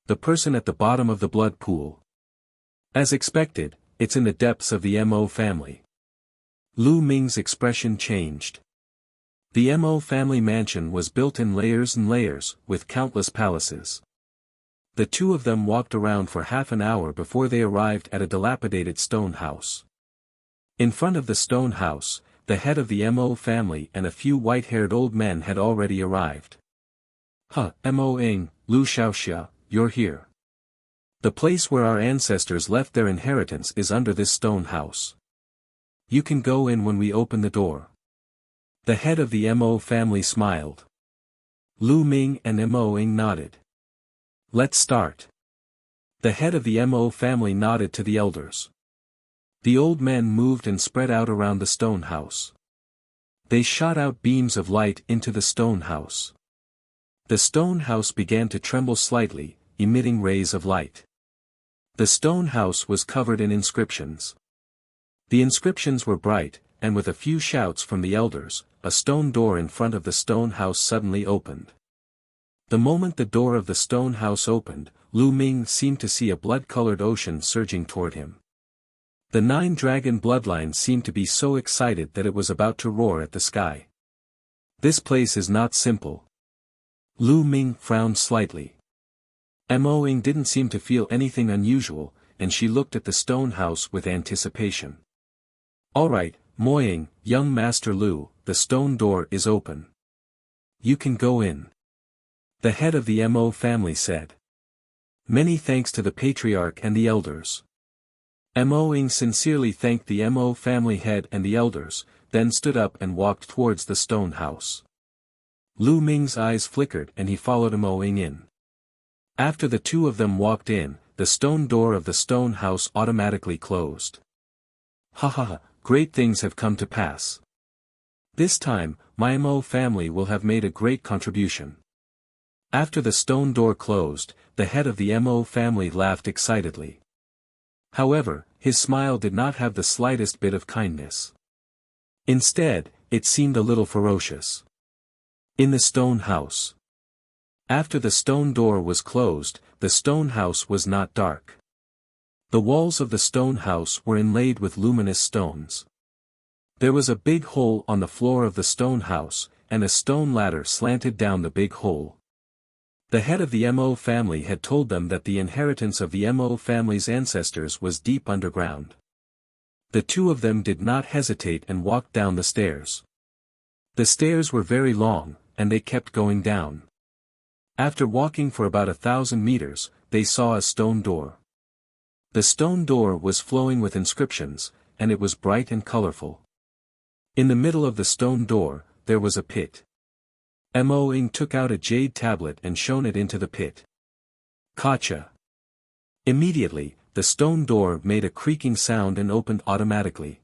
The person at the bottom of the blood pool. As expected, it's in the depths of the Mo family. Lu Ming's expression changed. The Mo family mansion was built in layers and layers, with countless palaces. The two of them walked around for half an hour before they arrived at a dilapidated stone house. In front of the stone house, the head of the Mo family and a few white-haired old men had already arrived. Mo Ing, Lu Xiaoxia, you're here. The place where our ancestors left their inheritance is under this stone house. You can go in when we open the door. The head of the Mo family smiled. Lu Ming and Mo Ing nodded. Let's start. The head of the Mo family nodded to the elders. The old men moved and spread out around the stone house. They shot out beams of light into the stone house. The stone house began to tremble slightly, emitting rays of light. The stone house was covered in inscriptions. The inscriptions were bright, and with a few shouts from the elders, a stone door in front of the stone house suddenly opened. The moment the door of the stone house opened, Lu Ming seemed to see a blood-colored ocean surging toward him. The 9-dragon bloodline seemed to be so excited that it was about to roar at the sky. This place is not simple. Lu Ming frowned slightly. Mo Ing didn't seem to feel anything unusual, and she looked at the stone house with anticipation. Alright, Mo Ing, young Master Lu, the stone door is open. You can go in. The head of the Mo family said. Many thanks to the patriarch and the elders. Mo Ing sincerely thanked the Mo family head and the elders, then stood up and walked towards the stone house. Lu Ming's eyes flickered and he followed Mo Ing in. After the two of them walked in, the stone door of the stone house automatically closed. Great things have come to pass. This time, my Mo family will have made a great contribution. After the stone door closed, the head of the Mo family laughed excitedly. However, his smile did not have the slightest bit of kindness. Instead, it seemed a little ferocious. In the stone house. After the stone door was closed, the stone house was not dark. The walls of the stone house were inlaid with luminous stones. There was a big hole on the floor of the stone house, and a stone ladder slanted down the big hole. The head of the Mo family had told them that the inheritance of the Mo family's ancestors was deep underground. The two of them did not hesitate and walked down the stairs. The stairs were very long, and they kept going down. After walking for about 1,000 meters, they saw a stone door. The stone door was flowing with inscriptions, and it was bright and colorful. In the middle of the stone door, there was a pit. Mo Ing took out a jade tablet and shone it into the pit. Gotcha. Immediately, the stone door made a creaking sound and opened automatically.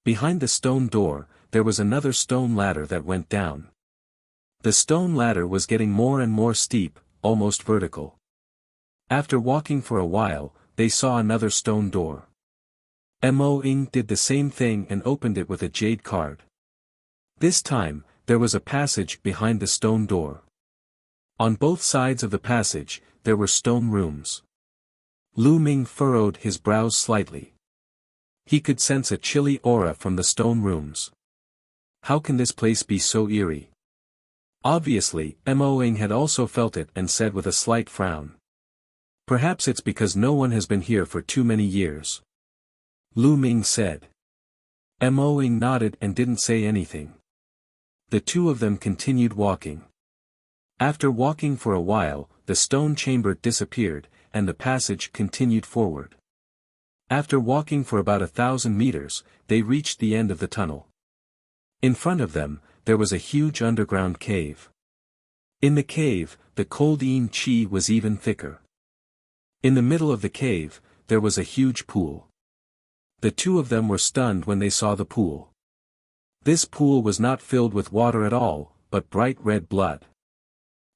Behind the stone door, there was another stone ladder that went down. The stone ladder was getting more and more steep, almost vertical. After walking for a while, they saw another stone door. Mo Ing did the same thing and opened it with a jade card. This time, there was a passage behind the stone door. On both sides of the passage, there were stone rooms. Lu Ming furrowed his brows slightly. He could sense a chilly aura from the stone rooms. How can this place be so eerie? Obviously, Mo Ing had also felt it and said with a slight frown. Perhaps it's because no one has been here for too many years. Lu Ming said. Mo Ing nodded and didn't say anything. The two of them continued walking. After walking for a while, the stone chamber disappeared, and the passage continued forward. After walking for about 1,000 meters, they reached the end of the tunnel. In front of them, there was a huge underground cave. In the cave, the cold yin qi was even thicker. In the middle of the cave, there was a huge pool. The two of them were stunned when they saw the pool. This pool was not filled with water at all, but bright red blood.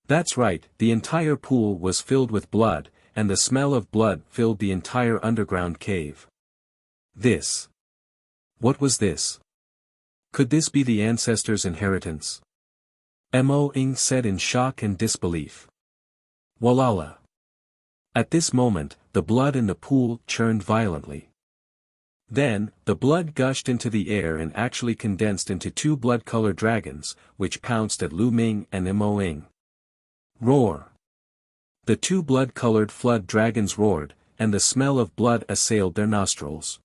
That's right, the entire pool was filled with blood, and the smell of blood filled the entire underground cave. What was this? Could this be the ancestors' inheritance? Mo Ing said in shock and disbelief. Walala. At this moment, the blood in the pool churned violently. Then, the blood gushed into the air and actually condensed into two blood-colored dragons, which pounced at Lu Ming and Mo. Roar! The two blood-colored flood dragons roared, and the smell of blood assailed their nostrils.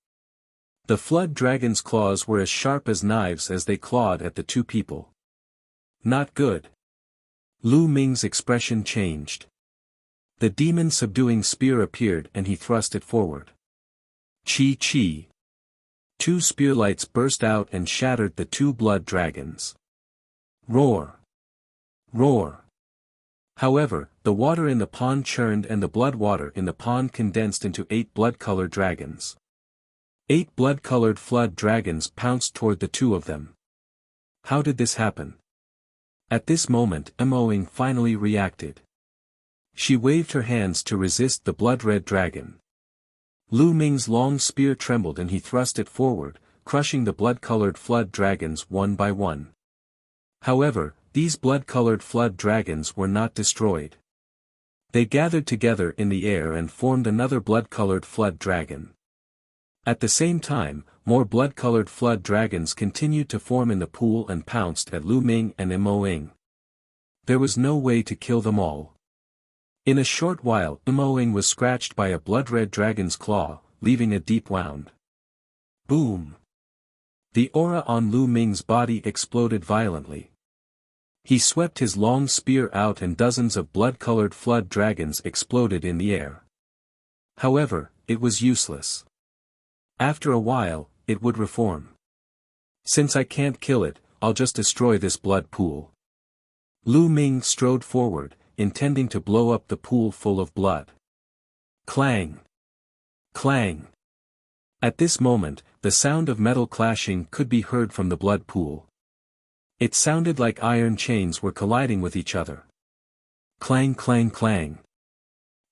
The flood dragon's claws were as sharp as knives as they clawed at the two people. Not good. Lu Ming's expression changed. The demon-subduing spear appeared and he thrust it forward. Chi. Two spearlights burst out and shattered the two blood dragons. Roar! Roar! However, the water in the pond churned and the blood water in the pond condensed into 8 blood-colored dragons. 8 blood-colored flood dragons pounced toward the two of them. How did this happen? At this moment Mo finally reacted. She waved her hands to resist the blood-red dragon. Lu Ming's long spear trembled and he thrust it forward, crushing the blood-colored flood dragons one by one. However, these blood-colored flood dragons were not destroyed. They gathered together in the air and formed another blood-colored flood dragon. At the same time, more blood-colored flood dragons continued to form in the pool and pounced at Lu Ming and Mo. There was no way to kill them all. In a short while, Mo was scratched by a blood-red dragon's claw, leaving a deep wound. Boom! The aura on Lu Ming's body exploded violently. He swept his long spear out and dozens of blood-colored flood dragons exploded in the air. However, it was useless. After a while, it would reform. Since I can't kill it, I'll just destroy this blood pool. Lu Ming strode forward, intending to blow up the pool full of blood. Clang! Clang! At this moment, the sound of metal clashing could be heard from the blood pool. It sounded like iron chains were colliding with each other. Clang clang clang.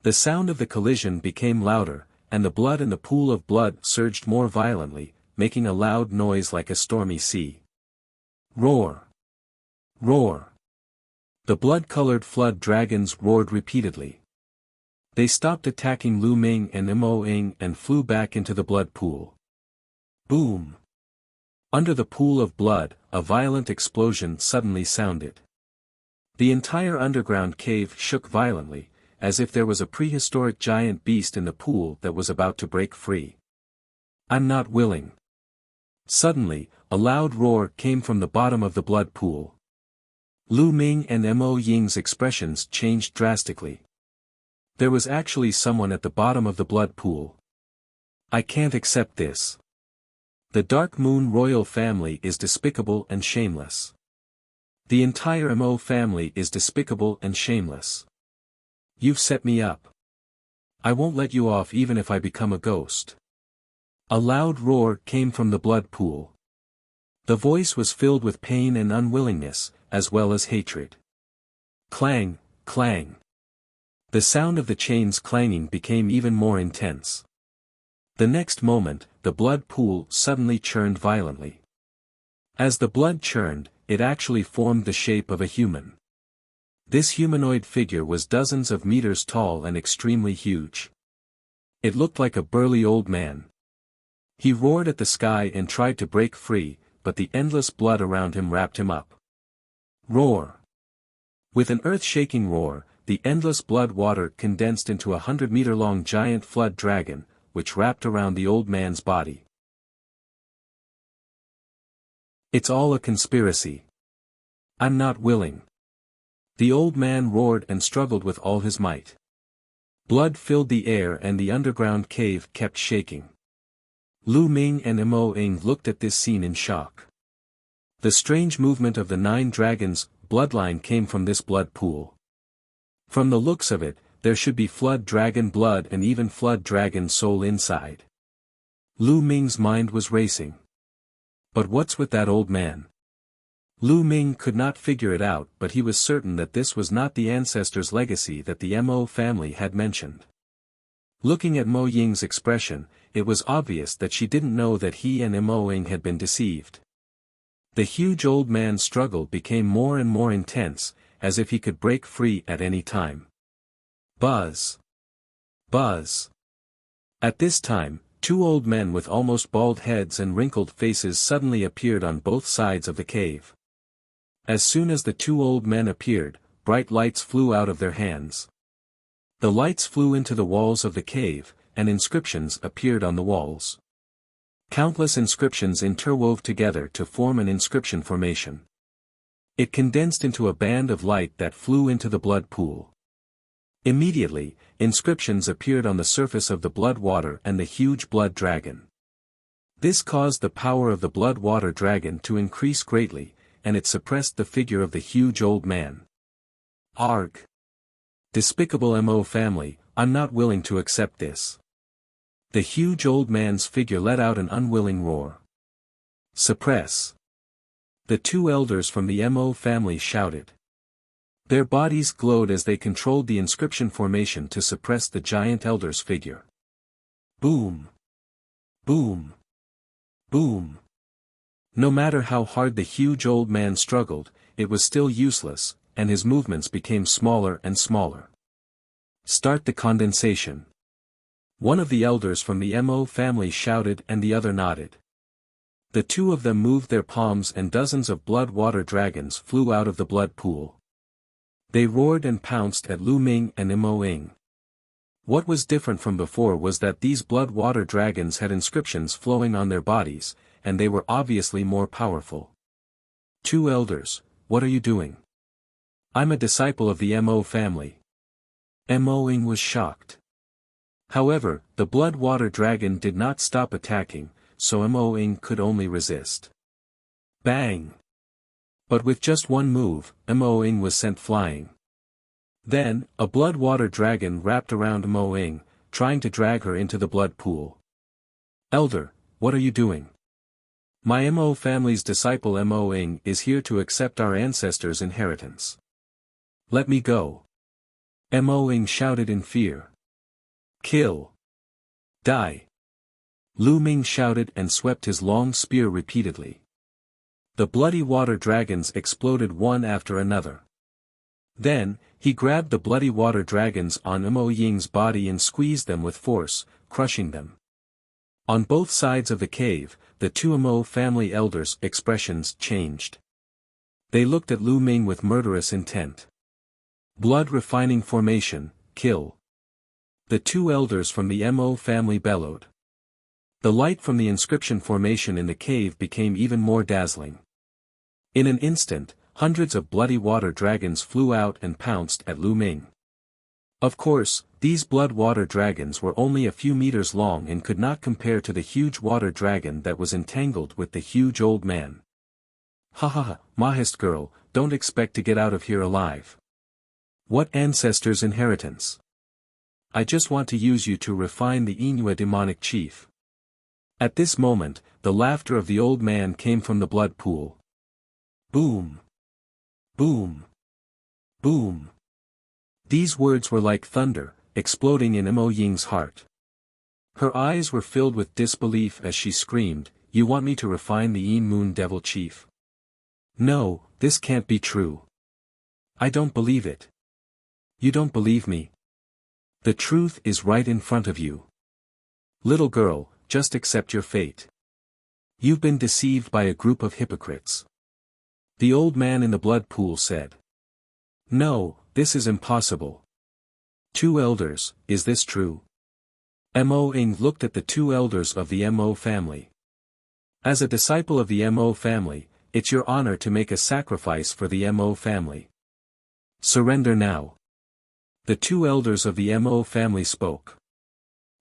The sound of the collision became louder, and the blood in the pool of blood surged more violently, making a loud noise like a stormy sea. Roar! Roar! The blood-colored flood dragons roared repeatedly. They stopped attacking Lu Ming and Mo and flew back into the blood pool. Boom! Under the pool of blood, a violent explosion suddenly sounded. The entire underground cave shook violently, as if there was a prehistoric giant beast in the pool that was about to break free. I'm not willing. Suddenly, a loud roar came from the bottom of the blood pool. Lu Ming and Mo Ying's expressions changed drastically. There was actually someone at the bottom of the blood pool. I can't accept this. The Dark Moon royal family is despicable and shameless. The entire Mo family is despicable and shameless. You've set me up. I won't let you off even if I become a ghost. A loud roar came from the blood pool. The voice was filled with pain and unwillingness, as well as hatred. Clang, clang. The sound of the chains clanging became even more intense. The next moment, the blood pool suddenly churned violently. As the blood churned, it actually formed the shape of a human. This humanoid figure was dozens of meters tall and extremely huge. It looked like a burly old man. He roared at the sky and tried to break free, but the endless blood around him wrapped him up. Roar! With an earth-shaking roar, the endless blood water condensed into a 100-meter-long giant flood dragon, which wrapped around the old man's body. It's all a conspiracy. I'm not willing. The old man roared and struggled with all his might. Blood filled the air and the underground cave kept shaking. Lu Ming and Mo looked at this scene in shock. The strange movement of the 9 dragons' bloodline came from this blood pool. From the looks of it, there should be flood dragon blood and even flood dragon soul inside. Lu Ming's mind was racing. But what's with that old man? Lu Ming could not figure it out, but he was certain that this was not the ancestor's legacy that the Mo family had mentioned. Looking at Mo Ying's expression, it was obvious that she didn't know that he and Mo had been deceived. The huge old man's struggle became more and more intense, as if he could break free at any time. Buzz! Buzz. At this time, two old men with almost bald heads and wrinkled faces suddenly appeared on both sides of the cave. As soon as the two old men appeared, bright lights flew out of their hands. The lights flew into the walls of the cave, and inscriptions appeared on the walls. Countless inscriptions interwove together to form an inscription formation. It condensed into a band of light that flew into the blood pool. Immediately, inscriptions appeared on the surface of the blood water and the huge blood dragon. This caused the power of the blood water dragon to increase greatly, and it suppressed the figure of the huge old man. Arg! Despicable Mo family, I'm not willing to accept this. The huge old man's figure let out an unwilling roar. Suppress! The two elders from the Mo family shouted. Their bodies glowed as they controlled the inscription formation to suppress the giant elder's figure. Boom! Boom! Boom! No matter how hard the huge old man struggled, it was still useless, and his movements became smaller and smaller. Start the condensation. One of the elders from the Mo family shouted and the other nodded. The two of them moved their palms and dozens of blood water dragons flew out of the blood pool. They roared and pounced at Lu Ming and Mo Ying. What was different from before was that these blood water dragons had inscriptions flowing on their bodies, and they were obviously more powerful. Two elders, what are you doing? I'm a disciple of the Mo family. Mo Ying was shocked. However, the blood water dragon did not stop attacking, so Mo Ying could only resist. Bang! But with just one move, Mo Ying was sent flying. Then, a blood water dragon wrapped around Mo Ying, trying to drag her into the blood pool. Elder, what are you doing? My Mo family's disciple Mo Ying is here to accept our ancestors' inheritance. Let me go. Mo Ying shouted in fear. Kill. Die. Lu Ming shouted and swept his long spear repeatedly. The bloody water dragons exploded one after another. Then, he grabbed the bloody water dragons on Mo Ying's body and squeezed them with force, crushing them. On both sides of the cave, the two Mo family elders' expressions changed. They looked at Lu Ming with murderous intent. Blood refining formation, kill. The two elders from the Mo family bellowed. The light from the inscription formation in the cave became even more dazzling. In an instant, hundreds of bloody water dragons flew out and pounced at Lu Ming. Of course, these blood water dragons were only a few meters long and could not compare to the huge water dragon that was entangled with the huge old man. Ha ha ha, Mahist girl, don't expect to get out of here alive. What ancestors' inheritance? I just want to use you to refine the Inua demonic chief. At this moment, the laughter of the old man came from the blood pool. Boom! Boom! Boom! These words were like thunder, exploding in Mo Ying's heart. Her eyes were filled with disbelief as she screamed, "You want me to refine the Yin Moon Devil Chief? No, this can't be true. I don't believe it. You don't believe me? The truth is right in front of you. Little girl, just accept your fate. You've been deceived by a group of hypocrites." The old man in the blood pool said. No, this is impossible. Two elders, is this true? Mo Ying looked at the two elders of the Mo family. As a disciple of the Mo family, it's your honor to make a sacrifice for the Mo family. Surrender now. The two elders of the Mo family spoke.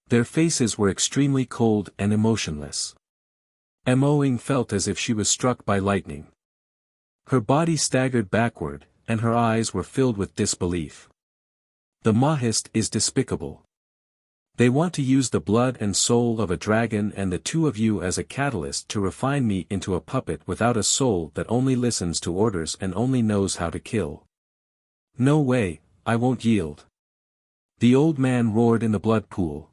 Their faces were extremely cold and emotionless. Mo Ying felt as if she was struck by lightning. Her body staggered backward, and her eyes were filled with disbelief. The Mahist is despicable. They want to use the blood and soul of a dragon and the two of you as a catalyst to refine me into a puppet without a soul that only listens to orders and only knows how to kill. No way, I won't yield. The old man roared in the blood pool.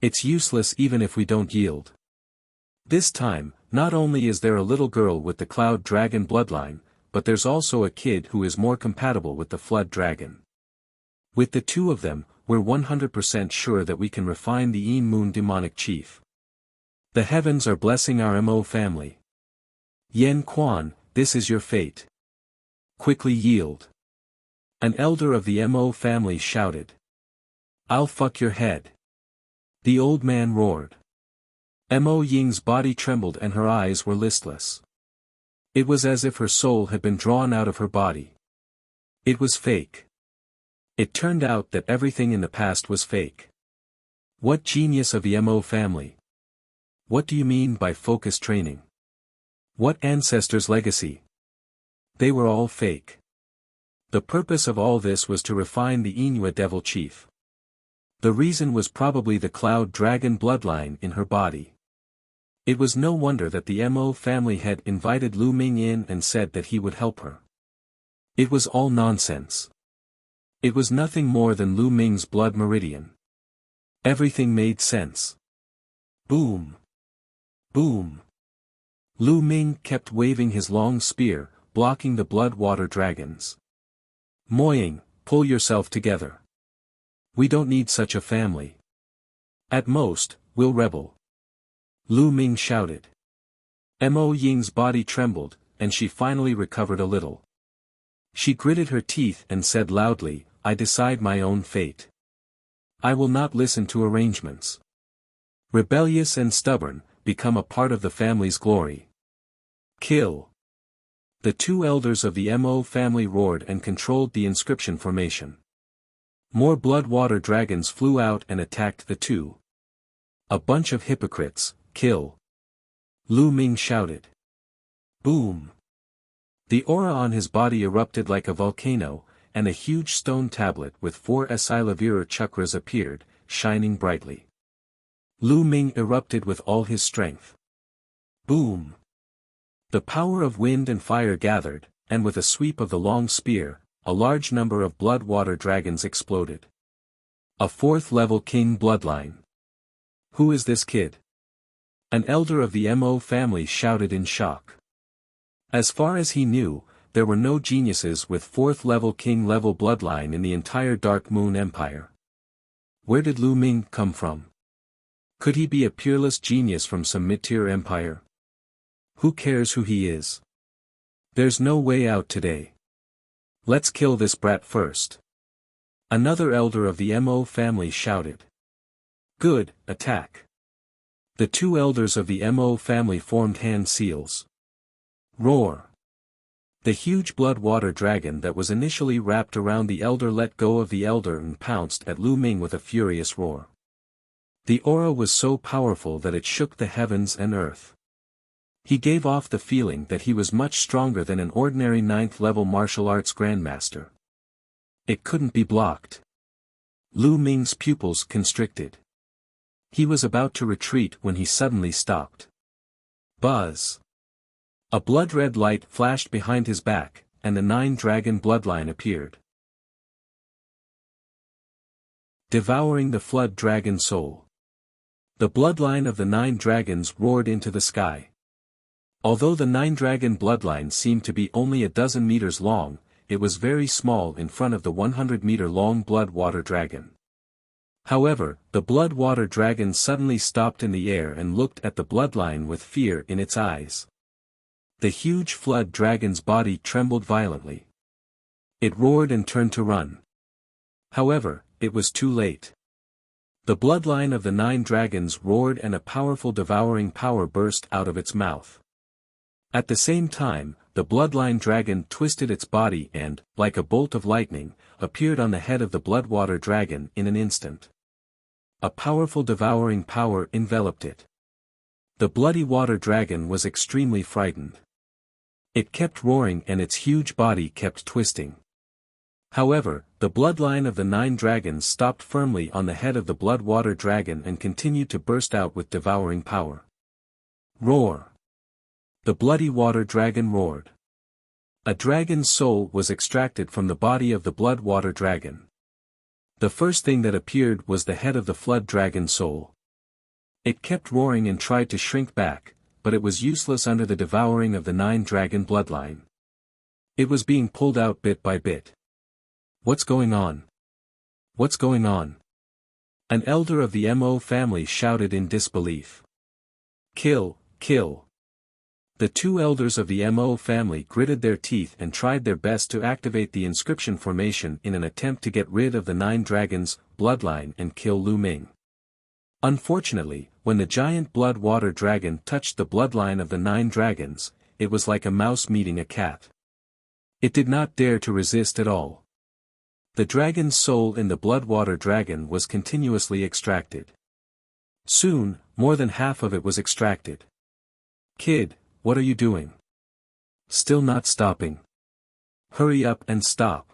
It's useless even if we don't yield. This time, not only is there a little girl with the cloud dragon bloodline, but there's also a kid who is more compatible with the flood dragon. With the two of them, we're 100% sure that we can refine the Moon demonic chief. The heavens are blessing our Mo family. Yen Quan, this is your fate. Quickly yield. An elder of the Mo family shouted. I'll fuck your head. The old man roared. Mo Ying's body trembled and her eyes were listless. It was as if her soul had been drawn out of her body. It was fake. It turned out that everything in the past was fake. What genius of the Mo family? What do you mean by focus training? What ancestors' legacy? They were all fake. The purpose of all this was to refine the Inua devil chief. The reason was probably the cloud dragon bloodline in her body. It was no wonder that the Mo family had invited Lu Ming in and said that he would help her. It was all nonsense. It was nothing more than Lu Ming's blood meridian. Everything made sense. Boom. Boom. Lu Ming kept waving his long spear, blocking the blood water dragons. Moying, pull yourself together. We don't need such a family. At most, we'll rebel. Lu Ming shouted. Mo Ying's body trembled, and she finally recovered a little. She gritted her teeth and said loudly, I decide my own fate. I will not listen to arrangements. Rebellious and stubborn, become a part of the family's glory. Kill. The two elders of the Mo family roared and controlled the inscription formation. More blood water dragons flew out and attacked the two. A bunch of hypocrites, kill. Lu Ming shouted. Boom. The aura on his body erupted like a volcano, and a huge stone tablet with 4 Asilavira chakras appeared, shining brightly. Lu Ming erupted with all his strength. Boom. The power of wind and fire gathered, and with a sweep of the long spear, a large number of blood water dragons exploded. A 4th level king bloodline. Who is this kid? An elder of the Mo family shouted in shock. As far as he knew, there were no geniuses with 4th level king level bloodline in the entire Dark Moon Empire. Where did Lu Ming come from? Could he be a peerless genius from some mid-tier empire? Who cares who he is? There's no way out today. Let's kill this brat first. Another elder of the Mo family shouted. Good, attack. The two elders of the Mo family formed hand seals. Roar. The huge blood water dragon that was initially wrapped around the elder let go of the elder and pounced at Lu Ming with a furious roar. The aura was so powerful that it shook the heavens and earth. He gave off the feeling that he was much stronger than an ordinary 9th level martial arts grandmaster. It couldn't be blocked. Lu Ming's pupils constricted. He was about to retreat when he suddenly stopped. Buzz. A blood-red light flashed behind his back, and the 9-dragon bloodline appeared. Devouring the flood dragon soul. The bloodline of the 9 dragons roared into the sky. Although the 9-dragon bloodline seemed to be only a dozen meters long, it was very small in front of the 100-meter-long blood water dragon. However, the blood water dragon suddenly stopped in the air and looked at the bloodline with fear in its eyes. The huge flood dragon's body trembled violently. It roared and turned to run. However, it was too late. The bloodline of the 9 dragons roared and a powerful devouring power burst out of its mouth. At the same time, the bloodline dragon twisted its body and, like a bolt of lightning, appeared on the head of the bloodwater dragon in an instant. A powerful devouring power enveloped it. The bloody water dragon was extremely frightened. It kept roaring and its huge body kept twisting. However, the bloodline of the 9 dragons stopped firmly on the head of the bloodwater dragon and continued to burst out with devouring power. Roar! The bloody water dragon roared. A dragon's soul was extracted from the body of the blood water dragon. The first thing that appeared was the head of the flood dragon soul. It kept roaring and tried to shrink back, but it was useless under the devouring of the 9-dragon bloodline. It was being pulled out bit by bit. What's going on? What's going on? An elder of the Mo family shouted in disbelief. Kill, kill. The two elders of the Mo family gritted their teeth and tried their best to activate the inscription formation in an attempt to get rid of the 9 dragons' bloodline and kill Lu Ming. Unfortunately, when the giant blood water dragon touched the bloodline of the 9 dragons, it was like a mouse meeting a cat. It did not dare to resist at all. The dragon's soul in the blood water dragon was continuously extracted. Soon, more than half of it was extracted. Kid, what are you doing? Still not stopping. Hurry up and stop.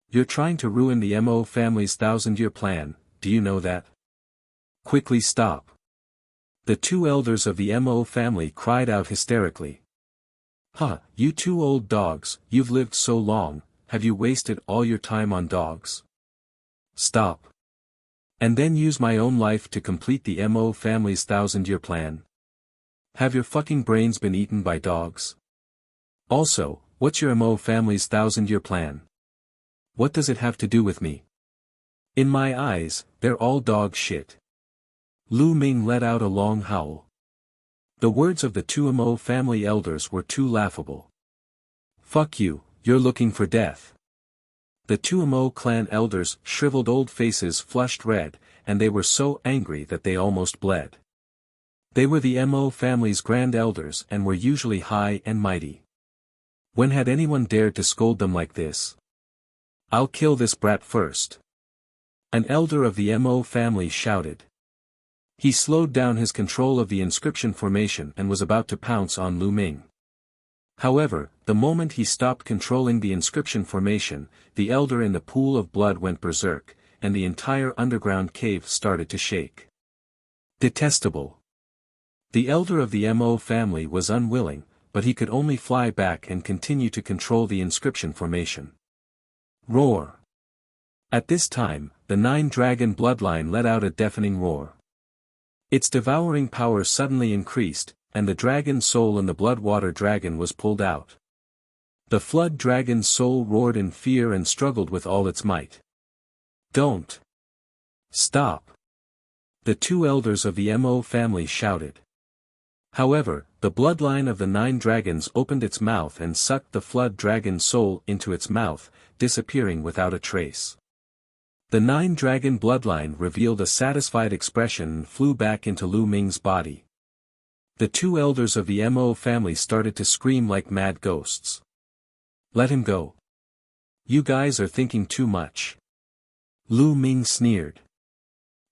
You're trying to ruin the Mo family's 1,000-year plan, do you know that? Quickly stop. The two elders of the Mo family cried out hysterically. Huh, you two old dogs, you've lived so long, have you wasted all your time on dogs? Stop. And then use my own life to complete the Mo family's 1,000-year plan? Have your fucking brains been eaten by dogs? Also, what's your Mo family's 1,000-year plan? What does it have to do with me? In my eyes, they're all dog shit. Lu Ming let out a long howl. The words of the two Mo family elders were too laughable. Fuck you, you're looking for death. The two Mo clan elders' shriveled old faces flushed red, and they were so angry that they almost bled. They were the Mo family's grand elders and were usually high and mighty. When had anyone dared to scold them like this? I'll kill this brat first. An elder of the Mo family shouted. He slowed down his control of the inscription formation and was about to pounce on Lu Ming. However, the moment he stopped controlling the inscription formation, the elder in the pool of blood went berserk, and the entire underground cave started to shake. Detestable. The elder of the Mo family was unwilling, but he could only fly back and continue to control the inscription formation. Roar. At this time, the 9-dragon bloodline let out a deafening roar. Its devouring power suddenly increased, and the dragon's soul in the blood-water dragon was pulled out. The flood dragon's soul roared in fear and struggled with all its might. Don't. Stop. The two elders of the Mo family shouted. However, the bloodline of the 9 dragons opened its mouth and sucked the flood dragon's soul into its mouth, disappearing without a trace. The 9-dragon bloodline revealed a satisfied expression and flew back into Lu Ming's body. The two elders of the Mo family started to scream like mad ghosts. Let him go. You guys are thinking too much. Lu Ming sneered.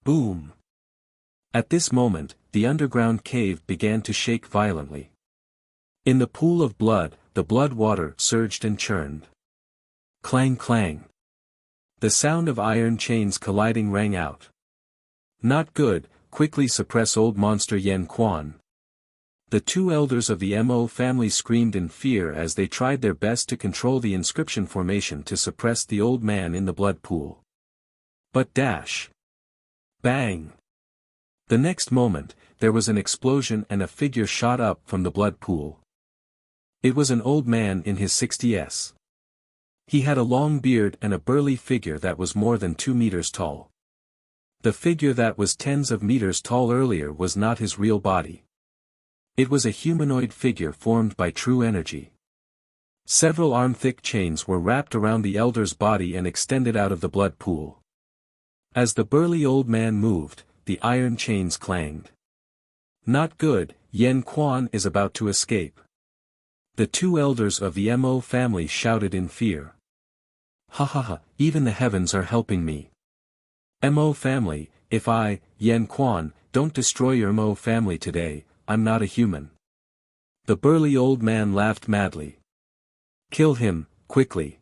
Boom. At this moment, the underground cave began to shake violently. In the pool of blood, the blood water surged and churned. Clang clang. The sound of iron chains colliding rang out. Not good, quickly suppress old monster Yen Quan. The two elders of the Mo family screamed in fear as they tried their best to control the inscription formation to suppress the old man in the blood pool. But dash. Bang. The next moment, there was an explosion and a figure shot up from the blood pool. It was an old man in his 60s. He had a long beard and a burly figure that was more than 2 meters tall. The figure that was tens of meters tall earlier was not his real body. It was a humanoid figure formed by true energy. Several arm-thick chains were wrapped around the elder's body and extended out of the blood pool. As the burly old man moved, the iron chains clanged. Not good, Yen Quan is about to escape. The two elders of the Mo family shouted in fear. Ha ha ha, even the heavens are helping me. Mo family, if I, Yen Quan, don't destroy your Mo family today, I'm not a human. The burly old man laughed madly. Kill him, quickly.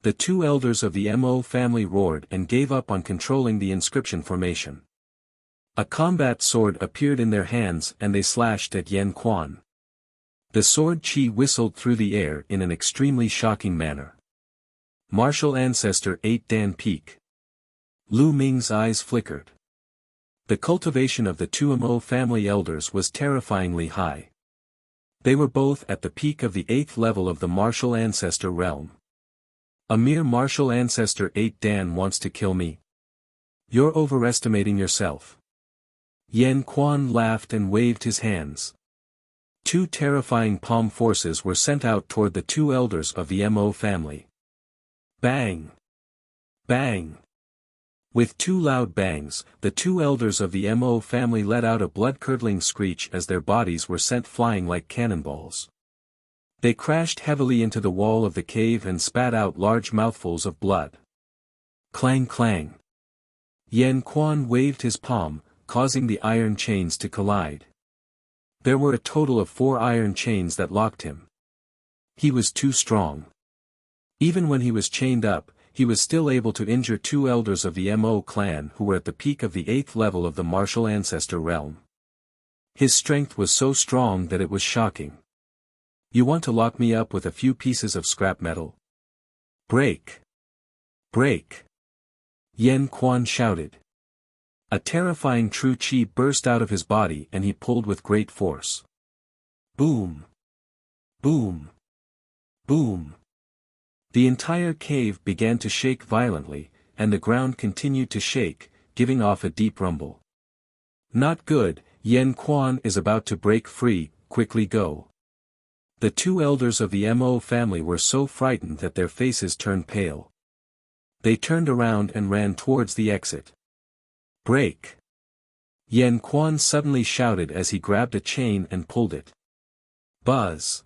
The two elders of the Mo family roared and gave up on controlling the inscription formation. A combat sword appeared in their hands and they slashed at Yen Quan. The sword chi whistled through the air in an extremely shocking manner. Martial Ancestor 8 Dan Peak. Lu Ming's eyes flickered. The cultivation of the two Mo family elders was terrifyingly high. They were both at the peak of the 8th level of the Martial Ancestor realm. A mere Martial Ancestor 8 Dan wants to kill me? You're overestimating yourself. Yan Quan laughed and waved his hands. Two terrifying palm forces were sent out toward the two elders of the Mo family. Bang! Bang! With two loud bangs, the two elders of the Mo family let out a blood-curdling screech as their bodies were sent flying like cannonballs. They crashed heavily into the wall of the cave and spat out large mouthfuls of blood. Clang clang! Yan Quan waved his palm, causing the iron chains to collide. There were a total of 4 iron chains that locked him. He was too strong. Even when he was chained up, he was still able to injure 2 elders of the Mo clan who were at the peak of the 8th level of the martial ancestor realm. His strength was so strong that it was shocking. You want to lock me up with a few pieces of scrap metal? Break! Break! Yan Quan shouted. A terrifying true chi burst out of his body and he pulled with great force. Boom! Boom! Boom! The entire cave began to shake violently, and the ground continued to shake, giving off a deep rumble. Not good, Yan Quan is about to break free, quickly go. The 2 elders of the Mo family were so frightened that their faces turned pale. They turned around and ran towards the exit. Break! Yan Quan suddenly shouted as he grabbed a chain and pulled it. Buzz!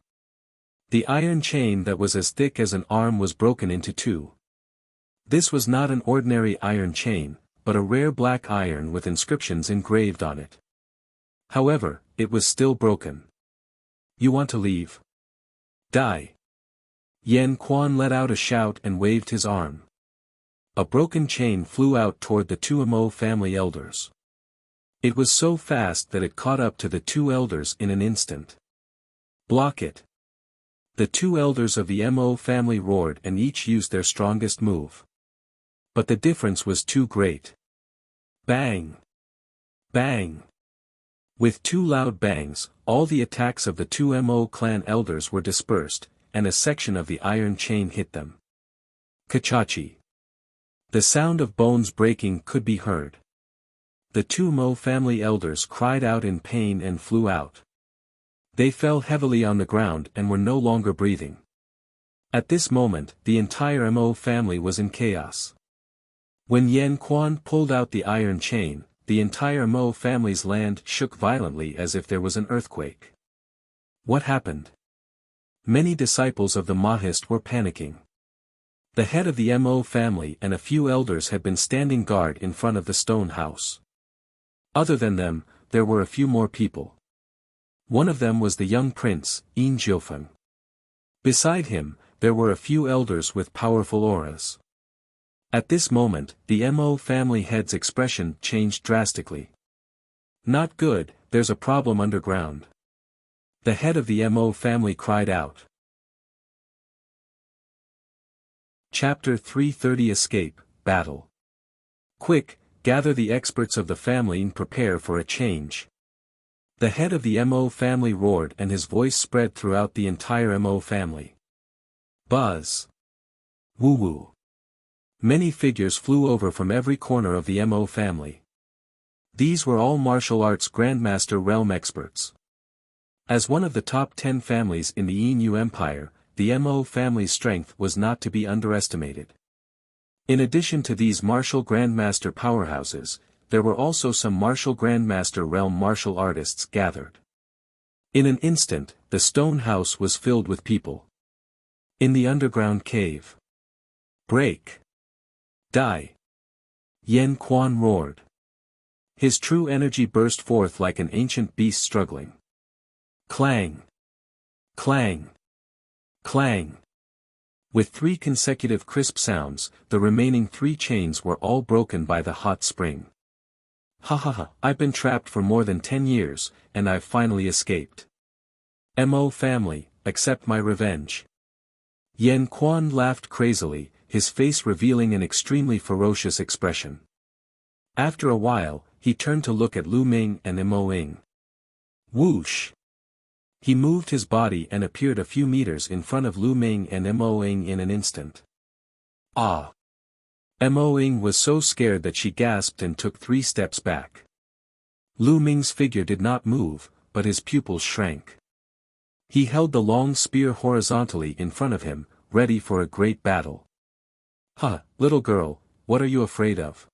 The iron chain that was as thick as an arm was broken into 2. This was not an ordinary iron chain, but a rare black iron with inscriptions engraved on it. However, it was still broken. You want to leave? Die! Yan Quan let out a shout and waved his arm. A broken chain flew out toward the 2 Mo family elders. It was so fast that it caught up to the 2 elders in an instant. Block it! The 2 elders of the Mo family roared and each used their strongest move. But the difference was too great. Bang! Bang! With 2 loud bangs, all the attacks of the 2 Mo clan elders were dispersed, and a section of the iron chain hit them. Kachachi! The sound of bones breaking could be heard. The 2 Mo family elders cried out in pain and flew out. They fell heavily on the ground and were no longer breathing. At this moment, the entire Mo family was in chaos. When Yan Quan pulled out the iron chain, the entire Mo family's land shook violently as if there was an earthquake. What happened? Many disciples of the Mahist were panicking. The head of the Mo family and a few elders had been standing guard in front of the stone house. Other than them, there were a few more people. One of them was the young prince, Yin Jiufeng. Beside him, there were a few elders with powerful auras. At this moment, the Mo family head's expression changed drastically. Not good, there's a problem underground. The head of the Mo family cried out. Chapter 330 Escape, Battle. Quick, gather the experts of the family and prepare for a change. The head of the Mo family roared and his voice spread throughout the entire Mo family. Buzz! Woo-woo! Many figures flew over from every corner of the Mo family. These were all martial arts Grandmaster realm experts. As one of the top 10 families in the Yin Empire, the Mo family's strength was not to be underestimated. In addition to these martial grandmaster powerhouses, there were also some martial grandmaster realm martial artists gathered. In an instant, the stone house was filled with people. In the underground cave. Break! Die! Yan Quan roared. His true energy burst forth like an ancient beast struggling. Clang! Clang! Clang! With 3 consecutive crisp sounds, the remaining 3 chains were all broken by the hot spring. Ha ha ha, I've been trapped for more than 10 years, and I've finally escaped. Mo family, accept my revenge. Yan Quan laughed crazily, his face revealing an extremely ferocious expression. After a while, he turned to look at Lu Ming and Mo Ying. Whoosh! He moved his body and appeared a few meters in front of Lu Ming and Mo Ying in an instant. Ah! Mo Ying was so scared that she gasped and took 3 steps back. Lu Ming's figure did not move, but his pupils shrank. He held the long spear horizontally in front of him, ready for a great battle. "Huh, little girl, what are you afraid of?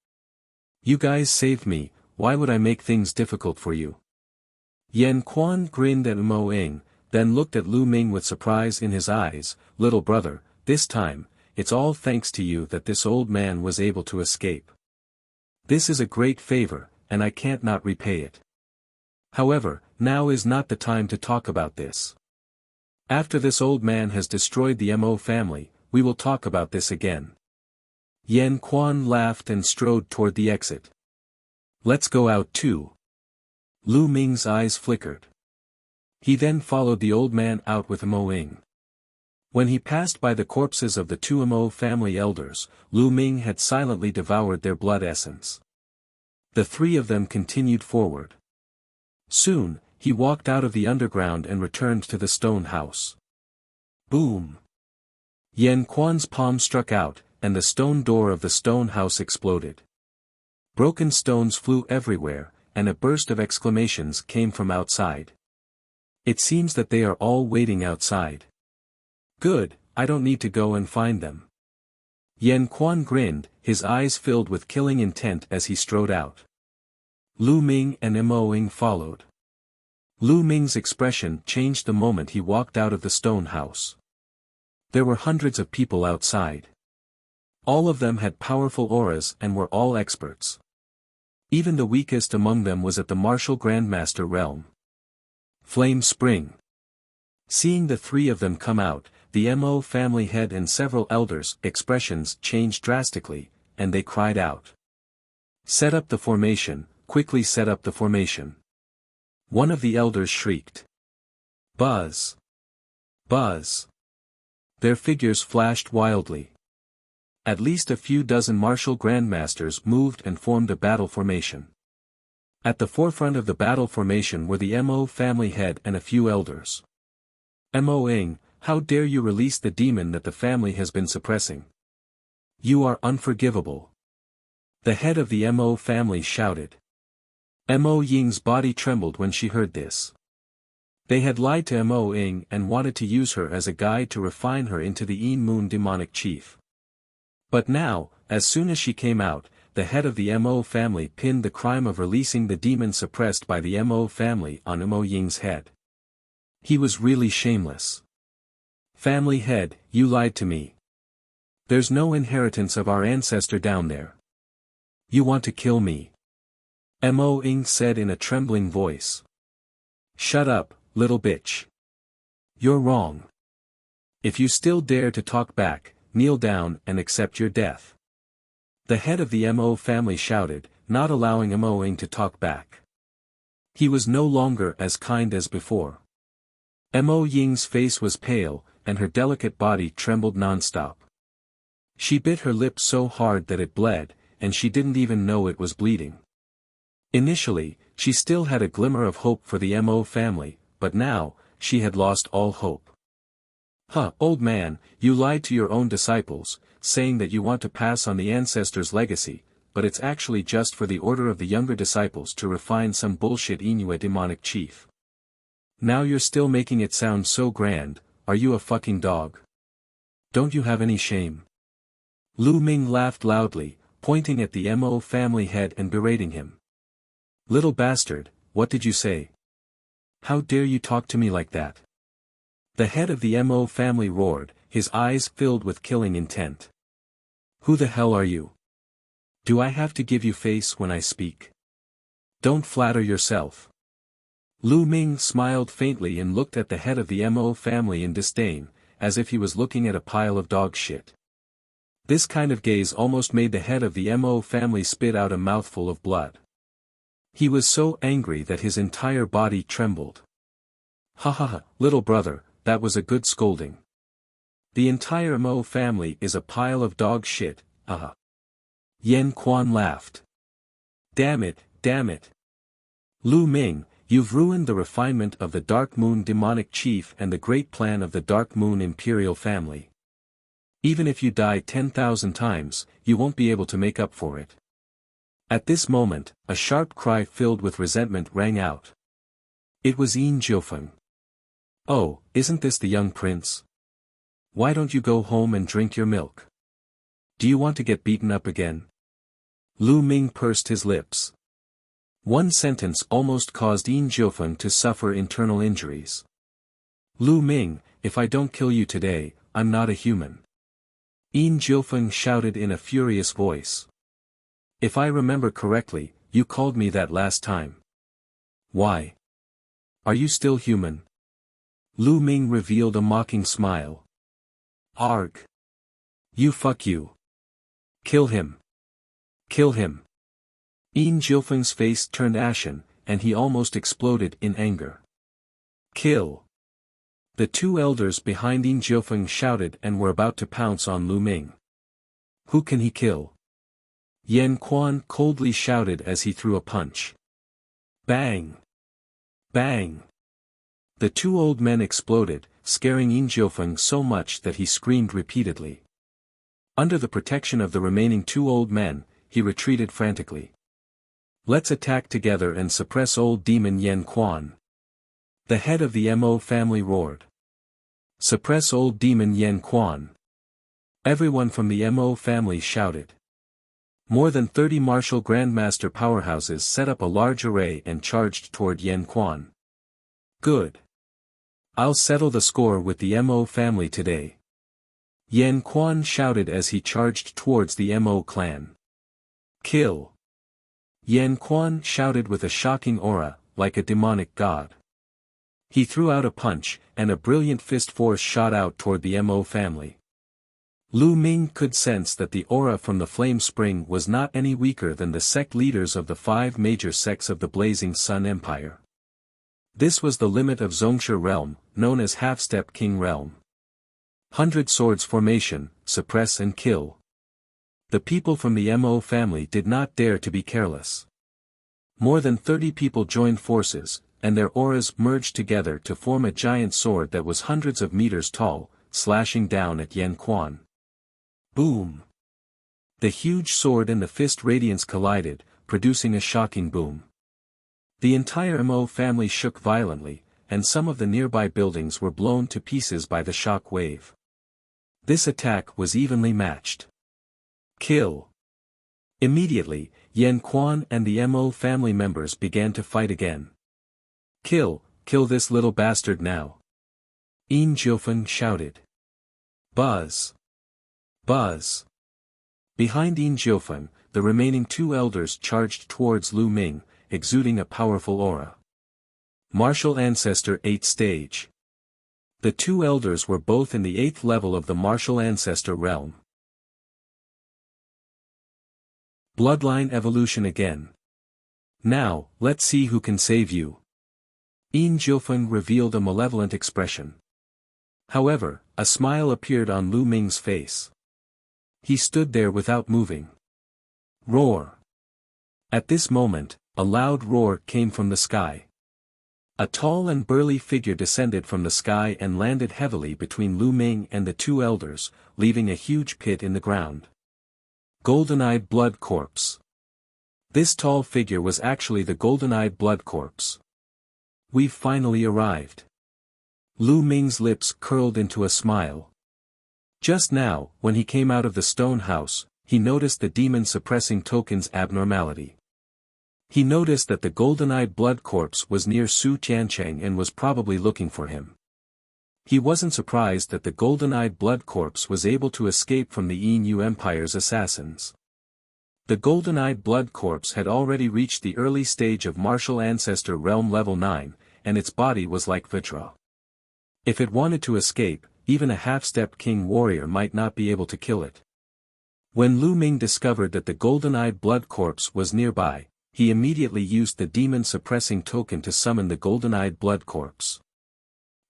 You guys saved me, why would I make things difficult for you?" Yan Quan grinned at Mo Ying, then looked at Lu Ming with surprise in his eyes. "Little brother, this time, it's all thanks to you that this old man was able to escape. This is a great favor, and I can't not repay it. However, now is not the time to talk about this. After this old man has destroyed the Mo family, we will talk about this again." Yan Quan laughed and strode toward the exit. "Let's go out too." Lu Ming's eyes flickered. He then followed the old man out with Mo Ying. When he passed by the corpses of the 2 Mo family elders, Lu Ming had silently devoured their blood essence. The 3 of them continued forward. Soon, he walked out of the underground and returned to the stone house. Boom! Yan Quan's palm struck out, and the stone door of the stone house exploded. Broken stones flew everywhere, and a burst of exclamations came from outside. "It seems that they are all waiting outside. Good, I don't need to go and find them." Yan Quan grinned, his eyes filled with killing intent as he strode out. Lu Ming and Mo Ying followed. Lu Ming's expression changed the moment he walked out of the stone house. There were hundreds of people outside. All of them had powerful auras and were all experts. Even the weakest among them was at the martial grandmaster realm. Flame Spring. Seeing the 3 of them come out, the Mo family head and several elders' expressions changed drastically, and they cried out. "Set up the formation, quickly set up the formation." One of the elders shrieked. Buzz! Buzz! Their figures flashed wildly. At least a few dozen martial grandmasters moved and formed a battle formation. At the forefront of the battle formation were the Mo family head and a few elders. "Mo Ying, how dare you release the demon that the family has been suppressing? You are unforgivable." The head of the Mo family shouted. Mo Ying's body trembled when she heard this. They had lied to Mo Ying and wanted to use her as a guide to refine her into the Een Moon demonic chief. But now, as soon as she came out, the head of the Mo family pinned the crime of releasing the demon suppressed by the Mo family on Mo Ying's head. He was really shameless. "Family head, you lied to me. There's no inheritance of our ancestor down there. You want to kill me?" Mo Ying said in a trembling voice. "Shut up, little bitch. You're wrong. If you still dare to talk back, kneel down and accept your death." The head of the Mo family shouted, not allowing Mo Ying to talk back. He was no longer as kind as before. Mo Ying's face was pale, and her delicate body trembled nonstop. She bit her lip so hard that it bled, and she didn't even know it was bleeding. Initially, she still had a glimmer of hope for the Mo family, but now, she had lost all hope. "Huh, old man, you lied to your own disciples, saying that you want to pass on the ancestors' legacy, but it's actually just for the order of the younger disciples to refine some bullshit Inuit demonic chief. Now you're still making it sound so grand, are you a fucking dog? Don't you have any shame?" Lu Ming laughed loudly, pointing at the Mo family head and berating him. "Little bastard, what did you say? How dare you talk to me like that?" The head of the Mo family roared, his eyes filled with killing intent. "Who the hell are you? Do I have to give you face when I speak? Don't flatter yourself." Lu Ming smiled faintly and looked at the head of the Mo family in disdain, as if he was looking at a pile of dog shit. This kind of gaze almost made the head of the Mo family spit out a mouthful of blood. He was so angry that his entire body trembled. "Ha ha ha, little brother, that was a good scolding. The entire Mo family is a pile of dog shit, haha." Yan Quan laughed. Damn it, damn it. Lu Ming, you've ruined the refinement of the Dark Moon demonic chief and the great plan of the Dark Moon imperial family. Even if you die 10,000 times, you won't be able to make up for it. At this moment, a sharp cry filled with resentment rang out. It was Yin Jiufeng. Oh, isn't this the young prince? Why don't you go home and drink your milk? Do you want to get beaten up again? Lu Ming pursed his lips. One sentence almost caused Yin Jiufeng to suffer internal injuries. Lu Ming, if I don't kill you today, I'm not a human. Yin Jiufeng shouted in a furious voice. If I remember correctly, you called me that last time. Why? Are you still human? Lu Ming revealed a mocking smile. Arg. You fuck you. Kill him. Kill him. Yin Jiufeng's face turned ashen, and he almost exploded in anger. Kill. The two elders behind Yin Jiufeng shouted and were about to pounce on Lu Ming. Who can he kill? Yan Quan coldly shouted as he threw a punch. Bang! Bang! The two old men exploded, scaring Yin Jiufeng so much that he screamed repeatedly. Under the protection of the remaining two old men, he retreated frantically. Let's attack together and suppress old demon Yan Quan. The head of the Mo family roared. Suppress old demon Yan Quan. Everyone from the Mo family shouted. More than 30 martial grandmaster powerhouses set up a large array and charged toward Yan Quan. Good. I'll settle the score with the Mo family today. Yan Quan shouted as he charged towards the Mo clan. Kill. Yan Quan shouted with a shocking aura, like a demonic god. He threw out a punch, and a brilliant fist force shot out toward the Mo family. Lu Ming could sense that the aura from the flame spring was not any weaker than the sect leaders of the 5 major sects of the Blazing Sun Empire. This was the limit of Zhongsha realm, known as Half-Step King realm. 100 swords formation, suppress and kill. The people from the Mo family did not dare to be careless. More than 30 people joined forces, and their auras merged together to form a giant sword that was hundreds of meters tall, slashing down at Yan Quan. Boom! The huge sword and the fist radiance collided, producing a shocking boom. The entire Mo family shook violently, and some of the nearby buildings were blown to pieces by the shock wave. This attack was evenly matched. Kill! Immediately, Yan Quan and the Mo family members began to fight again. Kill this little bastard now! Yin Jiufeng shouted. Buzz! Buzz! Behind Yin Jiufeng, the remaining two elders charged towards Lu Ming, exuding a powerful aura. Martial Ancestor 8th Stage. The two elders were both in the 8th level of the Martial Ancestor realm. Bloodline evolution again. Now, let's see who can save you. Yin Jiufeng revealed a malevolent expression. However, a smile appeared on Lu Ming's face. He stood there without moving. Roar! At this moment, a loud roar came from the sky. A tall and burly figure descended from the sky and landed heavily between Lu Ming and the two elders, leaving a huge pit in the ground. Golden-eyed blood corpse. This tall figure was actually the golden-eyed blood corpse. We've finally arrived. Lu Ming's lips curled into a smile. Just now, when he came out of the stone house, he noticed the demon suppressing token's abnormality. He noticed that the golden-eyed blood corpse was near Su Tiancheng and was probably looking for him. He wasn't surprised that the golden-eyed blood corpse was able to escape from the Yin Empire's assassins. The golden-eyed blood corpse had already reached the early stage of Martial Ancestor Realm Level 9, and its body was like Vitra. If it wanted to escape, even a half-step king warrior might not be able to kill it. When Lu Ming discovered that the golden-eyed blood corpse was nearby, he immediately used the demon-suppressing token to summon the golden-eyed blood corpse.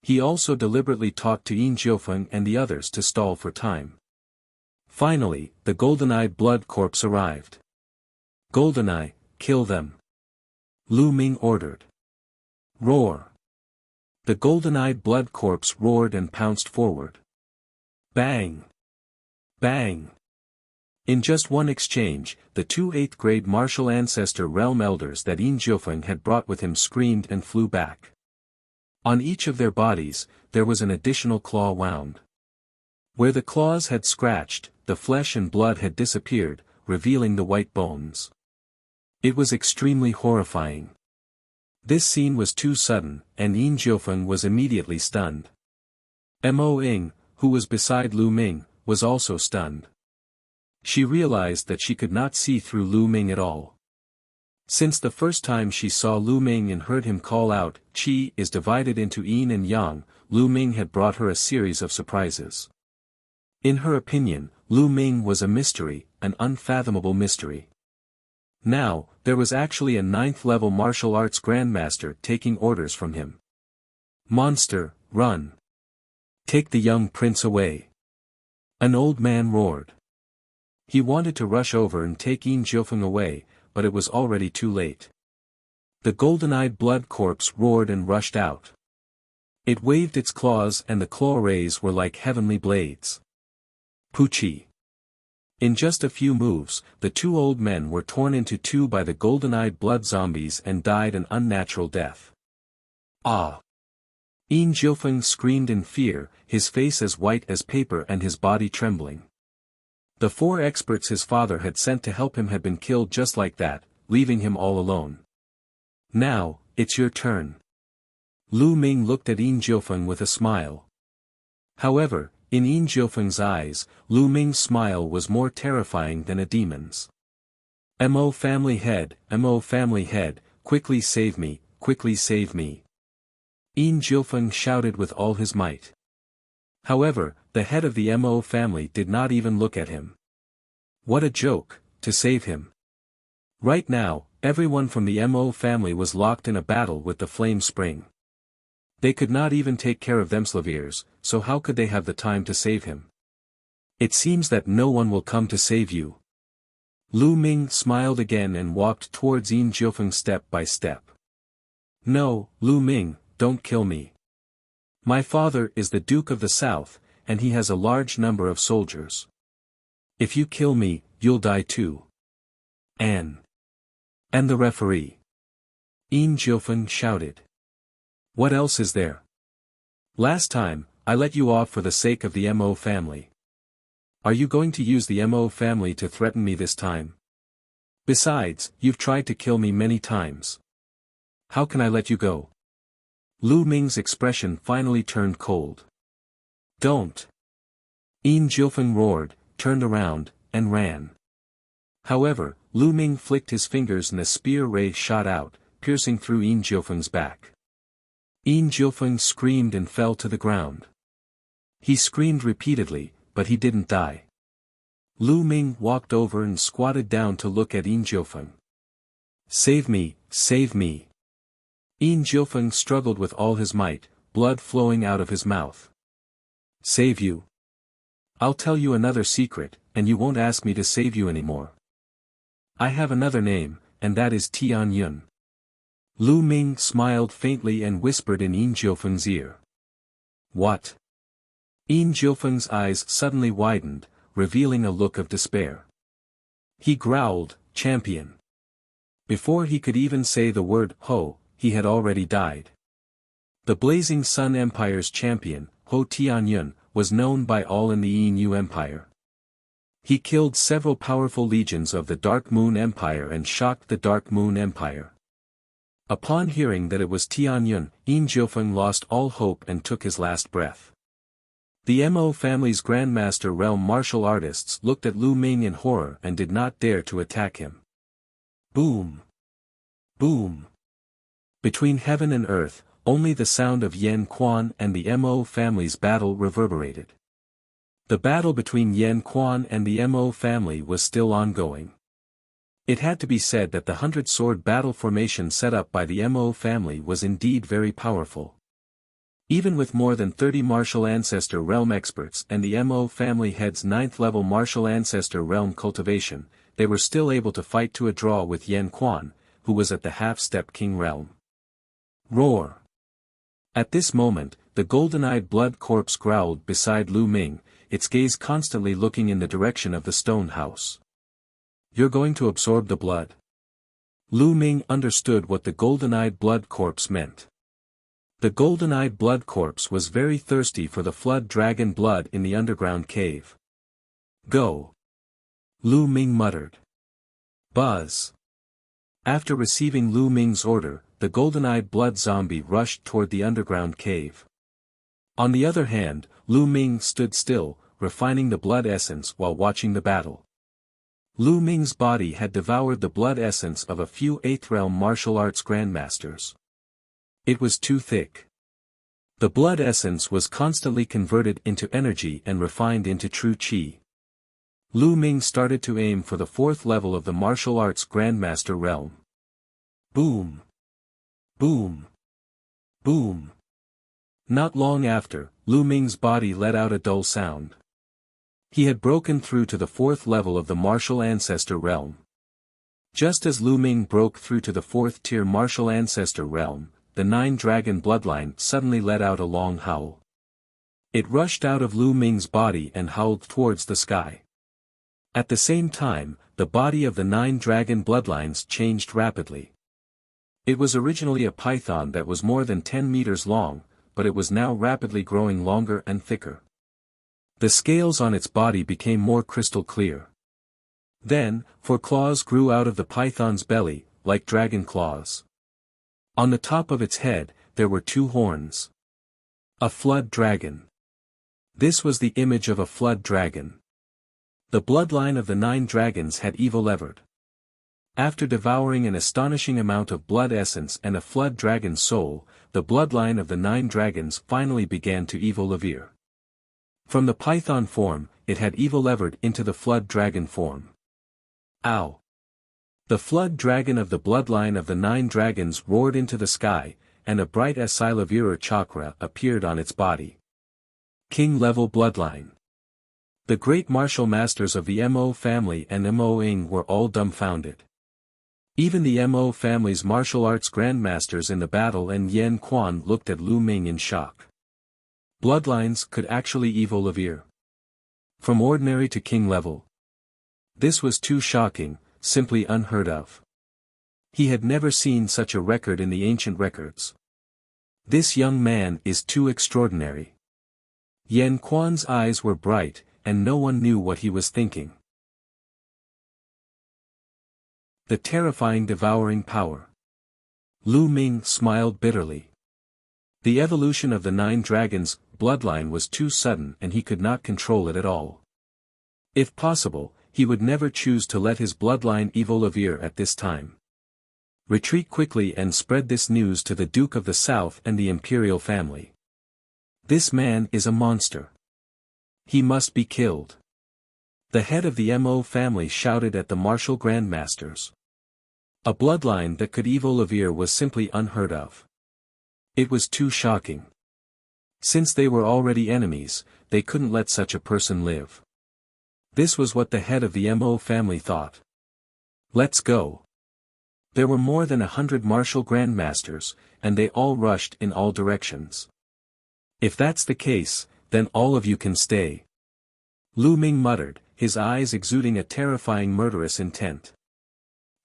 He also deliberately talked to Yin Jiufeng and the others to stall for time. Finally, the golden-eyed blood corpse arrived. Goldeneye, kill them! Lu Ming ordered. Roar! The golden-eyed blood corpse roared and pounced forward. Bang! Bang! In just one exchange, the two 8th grade martial ancestor realm elders that Yin Jiufeng had brought with him screamed and flew back. On each of their bodies, there was an additional claw wound. Where the claws had scratched, the flesh and blood had disappeared, revealing the white bones. It was extremely horrifying. This scene was too sudden, and Yin Jiufeng was immediately stunned. Mo Ying, who was beside Lu Ming, was also stunned. She realized that she could not see through Lu Ming at all. Since the first time she saw Lu Ming and heard him call out, "Qi is divided into yin and yang," Lu Ming had brought her a series of surprises. In her opinion, Lu Ming was a mystery, an unfathomable mystery. Now, there was actually a 9th-level martial arts grandmaster taking orders from him. "Monster, run! Take the young prince away!" An old man roared. He wanted to rush over and take Yin Jiufeng away, but it was already too late. The golden-eyed blood corpse roared and rushed out. It waved its claws and the claw rays were like heavenly blades. Poochie! In just a few moves, the two old men were torn into two by the golden-eyed blood zombies and died an unnatural death. Ah! Yin Jiufeng screamed in fear, his face as white as paper and his body trembling. The 4 experts his father had sent to help him had been killed just like that, leaving him all alone. "Now, it's your turn." Lu Ming looked at Yin Jiufeng with a smile. However, in Yin Jiufeng's eyes, Lu Ming's smile was more terrifying than a demon's. "Mo family head, Mo family head, quickly save me, quickly save me." Yin Jiufeng shouted with all his might. However, the head of the Mo family did not even look at him. What a joke, to save him. Right now, everyone from the Mo family was locked in a battle with the flame spring. They could not even take care of themselves, so how could they have the time to save him? "It seems that no one will come to save you." Lu Ming smiled again and walked towards Yin Jiufeng step by step. "No, Lu Ming, don't kill me. My father is the Duke of the South, and he has a large number of soldiers. If you kill me, you'll die too. And the referee." Yin Jiufeng shouted. "What else is there? Last time, I let you off for the sake of the Mo family. Are you going to use the Mo family to threaten me this time? Besides, you've tried to kill me many times. How can I let you go?" Lu Ming's expression finally turned cold. "Don't!" Yin Jiufeng roared, turned around, and ran. However, Lu Ming flicked his fingers and a spear ray shot out, piercing through Yin Jiufeng's back. Yin Jiufeng screamed and fell to the ground. He screamed repeatedly, but he didn't die. Lu Ming walked over and squatted down to look at Yin Jiufeng. "Save me, save me." Yin Jiufeng struggled with all his might, blood flowing out of his mouth. "Save you? I'll tell you another secret, and you won't ask me to save you anymore. I have another name, and that is Tian Yun." Lu Ming smiled faintly and whispered in Yin Jiufeng's ear. "What?" Yin Jiufeng's eyes suddenly widened, revealing a look of despair. He growled, "Champion." Before he could even say the word "Ho," he had already died. The Blazing Sun Empire's champion, Ho Tianyun, was known by all in the Yin Empire. He killed several powerful legions of the Dark Moon Empire and shocked the Dark Moon Empire. Upon hearing that it was Tianyun, Yin Jiufeng lost all hope and took his last breath. The Mo family's Grandmaster Realm martial artists looked at Lu Ming in horror and did not dare to attack him. Boom! Boom! Between heaven and earth, only the sound of Yan Quan and the Mo family's battle reverberated. The battle between Yan Quan and the Mo family was still ongoing. It had to be said that the 100-sword battle formation set up by the Mo family was indeed very powerful. Even with more than 30 martial ancestor realm experts and the Mo family head's 9th-level martial ancestor realm cultivation, they were still able to fight to a draw with Yan Quan, who was at the half-step king realm. Roar! At this moment, the golden-eyed blood corpse growled beside Lu Ming, its gaze constantly looking in the direction of the stone house. "You're going to absorb the blood?" Lu Ming understood what the golden-eyed blood corpse meant. The golden-eyed blood corpse was very thirsty for the flood dragon blood in the underground cave. "Go!" Lu Ming muttered. "Buzz!" After receiving Lu Ming's order, the golden-eyed blood zombie rushed toward the underground cave. On the other hand, Lu Ming stood still, refining the blood essence while watching the battle. Lu Ming's body had devoured the blood essence of a few 8th realm martial arts grandmasters. It was too thick. The blood essence was constantly converted into energy and refined into true qi. Lu Ming started to aim for the 4th level of the martial arts grandmaster realm. Boom! Boom! Boom! Not long after, Lu Ming's body let out a dull sound. He had broken through to the 4th level of the martial ancestor realm. Just as Lu Ming broke through to the 4th tier martial ancestor realm, the 9-dragon bloodline suddenly let out a long howl. It rushed out of Lu Ming's body and howled towards the sky. At the same time, the body of the 9-dragon bloodlines changed rapidly. It was originally a python that was more than 10 meters long, but it was now rapidly growing longer and thicker. The scales on its body became more crystal clear. Then, 4 claws grew out of the python's belly, like dragon claws. On the top of its head, there were 2 horns. A flood dragon. This was the image of a flood dragon. The bloodline of the 9 dragons had evolevered. After devouring an astonishing amount of blood essence and a flood dragon's soul, the bloodline of the 9 dragons finally began to evolevere. From the python form, it had evolevered into the flood dragon form. Ow! The flood dragon of the bloodline of the 9 dragons roared into the sky, and a bright Asilevira chakra appeared on its body. King-level bloodline. The great martial masters of the Mo family and Mo Ing were all dumbfounded. Even the Mo family's martial arts grandmasters in the battle and Yan Quan looked at Lu Ming in shock. Bloodlines could actually evolevere. From ordinary to king level. This was too shocking, simply unheard of. He had never seen such a record in the ancient records. This young man is too extraordinary. Yan Quan's eyes were bright, and no one knew what he was thinking. The terrifying devouring power. Lu Ming smiled bitterly. The evolution of the 9 dragons' bloodline was too sudden and he could not control it at all. If possible, he would never choose to let his bloodline evolevere at this time. Retreat quickly and spread this news to the Duke of the South and the imperial family. This man is a monster. He must be killed. The head of the Mo family shouted at the martial grandmasters. A bloodline that could evolevere was simply unheard of. It was too shocking. Since they were already enemies, they couldn't let such a person live. This was what the head of the Mo family thought. Let's go. There were more than 100 martial grandmasters, and they all rushed in all directions. If that's the case, then all of you can stay. Lu Ming muttered, his eyes exuding a terrifying murderous intent.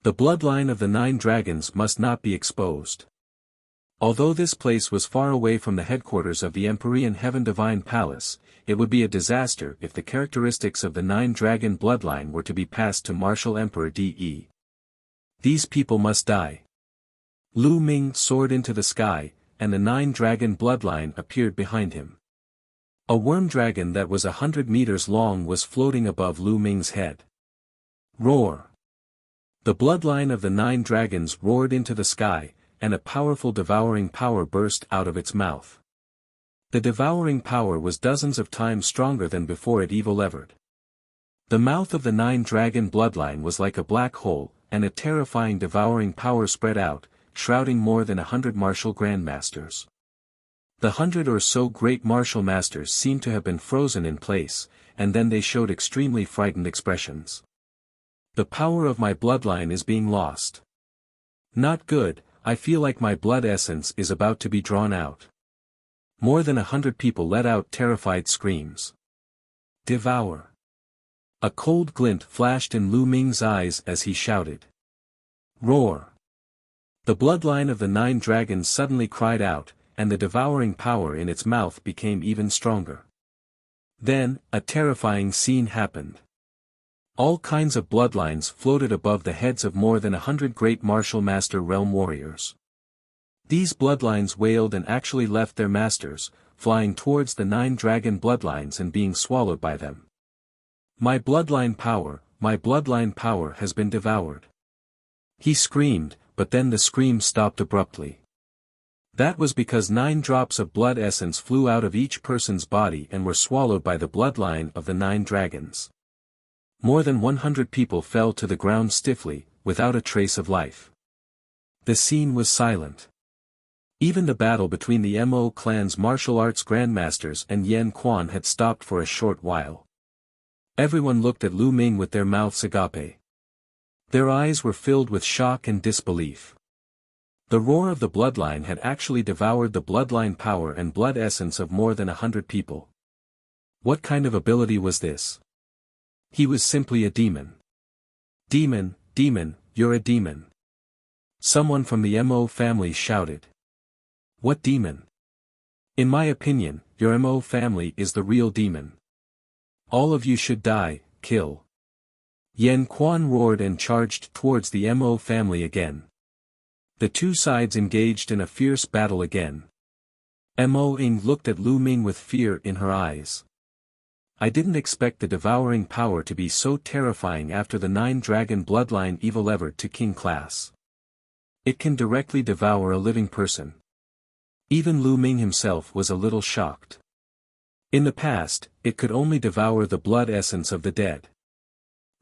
The bloodline of the 9 dragons must not be exposed. Although this place was far away from the headquarters of the Empyrean Heaven Divine Palace, it would be a disaster if the characteristics of the 9 dragon bloodline were to be passed to Martial Emperor De. These people must die. Lu Ming soared into the sky, and the 9 dragon bloodline appeared behind him. A worm dragon that was 100 meters long was floating above Lu Ming's head. Roar! The bloodline of the 9 dragons roared into the sky, and a powerful devouring power burst out of its mouth. The devouring power was dozens of times stronger than before it evolevered. The mouth of the 9 dragon bloodline was like a black hole, and a terrifying devouring power spread out, shrouding more than 100 martial grandmasters. The 100 or so great martial masters seemed to have been frozen in place, and then they showed extremely frightened expressions. The power of my bloodline is being lost. Not good, I feel like my blood essence is about to be drawn out. More than 100 people let out terrified screams. Devour. A cold glint flashed in Lu Ming's eyes as he shouted. Roar. The bloodline of the 9 dragons suddenly cried out, and the devouring power in its mouth became even stronger. Then, a terrifying scene happened. All kinds of bloodlines floated above the heads of more than 100 great martial master realm warriors. These bloodlines wailed and actually left their masters, flying towards the 9 dragon bloodlines and being swallowed by them. My bloodline power has been devoured. He screamed, but then the scream stopped abruptly. That was because 9 drops of blood essence flew out of each person's body and were swallowed by the bloodline of the 9 dragons. More than 100 people fell to the ground stiffly, without a trace of life. The scene was silent. Even the battle between the Mo clan's martial arts grandmasters and Yan Quan had stopped for a short while. Everyone looked at Lu Ming with their mouths agape. Their eyes were filled with shock and disbelief. The roar of the bloodline had actually devoured the bloodline power and blood essence of more than 100 people. What kind of ability was this? He was simply a demon. Demon, you're a demon. Someone from the Mo family shouted. What demon? In my opinion, your Mo family is the real demon. All of you should die, kill. Yan Quan roared and charged towards the Mo family again. The two sides engaged in a fierce battle again. Mo Ying looked at Lu Ming with fear in her eyes. I didn't expect the devouring power to be so terrifying after the 9 dragon bloodline evolved to king class. It can directly devour a living person. Even Lu Ming himself was a little shocked. In the past, it could only devour the blood essence of the dead.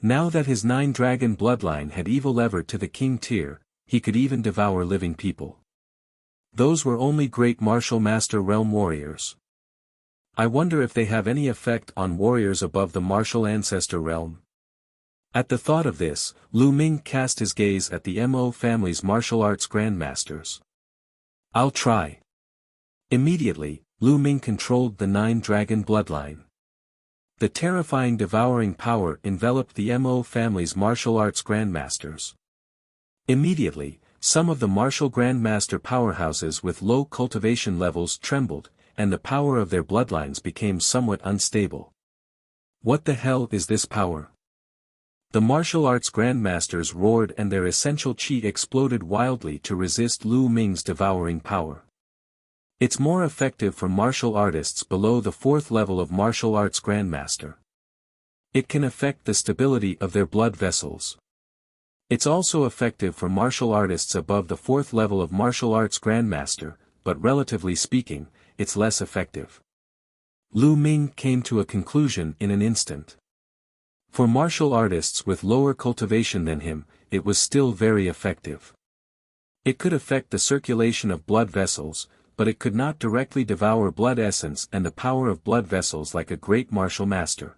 Now that his 9 dragon bloodline had evolved to the king tier, he could even devour living people. Those were only great martial master realm warriors. I wonder if they have any effect on warriors above the martial ancestor realm. At the thought of this, Lu Ming cast his gaze at the Mo family's martial arts grandmasters. I'll try. Immediately, Lu Ming controlled the 9 dragon bloodline. The terrifying devouring power enveloped the Mo family's martial arts grandmasters. Immediately, some of the martial grandmaster powerhouses with low cultivation levels trembled, and the power of their bloodlines became somewhat unstable. What the hell is this power? The martial arts grandmasters roared and their essential chi exploded wildly to resist Lu Ming's devouring power. It's more effective for martial artists below the 4th level of martial arts grandmaster. It can affect the stability of their blood vessels. It's also effective for martial artists above the 4th level of martial arts grandmaster, but relatively speaking, it's less effective. Lu Ming came to a conclusion in an instant. For martial artists with lower cultivation than him, it was still very effective. It could affect the circulation of blood vessels, but it could not directly devour blood essence and the power of blood vessels like a great martial master.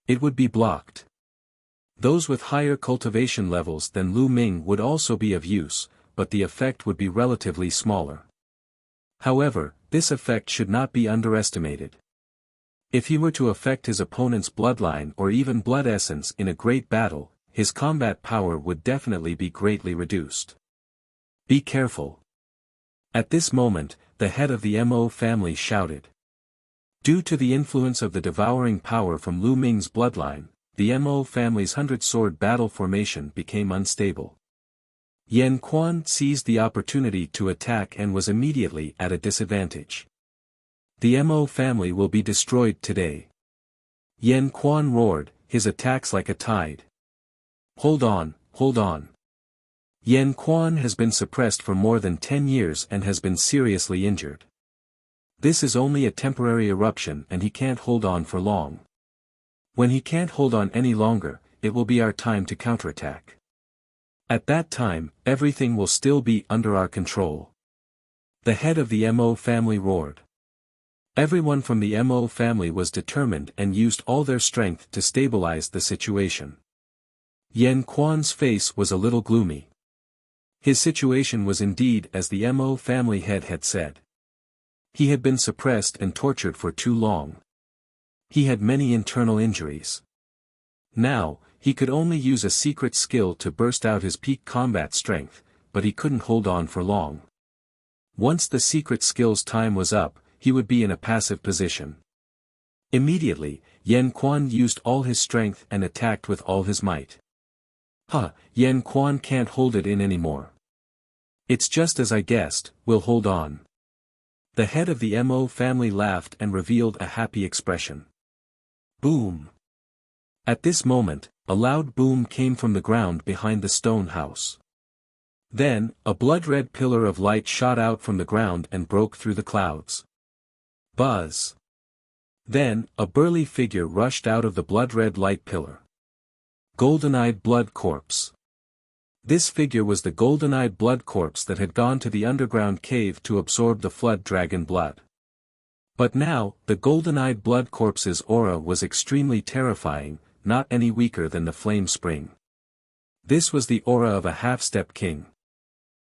It would be blocked. Those with higher cultivation levels than Lu Ming would also be of use, but the effect would be relatively smaller. However, this effect should not be underestimated. If he were to affect his opponent's bloodline or even blood essence in a great battle, his combat power would definitely be greatly reduced. Be careful. At this moment, the head of the Mo family shouted. Due to the influence of the devouring power from Lu Ming's bloodline, the Mo family's 100-sword battle formation became unstable. Yan Quan seized the opportunity to attack and was immediately at a disadvantage. The Mo family will be destroyed today. Yan Quan roared, his attacks like a tide. Hold on. Yan Quan has been suppressed for more than 10 years and has been seriously injured. This is only a temporary eruption and he can't hold on for long. When he can't hold on any longer, it will be our time to counterattack. At that time, everything will still be under our control. The head of the Mo family roared. Everyone from the Mo family was determined and used all their strength to stabilize the situation. Yan Quan's face was a little gloomy. His situation was indeed as the Mo family head had said. He had been suppressed and tortured for too long. He had many internal injuries. Now, he could only use a secret skill to burst out his peak combat strength, but he couldn't hold on for long. Once the secret skill's time was up, he would be in a passive position. Immediately, Yan Quan used all his strength and attacked with all his might. Yan Quan can't hold it in anymore. It's just as I guessed, we'll hold on. The head of the Mo family laughed and revealed a happy expression. Boom! At this moment, a loud boom came from the ground behind the stone house. Then, a blood-red pillar of light shot out from the ground and broke through the clouds. Buzz! Then, a burly figure rushed out of the blood-red light pillar. Golden-eyed blood corpse. This figure was the golden-eyed blood corpse that had gone to the underground cave to absorb the flood dragon blood. But now, the golden-eyed blood corpse's aura was extremely terrifying, not any weaker than the flame spring. This was the aura of a half-step king.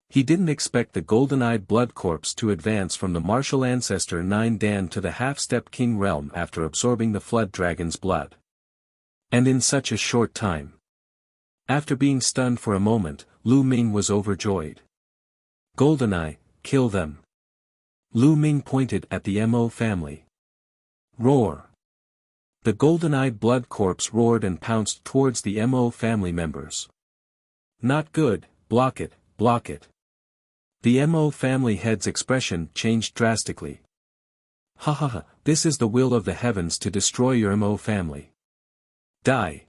He didn't expect the golden-eyed blood corpse to advance from the martial ancestor 9 Dan to the half-step king realm after absorbing the flood dragon's blood. And in such a short time. After being stunned for a moment, Lu Ming was overjoyed. Goldeneye, kill them. Lu Ming pointed at the Mo family. Roar! The golden-eyed blood corpse roared and pounced towards the Mo family members. Not good, block it, block it. The Mo family head's expression changed drastically. This is the will of the heavens to destroy your Mo family. Die.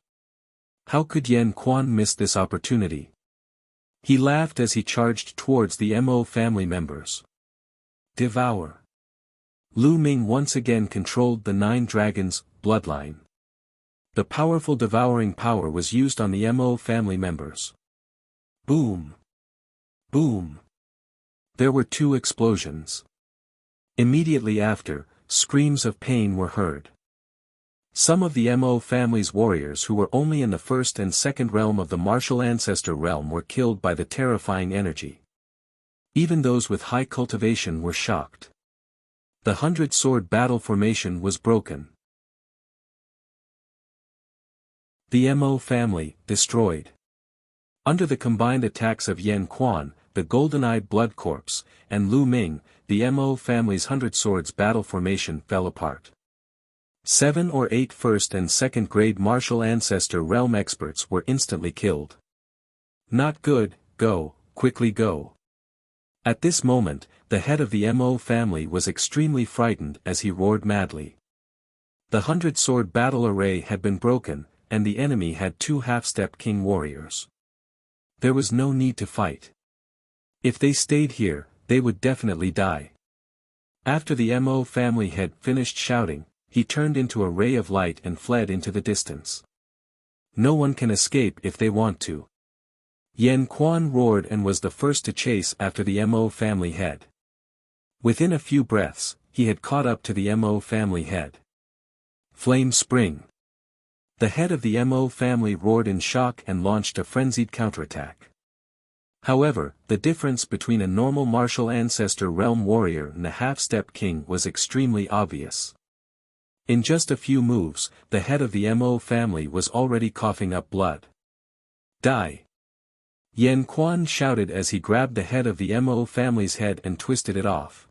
How could Yan Quan miss this opportunity? He laughed as he charged towards the Mo family members. Devour. Lu Ming once again controlled the 9 dragons' bloodline. The powerful devouring power was used on the Mo family members. Boom! Boom! There were 2 explosions. Immediately after, screams of pain were heard. Some of the Mo family's warriors who were only in the first and second realm of the martial ancestor realm were killed by the terrifying energy. Even those with high cultivation were shocked. The 100-sword battle formation was broken. The Mo family, destroyed. Under the combined attacks of Yan Quan, the golden-eyed blood corpse, and Lu Ming, the Mo family's 100 swords battle formation fell apart. 7 or 8 first and second grade martial ancestor realm experts were instantly killed. Not good, go, quickly go. At this moment, the head of the Mo family was extremely frightened as he roared madly. The 100-sword battle array had been broken, and the enemy had 2 half-step king warriors. There was no need to fight. If they stayed here, they would definitely die. After the Mo family had finished shouting, he turned into a ray of light and fled into the distance. No one can escape if they want to. Yan Quan roared and was the first to chase after the Mo family head. Within a few breaths, he had caught up to the Mo family head. Flame spring. The head of the Mo family roared in shock and launched a frenzied counterattack. However, the difference between a normal martial ancestor realm warrior and a half-step king was extremely obvious. In just a few moves, the head of the Mo family was already coughing up blood. Die! Yan Quan shouted as he grabbed the head of the Mo family's head and twisted it off.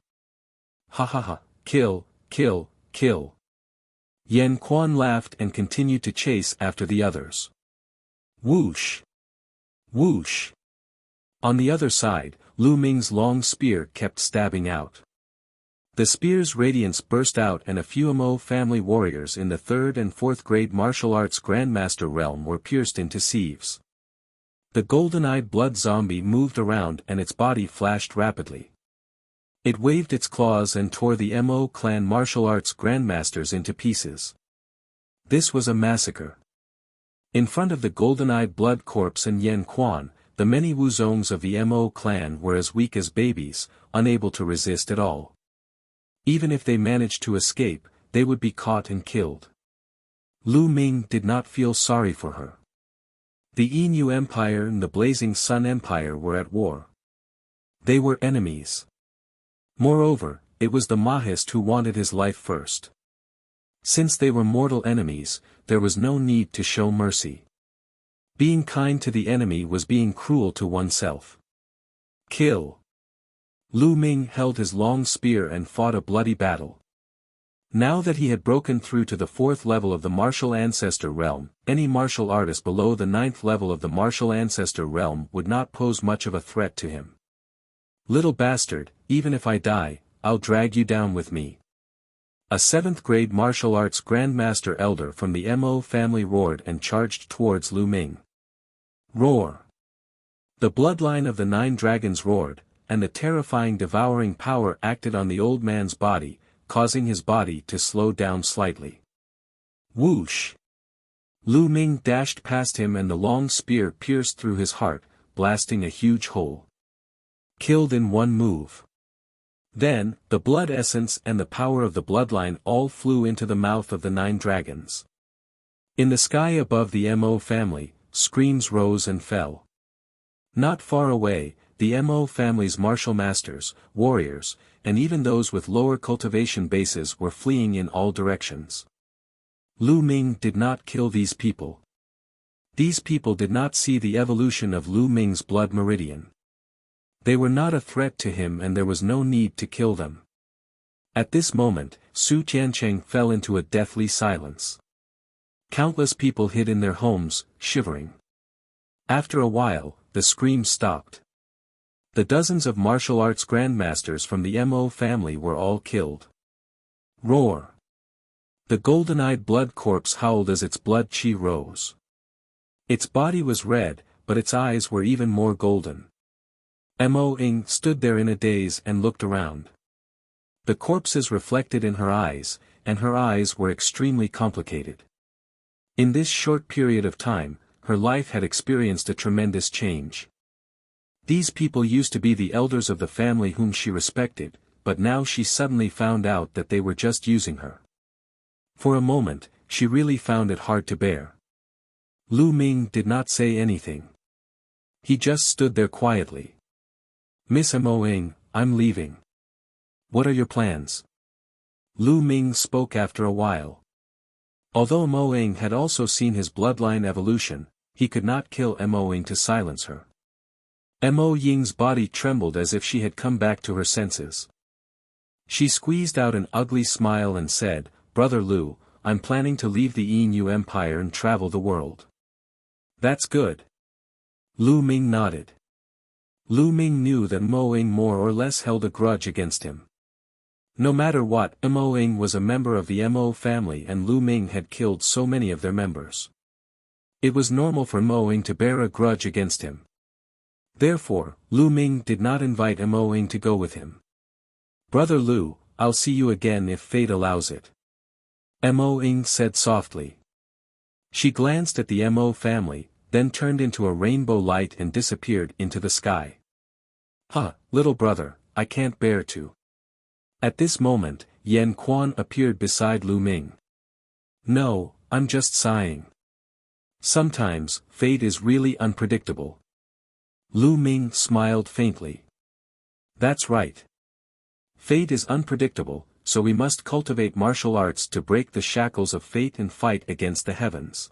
Kill, kill, kill. Yan Quan laughed and continued to chase after the others. Whoosh! Whoosh! On the other side, Lu Ming's long spear kept stabbing out. The spear's radiance burst out and a few Mo family warriors in the 3rd and 4th grade martial arts grandmaster realm were pierced into sieves. The golden-eyed blood zombie moved around and its body flashed rapidly. It waved its claws and tore the Mo clan martial arts grandmasters into pieces. This was a massacre. In front of the golden-eyed blood corpse and Yan Quan, the many Wuzongs of the Mo clan were as weak as babies, unable to resist at all. Even if they managed to escape, they would be caught and killed. Lu Ming did not feel sorry for her. The Inu Empire and the Blazing Sun Empire were at war. They were enemies. Moreover, it was the Mahist who wanted his life first. Since they were mortal enemies, there was no need to show mercy. Being kind to the enemy was being cruel to oneself. Kill. Lu Ming held his long spear and fought a bloody battle. Now that he had broken through to the 4th level of the martial ancestor realm, any martial artist below the 9th level of the martial ancestor realm would not pose much of a threat to him. Little bastard, even if I die, I'll drag you down with me. A 7th grade martial arts grandmaster elder from the Mo family roared and charged towards Lu Ming. Roar! The bloodline of the 9 dragons roared, and the terrifying devouring power acted on the old man's body, causing his body to slow down slightly. Whoosh! Lu Ming dashed past him and the long spear pierced through his heart, blasting a huge hole. Killed in one move. Then, the blood essence and the power of the bloodline all flew into the mouth of the 9 dragons. In the sky above the Mo family, screams rose and fell. Not far away, the Mo family's martial masters, warriors, and even those with lower cultivation bases were fleeing in all directions. Lu Ming did not kill these people. These people did not see the evolution of Lu Ming's blood meridian. They were not a threat to him and there was no need to kill them. At this moment, Su Tiancheng fell into a deathly silence. Countless people hid in their homes, shivering. After a while, the screams stopped. The dozens of martial arts grandmasters from the Mo family were all killed. Roar! The golden-eyed blood corpse howled as its blood chi rose. Its body was red, but its eyes were even more golden. Mo Ing stood there in a daze and looked around. The corpses reflected in her eyes, and her eyes were extremely complicated. In this short period of time, her life had experienced a tremendous change. These people used to be the elders of the family whom she respected, but now she suddenly found out that they were just using her. For a moment, she really found it hard to bear. Lu Ming did not say anything. He just stood there quietly. Miss Mo Ing, I'm leaving. What are your plans? Lu Ming spoke after a while. Although Mo Ing had also seen his bloodline evolution, he could not kill Mo Ing to silence her. Mo Ying's body trembled as if she had come back to her senses. She squeezed out an ugly smile and said, Brother Lu, I'm planning to leave the Yin Empire and travel the world. That's good. Lu Ming nodded. Lu Ming knew that Mo Ing more or less held a grudge against him. No matter what, Mo Ing was a member of the Mo family and Lu Ming had killed so many of their members. It was normal for Mo Ing to bear a grudge against him. Therefore, Lu Ming did not invite Mo Ing to go with him. Brother Lu, I'll see you again if fate allows it. Mo Ing said softly. She glanced at the Mo family, then turned into a rainbow light and disappeared into the sky. Huh, little brother, I can't bear to. At this moment, Yan Quan appeared beside Lu Ming. No, I'm just sighing. Sometimes, fate is really unpredictable. Lu Ming smiled faintly. That's right. Fate is unpredictable, so we must cultivate martial arts to break the shackles of fate and fight against the heavens.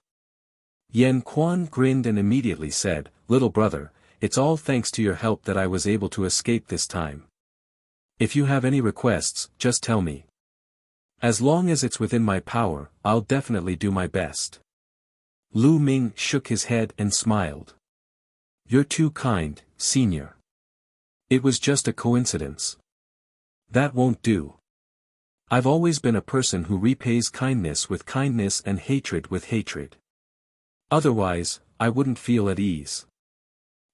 Yan Quan grinned and immediately said, Little brother, it's all thanks to your help that I was able to escape this time. If you have any requests, just tell me. As long as it's within my power, I'll definitely do my best. Lu Ming shook his head and smiled. You're too kind, senior. It was just a coincidence. That won't do. I've always been a person who repays kindness with kindness and hatred with hatred. Otherwise, I wouldn't feel at ease.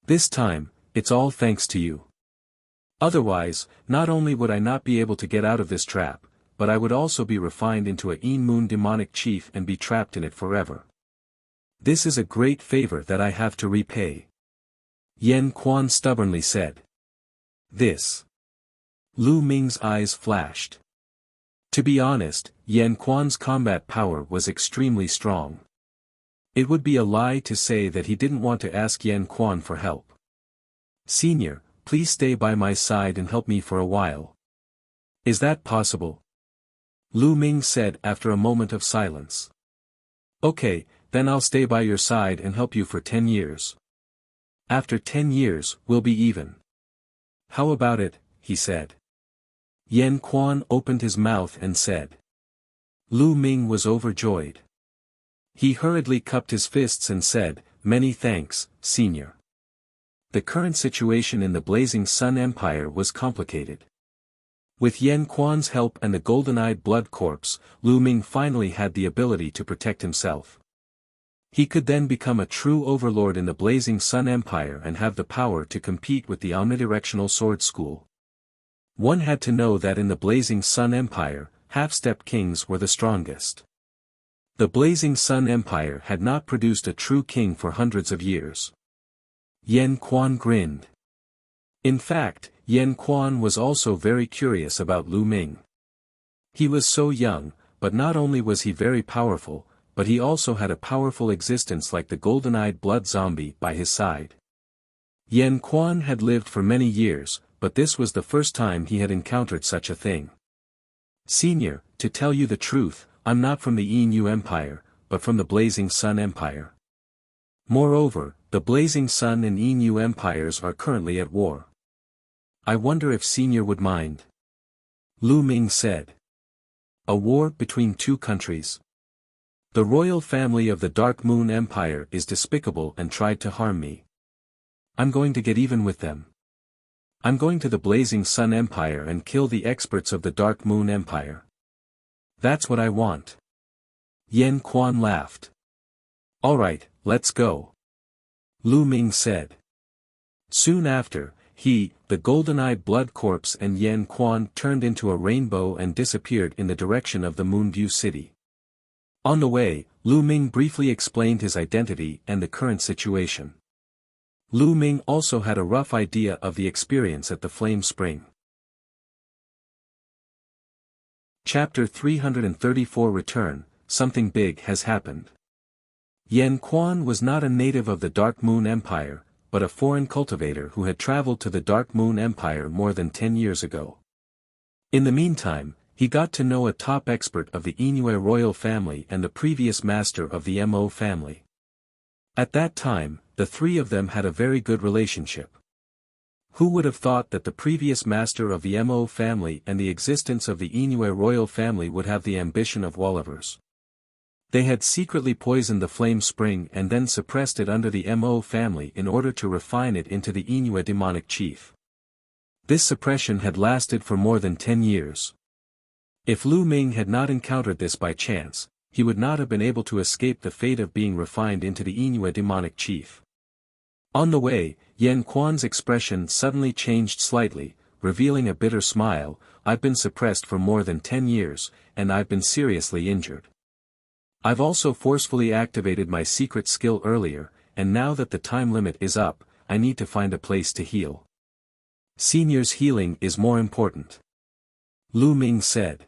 This time, it's all thanks to you. Otherwise, not only would I not be able to get out of this trap, but I would also be refined into a Yin Moon demonic chief and be trapped in it forever. This is a great favor that I have to repay. Yan Quan stubbornly said. This. Lu Ming's eyes flashed. To be honest, Yan Quan's combat power was extremely strong. It would be a lie to say that he didn't want to ask Yan Quan for help. Senior, please stay by my side and help me for a while. Is that possible? Lu Ming said after a moment of silence. Okay, then I'll stay by your side and help you for 10 years. After 10 years, we'll be even. How about it, he said. Yan Quan opened his mouth and said. Lu Ming was overjoyed. He hurriedly cupped his fists and said, "Many thanks, Senior." The current situation in the Blazing Sun Empire was complicated. With Yan Quan's help and the golden-eyed blood corpse, Lu Ming finally had the ability to protect himself. He could then become a true overlord in the Blazing Sun Empire and have the power to compete with the omnidirectional sword school. One had to know that in the Blazing Sun Empire, half-step kings were the strongest. The Blazing Sun Empire had not produced a true king for hundreds of years. Yan Quan grinned. In fact, Yan Quan was also very curious about Lu Ming. He was so young, but not only was he very powerful, but he also had a powerful existence like the golden-eyed blood zombie by his side. Yan Quan had lived for many years, but this was the first time he had encountered such a thing. Senior, to tell you the truth, I'm not from the Inu Empire, but from the Blazing Sun Empire. Moreover, the Blazing Sun and Inu Empires are currently at war. I wonder if Senior would mind. Lu Ming said. A war between two countries. The royal family of the Dark Moon Empire is despicable and tried to harm me. I'm going to get even with them. I'm going to the Blazing Sun Empire and kill the experts of the Dark Moon Empire. That's what I want. Yan Quan laughed. Alright, let's go. Lu Ming said. Soon after, he, the golden-eyed blood corpse and Yan Quan turned into a rainbow and disappeared in the direction of the Moonview City. On the way, Lu Ming briefly explained his identity and the current situation. Lu Ming also had a rough idea of the experience at the Flame Spring. Chapter 334 Return, Something Big Has Happened. Yan Quan was not a native of the Dark Moon Empire, but a foreign cultivator who had traveled to the Dark Moon Empire more than 10 years ago. In the meantime, he got to know a top expert of the Inoue royal family and the previous master of the Mo family. At that time, the three of them had a very good relationship. Who would have thought that the previous master of the Mo family and the existence of the Inoue royal family would have the ambition of Wollivers? They had secretly poisoned the Flame Spring and then suppressed it under the Mo family in order to refine it into the Inoue demonic chief. This suppression had lasted for more than 10 years. If Lu Ming had not encountered this by chance, he would not have been able to escape the fate of being refined into the Inoue demonic chief. On the way, Yan Quan's expression suddenly changed slightly, revealing a bitter smile. I've been suppressed for more than 10 years, and I've been seriously injured. I've also forcefully activated my secret skill earlier, and now that the time limit is up, I need to find a place to heal. Senior's healing is more important. Lu Ming said.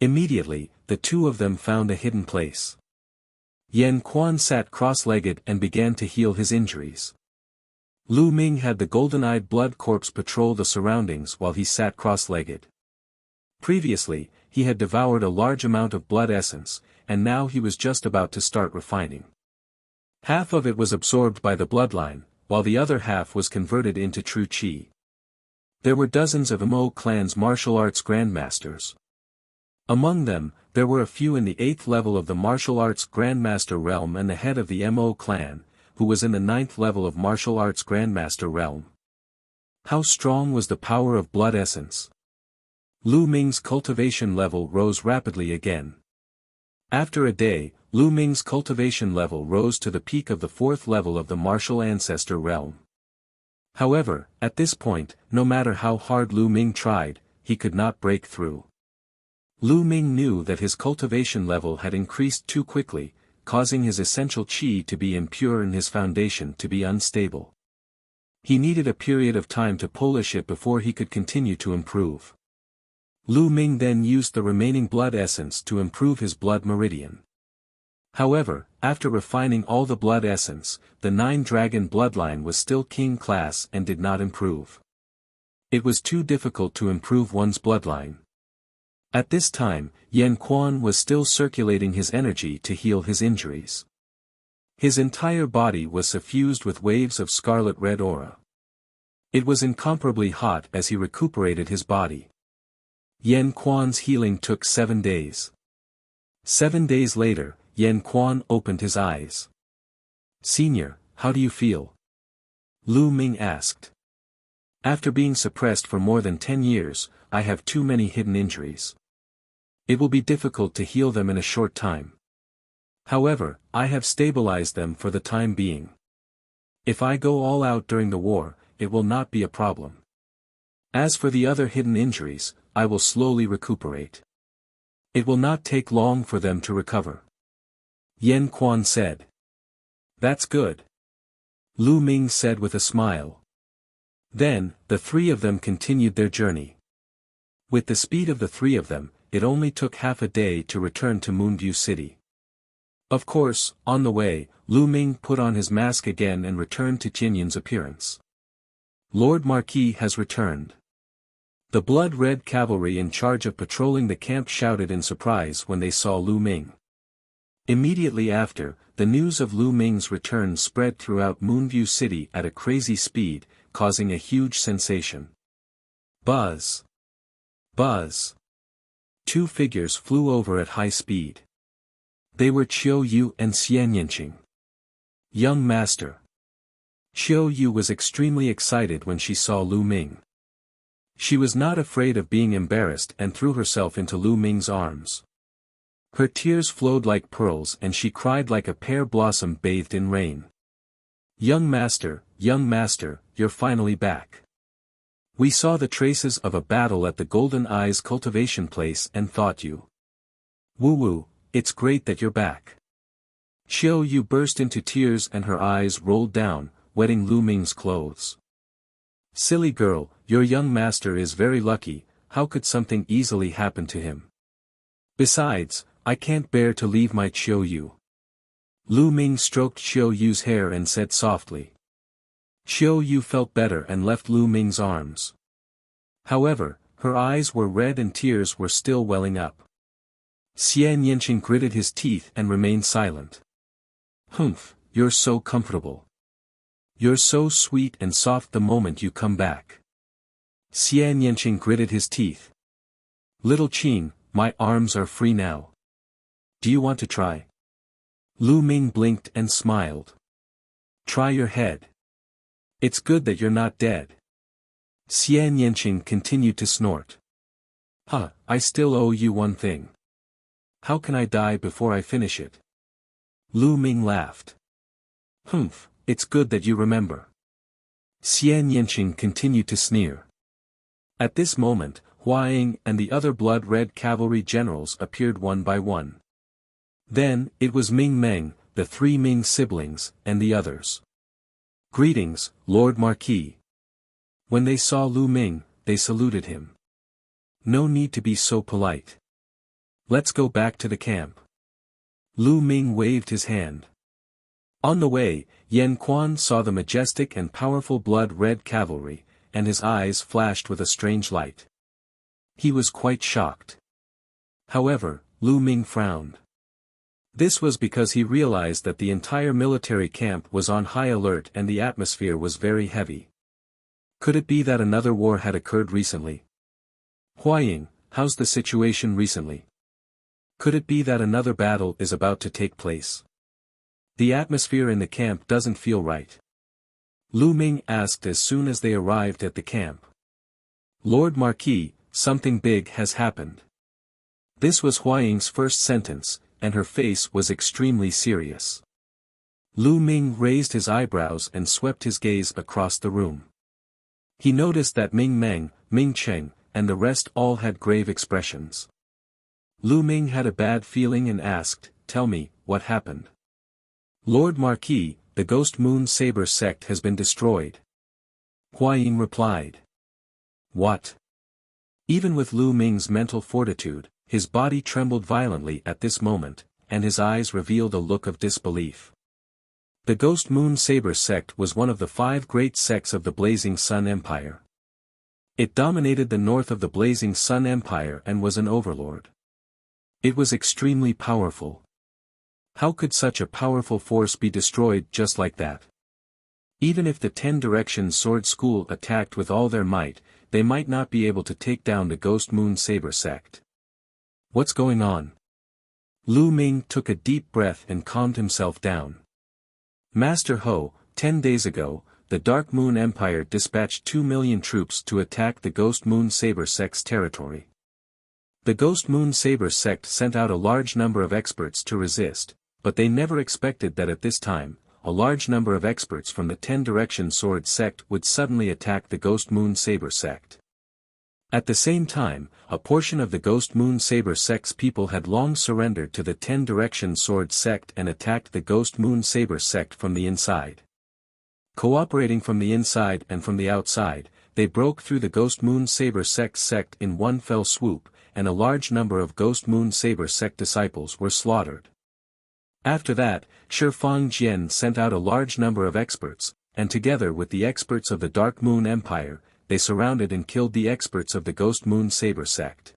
Immediately, the two of them found a hidden place. Yan Quan sat cross-legged and began to heal his injuries. Lu Ming had the golden-eyed blood corpse patrol the surroundings while he sat cross-legged. Previously, he had devoured a large amount of blood essence, and now he was just about to start refining. Half of it was absorbed by the bloodline, while the other half was converted into true qi. There were dozens of Mo clan's martial arts grandmasters. Among them, there were a few in the 8th level of the martial arts grandmaster realm and the head of the Mo clan, who was in the 9th level of martial arts grandmaster realm. How strong was the power of blood essence? Lu Ming's cultivation level rose rapidly again. After a day, Lu Ming's cultivation level rose to the peak of the 4th level of the martial ancestor realm. However, at this point, no matter how hard Lu Ming tried, he could not break through. Lu Ming knew that his cultivation level had increased too quickly, causing his essential qi to be impure and his foundation to be unstable. He needed a period of time to polish it before he could continue to improve. Lu Ming then used the remaining blood essence to improve his blood meridian. However, after refining all the blood essence, the 9-dragon bloodline was still king class and did not improve. It was too difficult to improve one's bloodline. At this time, Yan Quan was still circulating his energy to heal his injuries. His entire body was suffused with waves of scarlet-red aura. It was incomparably hot as he recuperated his body. Yan Quan's healing took 7 days. 7 days later, Yan Quan opened his eyes. "Senior, how do you feel?" Lu Ming asked. "After being suppressed for more than 10 years, I have too many hidden injuries. It will be difficult to heal them in a short time. However, I have stabilized them for the time being. If I go all out during the war, it will not be a problem. As for the other hidden injuries, I will slowly recuperate. It will not take long for them to recover." Yan Quan said. "That's good," Lu Ming said with a smile. Then, the three of them continued their journey. With the speed of the three of them, it only took half a day to return to Moonview City. Of course, on the way, Lu Ming put on his mask again and returned to Jinyun's appearance. "Lord Marquis has returned." The blood-red cavalry in charge of patrolling the camp shouted in surprise when they saw Lu Ming. Immediately after, the news of Lu Ming's return spread throughout Moonview City at a crazy speed, causing a huge sensation. Buzz! Buzz! 2 figures flew over at high speed. They were Qiu Yu and Xian Yanqing. "Young master." Qiu Yu was extremely excited when she saw Lu Ming. She was not afraid of being embarrassed and threw herself into Lu Ming's arms. Her tears flowed like pearls and she cried like a pear blossom bathed in rain. Young master, you're finally back. We saw the traces of a battle at the Golden Eyes cultivation place and thought you. Woo, it's great that you're back." Qiu Yu burst into tears and her eyes rolled down, wetting Lu Ming's clothes. "Silly girl, your young master is very lucky, how could something easily happen to him? Besides, I can't bear to leave my Qiu Yu." Lu Ming stroked Qiu Yu's hair and said softly. Qiu Yu felt better and left Lu Ming's arms. However, her eyes were red and tears were still welling up. Xian Yanqing gritted his teeth and remained silent. "Humph, you're so comfortable. You're so sweet and soft the moment you come back." Xian Yanqing gritted his teeth. "Little Qin, my arms are free now. Do you want to try?" Lu Ming blinked and smiled. "Try your head. It's good that you're not dead." Xian Yanqing continued to snort. "Huh, I still owe you one thing. How can I die before I finish it?" Lu Ming laughed. "Humph, it's good that you remember." Xian Yanqing continued to sneer. At this moment, Hua Ying and the other blood-red cavalry generals appeared one by one. Then, it was Ming Meng, the 3 Ming siblings, and the others. "Greetings, Lord Marquis." When they saw Lu Ming, they saluted him. "No need to be so polite. Let's go back to the camp." Lu Ming waved his hand. On the way, Yan Quan saw the majestic and powerful blood-red cavalry, and his eyes flashed with a strange light. He was quite shocked. However, Lu Ming frowned. This was because he realized that the entire military camp was on high alert and the atmosphere was very heavy. Could it be that another war had occurred recently? "Hua Ying, how's the situation recently? Could it be that another battle is about to take place? The atmosphere in the camp doesn't feel right." Lu Ming asked as soon as they arrived at the camp. "Lord Marquis, something big has happened." This was Hua Ying's first sentence, and her face was extremely serious. Lu Ming raised his eyebrows and swept his gaze across the room. He noticed that Ming Meng, Ming Cheng, and the rest all had grave expressions. Lu Ming had a bad feeling and asked, "Tell me, what happened?" "Lord Marquis, the Ghost Moon Saber sect has been destroyed." Hua Ying replied. "What?" Even with Lu Ming's mental fortitude, his body trembled violently at this moment, and his eyes revealed a look of disbelief. The Ghost Moon Saber sect was one of the 5 great sects of the Blazing Sun Empire. It dominated the north of the blazing Sun Empire and was an overlord. It was extremely powerful. How could such a powerful force be destroyed just like that? Even if the 10 Directions Sword School attacked with all their might, they might not be able to take down the Ghost Moon Saber sect. What's going on? Lu Ming took a deep breath and calmed himself down. Master Ho, 10 days ago, the Dark Moon Empire dispatched 2 million troops to attack the Ghost Moon Saber sect's territory. The Ghost Moon Saber sect sent out a large number of experts to resist, but they never expected that at this time, a large number of experts from the 10 Direction Sword sect would suddenly attack the Ghost Moon Saber sect. At the same time, a portion of the Ghost Moon Saber sect's people had long surrendered to the 10 Direction Sword sect and attacked the Ghost Moon Saber sect from the inside. Cooperating from the inside and from the outside, they broke through the Ghost Moon Saber sect in one fell swoop, and a large number of Ghost Moon Saber sect disciples were slaughtered. After that, Shifang Jian sent out a large number of experts, and together with the experts of the Dark Moon Empire, they surrounded and killed the experts of the Ghost Moon Saber sect.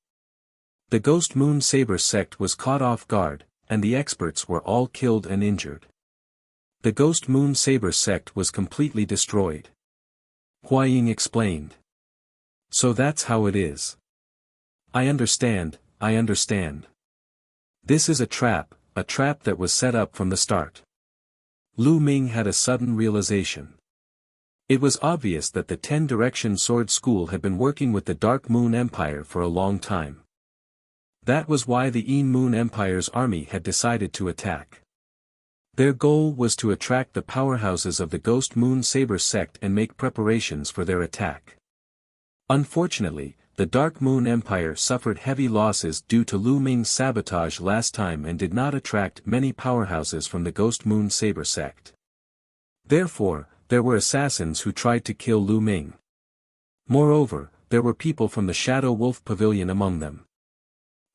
The Ghost Moon Saber sect was caught off guard, and the experts were all killed and injured. The Ghost Moon Saber sect was completely destroyed. Huaying explained. So that's how it is. I understand. This is a trap that was set up from the start. Lu Ming had a sudden realization. It was obvious that the 10 Direction Sword School had been working with the Dark Moon Empire for a long time. That was why the Yin Moon Empire's army had decided to attack. Their goal was to attract the powerhouses of the Ghost Moon Saber sect and make preparations for their attack. Unfortunately, the Dark Moon Empire suffered heavy losses due to Lu Ming's sabotage last time and did not attract many powerhouses from the Ghost Moon Saber sect. Therefore, there were assassins who tried to kill Lu Ming. Moreover, there were people from the Shadow Wolf Pavilion among them.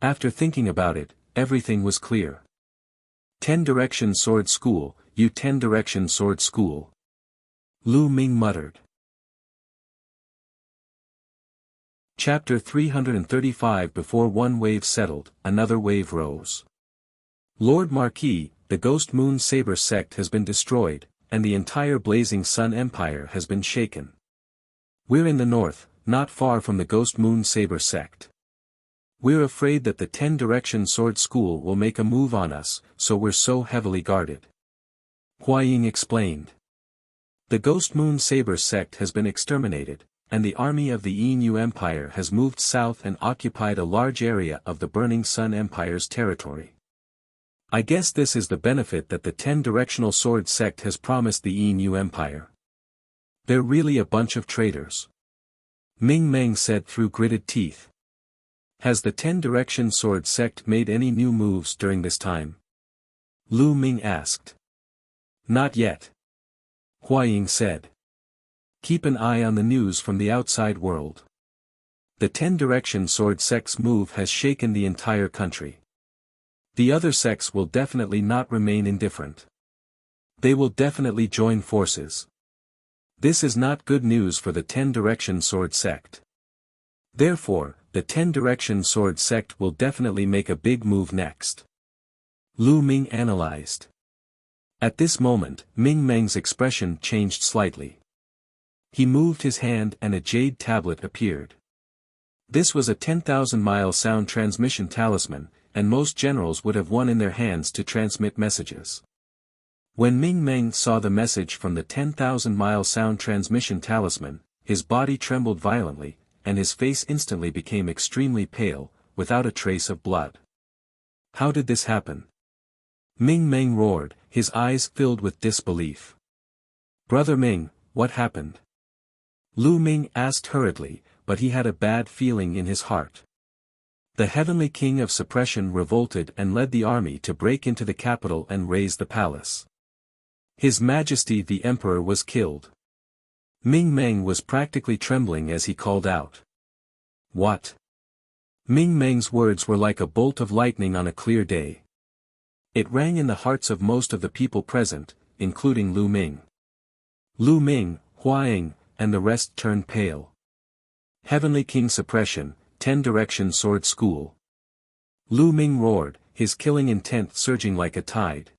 After thinking about it, everything was clear. 10 Direction Sword School, you 10 Direction Sword School. Lu Ming muttered. Chapter 335. Before one wave settled, another wave rose. Lord Marquis, the Ghost Moon Saber sect has been destroyed, and the entire Blazing Sun Empire has been shaken. We're in the north, not far from the Ghost Moon Saber sect. We're afraid that the 10 Direction Sword School will make a move on us, so we're so heavily guarded. Huaying explained. The Ghost Moon Saber sect has been exterminated, and the army of the Yin Empire has moved south and occupied a large area of the Burning Sun Empire's territory. I guess this is the benefit that the 10 Directional Sword sect has promised the Yin Empire. They're really a bunch of traitors. Ming Meng said through gritted teeth. Has the 10 Direction Sword sect made any new moves during this time? Lu Ming asked. Not yet. Huaying said. Keep an eye on the news from the outside world. The 10 Direction Sword sect's move has shaken the entire country. The other sects will definitely not remain indifferent. They will definitely join forces. This is not good news for the 10 Direction Sword sect. Therefore, the 10 Direction Sword sect will definitely make a big move next. Lu Ming analyzed. At this moment, Ming Meng's expression changed slightly. He moved his hand and a jade tablet appeared. This was a 10,000-mile sound transmission talisman, and most generals would have one in their hands to transmit messages. When Ming Meng saw the message from the 10,000-mile sound transmission talisman, his body trembled violently, and his face instantly became extremely pale, without a trace of blood. How did this happen? Ming Meng roared, his eyes filled with disbelief. Brother Ming, what happened? Lu Ming asked hurriedly, but he had a bad feeling in his heart. The Heavenly King of Suppression revolted and led the army to break into the capital and raze the palace. His Majesty the Emperor was killed. Ming Meng was practically trembling as he called out. What? Ming Meng's words were like a bolt of lightning on a clear day. It rang in the hearts of most of the people present, including Lu Ming. Lu Ming, Huaying, and the rest turned pale. Heavenly King Suppression, 10-Direction Sword School. Lu Ming roared, his killing intent surging like a tide.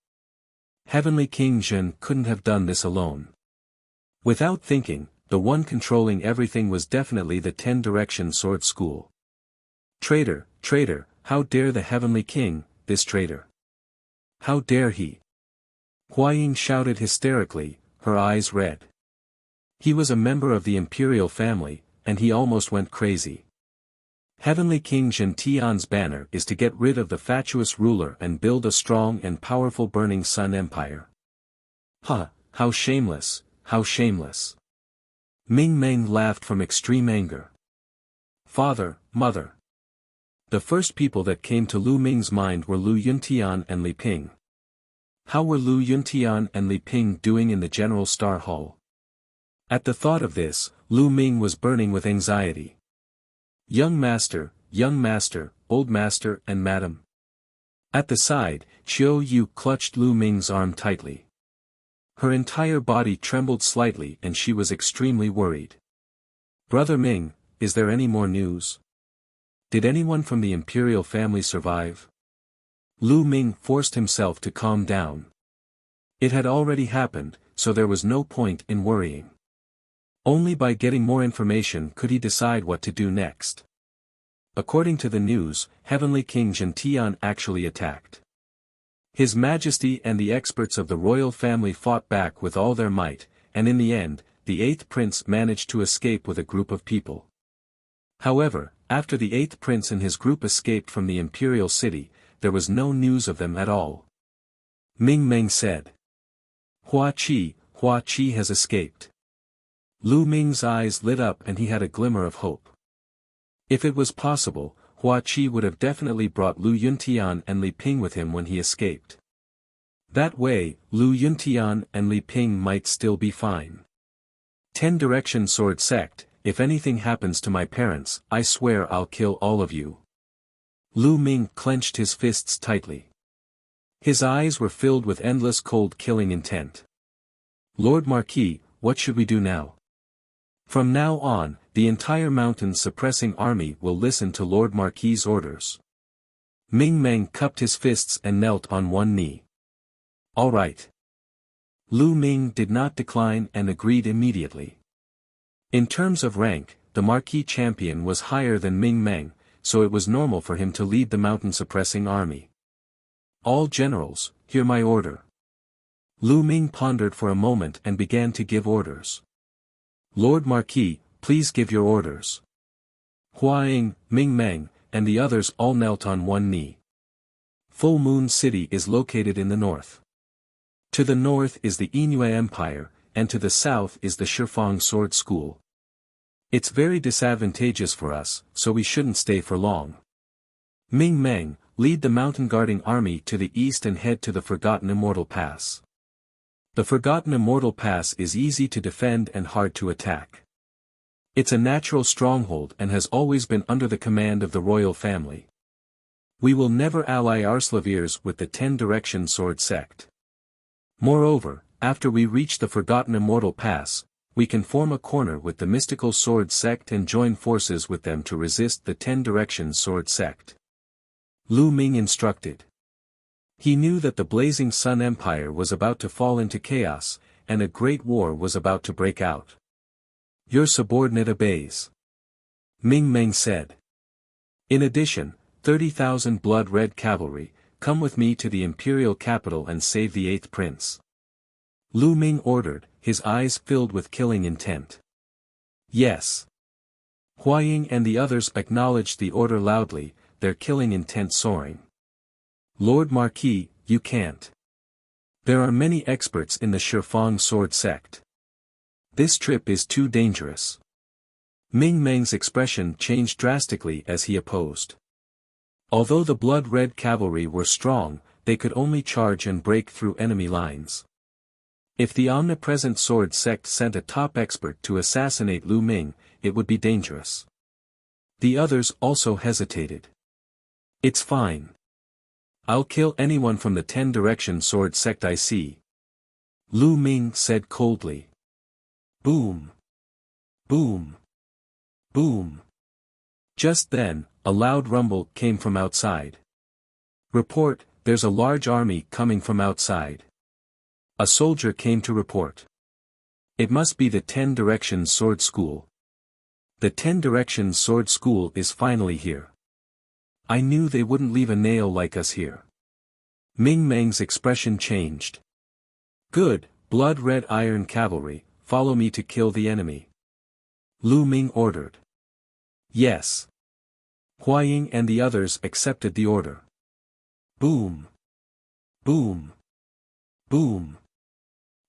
Heavenly King Zhen couldn't have done this alone. Without thinking, the one controlling everything was definitely the 10-Direction Sword School. Traitor, traitor, how dare the Heavenly King, this traitor! How dare he! Hua Ying shouted hysterically, her eyes red. He was a member of the imperial family, and he almost went crazy. Heavenly King Zhen Tian's banner is to get rid of the fatuous ruler and build a strong and powerful Burning Sun Empire. Ha, how shameless, how shameless! Ming Meng laughed from extreme anger. Father, mother. The first people that came to Lu Ming's mind were Lu Yuntian and Li Ping. How were Lu Yuntian and Li Ping doing in the General Star Hall? At the thought of this, Lu Ming was burning with anxiety. Young master, old master and madam. At the side, Chiu Yu clutched Lu Ming's arm tightly. Her entire body trembled slightly and she was extremely worried. Brother Ming, is there any more news? Did anyone from the imperial family survive? Lu Ming forced himself to calm down. It had already happened, so there was no point in worrying. Only by getting more information could he decide what to do next. According to the news, Heavenly King Zhen Tian actually attacked. His Majesty and the experts of the royal family fought back with all their might, and in the end, the 8th prince managed to escape with a group of people. However, after the 8th prince and his group escaped from the imperial city, there was no news of them at all. Ming Meng said. Hua Qi has escaped. Lu Ming's eyes lit up and he had a glimmer of hope. If it was possible, Hua Qi would have definitely brought Lu Yuntian and Li Ping with him when he escaped. That way, Lu Yuntian and Li Ping might still be fine. 10-Direction Sword Sect, if anything happens to my parents, I swear I'll kill all of you. Lu Ming clenched his fists tightly. His eyes were filled with endless cold killing intent. Lord Marquis, what should we do now? From now on, the entire mountain-suppressing army will listen to Lord Marquis's orders. Ming Meng cupped his fists and knelt on one knee. All right. Lu Ming did not decline and agreed immediately. In terms of rank, the Marquis champion was higher than Ming Meng, so it was normal for him to lead the mountain-suppressing army. All generals, hear my order. Lu Ming pondered for a moment and began to give orders. Lord Marquis, please give your orders. Hua Ying, Ming Meng, and the others all knelt on one knee. Full Moon City is located in the north. To the north is the Yingyue Empire, and to the south is the Shifang Sword School. It's very disadvantageous for us, so we shouldn't stay for long. Ming Meng, lead the mountain guarding army to the east and head to the Forgotten Immortal Pass. The Forgotten Immortal Pass is easy to defend and hard to attack. It's a natural stronghold and has always been under the command of the royal family. We will never ally our Slaviers with the 10-Direction Sword Sect. Moreover, after we reach the Forgotten Immortal Pass, we can form a corner with the Mystical Sword Sect and join forces with them to resist the 10-Direction Sword Sect. Lu Ming instructed. He knew that the Blazing Sun Empire was about to fall into chaos, and a great war was about to break out. Your subordinate obeys. Ming Meng said. In addition, 30,000 blood-red cavalry, come with me to the imperial capital and save the 8th prince. Lu Ming ordered, his eyes filled with killing intent. Yes. Hua Ying and the others acknowledged the order loudly, their killing intent soaring. Lord Marquis, you can't. There are many experts in the Shifang Sword Sect. This trip is too dangerous. Ming Meng's expression changed drastically as he opposed. Although the blood-red cavalry were strong, they could only charge and break through enemy lines. If the omnipresent sword sect sent a top expert to assassinate Lu Ming, it would be dangerous. The others also hesitated. It's fine. I'll kill anyone from the 10-Direction Sword Sect I see. Lu Ming said coldly. Boom. Boom. Boom. Just then, a loud rumble came from outside. Report, there's a large army coming from outside. A soldier came to report. It must be the 10 Directions Sword School. The 10 Directions Sword School is finally here. I knew they wouldn't leave a nail like us here. Ming Meng's expression changed. Good, blood-red iron cavalry, follow me to kill the enemy. Lu Ming ordered. Yes. Huaying and the others accepted the order. Boom. Boom. Boom.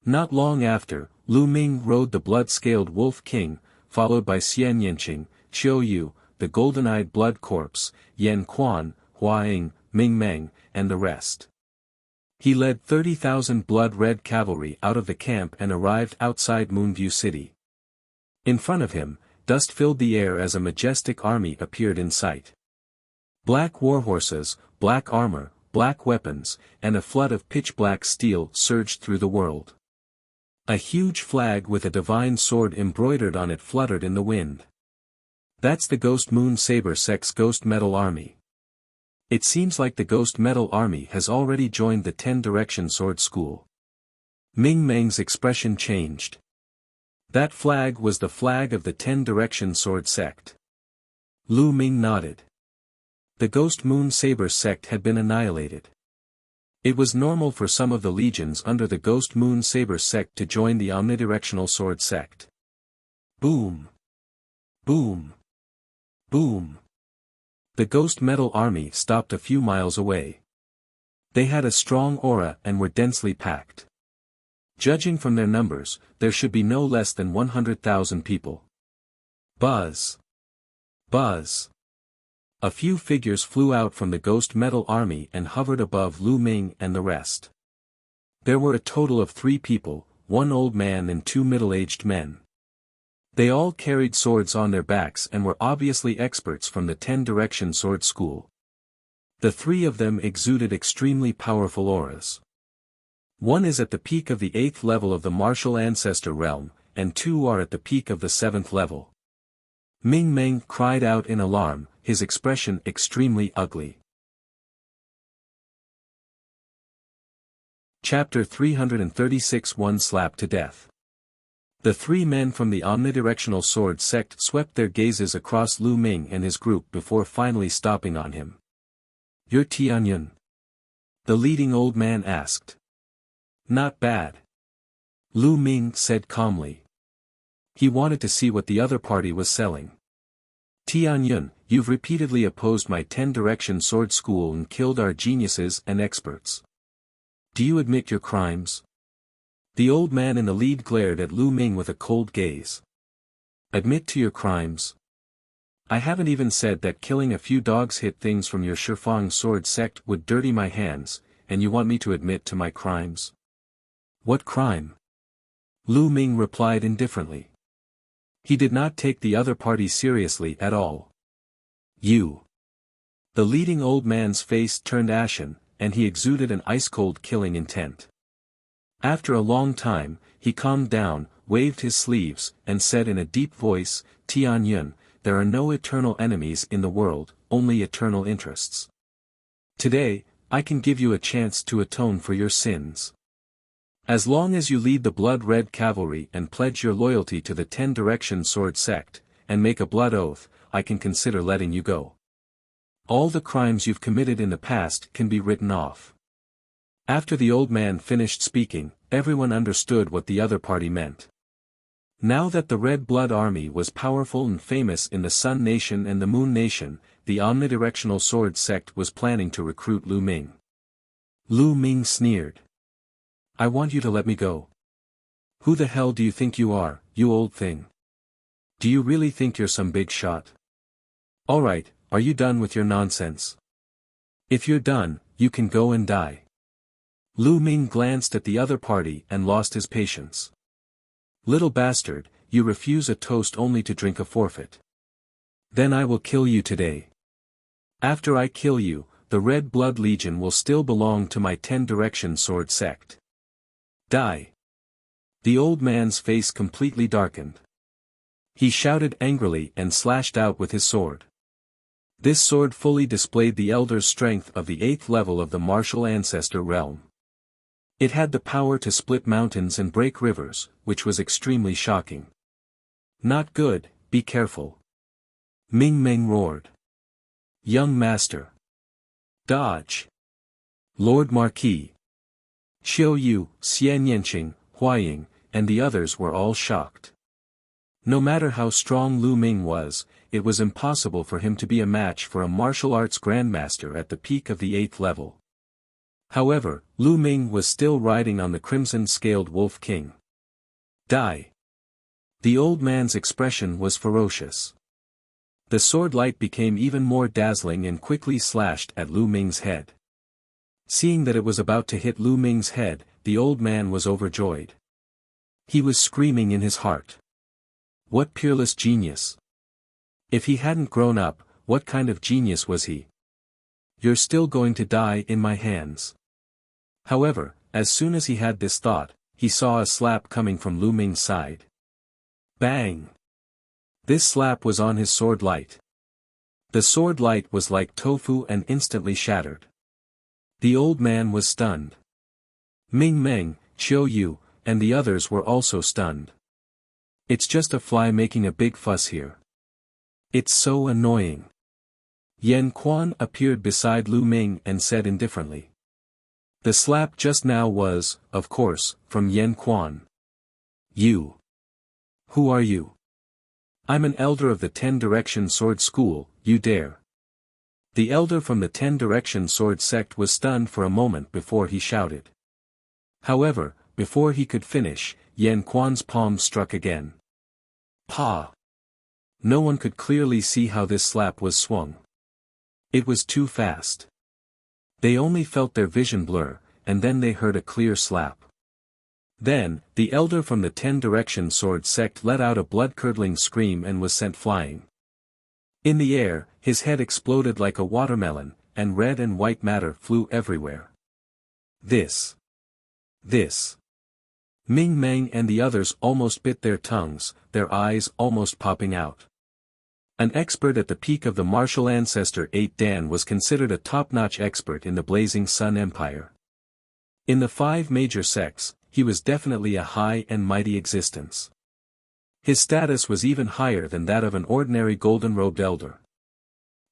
Not long after, Lu Ming rode the blood-scaled Wolf King, followed by Xian Yanqing, Qiu Yu, the golden-eyed blood corpse, Yan Quan, Huaying, Ming Meng, and the rest. He led 30,000 blood-red cavalry out of the camp and arrived outside Moonview City. In front of him, dust filled the air as a majestic army appeared in sight. Black warhorses, black armor, black weapons, and a flood of pitch-black steel surged through the world. A huge flag with a divine sword embroidered on it fluttered in the wind. That's the Ghost Moon Saber Sect's Ghost Metal Army. It seems like the Ghost Metal Army has already joined the 10 Direction Sword School. Ming Meng's expression changed. That flag was the flag of the 10 Direction Sword Sect. Lu Ming nodded. The Ghost Moon Saber Sect had been annihilated. It was normal for some of the legions under the Ghost Moon Saber Sect to join the Omnidirectional Sword Sect. Boom. Boom. Boom. The Ghost Metal Army stopped a few miles away. They had a strong aura and were densely packed. Judging from their numbers, there should be no less than 100,000 people. Buzz. Buzz. A few figures flew out from the Ghost Metal Army and hovered above Lu Ming and the rest. There were a total of 3 people, 1 old man and 2 middle-aged men. They all carried swords on their backs and were obviously experts from the 10 Direction Sword School. The 3 of them exuded extremely powerful auras. One is at the peak of the 8th level of the martial ancestor realm, and 2 are at the peak of the 7th level. Ming Meng cried out in alarm, his expression extremely ugly. Chapter 336 One Slap to Death. The 3 men from the Omnidirectional Sword Sect swept their gazes across Lu Ming and his group before finally stopping on him. You're Tianyun? The leading old man asked. Not bad. Lu Ming said calmly. He wanted to see what the other party was selling. Tianyun, you've repeatedly opposed my 10 Direction Sword School and killed our geniuses and experts. Do you admit your crimes? The old man in the lead glared at Lu Ming with a cold gaze. Admit to your crimes? I haven't even said that killing a few dogs hit things from your Shifang Sword Sect would dirty my hands, and you want me to admit to my crimes? What crime? Lu Ming replied indifferently. He did not take the other party seriously at all. You. The leading old man's face turned ashen, and he exuded an ice-cold killing intent. After a long time, he calmed down, waved his sleeves, and said in a deep voice, Tianyun, there are no eternal enemies in the world, only eternal interests. Today, I can give you a chance to atone for your sins. As long as you lead the blood-red cavalry and pledge your loyalty to the 10 Direction Sword Sect, and make a blood oath, I can consider letting you go. All the crimes you've committed in the past can be written off. After the old man finished speaking, everyone understood what the other party meant. Now that the Red Blood Army was powerful and famous in the Sun Nation and the Moon Nation, the Omnidirectional Sword Sect was planning to recruit Lu Ming. Lu Ming sneered. I want you to let me go. Who the hell do you think you are, you old thing? Do you really think you're some big shot? Alright, are you done with your nonsense? If you're done, you can go and die. Lu Ming glanced at the other party and lost his patience. Little bastard, you refuse a toast only to drink a forfeit. Then I will kill you today. After I kill you, the Red Blood Legion will still belong to my 10 Direction Sword Sect. Die. The old man's face completely darkened. He shouted angrily and slashed out with his sword. This sword fully displayed the elder's strength of the 8th level of the martial ancestor realm. It had the power to split mountains and break rivers, which was extremely shocking. Not good, be careful. Ming Meng roared. Young master. Dodge. Lord Marquis. Xiao Yu, Xian Yanqing, Huaying, and the others were all shocked. No matter how strong Lu Ming was, it was impossible for him to be a match for a martial arts grandmaster at the peak of the 8th level. However, Lu Ming was still riding on the crimson-scaled Wolf King. Die. The old man's expression was ferocious. The sword light became even more dazzling and quickly slashed at Lu Ming's head. Seeing that it was about to hit Lu Ming's head, the old man was overjoyed. He was screaming in his heart. What peerless genius! If he hadn't grown up, what kind of genius was he? You're still going to die in my hands. However, as soon as he had this thought, he saw a slap coming from Lu Ming's side. Bang! This slap was on his sword light. The sword light was like tofu and instantly shattered. The old man was stunned. Ming Meng, Qiu Yu, and the others were also stunned. It's just a fly making a big fuss here. It's so annoying. Yan Quan appeared beside Lu Ming and said indifferently. The slap just now was, of course, from Yan Quan. You. Who are you? I'm an elder of the 10-Direction Sword School, you dare. The elder from the 10-Direction Sword sect was stunned for a moment before he shouted. However, before he could finish, Yan Quan's palm struck again. Pa! No one could clearly see how this slap was swung. It was too fast. They only felt their vision blur, and then they heard a clear slap. Then, the elder from the 10-Direction Sword sect let out a blood-curdling scream and was sent flying. In the air, his head exploded like a watermelon, and red and white matter flew everywhere. This. Ming Meng and the others almost bit their tongues, their eyes almost popping out. An expert at the peak of the martial ancestor 8 Dan was considered a top-notch expert in the Blazing Sun Empire. In the 5 major sects, he was definitely a high and mighty existence. His status was even higher than that of an ordinary golden-robed elder.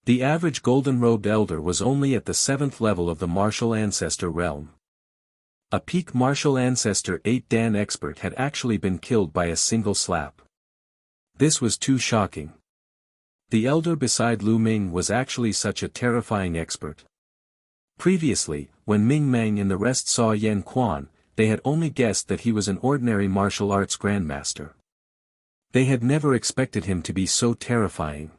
The average golden-robed elder was only at the 7th level of the martial ancestor realm. A peak martial ancestor 8 Dan expert had actually been killed by a single slap. This was too shocking. The elder beside Lu Ming was actually such a terrifying expert. Previously, when Ming Meng and the rest saw Yan Quan, they had only guessed that he was an ordinary martial arts grandmaster. They had never expected him to be so terrifying.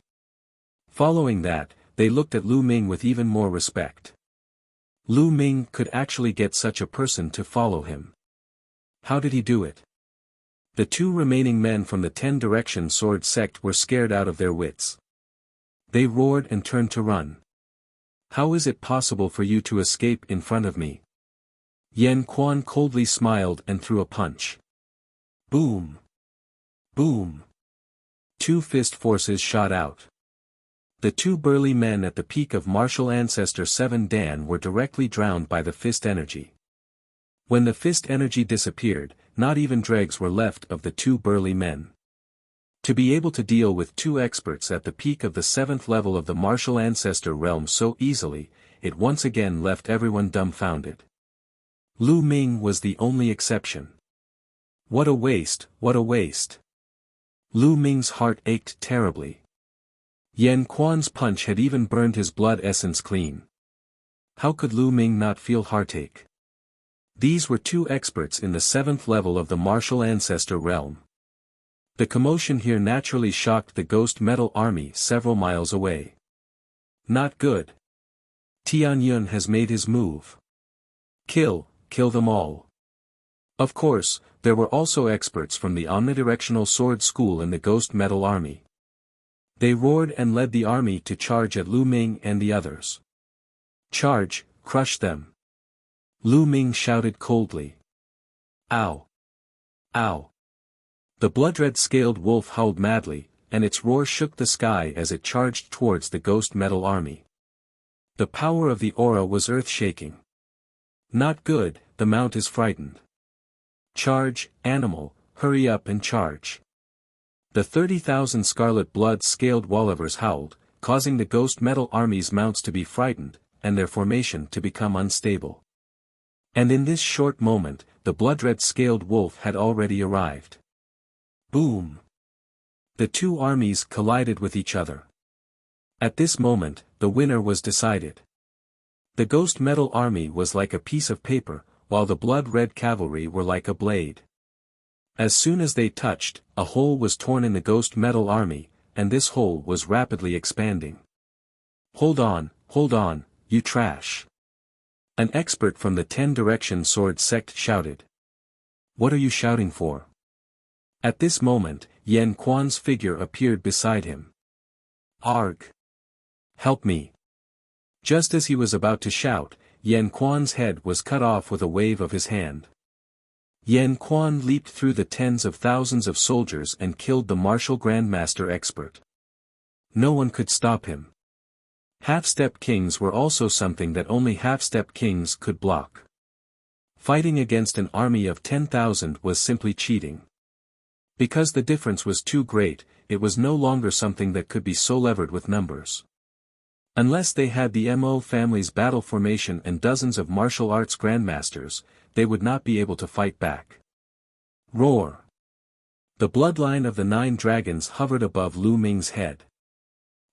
Following that, they looked at Lu Ming with even more respect. Lu Ming could actually get such a person to follow him. How did he do it? The 2 remaining men from the 10-Direction Sword sect were scared out of their wits. They roared and turned to run. How is it possible for you to escape in front of me? Yan Quan coldly smiled and threw a punch. Boom! Boom! 2 fist forces shot out. The 2 burly men at the peak of martial ancestor 7 Dan were directly drowned by the fist energy. When the fist energy disappeared, not even dregs were left of the 2 burly men. To be able to deal with 2 experts at the peak of the 7th level of the martial ancestor realm so easily, it once again left everyone dumbfounded. Lu Ming was the only exception. What a waste, what a waste. Lu Ming's heart ached terribly. Yan Quan's punch had even burned his blood essence clean. How could Lu Ming not feel heartache? These were 2 experts in the 7th level of the martial ancestor realm. The commotion here naturally shocked the ghost metal army several miles away. Not good. Tian Yun has made his move. Kill them all. Of course, there were also experts from the omnidirectional sword school in the ghost metal army. They roared and led the army to charge at Lu Ming and the others. Charge, crush them. Lu Ming shouted coldly. Ow! Ow! The blood-red scaled wolf howled madly, and its roar shook the sky as it charged towards the ghost metal army. The power of the aura was earth-shaking. Not good, the mount is frightened. Charge, animal, hurry up and charge. The 30,000 scarlet blood-scaled Wallivers howled, causing the ghost metal army's mounts to be frightened, and their formation to become unstable. And in this short moment, the blood-red scaled wolf had already arrived. Boom! The two armies collided with each other. At this moment, the winner was decided. The ghost metal army was like a piece of paper, while the blood-red cavalry were like a blade. As soon as they touched, a hole was torn in the ghost metal army, and this hole was rapidly expanding. Hold on, you trash! An expert from the 10-direction sword sect shouted. What are you shouting for? At this moment, Yan Quan's figure appeared beside him. Arg! Help me! Just as he was about to shout, Yan Quan's head was cut off with a wave of his hand. Yan Quan leaped through the tens of thousands of soldiers and killed the martial grandmaster expert. No one could stop him. Half-step kings were also something that only half-step kings could block. Fighting against an army of 10,000 was simply cheating. Because the difference was too great, it was no longer something that could be so levered with numbers. Unless they had the Mo family's battle formation and dozens of martial arts grandmasters, they would not be able to fight back. Roar! The bloodline of the 9 dragons hovered above Lu Ming's head.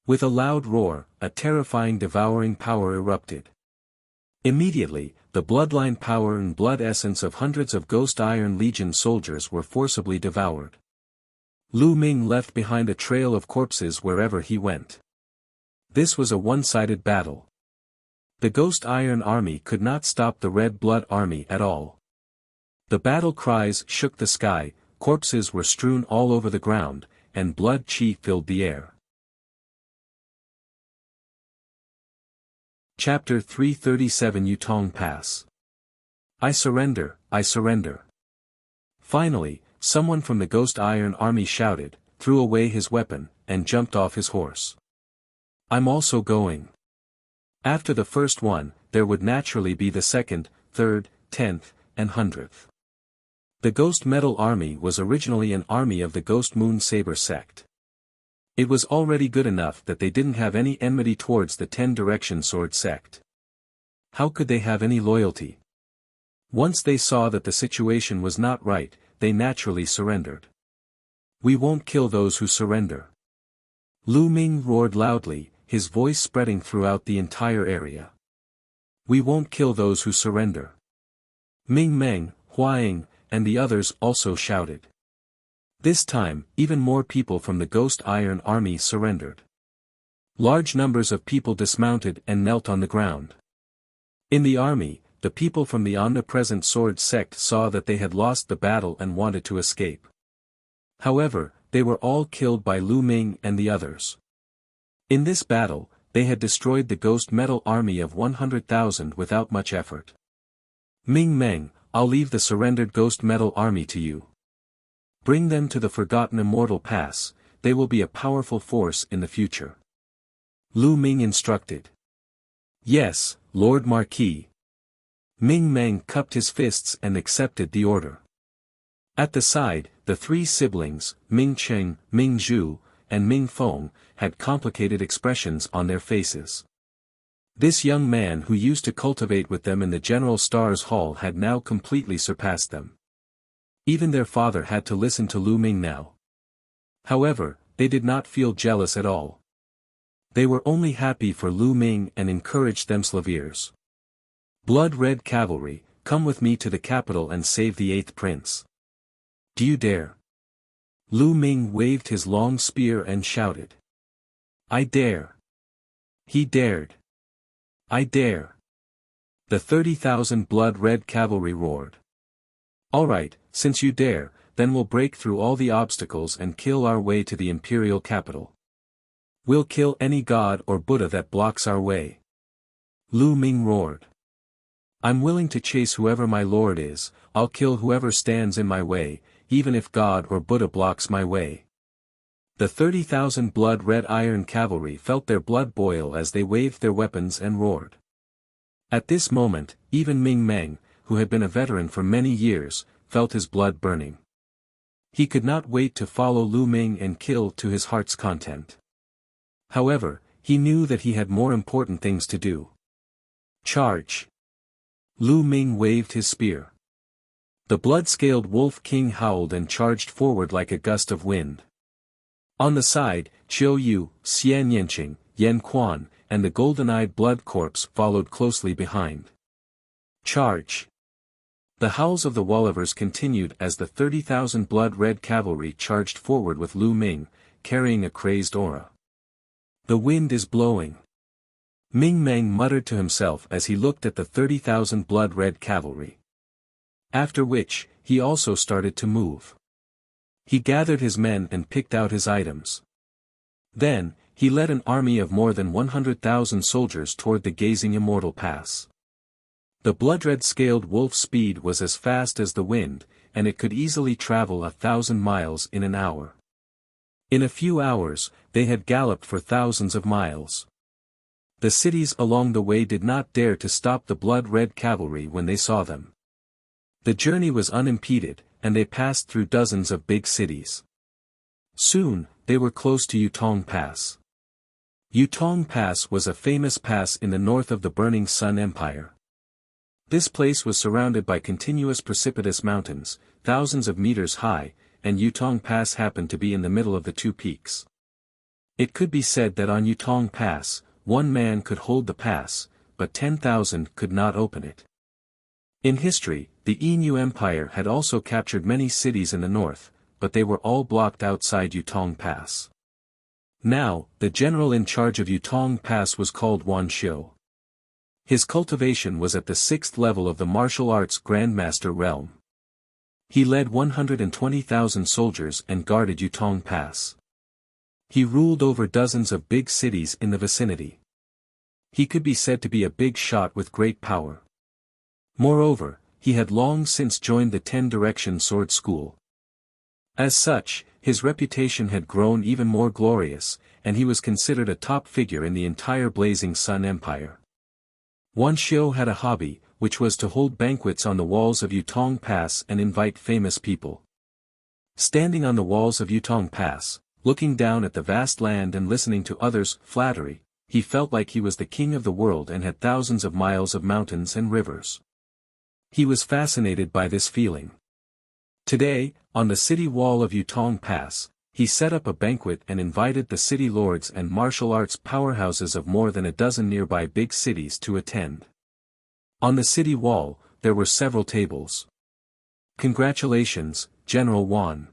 With a loud roar, a terrifying devouring power erupted. Immediately, the bloodline power and blood essence of hundreds of Ghost Iron Legion soldiers were forcibly devoured. Lu Ming left behind a trail of corpses wherever he went. This was a one-sided battle. The Ghost Iron Army could not stop the Red Blood Army at all. The battle cries shook the sky, corpses were strewn all over the ground, and blood chi filled the air. Chapter 337 Yutong Pass. I surrender, I surrender. Finally, someone from the Ghost Iron Army shouted, threw away his weapon, and jumped off his horse. I'm also going. After the first one, there would naturally be the second, third, 10th, and 100th. The Ghost Metal Army was originally an army of the Ghost Moon Saber sect. It was already good enough that they didn't have any enmity towards the 10-direction sword sect. How could they have any loyalty? Once they saw that the situation was not right, they naturally surrendered. We won't kill those who surrender. Lu Ming roared loudly, his voice spreading throughout the entire area. We won't kill those who surrender. Ming Meng, Huaying, and the others also shouted. This time, even more people from the Ghost Iron Army surrendered. Large numbers of people dismounted and knelt on the ground. In the army, the people from the omnipresent sword sect saw that they had lost the battle and wanted to escape. However, they were all killed by Lu Ming and the others. In this battle, they had destroyed the Ghost Metal Army of 100,000 without much effort. Ming Meng, I'll leave the surrendered Ghost Metal Army to you. Bring them to the forgotten Immortal Pass, they will be a powerful force in the future. Lu Ming instructed. Yes, Lord Marquis. Ming Meng cupped his fists and accepted the order. At the side, the 3 siblings, Ming Cheng, Ming Zhu, and Ming Feng, had complicated expressions on their faces. This young man who used to cultivate with them in the General Stars Hall had now completely surpassed them. Even their father had to listen to Lu Ming now. However, they did not feel jealous at all. They were only happy for Lu Ming and encouraged them Slaviers. Blood-red cavalry, come with me to the capital and save the 8th prince. Do you dare? Lu Ming waved his long spear and shouted. I dare. He dared. I dare. The 30,000 blood-red cavalry roared. All right, since you dare, then we'll break through all the obstacles and kill our way to the imperial capital. We'll kill any god or Buddha that blocks our way. Lu Ming roared. I'm willing to chase whoever my lord is, I'll kill whoever stands in my way, even if God or Buddha blocks my way. The 30,000 blood-red iron cavalry felt their blood boil as they waved their weapons and roared. At this moment, even Ming Meng, who had been a veteran for many years, felt his blood burning. He could not wait to follow Lu Ming and kill to his heart's content. However, he knew that he had more important things to do. Charge! Lu Ming waved his spear. The blood-scaled wolf king howled and charged forward like a gust of wind. On the side, Qiu Yu, Xian Yanqing, Yan Quan, and the golden-eyed blood corpse followed closely behind. Charge! The howls of the Wollivers continued as the 30,000 blood-red cavalry charged forward with Lu Ming, carrying a crazed aura. The wind is blowing. Ming Meng muttered to himself as he looked at the 30,000 blood-red cavalry. After which, he also started to move. He gathered his men and picked out his items. Then, he led an army of more than 100,000 soldiers toward the gazing Immortal Pass. The blood-red-scaled wolf's speed was as fast as the wind, and it could easily travel 1,000 miles in an hour. In a few hours, they had galloped for thousands of miles. The cities along the way did not dare to stop the blood-red cavalry when they saw them. The journey was unimpeded, and they passed through dozens of big cities. Soon, they were close to Yutong Pass. Yutong Pass was a famous pass in the north of the Burning Sun Empire. This place was surrounded by continuous precipitous mountains, thousands of meters high, and Yutong Pass happened to be in the middle of the two peaks. It could be said that on Yutong Pass, one man could hold the pass, but 10,000 could not open it. In history, the Yinyu Empire had also captured many cities in the north, but they were all blocked outside Yutong Pass. Now, the general in charge of Yutong Pass was called Wan Xiu. His cultivation was at the 6th level of the martial arts Grandmaster realm. He led 120,000 soldiers and guarded Yutong Pass. He ruled over dozens of big cities in the vicinity. He could be said to be a big shot with great power. Moreover, he had long since joined the 10 Direction Sword School. As such, his reputation had grown even more glorious, and he was considered a top figure in the entire Blazing Sun Empire. Wan Xiu had a hobby, which was to hold banquets on the walls of Yutong Pass and invite famous people. Standing on the walls of Yutong Pass, looking down at the vast land and listening to others' flattery, he felt like he was the king of the world and had thousands of miles of mountains and rivers. He was fascinated by this feeling. Today, on the city wall of Yutong Pass, he set up a banquet and invited the city lords and martial arts powerhouses of more than a dozen nearby big cities to attend. On the city wall, there were several tables. "Congratulations, General Wan.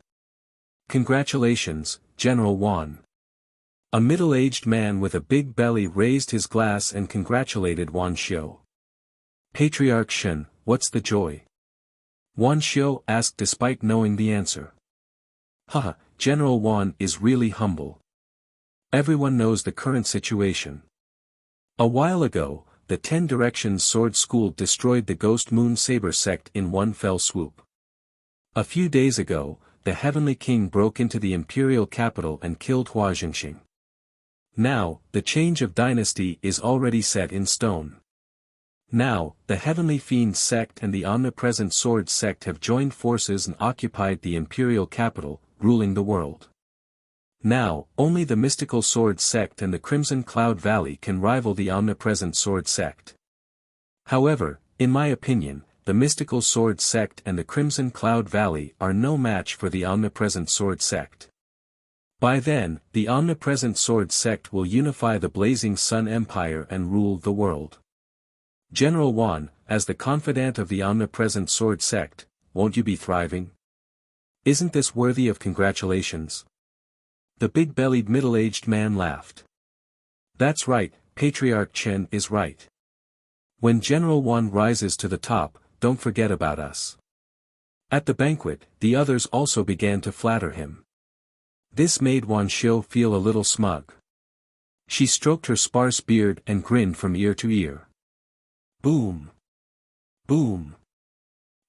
Congratulations, General Wan." A middle-aged man with a big belly raised his glass and congratulated Wan Xiu. "Patriarch Shen, what's the joy?" Wan Xiu asked despite knowing the answer. "Haha, General Wan is really humble. Everyone knows the current situation. A while ago, the 10 Directions Sword School destroyed the Ghost Moon Saber sect in one fell swoop. A few days ago, the Heavenly King broke into the imperial capital and killed Hua Jingxing. Now, the change of dynasty is already set in stone. Now, the Heavenly Fiend sect and the Omnipresent Sword sect have joined forces and occupied the imperial capital, ruling the world. Now, only the Mystical Sword sect and the Crimson Cloud Valley can rival the Omnipresent Sword sect. However, in my opinion, the Mystical Sword sect and the Crimson Cloud Valley are no match for the Omnipresent Sword sect. By then, the Omnipresent Sword sect will unify the Blazing Sun Empire and rule the world. General Wan, as the confidant of the Omnipresent Sword sect, won't you be thriving? Isn't this worthy of congratulations?" The big-bellied middle-aged man laughed. "That's right, Patriarch Chen is right. When General Wan rises to the top, don't forget about us." At the banquet, the others also began to flatter him. This made Wan Xiu feel a little smug. She stroked her sparse beard and grinned from ear to ear. Boom! Boom!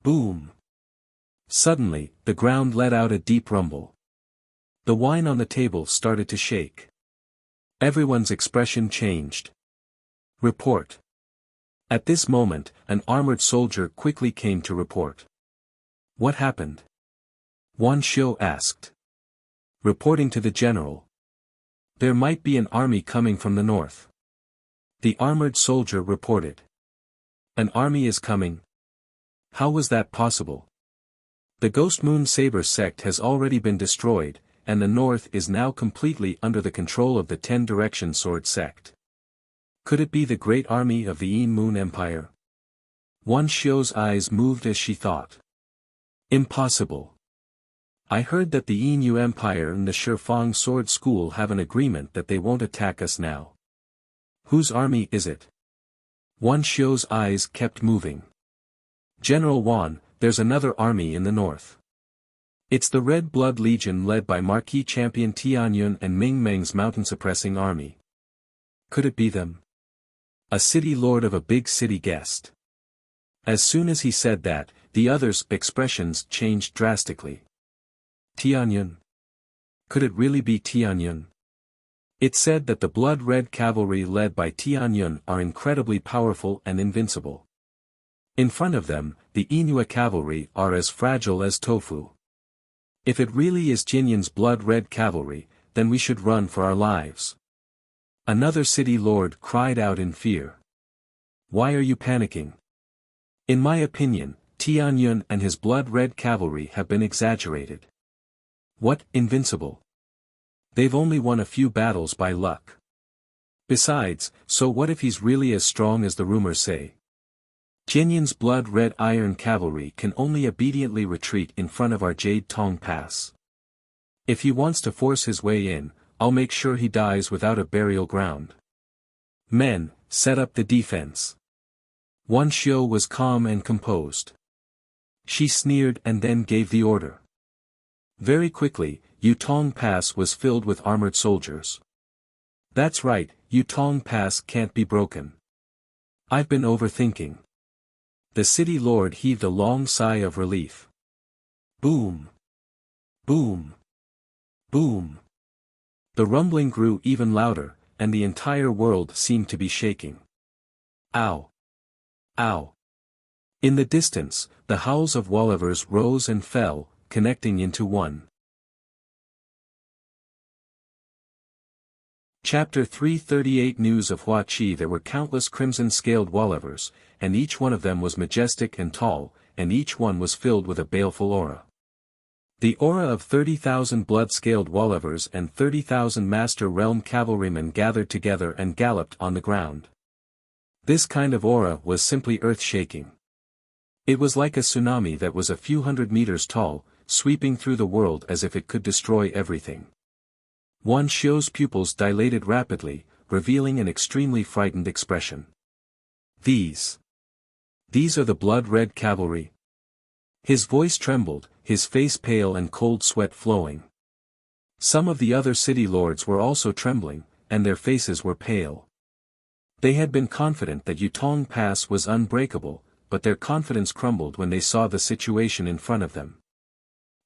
Boom! Suddenly, the ground let out a deep rumble. The wine on the table started to shake. Everyone's expression changed. Report. At this moment, an armored soldier quickly came to report. What happened? Wan Xiu asked. Reporting to the general. There might be an army coming from the north. The armored soldier reported. An army is coming? How was that possible? The Ghost Moon Saber sect has already been destroyed, and the north is now completely under the control of the Ten Direction Sword sect. Could it be the great army of the Yin Moon Empire? Wan Xiu's eyes moved as she thought. Impossible. I heard that the Yin Empire and the Shifang Sword School have an agreement that they won't attack us now. Whose army is it? Wan Xiu's eyes kept moving. General Wan, there's another army in the north. It's the Red Blood Legion led by Marquis Champion Tianyun and Ming Meng's mountain-suppressing army. Could it be them? A city lord of a big city guessed. As soon as he said that, the others' expressions changed drastically. Tianyun? Could it really be Tianyun? It said that the blood-red cavalry led by Tianyun are incredibly powerful and invincible. In front of them, the Inua cavalry are as fragile as tofu. If it really is Jinyun's blood-red cavalry, then we should run for our lives. Another city lord cried out in fear. Why are you panicking? In my opinion, Tianyun and his blood-red cavalry have been exaggerated. What, invincible? They've only won a few battles by luck. Besides, so what if he's really as strong as the rumors say? Jinyun's blood-red iron cavalry can only obediently retreat in front of our Jade Tong Pass. If he wants to force his way in, I'll make sure he dies without a burial ground. Men, set up the defense. Wan Xiu was calm and composed. She sneered and then gave the order. Very quickly, Yutong Pass was filled with armored soldiers. That's right, Yutong Pass can't be broken. I've been overthinking. The city lord heaved a long sigh of relief. Boom! Boom! Boom! The rumbling grew even louder, and the entire world seemed to be shaking. Ow! Ow! In the distance, the howls of Wollivers rose and fell, connecting into one. Chapter 338 News of Hua Chi. There were countless crimson-scaled Wollivers, and each one of them was majestic and tall, and each one was filled with a baleful aura. The aura of 30,000 blood-scaled Wollivers and 30,000 Master Realm cavalrymen gathered together and galloped on the ground. This kind of aura was simply earth-shaking. It was like a tsunami that was a few hundred meters tall, sweeping through the world as if it could destroy everything. Wan Xiu's pupils dilated rapidly, revealing an extremely frightened expression. These are the blood-red cavalry. His voice trembled, his face pale and cold sweat flowing. Some of the other city lords were also trembling, and their faces were pale. They had been confident that Yutong Pass was unbreakable, but their confidence crumbled when they saw the situation in front of them.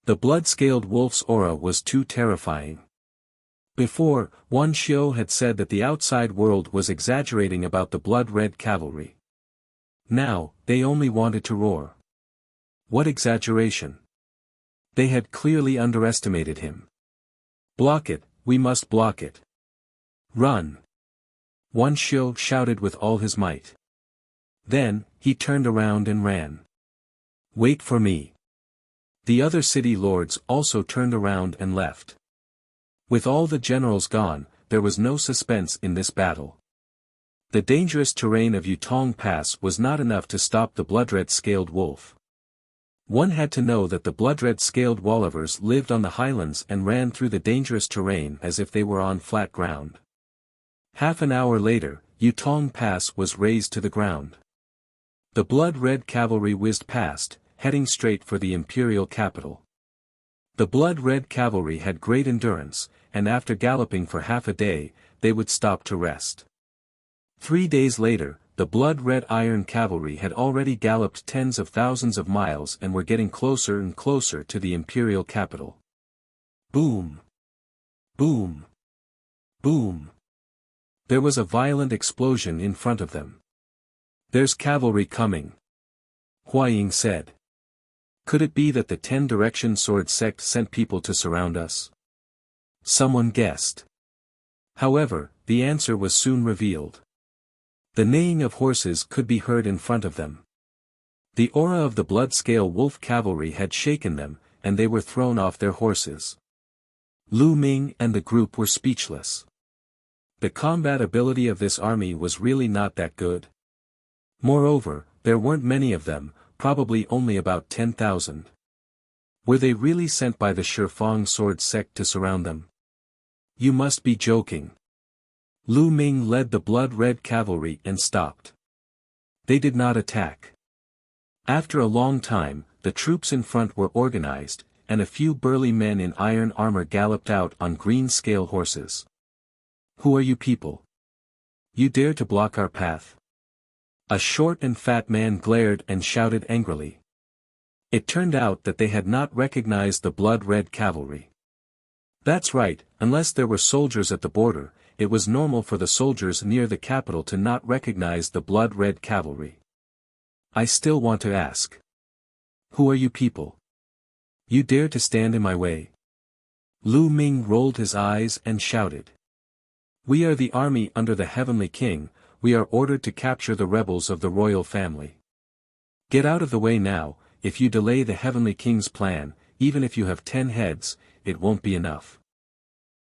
The blood-scaled wolf's aura was too terrifying. Before, Wan Xiu had said that the outside world was exaggerating about the blood-red cavalry. Now, they only wanted to roar. What exaggeration! They had clearly underestimated him. Block it, we must block it. Run! Wan Xiu shouted with all his might. Then, he turned around and ran. Wait for me. The other city lords also turned around and left. With all the generals gone, there was no suspense in this battle. The dangerous terrain of Yutong Pass was not enough to stop the blood-red-scaled wolf. One had to know that the blood-red-scaled Wollivers lived on the highlands and ran through the dangerous terrain as if they were on flat ground. Half an hour later, Yutong Pass was razed to the ground. The blood-red cavalry whizzed past, heading straight for the imperial capital. The blood-red cavalry had great endurance, and after galloping for half a day, they would stop to rest. 3 days later, the blood-red iron cavalry had already galloped tens of thousands of miles and were getting closer and closer to the imperial capital. Boom! Boom! Boom! There was a violent explosion in front of them. "There's cavalry coming," Huaying said. "Could it be that the 10-direction sword sect sent people to surround us?" Someone guessed. However, the answer was soon revealed. The neighing of horses could be heard in front of them. The aura of the blood-scale wolf cavalry had shaken them, and they were thrown off their horses. Lu Ming and the group were speechless. The combat ability of this army was really not that good. Moreover, there weren't many of them, probably only about 10,000. Were they really sent by the Shifang sword sect to surround them? You must be joking. Lu Ming led the blood-red cavalry and stopped. They did not attack. After a long time, the troops in front were organized, and a few burly men in iron armor galloped out on green scale horses. "Who are you people? You dare to block our path?" A short and fat man glared and shouted angrily. It turned out that they had not recognized the blood-red cavalry. That's right, unless there were soldiers at the border, it was normal for the soldiers near the capital to not recognize the blood-red cavalry. I still want to ask. Who are you people? You dare to stand in my way? Lu Ming rolled his eyes and shouted. We are the army under the Heavenly King, we are ordered to capture the rebels of the royal family. Get out of the way now, if you delay the Heavenly King's plan, even if you have 10 heads, it won't be enough.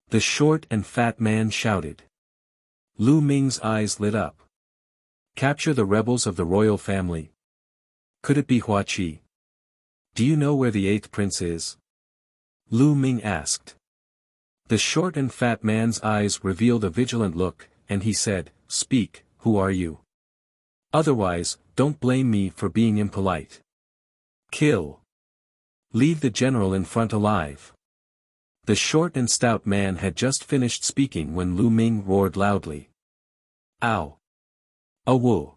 The short and fat man shouted. Lu Ming's eyes lit up. Capture the rebels of the royal family? Could it be Hua Qi? Do you know where the 8th prince is? Lu Ming asked. The short and fat man's eyes revealed a vigilant look, and he said, Speak, who are you? Otherwise, don't blame me for being impolite. Kill. Leave the general in front alive. The short and stout man had just finished speaking when Lu Ming roared loudly. Ow! A woo!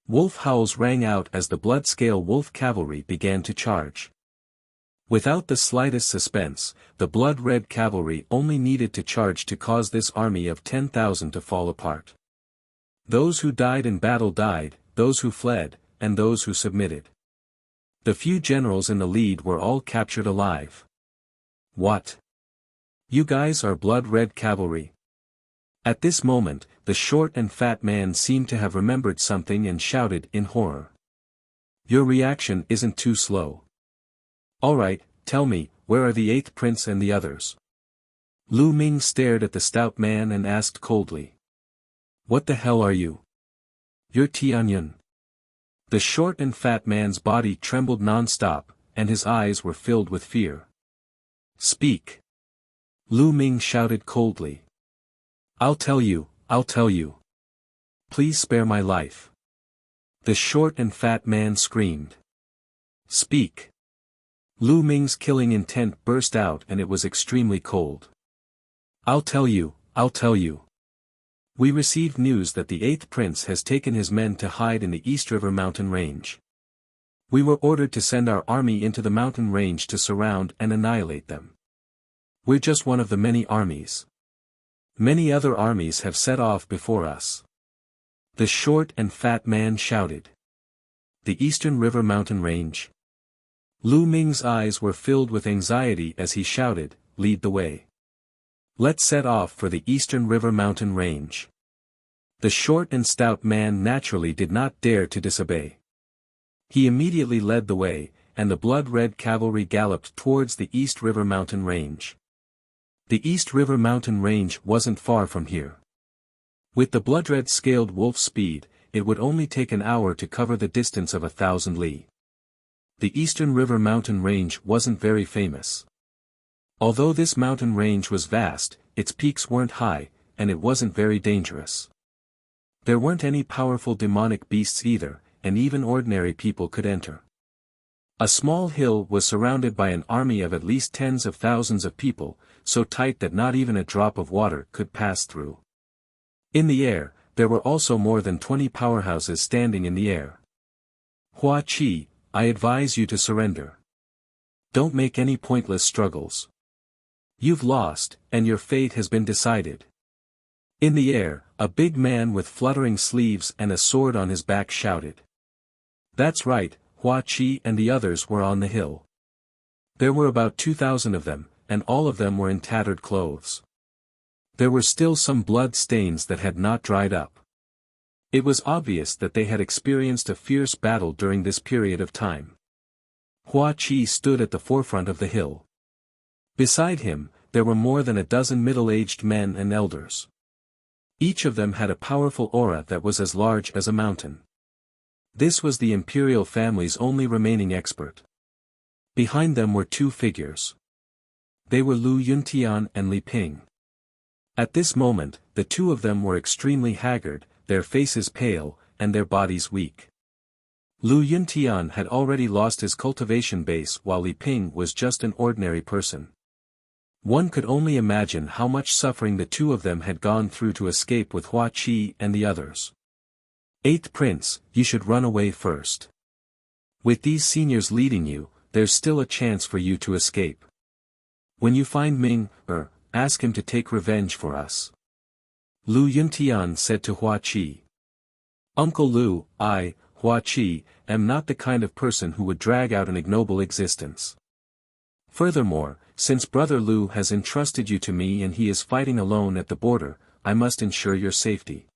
Wolf howls rang out as the blood-scale wolf cavalry began to charge. Without the slightest suspense, the blood-red cavalry only needed to charge to cause this army of 10,000 to fall apart. Those who died in battle died, those who fled, and those who submitted. The few generals in the lead were all captured alive. What? You guys are blood-red cavalry? At this moment, the short and fat man seemed to have remembered something and shouted in horror. Your reaction isn't too slow. Alright, tell me, where are the 8th prince and the others? Lu Ming stared at the stout man and asked coldly. What the hell are you? You're Tianyun. The short and fat man's body trembled non-stop, and his eyes were filled with fear. Speak. Lu Ming shouted coldly. I'll tell you, I'll tell you. Please spare my life. The short and fat man screamed. Speak. Lu Ming's killing intent burst out and it was extremely cold. I'll tell you, I'll tell you. We received news that the 8th prince has taken his men to hide in the East River mountain range. We were ordered to send our army into the mountain range to surround and annihilate them. We're just one of the many armies. Many other armies have set off before us. The short and fat man shouted. The Eastern River mountain range. Lu Ming's eyes were filled with anxiety as he shouted, Lead the way. Let's set off for the Eastern River mountain range. The short and stout man naturally did not dare to disobey. He immediately led the way, and the blood-red cavalry galloped towards the East River mountain range. The East River mountain range wasn't far from here. With the blood-red scaled wolf speed, it would only take an hour to cover the distance of 1,000 li. The Eastern River mountain range wasn't very famous. Although this mountain range was vast, its peaks weren't high, and it wasn't very dangerous. There weren't any powerful demonic beasts either, and even ordinary people could enter. A small hill was surrounded by an army of at least tens of thousands of people, so tight that not even a drop of water could pass through. In the air, there were also more than 20 powerhouses standing in the air. Hua Qi, I advise you to surrender. Don't make any pointless struggles. You've lost, and your fate has been decided. In the air, a big man with fluttering sleeves and a sword on his back shouted. That's right, Hua Qi and the others were on the hill. There were about 2,000 of them, and all of them were in tattered clothes. There were still some blood stains that had not dried up. It was obvious that they had experienced a fierce battle during this period of time. Hua Qi stood at the forefront of the hill. Beside him, there were more than a dozen middle-aged men and elders. Each of them had a powerful aura that was as large as a mountain. This was the imperial family's only remaining expert. Behind them were two figures. They were Lu Yuntian and Li Ping. At this moment, the two of them were extremely haggard, their faces pale, and their bodies weak. Lu Yuntian had already lost his cultivation base while Li Ping was just an ordinary person. One could only imagine how much suffering the two of them had gone through to escape with Hua Qi and the others. Eighth Prince, you should run away first. With these seniors leading you, there's still a chance for you to escape. When you find Ming, ask him to take revenge for us. Lu Yuntian said to Hua Qi. Uncle Lu, I, Hua Qi, am not the kind of person who would drag out an ignoble existence. Furthermore, since Brother Lu has entrusted you to me and he is fighting alone at the border, I must ensure your safety.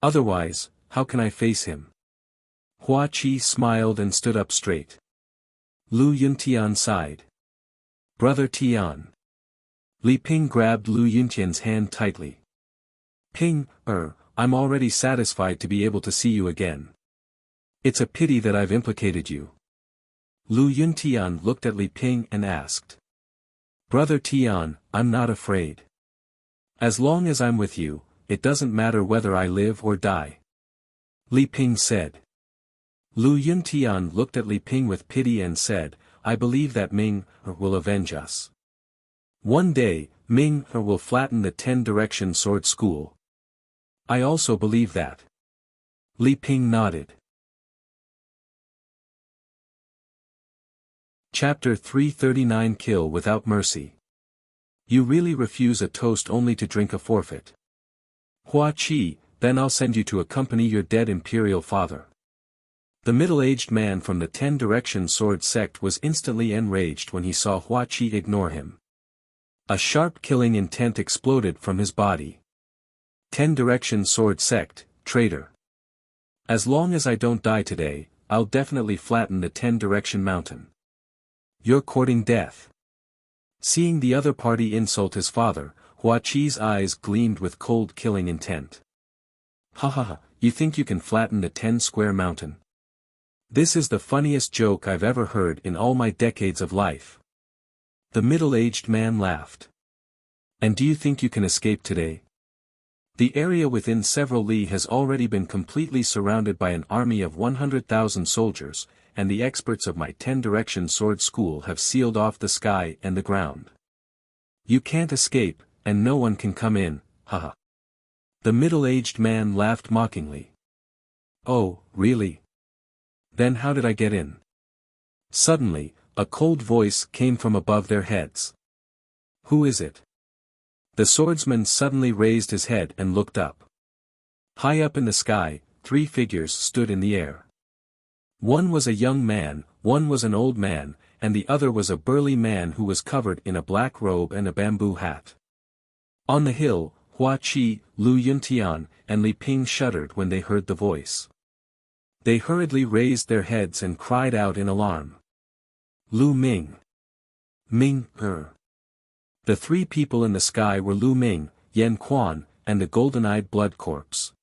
Otherwise, how can I face him? Hua Qi smiled and stood up straight. Lu Yuntian sighed. Brother Tian. Li Ping grabbed Lu Yuntian's hand tightly. Ping, I'm already satisfied to be able to see you again. It's a pity that I've implicated you. Lu Yuntian looked at Li Ping and asked. Brother Tian, I'm not afraid. As long as I'm with you, it doesn't matter whether I live or die. Li Ping said. Lu Yuntian looked at Li Ping with pity and said, I believe that Ming will avenge us. One day, Ming will flatten the 10-direction sword school. I also believe that. Li Ping nodded. Chapter 339 Kill Without Mercy. You really refuse a toast only to drink a forfeit. Hua Qi, then I'll send you to accompany your dead imperial father. The middle-aged man from the 10-direction sword sect was instantly enraged when he saw Hua Qi ignore him. A sharp killing intent exploded from his body. 10-direction sword sect, traitor. As long as I don't die today, I'll definitely flatten the 10-direction mountain. You're courting death. Seeing the other party insult his father, Hua Qi's eyes gleamed with cold killing intent. Ha ha ha, you think you can flatten the 10-square mountain? This is the funniest joke I've ever heard in all my decades of life. The middle-aged man laughed. And do you think you can escape today? The area within several li has already been completely surrounded by an army of 100,000 soldiers, and the experts of my 10-direction sword school have sealed off the sky and the ground. You can't escape, and no one can come in, haha. The middle-aged man laughed mockingly. Oh, really? Then how did I get in? Suddenly, a cold voice came from above their heads. Who is it? The swordsman suddenly raised his head and looked up. High up in the sky, 3 figures stood in the air. One was a young man, one was an old man, and the other was a burly man who was covered in a black robe and a bamboo hat. On the hill, Hua Qi, Lu Yuntian, and Li Ping shuddered when they heard the voice. They hurriedly raised their heads and cried out in alarm. Lu Ming. Ming, The 3 people in the sky were Lu Ming, Yan Quan, and the golden-eyed blood corpse.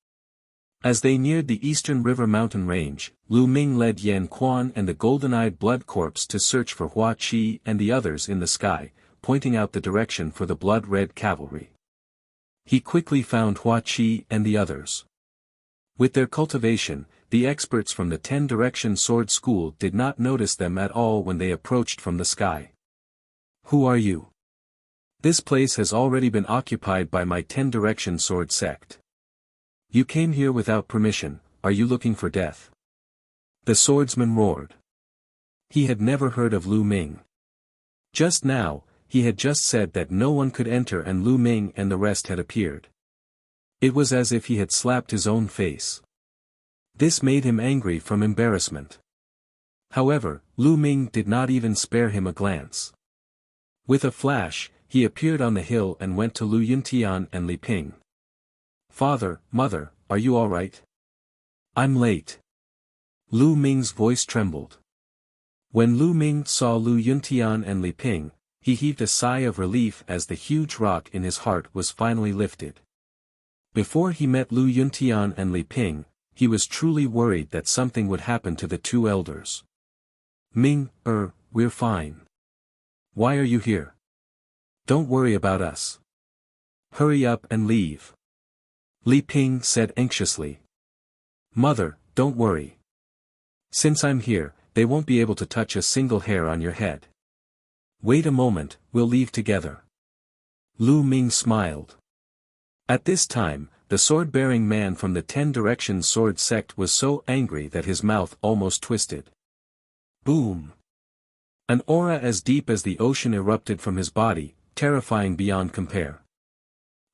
As they neared the eastern river mountain range, Lu Ming led Yan Quan and the golden-eyed blood corpse to search for Hua Qi and the others in the sky, pointing out the direction for the blood-red cavalry. He quickly found Hua Qi and the others. With their cultivation, the experts from the 10-direction sword school did not notice them at all when they approached from the sky. Who are you? This place has already been occupied by my 10-direction sword sect. You came here without permission, are you looking for death? The swordsman roared. He had never heard of Lu Ming. Just now, he had just said that no one could enter and Lu Ming and the rest had appeared. It was as if he had slapped his own face. This made him angry from embarrassment. However, Lu Ming did not even spare him a glance. With a flash, he appeared on the hill and went to Lu Yuntian and Li Ping. Father, mother, are you all right? I'm late. Lu Ming's voice trembled. When Lu Ming saw Lu Yuntian and Li Ping, he heaved a sigh of relief as the huge rock in his heart was finally lifted. Before he met Lu Yuntian and Li Ping, he was truly worried that something would happen to the two elders. Ming, we're fine. Why are you here? Don't worry about us. Hurry up and leave. Li Ping said anxiously. Mother, don't worry. Since I'm here, they won't be able to touch a single hair on your head. Wait a moment, we'll leave together. Lu Ming smiled. At this time, the sword-bearing man from the 10 Directions sword sect was so angry that his mouth almost twisted. Boom! An aura as deep as the ocean erupted from his body, terrifying beyond compare.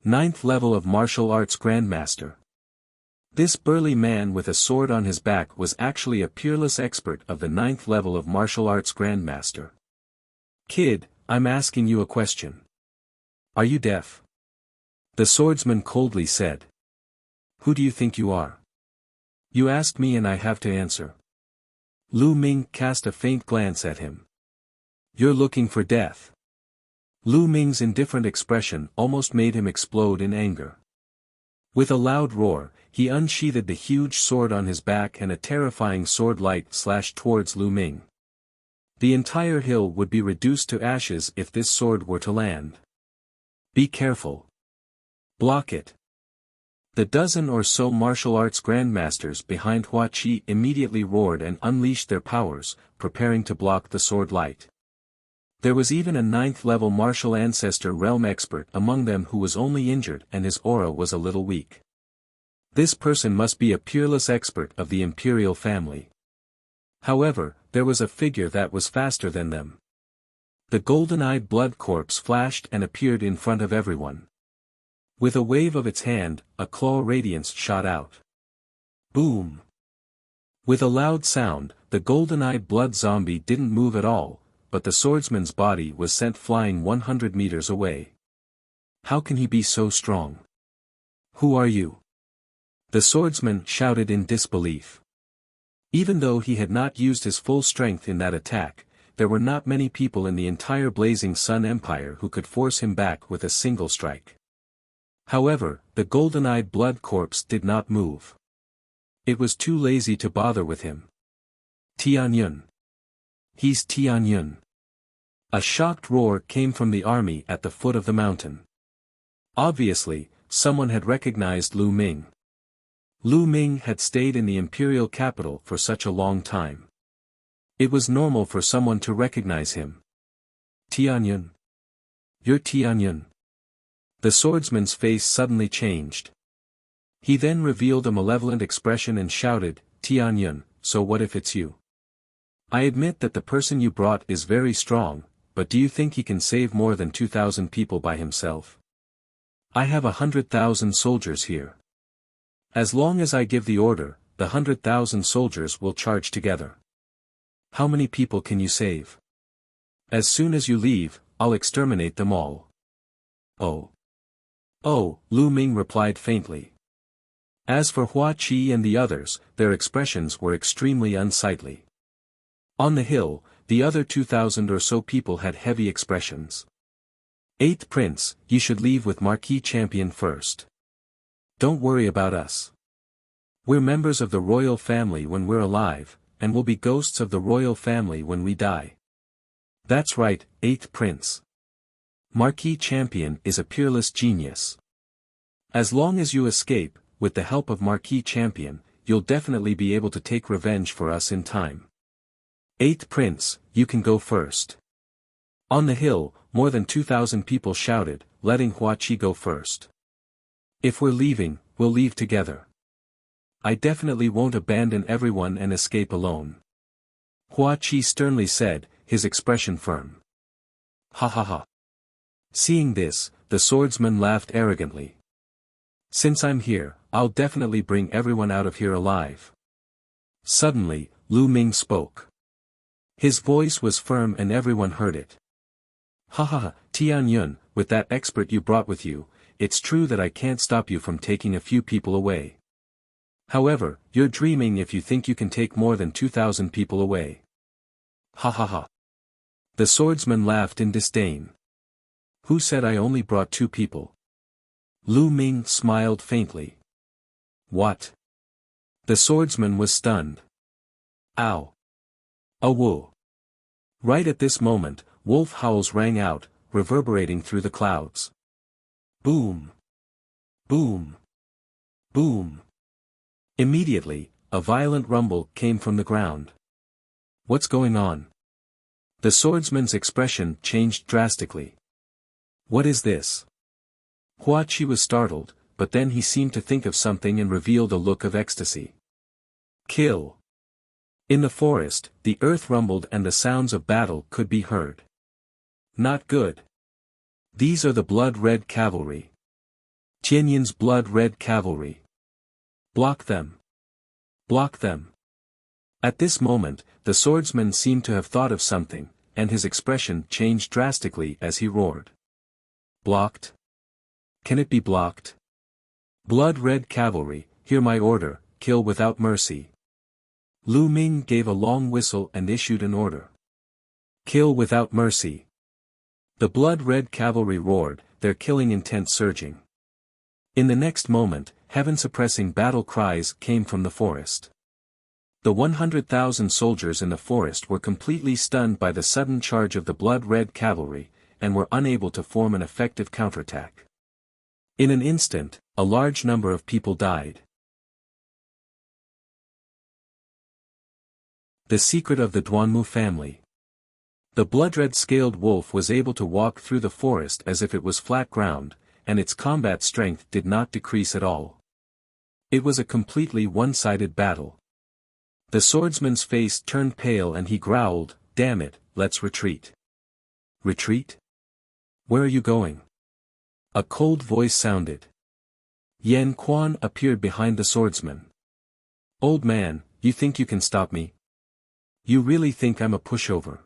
9th level of martial arts grandmaster. This burly man with a sword on his back was actually a peerless expert of the 9th level of martial arts grandmaster. Kid, I'm asking you a question. Are you deaf? The swordsman coldly said. Who do you think you are? You asked me and I have to answer. Lu Ming cast a faint glance at him. You're looking for death. Lu Ming's indifferent expression almost made him explode in anger. With a loud roar, he unsheathed the huge sword on his back and a terrifying sword light slashed towards Lu Ming. The entire hill would be reduced to ashes if this sword were to land. Be careful. Block it. The dozen or so martial arts grandmasters behind Hua Qi immediately roared and unleashed their powers, preparing to block the sword light. There was even a 9th level martial ancestor realm expert among them who was only injured and his aura was a little weak. This person must be a peerless expert of the imperial family. However, there was a figure that was faster than them. The golden-eyed blood corpse flashed and appeared in front of everyone. With a wave of its hand, a claw radiance shot out. Boom! With a loud sound, the golden-eyed blood zombie didn't move at all, but the swordsman's body was sent flying 100 meters away. How can he be so strong? Who are you? The swordsman shouted in disbelief. Even though he had not used his full strength in that attack, there were not many people in the entire Blazing Sun Empire who could force him back with a single strike. However, the golden-eyed blood corpse did not move. It was too lazy to bother with him. Tianyun. He's Tianyun. A shocked roar came from the army at the foot of the mountain. Obviously, someone had recognized Lu Ming. Lu Ming had stayed in the imperial capital for such a long time. It was normal for someone to recognize him. Tianyun. You're Tianyun. The swordsman's face suddenly changed. He then revealed a malevolent expression and shouted, Tianyun, so what if it's you? I admit that the person you brought is very strong, but do you think he can save more than 2,000 people by himself? I have 100,000 soldiers here. As long as I give the order, the 100,000 soldiers will charge together. How many people can you save? As soon as you leave, I'll exterminate them all. Oh. Oh, Lu Ming replied faintly. As for Hua Qi and the others, their expressions were extremely unsightly. On the hill, the other 2,000 or so people had heavy expressions. 8th Prince, you should leave with Marquis Champion first. Don't worry about us. We're members of the royal family when we're alive, and we'll be ghosts of the royal family when we die. That's right, 8th Prince. Marquis Champion is a peerless genius. As long as you escape, with the help of Marquis Champion, you'll definitely be able to take revenge for us in time. 8th Prince, you can go first. On the hill, more than 2,000 people shouted, letting Hua Qi go first. If we're leaving, we'll leave together. I definitely won't abandon everyone and escape alone. Hua Qi sternly said, his expression firm. Ha ha ha. Seeing this, the swordsman laughed arrogantly. Since I'm here, I'll definitely bring everyone out of here alive. Suddenly, Lu Ming spoke. His voice was firm and everyone heard it. Ha ha ha, Tian Yun, with that expert you brought with you, it's true that I can't stop you from taking a few people away. However, you're dreaming if you think you can take more than 2,000 people away. Ha ha ha. The swordsman laughed in disdain. Who said I only brought 2 people? Lu Ming smiled faintly. What? The swordsman was stunned. Ow. A woo. Right at this moment, wolf howls rang out, reverberating through the clouds. Boom. Boom. Boom. Immediately, a violent rumble came from the ground. What's going on? The swordsman's expression changed drastically. What is this? Hua Qi was startled, but then he seemed to think of something and revealed a look of ecstasy. Kill. In the forest, the earth rumbled and the sounds of battle could be heard. Not good. These are the blood-red cavalry. Tianyin's blood-red cavalry. Block them. Block them. At this moment, the swordsman seemed to have thought of something, and his expression changed drastically as he roared. Blocked? Can it be blocked? Blood-red cavalry, hear my order, kill without mercy. Lu Ming gave a long whistle and issued an order. Kill without mercy. The blood-red cavalry roared, their killing intent surging. In the next moment, heaven-suppressing battle cries came from the forest. The 100,000 soldiers in the forest were completely stunned by the sudden charge of the blood-red cavalry, and were unable to form an effective counterattack. In an instant, a large number of people died. The secret of the Duanmu family. The blood-red scaled wolf was able to walk through the forest as if it was flat ground, and its combat strength did not decrease at all. It was a completely one-sided battle. The swordsman's face turned pale and he growled, "Damn it, let's retreat." Retreat? Where are you going? A cold voice sounded. Yan Quan appeared behind the swordsman. Old man, you think you can stop me? You really think I'm a pushover?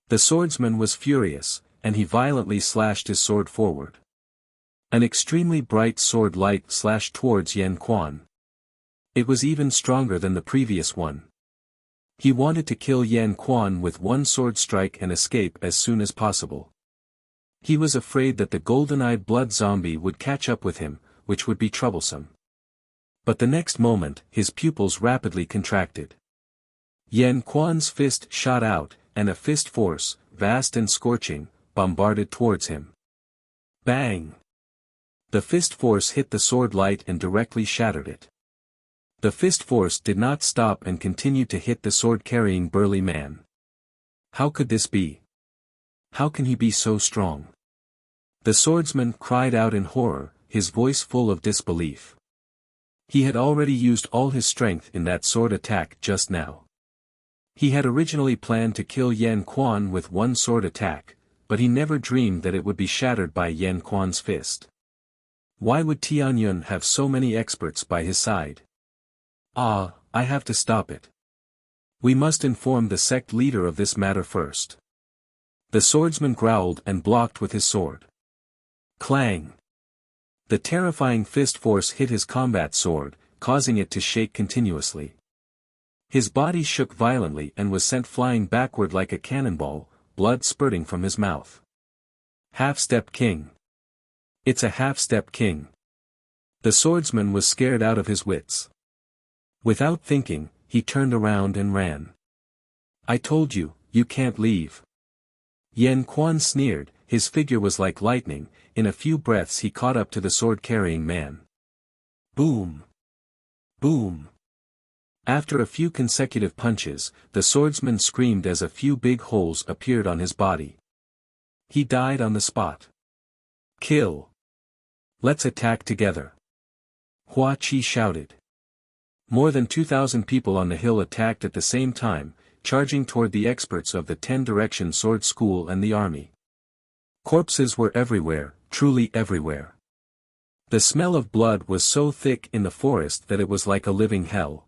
The swordsman was furious, and he violently slashed his sword forward. An extremely bright sword light slashed towards Yan Quan. It was even stronger than the previous one. He wanted to kill Yan Quan with one sword strike and escape as soon as possible. He was afraid that the golden-eyed blood zombie would catch up with him, which would be troublesome. But the next moment, his pupils rapidly contracted. Yan Quan's fist shot out, and a fist force, vast and scorching, bombarded towards him. Bang! The fist force hit the sword light and directly shattered it. The fist force did not stop and continued to hit the sword-carrying burly man. How could this be? How can he be so strong? The swordsman cried out in horror, his voice full of disbelief. He had already used all his strength in that sword attack just now. He had originally planned to kill Yan Quan with one sword attack, but he never dreamed that it would be shattered by Yan Quan's fist. Why would Tianyun have so many experts by his side? Ah, I have to stop it. We must inform the sect leader of this matter first. The swordsman growled and blocked with his sword. Clang! The terrifying fist force hit his combat sword, causing it to shake continuously. His body shook violently and was sent flying backward like a cannonball, blood spurting from his mouth. Half-step king. It's a half-step king. The swordsman was scared out of his wits. Without thinking, he turned around and ran. I told you, you can't leave. Yan Quan sneered, his figure was like lightning, in a few breaths he caught up to the sword-carrying man. Boom! Boom! After a few consecutive punches, the swordsman screamed as a few big holes appeared on his body. He died on the spot. Kill! Let's attack together. Hua Qi shouted. More than 2,000 people on the hill attacked at the same time, charging toward the experts of the 10-direction sword school and the army. Corpses were everywhere, truly everywhere. The smell of blood was so thick in the forest that it was like a living hell.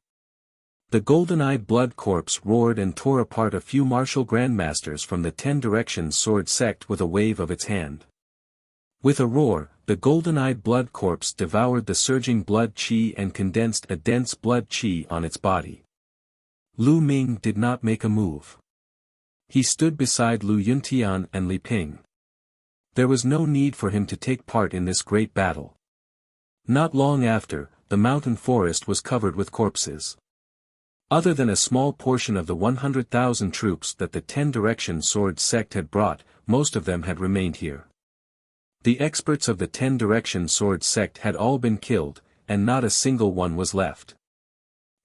The golden-eyed blood corpse roared and tore apart a few martial grandmasters from the 10-direction sword sect with a wave of its hand. With a roar, the golden-eyed blood corpse devoured the surging blood qi and condensed a dense blood qi on its body. Lu Ming did not make a move. He stood beside Lu Yuntian and Li Ping. There was no need for him to take part in this great battle. Not long after, the mountain forest was covered with corpses. Other than a small portion of the 100,000 troops that the 10-direction sword sect had brought, most of them had remained here. The experts of the 10-direction sword sect had all been killed, and not a single one was left.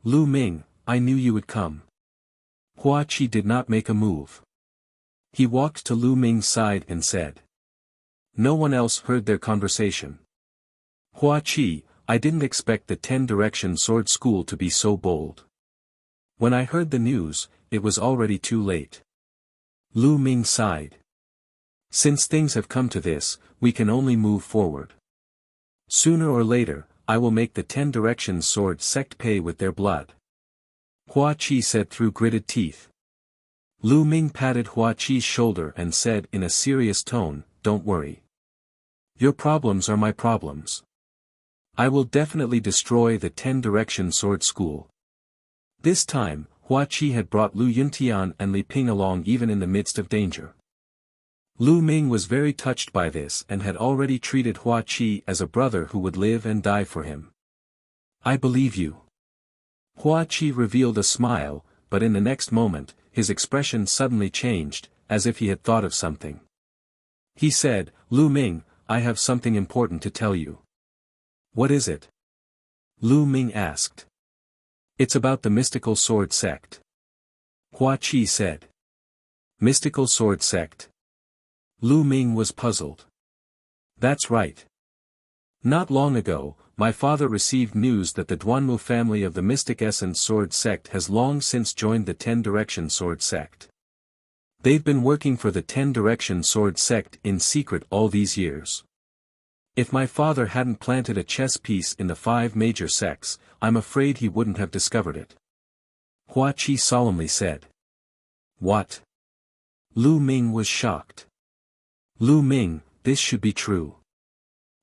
Lu Ming, I knew you would come. Hua Qi did not make a move. He walked to Lu Ming's side and said. No one else heard their conversation. Hua Qi, I didn't expect the 10-direction sword school to be so bold. When I heard the news, it was already too late. Lu Ming sighed. Since things have come to this, we can only move forward. Sooner or later, I will make the 10-direction sword sect pay with their blood. Hua Qi said through gritted teeth. Lu Ming patted Hua Qi's shoulder and said in a serious tone, Don't worry. Your problems are my problems. I will definitely destroy the 10-direction sword school. This time, Hua Qi had brought Lu Yuntian and Li Ping along even in the midst of danger. Lu Ming was very touched by this and had already treated Hua Qi as a brother who would live and die for him. I believe you. Hua Qi revealed a smile, but in the next moment, his expression suddenly changed, as if he had thought of something. He said, Lu Ming, I have something important to tell you. What is it? Lu Ming asked. It's about the mystical sword sect. Hua Qi said. Mystical sword sect? Lu Ming was puzzled. That's right. Not long ago, my father received news that the Duanmu family of the Mystic Essence Sword Sect has long since joined the 10-direction Sword Sect. They've been working for the 10-direction Sword Sect in secret all these years. If my father hadn't planted a chess piece in the 5 major sects, I'm afraid he wouldn't have discovered it. Hua Qi solemnly said. What? Lu Ming was shocked. Lu Ming, this should be true.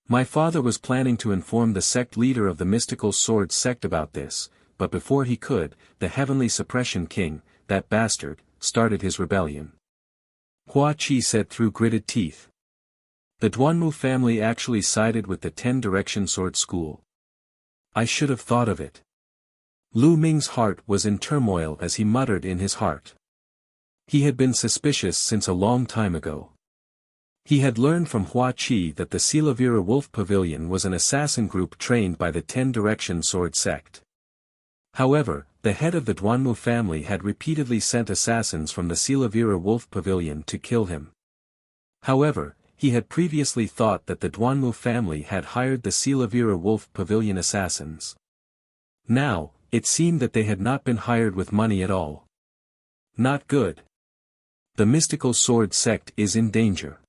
My father was planning to inform the sect leader of the mystical sword sect about this, but before he could, the heavenly suppression king, that bastard, started his rebellion. Hua Qi said through gritted teeth. The Duanmu family actually sided with the 10-direction sword school. I should have thought of it. Lu Ming's heart was in turmoil as he muttered in his heart. He had been suspicious since a long time ago. He had learned from Hua Qi that the Silavira Wolf Pavilion was an assassin group trained by the 10-direction sword sect. However, the head of the Duanmu family had repeatedly sent assassins from the Silavira Wolf Pavilion to kill him. However, he had previously thought that the Duanmu family had hired the Silavira Wolf Pavilion assassins. Now, it seemed that they had not been hired with money at all. Not good. The mystical sword sect is in danger.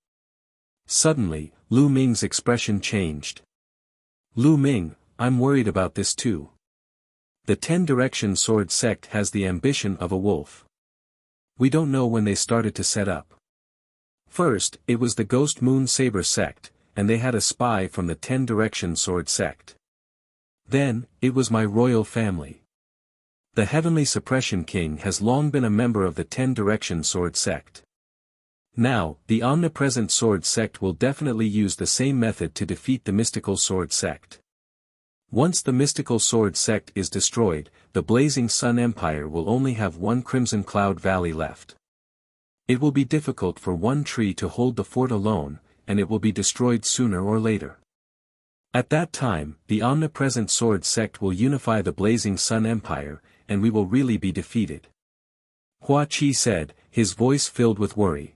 Suddenly, Lu Ming's expression changed. Lu Ming, I'm worried about this too. The 10-direction sword sect has the ambition of a wolf. We don't know when they started to set up. First, it was the Ghost Moon Saber sect, and they had a spy from the 10-direction sword sect. Then, it was my royal family. The Heavenly Suppression King has long been a member of the 10-direction sword sect. Now, the Omnipresent Sword Sect will definitely use the same method to defeat the Mystical Sword Sect. Once the Mystical Sword Sect is destroyed, the Blazing Sun Empire will only have one Crimson Cloud Valley left. It will be difficult for one tree to hold the fort alone, and it will be destroyed sooner or later. At that time, the Omnipresent Sword Sect will unify the Blazing Sun Empire, and we will really be defeated. Hua Qi said, his voice filled with worry.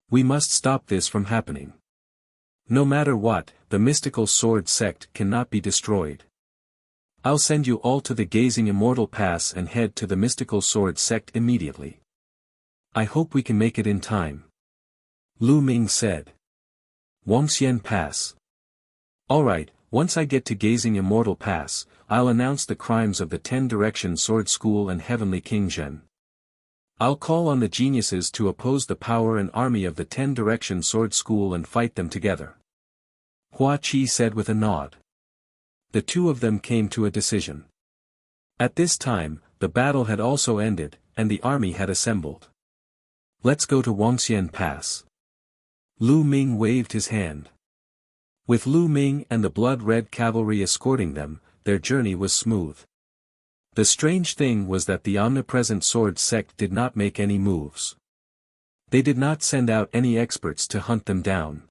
We must stop this from happening. No matter what, the mystical sword sect cannot be destroyed. I'll send you all to the Gazing Immortal Pass and head to the Mystical Sword Sect immediately. I hope we can make it in time. Lu Ming said. Wuxia Pass. Alright, once I get to Gazing Immortal Pass, I'll announce the crimes of the 10 Direction Sword School and Heavenly King Zhen. I'll call on the geniuses to oppose the power and army of the 10 Direction Sword School and fight them together. Hua Qi said with a nod. The two of them came to a decision. At this time, the battle had also ended, and the army had assembled. Let's go to Wuxia Pass. Lu Ming waved his hand. With Lu Ming and the blood-red cavalry escorting them, their journey was smooth. The strange thing was that the omnipresent sword sect did not make any moves. They did not send out any experts to hunt them down.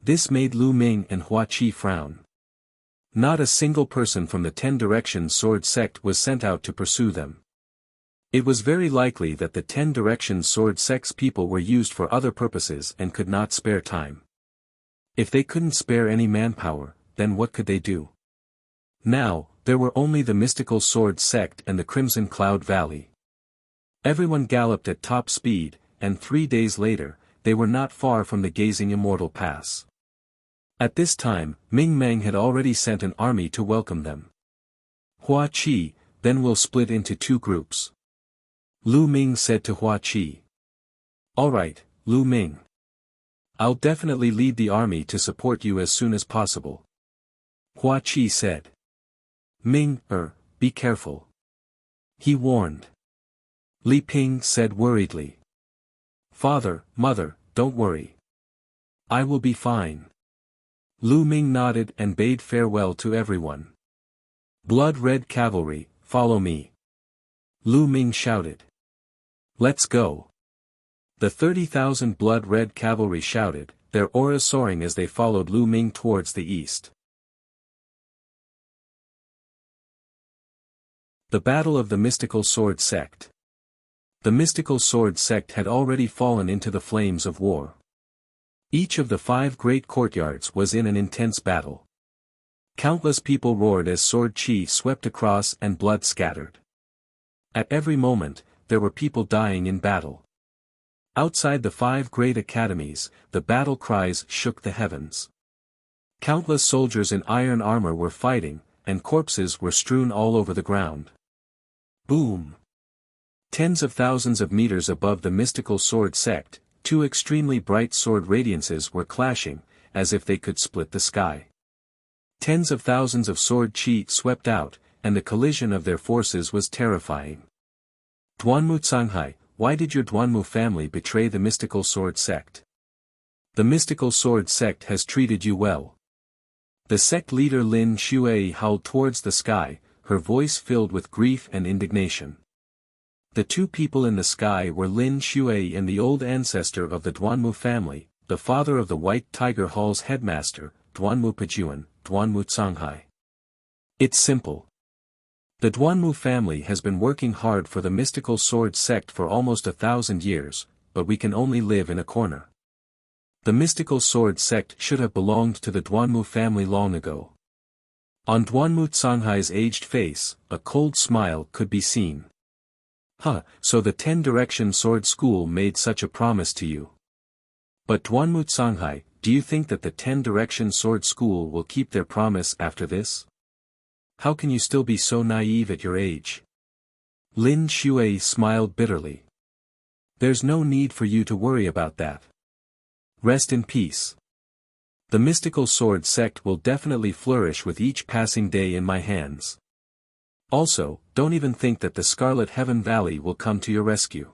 This made Lu Ming and Hua Qi frown. Not a single person from the 10 Direction Sword Sect was sent out to pursue them. It was very likely that the 10 Direction Sword Sect's people were used for other purposes and could not spare time. If they couldn't spare any manpower, then what could they do? Now, there were only the Mystical Sword Sect and the Crimson Cloud Valley. Everyone galloped at top speed, and 3 days later, they were not far from the Gazing Immortal Pass. At this time, Ming Meng had already sent an army to welcome them. Hua Qi, then we'll split into 2 groups. Lu Ming said to Hua Qi. Alright, Lu Ming. I'll definitely lead the army to support you as soon as possible. Hua Qi said. Ming, be careful. He warned. Li Ping said worriedly. Father, mother, don't worry. I will be fine. Lu Ming nodded and bade farewell to everyone. Blood-red cavalry, follow me. Lu Ming shouted. Let's go. The 30,000 blood-red cavalry shouted, their auras soaring as they followed Lu Ming towards the east. The Battle of the Mystical Sword Sect. The Mystical Sword Sect had already fallen into the flames of war. Each of the 5 great courtyards was in an intense battle. Countless people roared as sword chi swept across and blood scattered. At every moment, there were people dying in battle. Outside the 5 great academies, the battle cries shook the heavens. Countless soldiers in iron armor were fighting, and corpses were strewn all over the ground. Boom! Tens of thousands of meters above the Mystical Sword Sect, 2 extremely bright sword radiances were clashing, as if they could split the sky. Tens of thousands of sword chi swept out, and the collision of their forces was terrifying. Duanmu Canghai, why did your Duanmu family betray the Mystical Sword Sect? The Mystical Sword Sect has treated you well. The sect leader Lin Shui howled towards the sky, her voice filled with grief and indignation. The 2 people in the sky were Lin Shui and the old ancestor of the Duanmu family, the father of the White Tiger Hall's headmaster, Duanmu Pajuan, Duanmu Canghai. It's simple. The Duanmu family has been working hard for the Mystical Sword Sect for almost 1,000 years, but we can only live in a corner. The Mystical Sword Sect should have belonged to the Duanmu family long ago. On Duanmu Canghai's aged face, a cold smile could be seen. So the 10 Direction Sword School made such a promise to you. But Duanmu Canghai, do you think that the 10 Direction Sword School will keep their promise after this? How can you still be so naive at your age? Lin Shui smiled bitterly. There's no need for you to worry about that. Rest in peace. The Mystical Sword Sect will definitely flourish with each passing day in my hands. Also, don't even think that the Scarlet Heaven Valley will come to your rescue.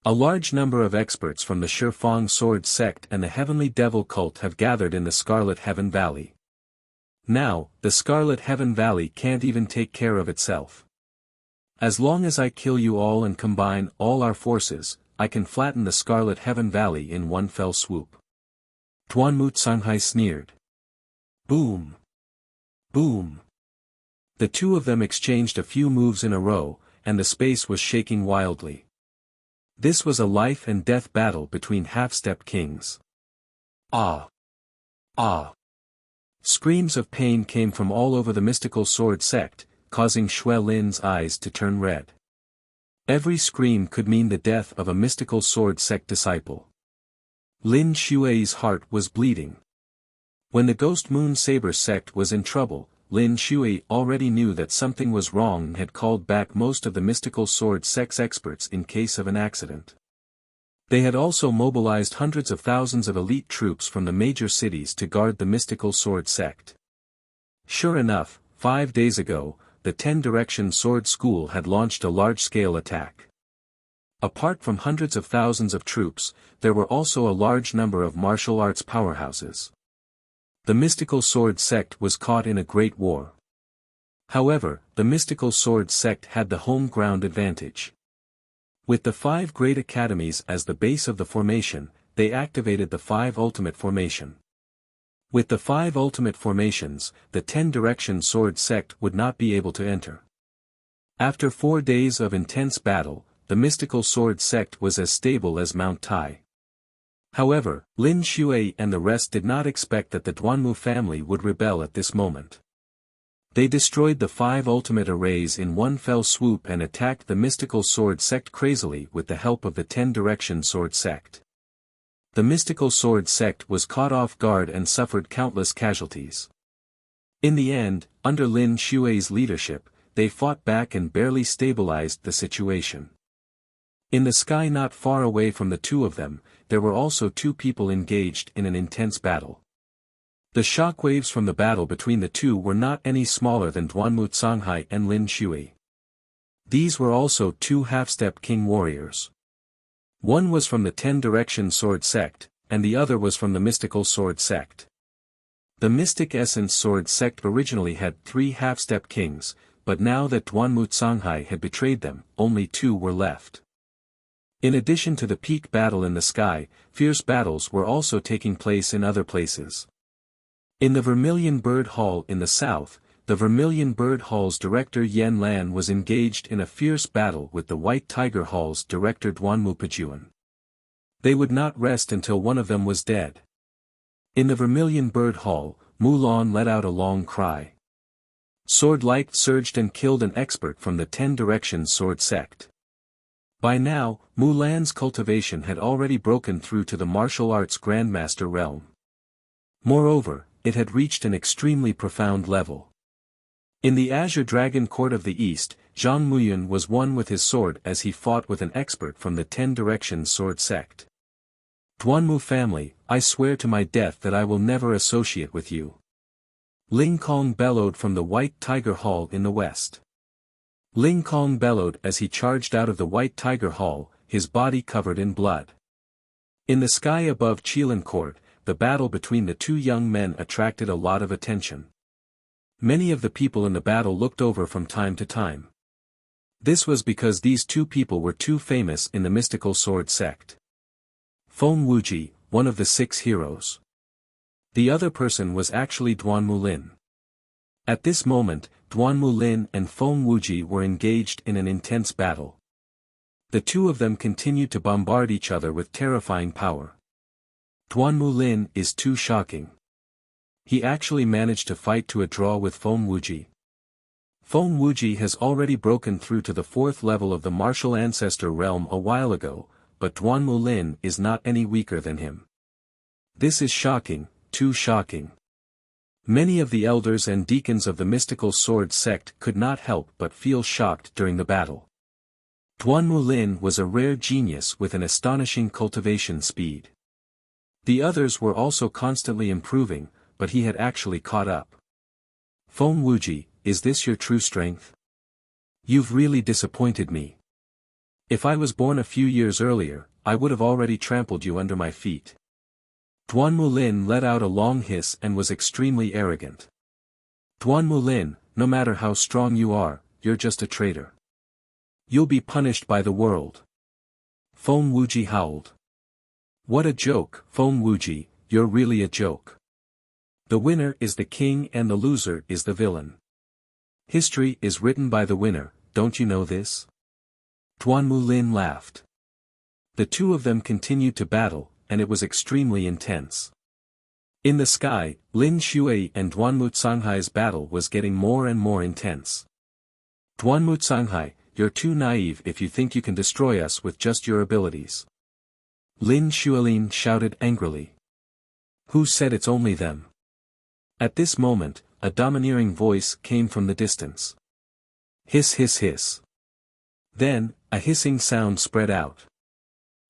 A large number of experts from the Shifang Sword Sect and the Heavenly Devil Cult have gathered in the Scarlet Heaven Valley. Now, the Scarlet Heaven Valley can't even take care of itself. As long as I kill you all and combine all our forces, I can flatten the Scarlet Heaven Valley in one fell swoop. Duanmu Canghai sneered. Boom! Boom! The 2 of them exchanged a few moves in a row, and the space was shaking wildly. This was a life and death battle between half-step kings. Ah! Ah! Screams of pain came from all over the mystical sword sect, causing Xue Lin's eyes to turn red. Every scream could mean the death of a mystical sword sect disciple. Lin Xue's heart was bleeding. When the Ghost Moon Saber sect was in trouble, Lin Xue already knew that something was wrong and had called back most of the mystical sword sect's experts in case of an accident. They had also mobilized hundreds of thousands of elite troops from the major cities to guard the mystical sword sect. Sure enough, 5 days ago, the 10-Direction Sword School had launched a large-scale attack. Apart from hundreds of thousands of troops, there were also a large number of martial arts powerhouses. The mystical sword sect was caught in a great war. However, the mystical sword sect had the home ground advantage. With the 5 great academies as the base of the formation, they activated the 5 ultimate formation. With the 5 ultimate formations, the 10-Direction sword sect would not be able to enter. After 4 days of intense battle, the mystical sword sect was as stable as Mount Tai. However, Lin Xue and the rest did not expect that the Duanmu family would rebel at this moment. They destroyed the 5 ultimate arrays in one fell swoop and attacked the mystical sword sect crazily with the help of the 10-Direction sword sect. The mystical sword sect was caught off guard and suffered countless casualties. In the end, under Lin Xue's leadership, they fought back and barely stabilized the situation. In the sky not far away from the two of them, there were also 2 people engaged in an intense battle. The shockwaves from the battle between the two were not any smaller than Duanmu Canghai and Lin Xue. These were also 2 half-step king warriors. One was from the 10-Direction sword sect, and the other was from the mystical sword sect. The Mystic Essence sword sect originally had 3 half-step kings, but now that Duanmu Canghai had betrayed them, only 2 were left. In addition to the peak battle in the sky, fierce battles were also taking place in other places. In the Vermilion Bird Hall in the south, the Vermilion Bird Hall's director Yen Lan was engaged in a fierce battle with the White Tiger Hall's director Duanmu Pajuan. They would not rest until one of them was dead. In the Vermilion Bird Hall, Mulan let out a long cry. Sword Light surged and killed an expert from the 10-Direction sword sect. By now, Mulan's cultivation had already broken through to the martial arts grandmaster realm. Moreover, it had reached an extremely profound level. In the Azure Dragon Court of the East, Zhang Muyun was one with his sword as he fought with an expert from the 10-Direction sword sect. Duanmu family, I swear to my death that I will never associate with you. Ling Kong bellowed from the White Tiger Hall in the west. Ling Kong bellowed as he charged out of the White Tiger Hall, his body covered in blood. In the sky above Qilin Court, the battle between the 2 young men attracted a lot of attention. Many of the people in the battle looked over from time to time. This was because these 2 people were too famous in the mystical sword sect. Feng Wuji, one of the 6 heroes. The other person was actually Duanmu Lin. At this moment, Duanmu Lin and Feng Wuji were engaged in an intense battle. The 2 of them continued to bombard each other with terrifying power. Duanmu Lin is too shocking. He actually managed to fight to a draw with Feng Wuji. Feng Wuji has already broken through to the 4th level of the martial ancestor realm a while ago, but Duanmu Lin is not any weaker than him. This is shocking, too shocking. Many of the elders and deacons of the mystical sword sect could not help but feel shocked during the battle. Duanmu Lin was a rare genius with an astonishing cultivation speed. The others were also constantly improving, but he had actually caught up. Feng Wuji, is this your true strength? You've really disappointed me. If I was born a few years earlier, I would have already trampled you under my feet. Duanmu Lin let out a long hiss and was extremely arrogant. Duanmu Lin, no matter how strong you are, you're just a traitor. You'll be punished by the world. Feng Wuji howled. What a joke, Feng Wuji, you're really a joke. The winner is the king and the loser is the villain. History is written by the winner, don't you know this? Duanmu Lin laughed. The 2 of them continued to battle, and it was extremely intense. In the sky, Lin Shui and Duanmu battle was getting more and more intense. Duanmu, you're too naive if you think you can destroy us with just your abilities. Lin Xuelin shouted angrily. Who said it's only them? At this moment, a domineering voice came from the distance. Hiss hiss hiss. Then, a hissing sound spread out.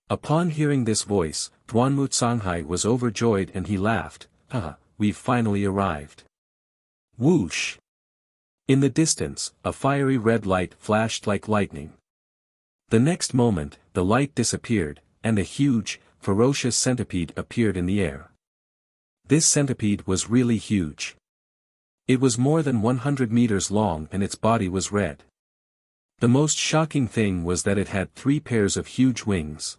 Upon hearing this voice, Duanmu was overjoyed and he laughed, haha, we've finally arrived. Whoosh! In the distance, a fiery red light flashed like lightning. The next moment, the light disappeared, and a huge, ferocious centipede appeared in the air. This centipede was really huge. It was more than 100 meters long and its body was red. The most shocking thing was that it had 3 pairs of huge wings.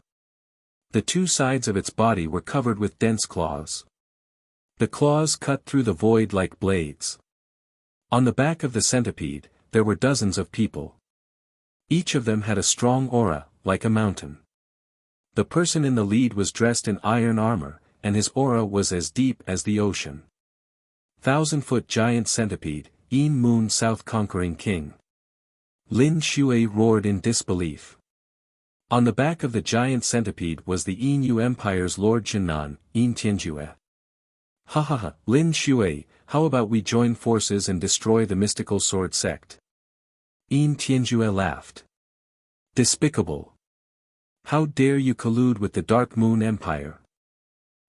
The 2 sides of its body were covered with dense claws. The claws cut through the void like blades. On the back of the centipede, there were dozens of people. Each of them had a strong aura, like a mountain. The person in the lead was dressed in iron armor, and his aura was as deep as the ocean. 1,000-foot giant centipede, Yin Moon South conquering king. Lin Shui roared in disbelief. On the back of the giant centipede was the Yin Empire's Lord Jinnan, Yin Tianjue. Ha ha ha, Lin Shui, how about we join forces and destroy the mystical sword sect? Yin Tianjue laughed. Despicable. How dare you collude with the Dark Moon Empire?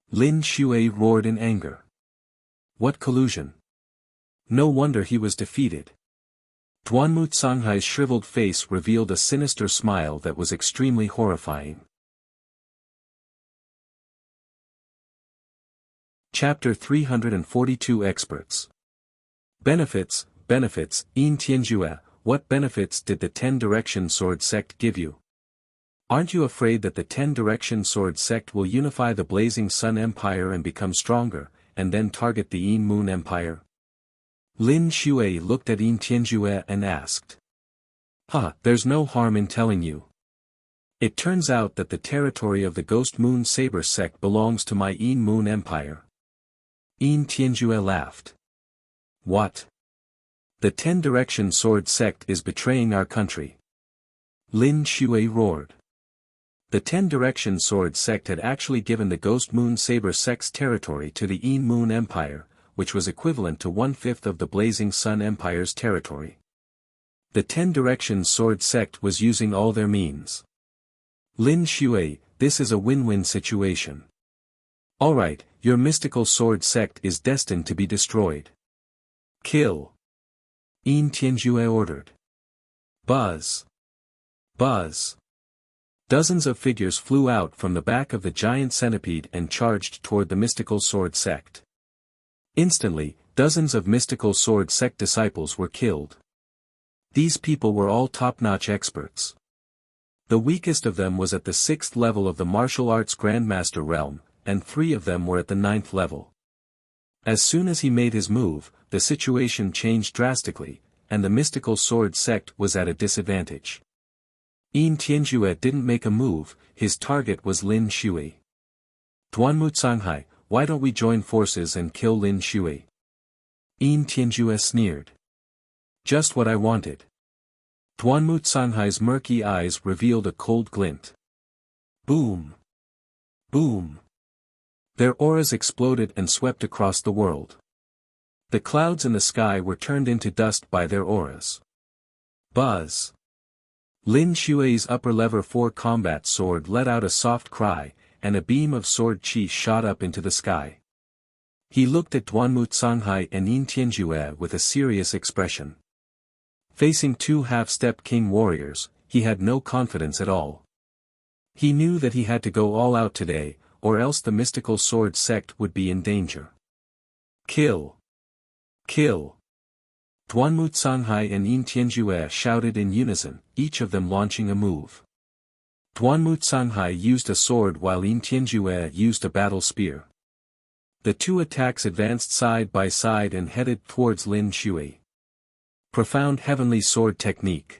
Lin Shui roared in anger. What collusion? No wonder he was defeated. Duanmu shriveled face revealed a sinister smile that was extremely horrifying. Chapter 342 Experts. Benefits, Yin Tianjue, what benefits did the 10-direction sword sect give you? Aren't you afraid that the 10-direction sword sect will unify the Blazing Sun Empire and become stronger, and then target the Yin Moon Empire? Lin Shui looked at Yin Tianjue and asked. There's no harm in telling you. It turns out that the territory of the Ghost Moon Saber sect belongs to my Yin Moon Empire. Yin Tianjue laughed. What? The 10-direction sword sect is betraying our country. Lin Shui roared. The 10-direction sword sect had actually given the Ghost Moon Saber sect's territory to the Yin Moon Empire, which was equivalent to 1/5 of the Blazing Sun Empire's territory. The 10-direction sword sect was using all their means. Lin Shui, this is a win-win situation. Alright, your mystical sword sect is destined to be destroyed. Kill. Yin Tianjue ordered. Buzz. Buzz. Dozens of figures flew out from the back of the giant centipede and charged toward the mystical sword sect. Instantly, dozens of mystical sword sect disciples were killed. These people were all top-notch experts. The weakest of them was at the 6th level of the martial arts Grandmaster realm, and 3 of them were at the 9th level. As soon as he made his move, the situation changed drastically, and the mystical sword sect was at a disadvantage. Yin Tianjue didn't make a move, his target was Lin Shui. Duanmu, why don't we join forces and kill Lin Shui? Yin Tianjue sneered. Just what I wanted. Duanmu-Sanghai's murky eyes revealed a cold glint. Boom! Boom! Their auras exploded and swept across the world. The clouds in the sky were turned into dust by their auras. Buzz! Lin Shui's upper lever 4 combat sword let out a soft cry, and a beam of sword chi shot up into the sky. He looked at Duanmu-Sanghai and Yin Tianjue with a serious expression. Facing 2 half-step king warriors, he had no confidence at all. He knew that he had to go all out today, or else the mystical sword sect would be in danger. Kill! Kill! Duanmu-Sanghai and Yin Tianjue shouted in unison, each of them launching a move. Duanmu-Sanghai used a sword while Yin Tianjue used a battle spear. The 2 attacks advanced side by side and headed towards Lin Shui. Profound heavenly sword technique.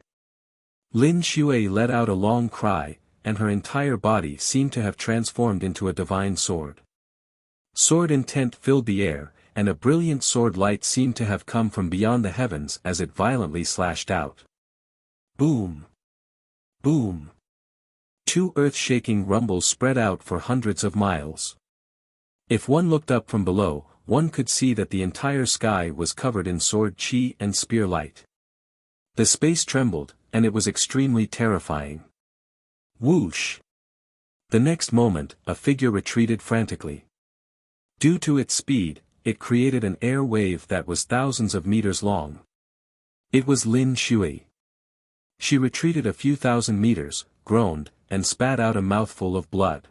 Lin Shui let out a long cry, and her entire body seemed to have transformed into a divine sword. Sword intent filled the air, and a brilliant sword light seemed to have come from beyond the heavens as it violently slashed out. Boom! Boom! Two earth-shaking rumbles spread out for hundreds of miles. If one looked up from below, one could see that the entire sky was covered in sword chi and spear light. The space trembled, and it was extremely terrifying. Whoosh! The next moment, a figure retreated frantically. Due to its speed, it created an air wave that was thousands of meters long. It was Lin Shui. She retreated a few thousand meters, groaned, and spat out a mouthful of blood.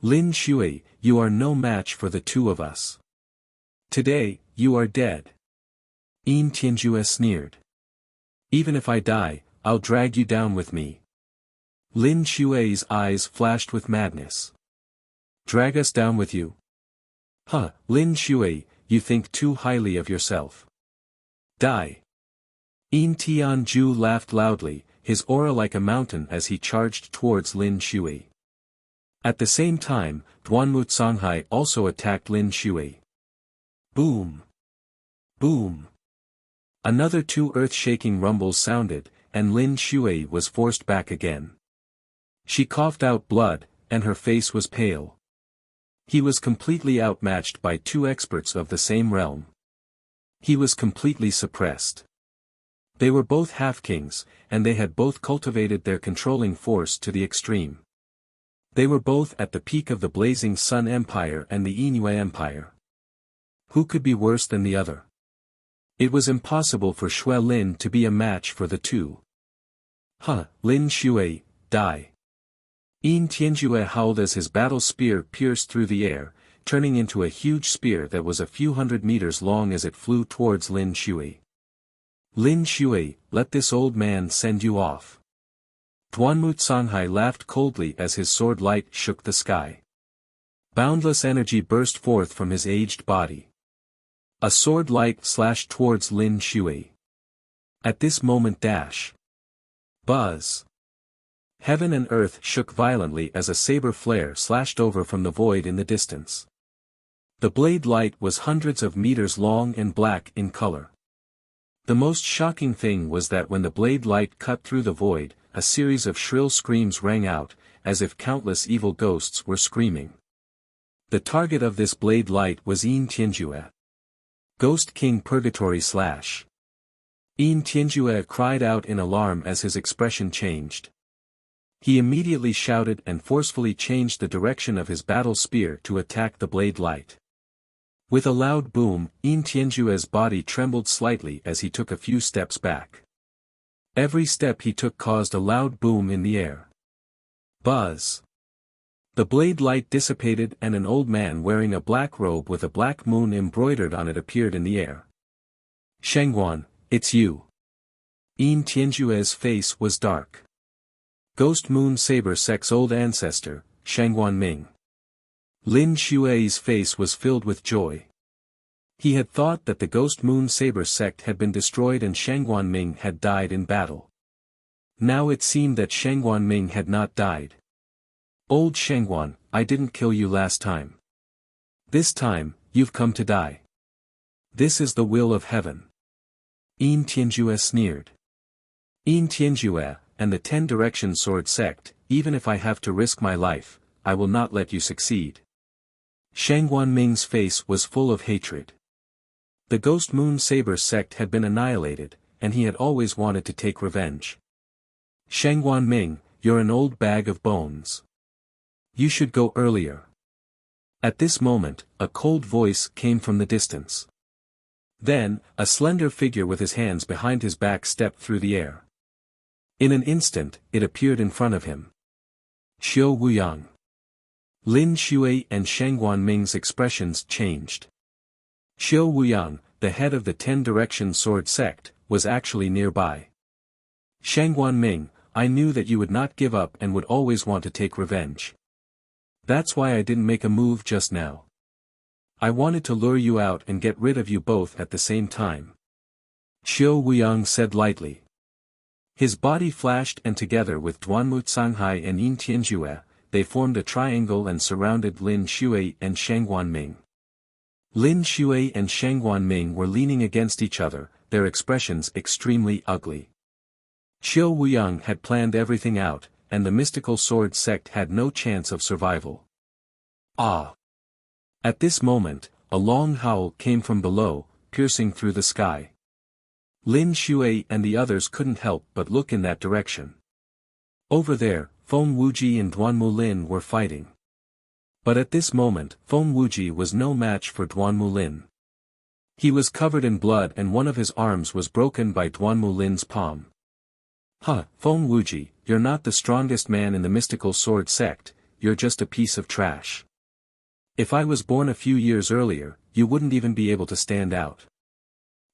Lin Shui, you are no match for the two of us. Today, you are dead. Yin Tianjue sneered. Even if I die, I'll drag you down with me. Lin Shui's eyes flashed with madness. Drag us down with you? Huh, Lin Shui, you think too highly of yourself. Die. Yin Tianju laughed loudly, his aura like a mountain as he charged towards Lin Shui. At the same time, Duanmu Canghai also attacked Lin Shui. Boom! Boom! Another two earth-shaking rumbles sounded, and Lin Shui was forced back again. She coughed out blood, and her face was pale. He was completely outmatched by two experts of the same realm. He was completely suppressed. They were both half-kings, and they had both cultivated their controlling force to the extreme. They were both at the peak of the Blazing Sun Empire and the Yingyue Empire. Who could be worse than the other? It was impossible for Xue Lin to be a match for the two. Huh, Lin Shui, die. Yin Tianjue howled as his battle spear pierced through the air, turning into a huge spear that was a few hundred meters long as it flew towards Lin Shui. Lin Shui, let this old man send you off. Duanmu Canghai laughed coldly as his sword light shook the sky. Boundless energy burst forth from his aged body. A sword light slashed towards Lin Shui. At this moment buzz. Heaven and earth shook violently as a saber flare slashed over from the void in the distance. The blade light was hundreds of meters long and black in color. The most shocking thing was that when the blade light cut through the void, a series of shrill screams rang out, as if countless evil ghosts were screaming. The target of this blade light was Yin Tianjue. Ghost King Purgatory / Yin Tianjue cried out in alarm as his expression changed. He immediately shouted and forcefully changed the direction of his battle spear to attack the blade light. With a loud boom, Yin Tianjue's body trembled slightly as he took a few steps back. Every step he took caused a loud boom in the air. Buzz! The blade light dissipated and an old man wearing a black robe with a black moon embroidered on it appeared in the air. Shengguan, it's you. Yin Tianjue's face was dark. Ghost Moon Saber Sect's old ancestor, Shengguan Ming. Lin Shui's face was filled with joy. He had thought that the Ghost Moon Saber Sect had been destroyed and Shengguan Ming had died in battle. Now it seemed that Shengguan Ming had not died. Old Shengguan, I didn't kill you last time. This time, you've come to die. This is the will of heaven. Yin Tianjue sneered. Yin Tianjue, and the 10 Direction Sword Sect, even if I have to risk my life, I will not let you succeed. Shengguan Ming's face was full of hatred. The Ghost Moon Saber Sect had been annihilated, and he had always wanted to take revenge. Shengguan Ming, you're an old bag of bones. You should go earlier. At this moment, a cold voice came from the distance. Then, a slender figure with his hands behind his back stepped through the air. In an instant, it appeared in front of him. Xiao Wuyang. Lin Shui and Shengguan Ming's expressions changed. Xiao Wuyang, the head of the 10 Direction Sword Sect, was actually nearby. Shengguan Ming, I knew that you would not give up and would always want to take revenge. That's why I didn't make a move just now. I wanted to lure you out and get rid of you both at the same time. Xiao Wuyang said lightly. His body flashed and together with Duanmu Canghai and Yin Tianjue, they formed a triangle and surrounded Lin Shui and Shang Guanming. Lin Shui and Shang Guanming were leaning against each other, their expressions extremely ugly. Qiu Wuyang had planned everything out, and the mystical sword sect had no chance of survival. Ah! At this moment, a long howl came from below, piercing through the sky. Lin Shui and the others couldn't help but look in that direction. Over there, Feng Wuji and Duanmu Lin were fighting. But at this moment, Feng Wuji was no match for Duanmu Lin. He was covered in blood and one of his arms was broken by Duanmu Lin's palm. Huh, Feng Wuji, you're not the strongest man in the mystical sword sect, you're just a piece of trash. If I was born a few years earlier, you wouldn't even be able to stand out.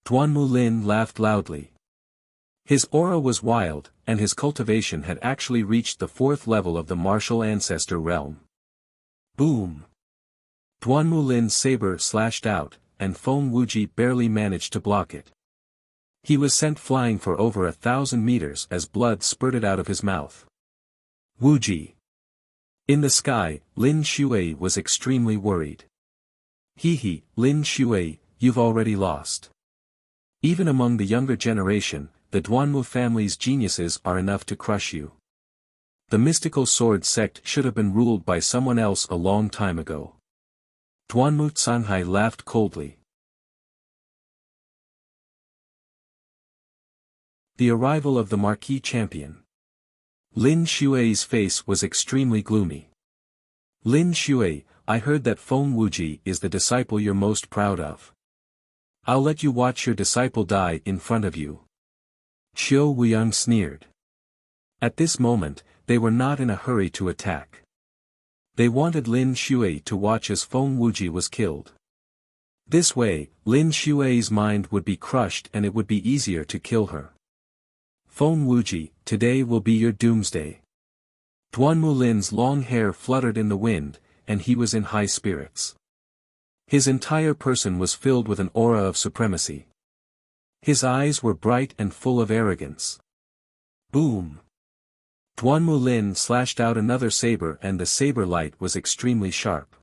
Duanmu Lin laughed loudly. His aura was wild, and his cultivation had actually reached the 4th level of the martial ancestor realm. Boom! Duanmu Lin's saber slashed out, and Feng Wuji barely managed to block it. He was sent flying for over 1,000 meters as blood spurted out of his mouth. Wuji! In the sky, Lin Shui was extremely worried. Hee, Lin Shui, you've already lost. Even among the younger generation, the Duanmu family's geniuses are enough to crush you. The mystical sword sect should have been ruled by someone else a long time ago. Duanmu Canghai laughed coldly. The arrival of the Marquis champion. Lin Shui's face was extremely gloomy. Lin Shui, I heard that Feng Wuji is the disciple you're most proud of. I'll let you watch your disciple die in front of you. Qiu Wuyang sneered. At this moment, they were not in a hurry to attack. They wanted Lin Shui to watch as Feng Wuji was killed. This way, Lin Shui's mind would be crushed and it would be easier to kill her. Feng Wuji, today will be your doomsday. Duanmu Lin's long hair fluttered in the wind, and he was in high spirits. His entire person was filled with an aura of supremacy. His eyes were bright and full of arrogance. Boom! Duanmu Lin slashed out another saber and the saber light was extremely sharp.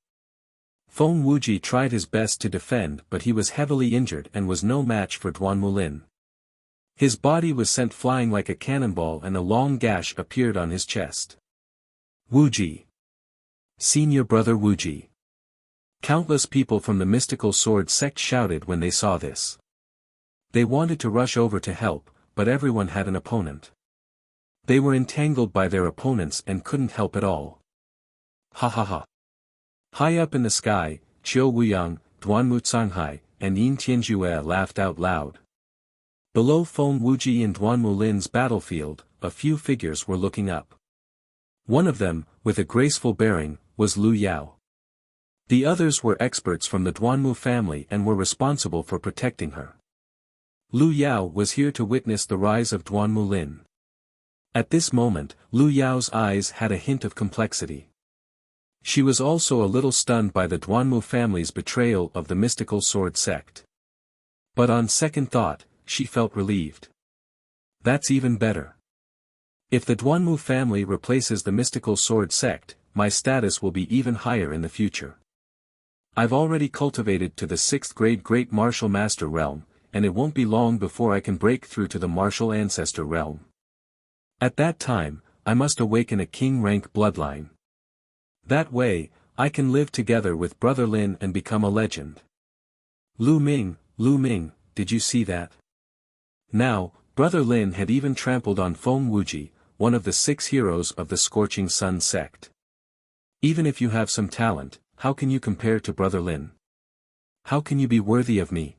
Feng Wuji tried his best to defend but he was heavily injured and was no match for Duanmu Lin. His body was sent flying like a cannonball and a long gash appeared on his chest. Wuji! Senior brother Wuji! Countless people from the mystical sword sect shouted when they saw this. They wanted to rush over to help, but everyone had an opponent. They were entangled by their opponents and couldn't help at all. Ha ha ha. High up in the sky, Qiu Wuyang, Duanmu Canghai, and Yin Tianjue laughed out loud. Below Feng Wuji and Duanmu Lin's battlefield, a few figures were looking up. One of them, with a graceful bearing, was Lu Yao. The others were experts from the Duanmu family and were responsible for protecting her. Lu Yao was here to witness the rise of Duanmu Lin. At this moment, Lu Yao's eyes had a hint of complexity. She was also a little stunned by the Duanmu family's betrayal of the mystical sword sect. But on second thought, she felt relieved. That's even better. If the Duanmu family replaces the mystical sword sect, my status will be even higher in the future. I've already cultivated to the 6th grade Great Martial Master realm, and it won't be long before I can break through to the Martial Ancestor realm. At that time, I must awaken a king-rank bloodline. That way, I can live together with Brother Lin and become a legend. Lu Ming, did you see that? Now, Brother Lin had even trampled on Feng Wuji, one of the 6 heroes of the Scorching Sun sect. Even if you have some talent, how can you compare to Brother Lin? How can you be worthy of me?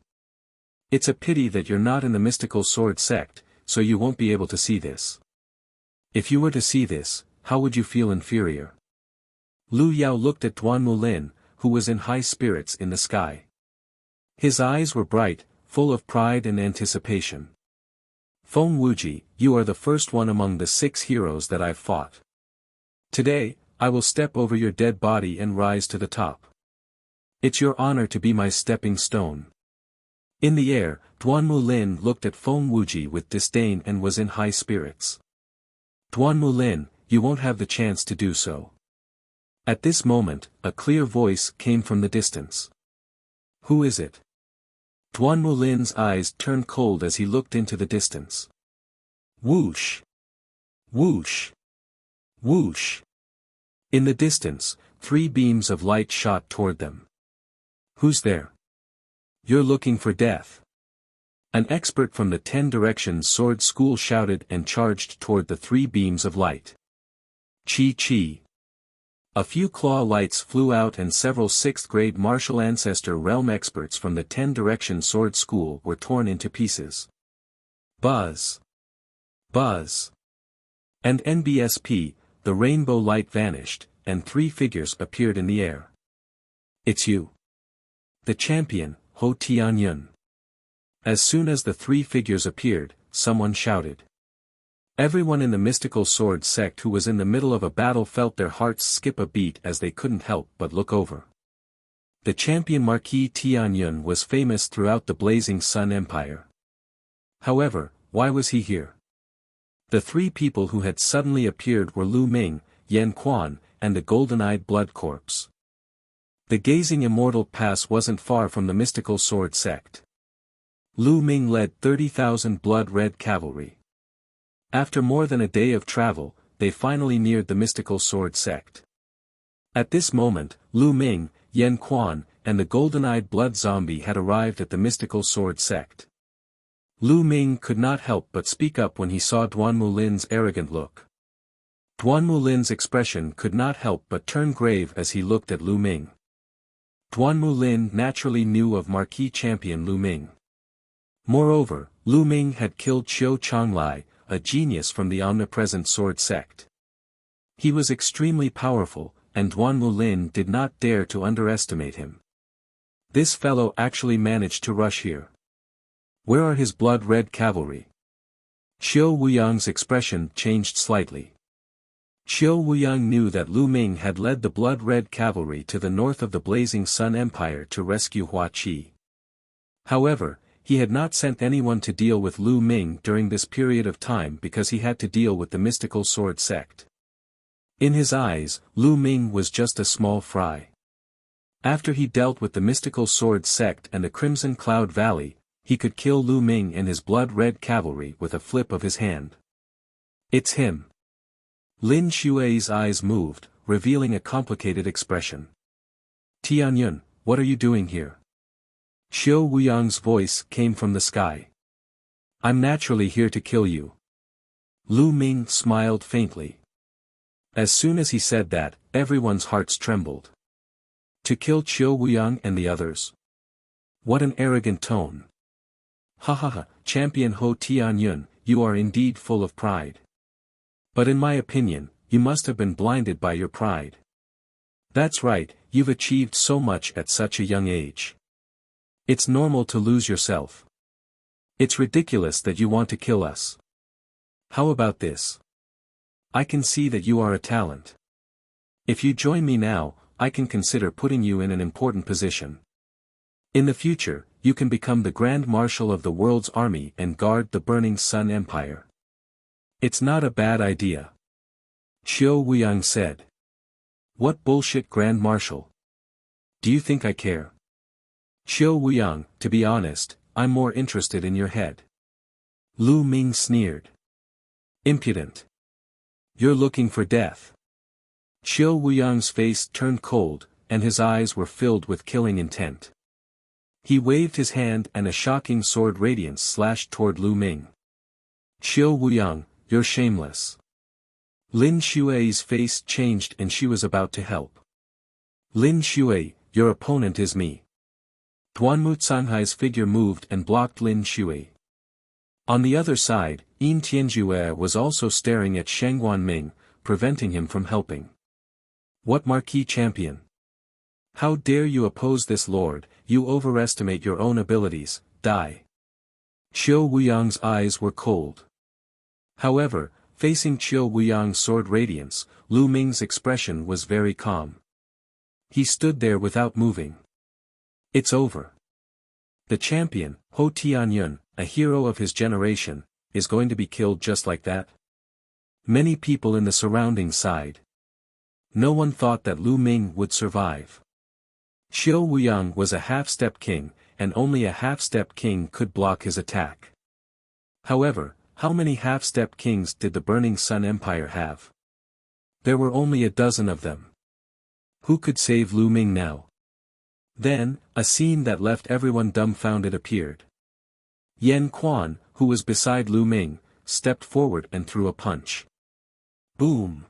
It's a pity that you're not in the mystical sword sect, so you won't be able to see this. If you were to see this, how would you feel inferior? Lu Yao looked at Duanmu Lin, who was in high spirits in the sky. His eyes were bright, full of pride and anticipation. Feng Wuji, you are the first one among the 6 heroes that I've fought. Today, I will step over your dead body and rise to the top. It's your honor to be my stepping stone. In the air, Duanmu Lin looked at Feng Wuji with disdain and was in high spirits. Duanmu Lin, you won't have the chance to do so. At this moment, a clear voice came from the distance. Who is it? Duan Mulin's eyes turned cold as he looked into the distance. Whoosh! Whoosh! Whoosh! In the distance, 3 beams of light shot toward them. Who's there? You're looking for death. An expert from the 10 Directions Sword School shouted and charged toward the 3 beams of light. Chi. A few claw lights flew out and several 6th-grade martial ancestor realm experts from the 10 Directions Sword School were torn into pieces. Buzz. Buzz. And NBSP, the rainbow light vanished, and 3 figures appeared in the air. It's you. The champion, Ho Tianyun. As soon as the 3 figures appeared, someone shouted. Everyone in the mystical sword sect who was in the middle of a battle felt their hearts skip a beat as they couldn't help but look over. The champion Marquis Tianyun was famous throughout the Blazing Sun Empire. However, why was he here? The 3 people who had suddenly appeared were Lu Ming, Yan Quan, and the golden-eyed blood corpse. The gazing Immortal Pass wasn't far from the mystical sword sect. Lu Ming led 30,000 blood-red cavalry. After more than a day of travel, they finally neared the mystical sword sect. At this moment, Lu Ming, Yan Quan, and the golden-eyed blood zombie had arrived at the mystical sword sect. Lu Ming could not help but speak up when he saw Duan Mulin's arrogant look. Duan Mulin's expression could not help but turn grave as he looked at Lu Ming. Duan Mulin naturally knew of Marquis champion Lu Ming. Moreover, Lu Ming had killed Qiu Chonglai, a genius from the omnipresent sword sect. He was extremely powerful, and Duan Mulin did not dare to underestimate him. This fellow actually managed to rush here. Where are his blood-red cavalry? Qiu Wuyang's expression changed slightly. Qiu Wuyang knew that Lu Ming had led the blood-red cavalry to the north of the Blazing Sun Empire to rescue Hua Qi. However, he had not sent anyone to deal with Lu Ming during this period of time because he had to deal with the mystical sword sect. In his eyes, Lu Ming was just a small fry. After he dealt with the mystical sword sect and the Crimson Cloud Valley, he could kill Lu Ming and his blood-red cavalry with a flip of his hand. It's him. Lin Xue's eyes moved, revealing a complicated expression. Tianyun, what are you doing here? Qiu Wuyang's voice came from the sky. I'm naturally here to kill you. Lu Ming smiled faintly. As soon as he said that, everyone's hearts trembled. To kill Qiu Wuyang and the others? What an arrogant tone. Ha ha ha, Champion Ho Tianyun, you are indeed full of pride. But in my opinion, you must have been blinded by your pride. That's right, you've achieved so much at such a young age. It's normal to lose yourself. It's ridiculous that you want to kill us. How about this? I can see that you are a talent. If you join me now, I can consider putting you in an important position. In the future, you can become the Grand Marshal of the world's army and guard the Burning Sun Empire. It's not a bad idea. Qiu Wuyang said. What bullshit Grand Marshal? Do you think I care? Qiu Wuyang, to be honest, I'm more interested in your head. Lu Ming sneered. Impudent. You're looking for death. Qiu Wuyang's face turned cold, and his eyes were filled with killing intent. He waved his hand and a shocking sword radiance slashed toward Lu Ming. Qiu Wuyang, you're shameless. Lin Xue's face changed and she was about to help. Lin Xue, your opponent is me. Duanmu Canghai's figure moved and blocked Lin Xue. On the other side, Yin Tianjue was also staring at Sheng Guanming, preventing him from helping. What Marquis champion? How dare you oppose this lord, you overestimate your own abilities, die. Qiu Wuyang's eyes were cold. However, facing Qiu Wuyang's sword radiance, Lu Ming's expression was very calm. He stood there without moving. It's over. The champion, Ho Tianyun, a hero of his generation, is going to be killed just like that? Many people in the surrounding sighed. No one thought that Lu Ming would survive. Xiao Wuyang was a half-step king, and only a half-step king could block his attack. However, how many half-step kings did the Burning Sun Empire have? There were only a dozen of them. Who could save Lu Ming now? Then, a scene that left everyone dumbfounded appeared. Yan Quan, who was beside Lu Ming, stepped forward and threw a punch. Boom!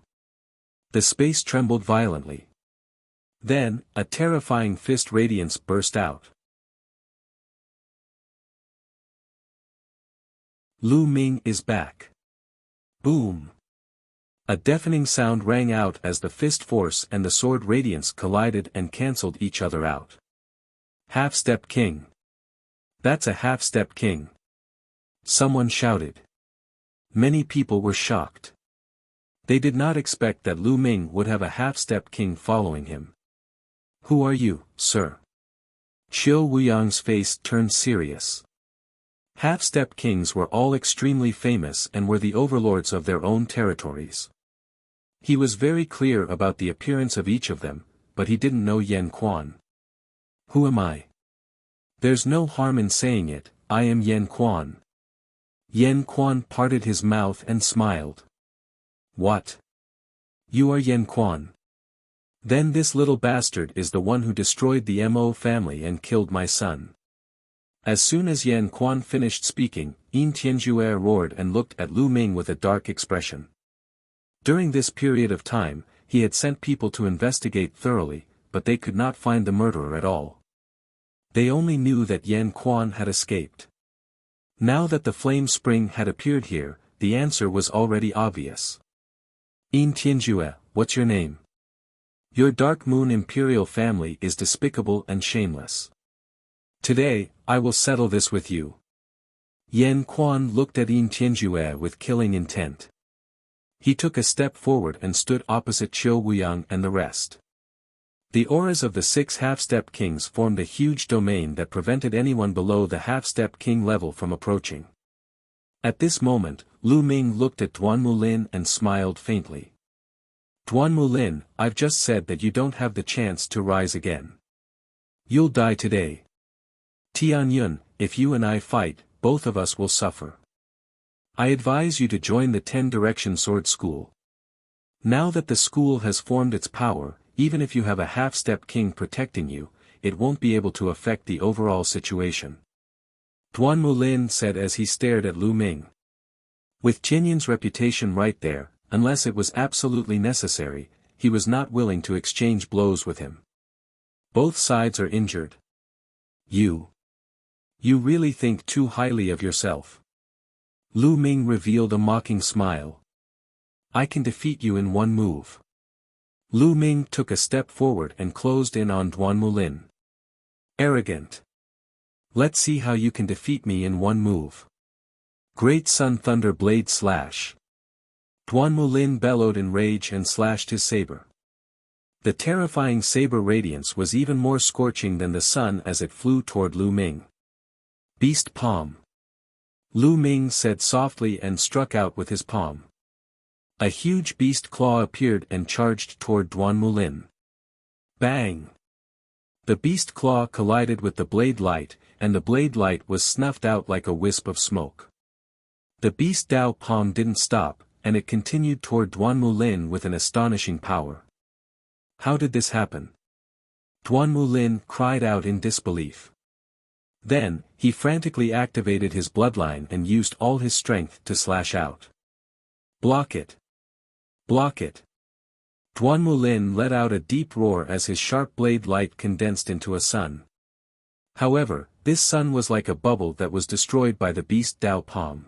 The space trembled violently. Then, a terrifying fist radiance burst out. Lu Ming is back. Boom! A deafening sound rang out as the fist force and the sword radiance collided and cancelled each other out. Half-step king. That's a half-step king. Someone shouted. Many people were shocked. They did not expect that Lu Ming would have a half-step king following him. Who are you, sir? Xiao Wuyang's face turned serious. Half-step kings were all extremely famous and were the overlords of their own territories. He was very clear about the appearance of each of them, but he didn't know Yan Quan. Who am I? There's no harm in saying it, I am Yan Quan. Yan Quan parted his mouth and smiled. What? You are Yan Quan? Then this little bastard is the one who destroyed the Mo family and killed my son. As soon as Yan Quan finished speaking, Yin Tianjue roared and looked at Lu Ming with a dark expression. During this period of time, he had sent people to investigate thoroughly, but they could not find the murderer at all. They only knew that Yan Quan had escaped. Now that the flame spring had appeared here, the answer was already obvious. Yin Tianjue, what's your name? Your Dark Moon Imperial family is despicable and shameless. Today, I will settle this with you. Yan Quan looked at Yin Tianjue with killing intent. He took a step forward and stood opposite Qiu Wuyang and the rest. The auras of the 6 half-step kings formed a huge domain that prevented anyone below the half-step king level from approaching. At this moment, Lu Ming looked at Duan Mulin and smiled faintly. Duan Mulin, I've just said that you don't have the chance to rise again. You'll die today. Tian Yun, if you and I fight, both of us will suffer. I advise you to join the 10-Direction Sword School. Now that the school has formed its power, even if you have a half-step king protecting you, it won't be able to affect the overall situation. Duan Mulin said as he stared at Lu Ming. With Jinyin's reputation right there, unless it was absolutely necessary, he was not willing to exchange blows with him. Both sides are injured. You really think too highly of yourself. Lu Ming revealed a mocking smile. I can defeat you in one move. Lu Ming took a step forward and closed in on Duan Mulin. Arrogant. Let's see how you can defeat me in one move. Great Sun Thunder Blade Slash. Duan Mulin bellowed in rage and slashed his saber. The terrifying saber radiance was even more scorching than the sun as it flew toward Lu Ming. Beast Palm. Lu Ming said softly and struck out with his palm. A huge beast claw appeared and charged toward Duan Mulin. Bang! The beast claw collided with the blade light, and the blade light was snuffed out like a wisp of smoke. The beast Dao palm didn't stop, and it continued toward Duan Mulin with an astonishing power. How did this happen? Duan Mulin cried out in disbelief. Then, he frantically activated his bloodline and used all his strength to slash out. Block it! Block it! Duan Mulin let out a deep roar as his sharp blade light condensed into a sun. However, this sun was like a bubble that was destroyed by the beast Dao palm.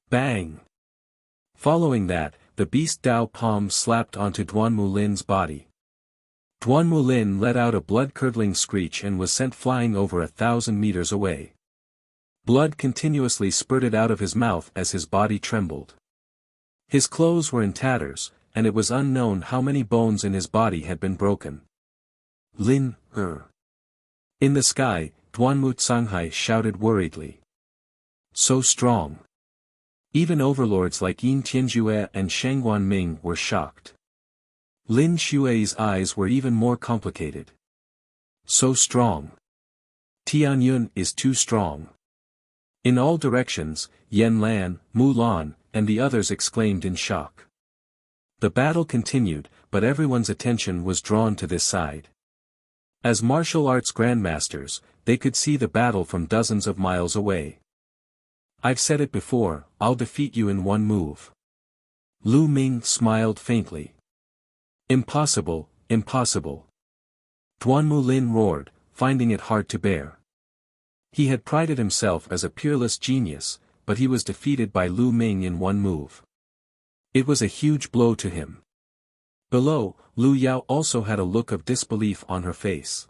Bang! Following that, the beast Dao palm slapped onto Duan Mulin's body. Duan Mulin let out a blood-curdling screech and was sent flying over 1,000 meters away. Blood continuously spurted out of his mouth as his body trembled. His clothes were in tatters, and it was unknown how many bones in his body had been broken. In the sky, Duan Mutshanghai shouted worriedly. So strong. Even overlords like Yin Tianjue and Shang Guanming were shocked. Lin Xue's eyes were even more complicated. So strong. Tianyun is too strong. In all directions, Yan Lan, Mu Lan, and the others exclaimed in shock. The battle continued, but everyone's attention was drawn to this side. As martial arts grandmasters, they could see the battle from dozens of miles away. I've said it before, I'll defeat you in one move. Lu Ming smiled faintly. Impossible, impossible. Duan Mulin roared, finding it hard to bear. He had prided himself as a peerless genius, but he was defeated by Lu Ming in one move. It was a huge blow to him. Below, Lu Yao also had a look of disbelief on her face.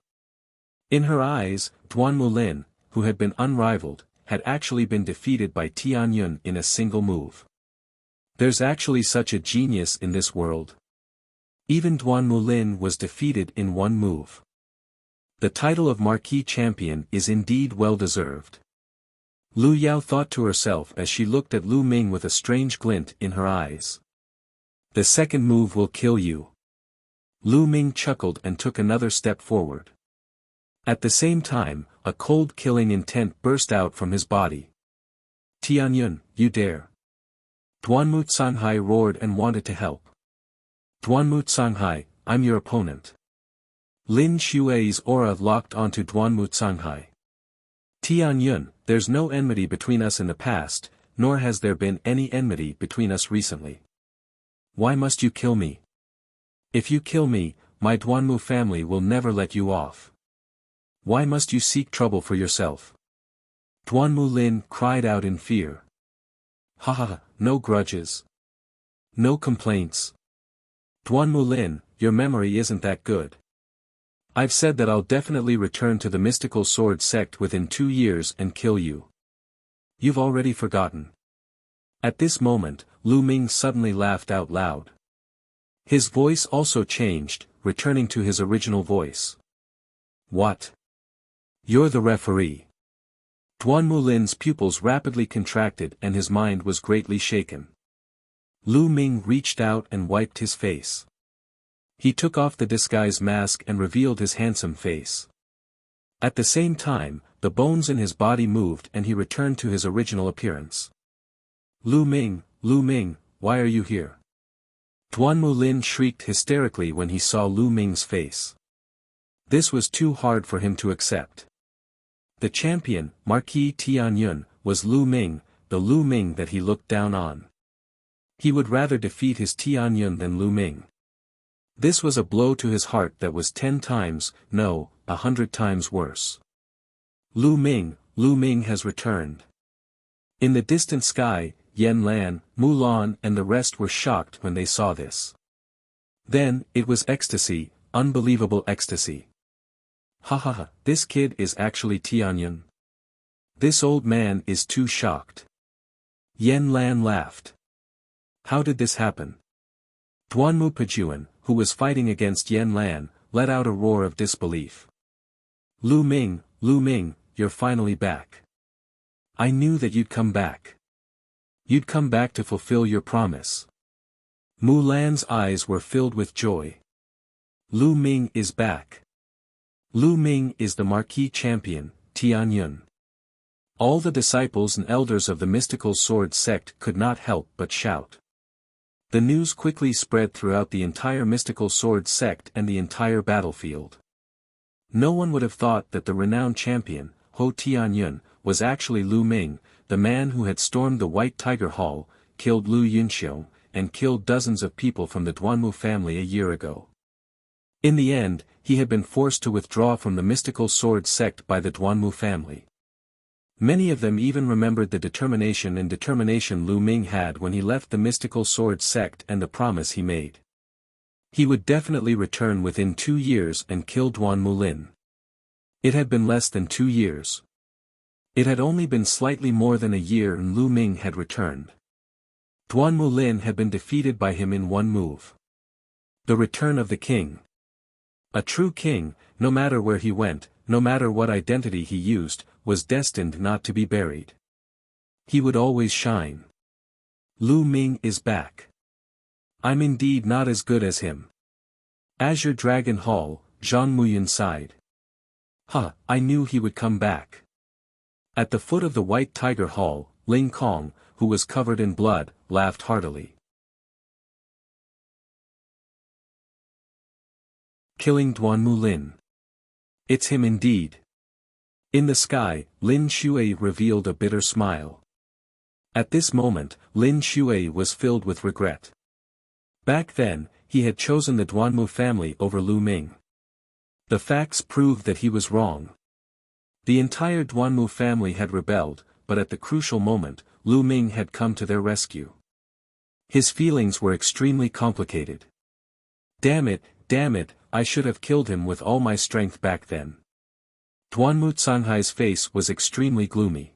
In her eyes, Duan Mulin, who had been unrivaled, had actually been defeated by Tianyun in a single move. There's actually such a genius in this world. Even Duan Mulin was defeated in one move. The title of Marquis Champion is indeed well-deserved. Lu Yao thought to herself as she looked at Lu Ming with a strange glint in her eyes. The second move will kill you. Lu Ming chuckled and took another step forward. At the same time, a cold killing intent burst out from his body. Tianyun, you dare. Duanmu Canghai roared and wanted to help. Duanmu Canghai, I'm your opponent. Lin Xue's aura locked onto Duanmu Canghai. Tianyun, there's no enmity between us in the past, nor has there been any enmity between us recently. Why must you kill me? If you kill me, my Duanmu family will never let you off. Why must you seek trouble for yourself? Duanmu Lin cried out in fear. Ha ha, no grudges. No complaints. Duanmu Lin, your memory isn't that good. I've said that I'll definitely return to the mystical sword sect within 2 years and kill you. You've already forgotten. At this moment, Lu Ming suddenly laughed out loud. His voice also changed, returning to his original voice. What? You're the referee. Duanmu Lin's pupils rapidly contracted and his mind was greatly shaken. Lu Ming reached out and wiped his face. He took off the disguise mask and revealed his handsome face. At the same time, the bones in his body moved and he returned to his original appearance. Lu Ming, why are you here? Duanmu Lin shrieked hysterically when he saw Lu Ming's face. This was too hard for him to accept. The champion, Marquis Tianyun, was Lu Ming, the Lu Ming that he looked down on. He would rather defeat his Tianyun than Lu Ming. This was a blow to his heart that was 10 times, no, 100 times worse. Lu Ming has returned. In the distant sky, Yan Lan, Mu Lan and the rest were shocked when they saw this. Then, it was ecstasy, unbelievable ecstasy. Ha ha ha, this kid is actually Tianyun. This old man is too shocked. Yan Lan laughed. How did this happen? Duanmu Pajuan, who was fighting against Yan Lan, let out a roar of disbelief. Lu Ming, you're finally back. I knew that you'd come back. You'd come back to fulfill your promise. Mu Lan's eyes were filled with joy. Lu Ming is back. Lu Ming is the Marquis Champion, Tianyun. All the disciples and elders of the mystical sword sect could not help but shout. The news quickly spread throughout the entire mystical sword sect and the entire battlefield. No one would have thought that the renowned champion, Ho Tianyun, was actually Lu Ming, the man who had stormed the White Tiger Hall, killed Lu Yunxiu, and killed dozens of people from the Duanmu family a year ago. In the end, he had been forced to withdraw from the mystical sword sect by the Duanmu family. Many of them even remembered the determination Lu Ming had when he left the mystical sword sect and the promise he made. He would definitely return within 2 years and kill Duanmu Lin. It had been less than 2 years. It had only been slightly more than a year and Lu Ming had returned. Duanmu Lin had been defeated by him in one move. The return of the king. A true king, no matter where he went, no matter what identity he used, was destined not to be buried. He would always shine. Lu Ming is back. I'm indeed not as good as him. Azure Dragon Hall, Zhang Muyun sighed. I knew he would come back. At the foot of the White Tiger Hall, Ling Kong, who was covered in blood, laughed heartily. Killing Duanmu Lin. It's him indeed. In the sky, Lin Shui revealed a bitter smile. At this moment, Lin Shui was filled with regret. Back then, he had chosen the Duanmu family over Lu Ming. The facts proved that he was wrong. The entire Duanmu family had rebelled, but at the crucial moment, Lu Ming had come to their rescue. His feelings were extremely complicated. Damn it, I should have killed him with all my strength back then. Duanmu Canghai's face was extremely gloomy.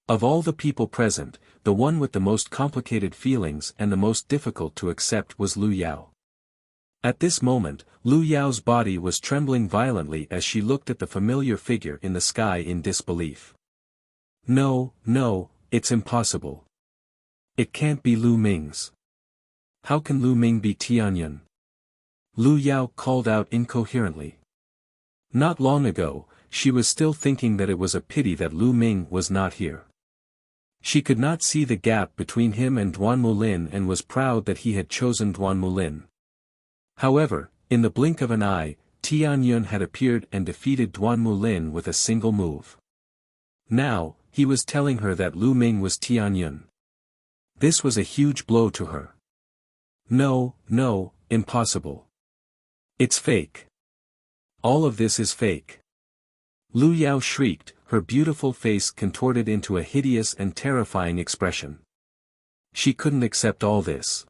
Of all the people present, the one with the most complicated feelings and the most difficult to accept was Lu Yao. At this moment, Lu Yao's body was trembling violently as she looked at the familiar figure in the sky in disbelief. No, it's impossible. It can't be Lu Ming's. How can Lu Ming be Tianyun? Lu Yao called out incoherently. Not long ago, she was still thinking that it was a pity that Lu Ming was not here. She could not see the gap between him and Duanmu Lin and was proud that he had chosen Duanmu Lin. However, in the blink of an eye, Tianyun had appeared and defeated Duanmu Lin with a single move. Now, he was telling her that Lu Ming was Tianyun. This was a huge blow to her. No, impossible. It's fake. All of this is fake. Lu Yao shrieked, her beautiful face contorted into a hideous and terrifying expression. She couldn't accept all this.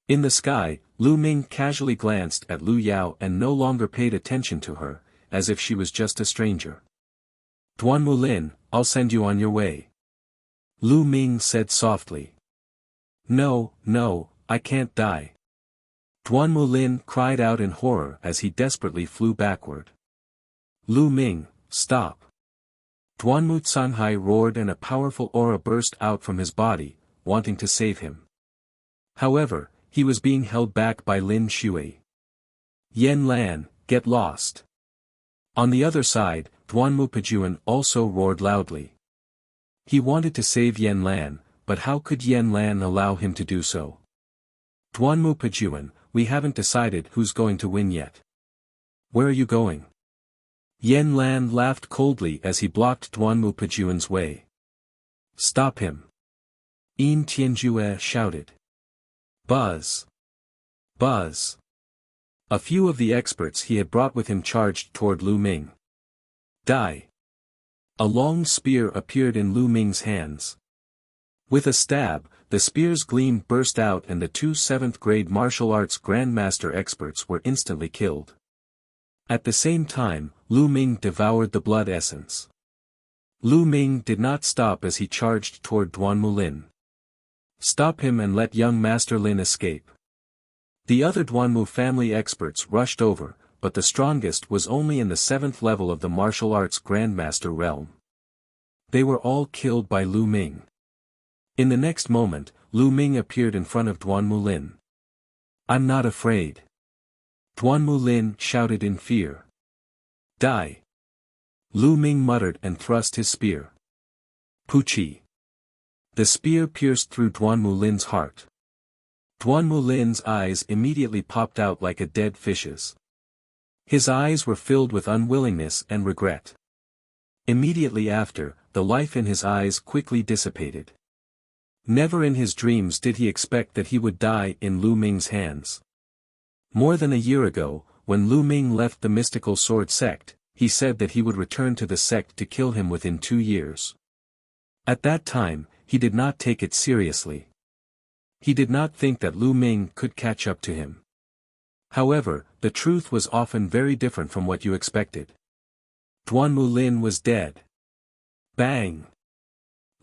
In the sky, Lu Ming casually glanced at Lu Yao and no longer paid attention to her, as if she was just a stranger. Duanmu Lin, I'll send you on your way. Lu Ming said softly. No, I can't die. Duanmu Lin cried out in horror as he desperately flew backward. Lu Ming, stop. Duanmu Canghai roared and a powerful aura burst out from his body, wanting to save him. However, he was being held back by Lin Shui. Yan Lan, get lost. On the other side, Duanmu Pejuan also roared loudly. He wanted to save Yan Lan, but how could Yan Lan allow him to do so? Duanmu Pejuan, we haven't decided who's going to win yet. Where are you going? Yan Lan laughed coldly as he blocked Duanmu Pejuan's way. Stop him. Yin Tianjue shouted. Buzz. Buzz. A few of the experts he had brought with him charged toward Lu Ming. Die. A long spear appeared in Lu Ming's hands. With a stab, the spear's gleam burst out and the two 7th-grade martial arts grandmaster experts were instantly killed. At the same time, Lu Ming devoured the blood essence. Lu Ming did not stop as he charged toward Duanmu Lin. Stop him and let young Master Lin escape. The other Duanmu family experts rushed over, but the strongest was only in the 7th level of the martial arts grandmaster realm. They were all killed by Lu Ming. In the next moment, Lu Ming appeared in front of Duanmu Lin. I'm not afraid. Duanmu Lin shouted in fear. Die. Lu Ming muttered and thrust his spear. Puchi. The spear pierced through Duanmu Lin's heart. Duanmu Lin's eyes immediately popped out like a dead fish's. His eyes were filled with unwillingness and regret. Immediately after, the life in his eyes quickly dissipated. Never in his dreams did he expect that he would die in Lu Ming's hands. More than a year ago, when Lu Ming left the mystical sword sect, he said that he would return to the sect to kill him within 2 years. At that time, he did not take it seriously. He did not think that Lu Ming could catch up to him. However, the truth was often very different from what you expected. Duanmu Lin was dead. Bang!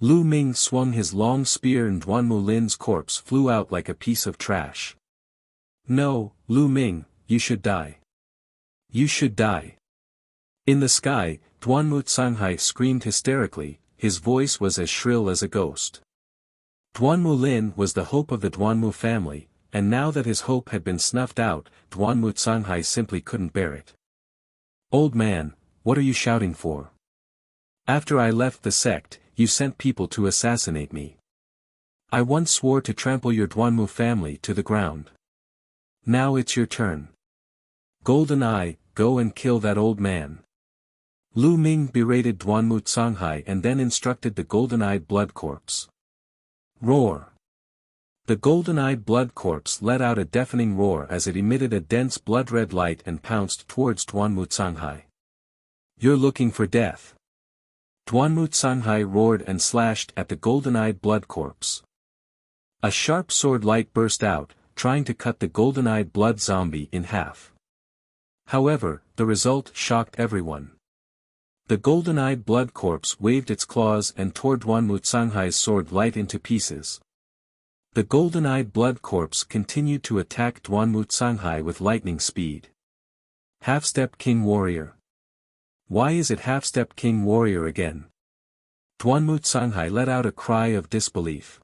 Lu Ming swung his long spear and Duanmu Lin's corpse flew out like a piece of trash. No, Lu Ming, you should die. You should die. In the sky, Duanmu Canghai screamed hysterically, his voice was as shrill as a ghost. Duanmu Lin was the hope of the Duanmu family, and now that his hope had been snuffed out, Duanmu Canghai simply couldn't bear it. "Old man, what are you shouting for? After I left the sect, you sent people to assassinate me. I once swore to trample your Duanmu family to the ground. Now it's your turn. Golden Eye, go and kill that old man." Lu Ming berated Duanmu Canghai and then instructed the golden-eyed blood corpse. Roar. The golden-eyed blood corpse let out a deafening roar as it emitted a dense blood-red light and pounced towards Duanmu Canghai. "You're looking for death." Duanmu Canghai roared and slashed at the golden-eyed blood corpse. A sharp sword light burst out, trying to cut the golden-eyed blood zombie in half. However, the result shocked everyone. The golden-eyed blood corpse waved its claws and tore Duanmu Canghai's sword light into pieces. The golden-eyed blood corpse continued to attack Duanmu Canghai with lightning speed. Half-step king warrior. Why is it half-step king warrior again? Duanmu Canghai let out a cry of disbelief.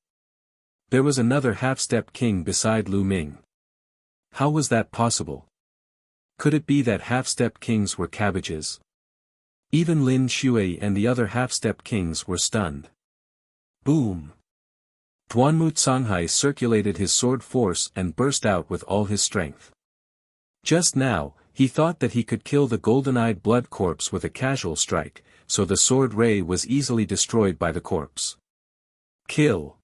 There was another half-step king beside Lu Ming. How was that possible? Could it be that half-step kings were cabbages? Even Lin Shui and the other half-step kings were stunned. Boom! Duanmu Canghai circulated his sword force and burst out with all his strength. Just now, he thought that he could kill the golden-eyed blood corpse with a casual strike, so the sword ray was easily destroyed by the corpse. Kill!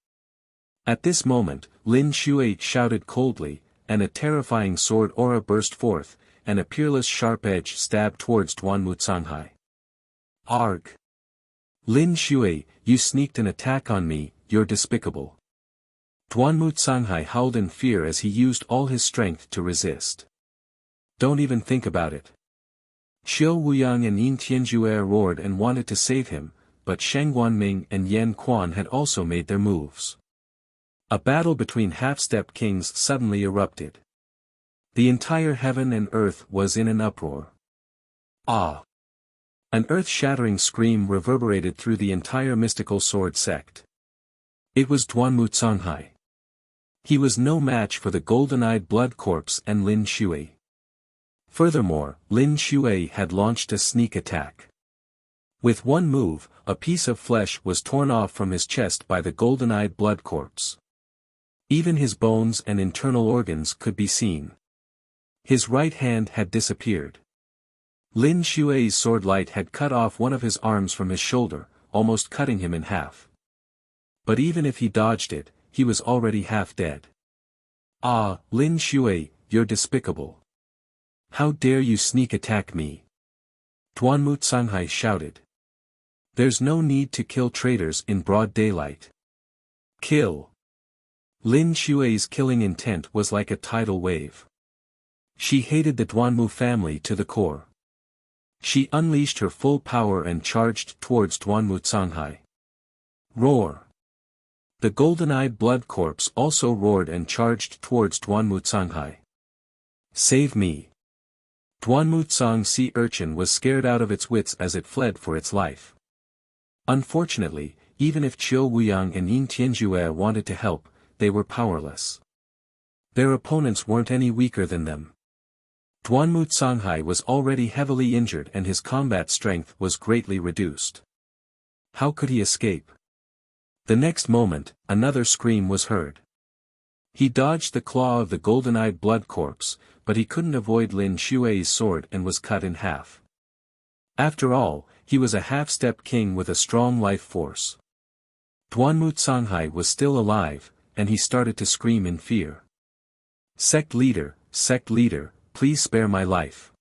At this moment, Lin Shui shouted coldly, and a terrifying sword aura burst forth, and a peerless sharp edge stabbed towards Duanmu Canghai. Arg! Lin Shui, you sneaked an attack on me, you're despicable. Duanmu Canghai howled in fear as he used all his strength to resist. Don't even think about it. Qiu Wuyang and Yin Tianjue roared and wanted to save him, but Sheng Guanming and Yan Quan had also made their moves. A battle between half-step kings suddenly erupted. The entire heaven and earth was in an uproar. Ah! An earth-shattering scream reverberated through the entire mystical sword sect. It was Duanmu Canghai. He was no match for the golden-eyed blood corpse and Lin Shui. Furthermore, Lin Shui had launched a sneak attack. With one move, a piece of flesh was torn off from his chest by the golden-eyed blood corpse. Even his bones and internal organs could be seen. His right hand had disappeared. Lin Shui's sword light had cut off one of his arms from his shoulder, almost cutting him in half. But even if he dodged it, he was already half dead. Ah, Lin Shui, you're despicable. How dare you sneak attack me? Duanmu Canghai shouted. There's no need to kill traitors in broad daylight. Kill. Lin Shui's killing intent was like a tidal wave. She hated the Duanmu family to the core. She unleashed her full power and charged towards Duanmu Canghai. Roar! The golden-eyed blood corpse also roared and charged towards Duanmu Canghai. Save me! Duanmu Cang sea urchin was scared out of its wits as it fled for its life. Unfortunately, even if Qiu Wuyang and Yin Tianjue wanted to help, they were powerless. Their opponents weren't any weaker than them. Duanmu Canghai was already heavily injured and his combat strength was greatly reduced. How could he escape? The next moment, another scream was heard. He dodged the claw of the golden-eyed blood corpse, but he couldn't avoid Lin Shui's sword and was cut in half. After all, he was a half-step king with a strong life force. Duanmu Canghai was still alive, and he started to scream in fear. Sect leader, please spare my life.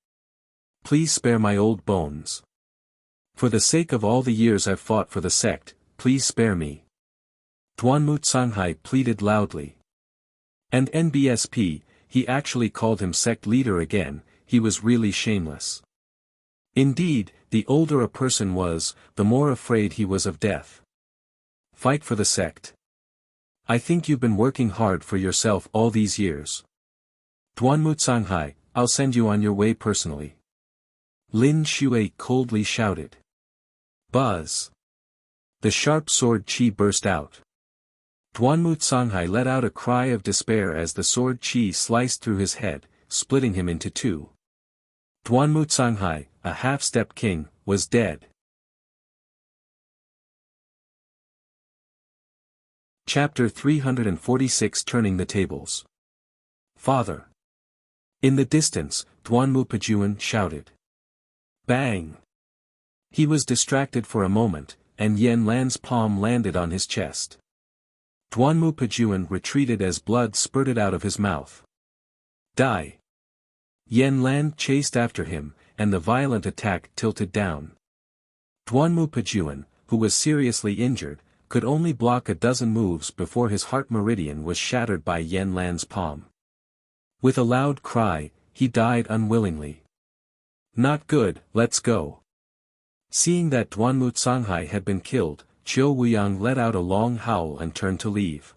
Please spare my old bones. For the sake of all the years I've fought for the sect, please spare me. Duanmu Canghai pleaded loudly. And NBSP, he actually called him sect leader again, he was really shameless. Indeed, the older a person was, the more afraid he was of death. Fight for the sect. I think you've been working hard for yourself all these years. Duanmu Canghai, I'll send you on your way personally. Lin Shui coldly shouted. Buzz. The sharp sword chi burst out. Duanmu Songhai let out a cry of despair as the sword chi sliced through his head, splitting him into two. Duanmu Songhai, a half-step king, was dead. Chapter 346 Turning the Tables. Father. In the distance, Duanmu Pajuan shouted. Bang! He was distracted for a moment, and Yen Lan's palm landed on his chest. Duanmu Pajuan retreated as blood spurted out of his mouth. Die! Yen Lan chased after him, and the violent attack tilted down. Duanmu Pajuan, who was seriously injured, could only block a dozen moves before his heart meridian was shattered by Yen Lan's palm. With a loud cry, he died unwillingly. Not good, let's go. Seeing that Duanmu Songhai had been killed, Qiu Wuyang let out a long howl and turned to leave.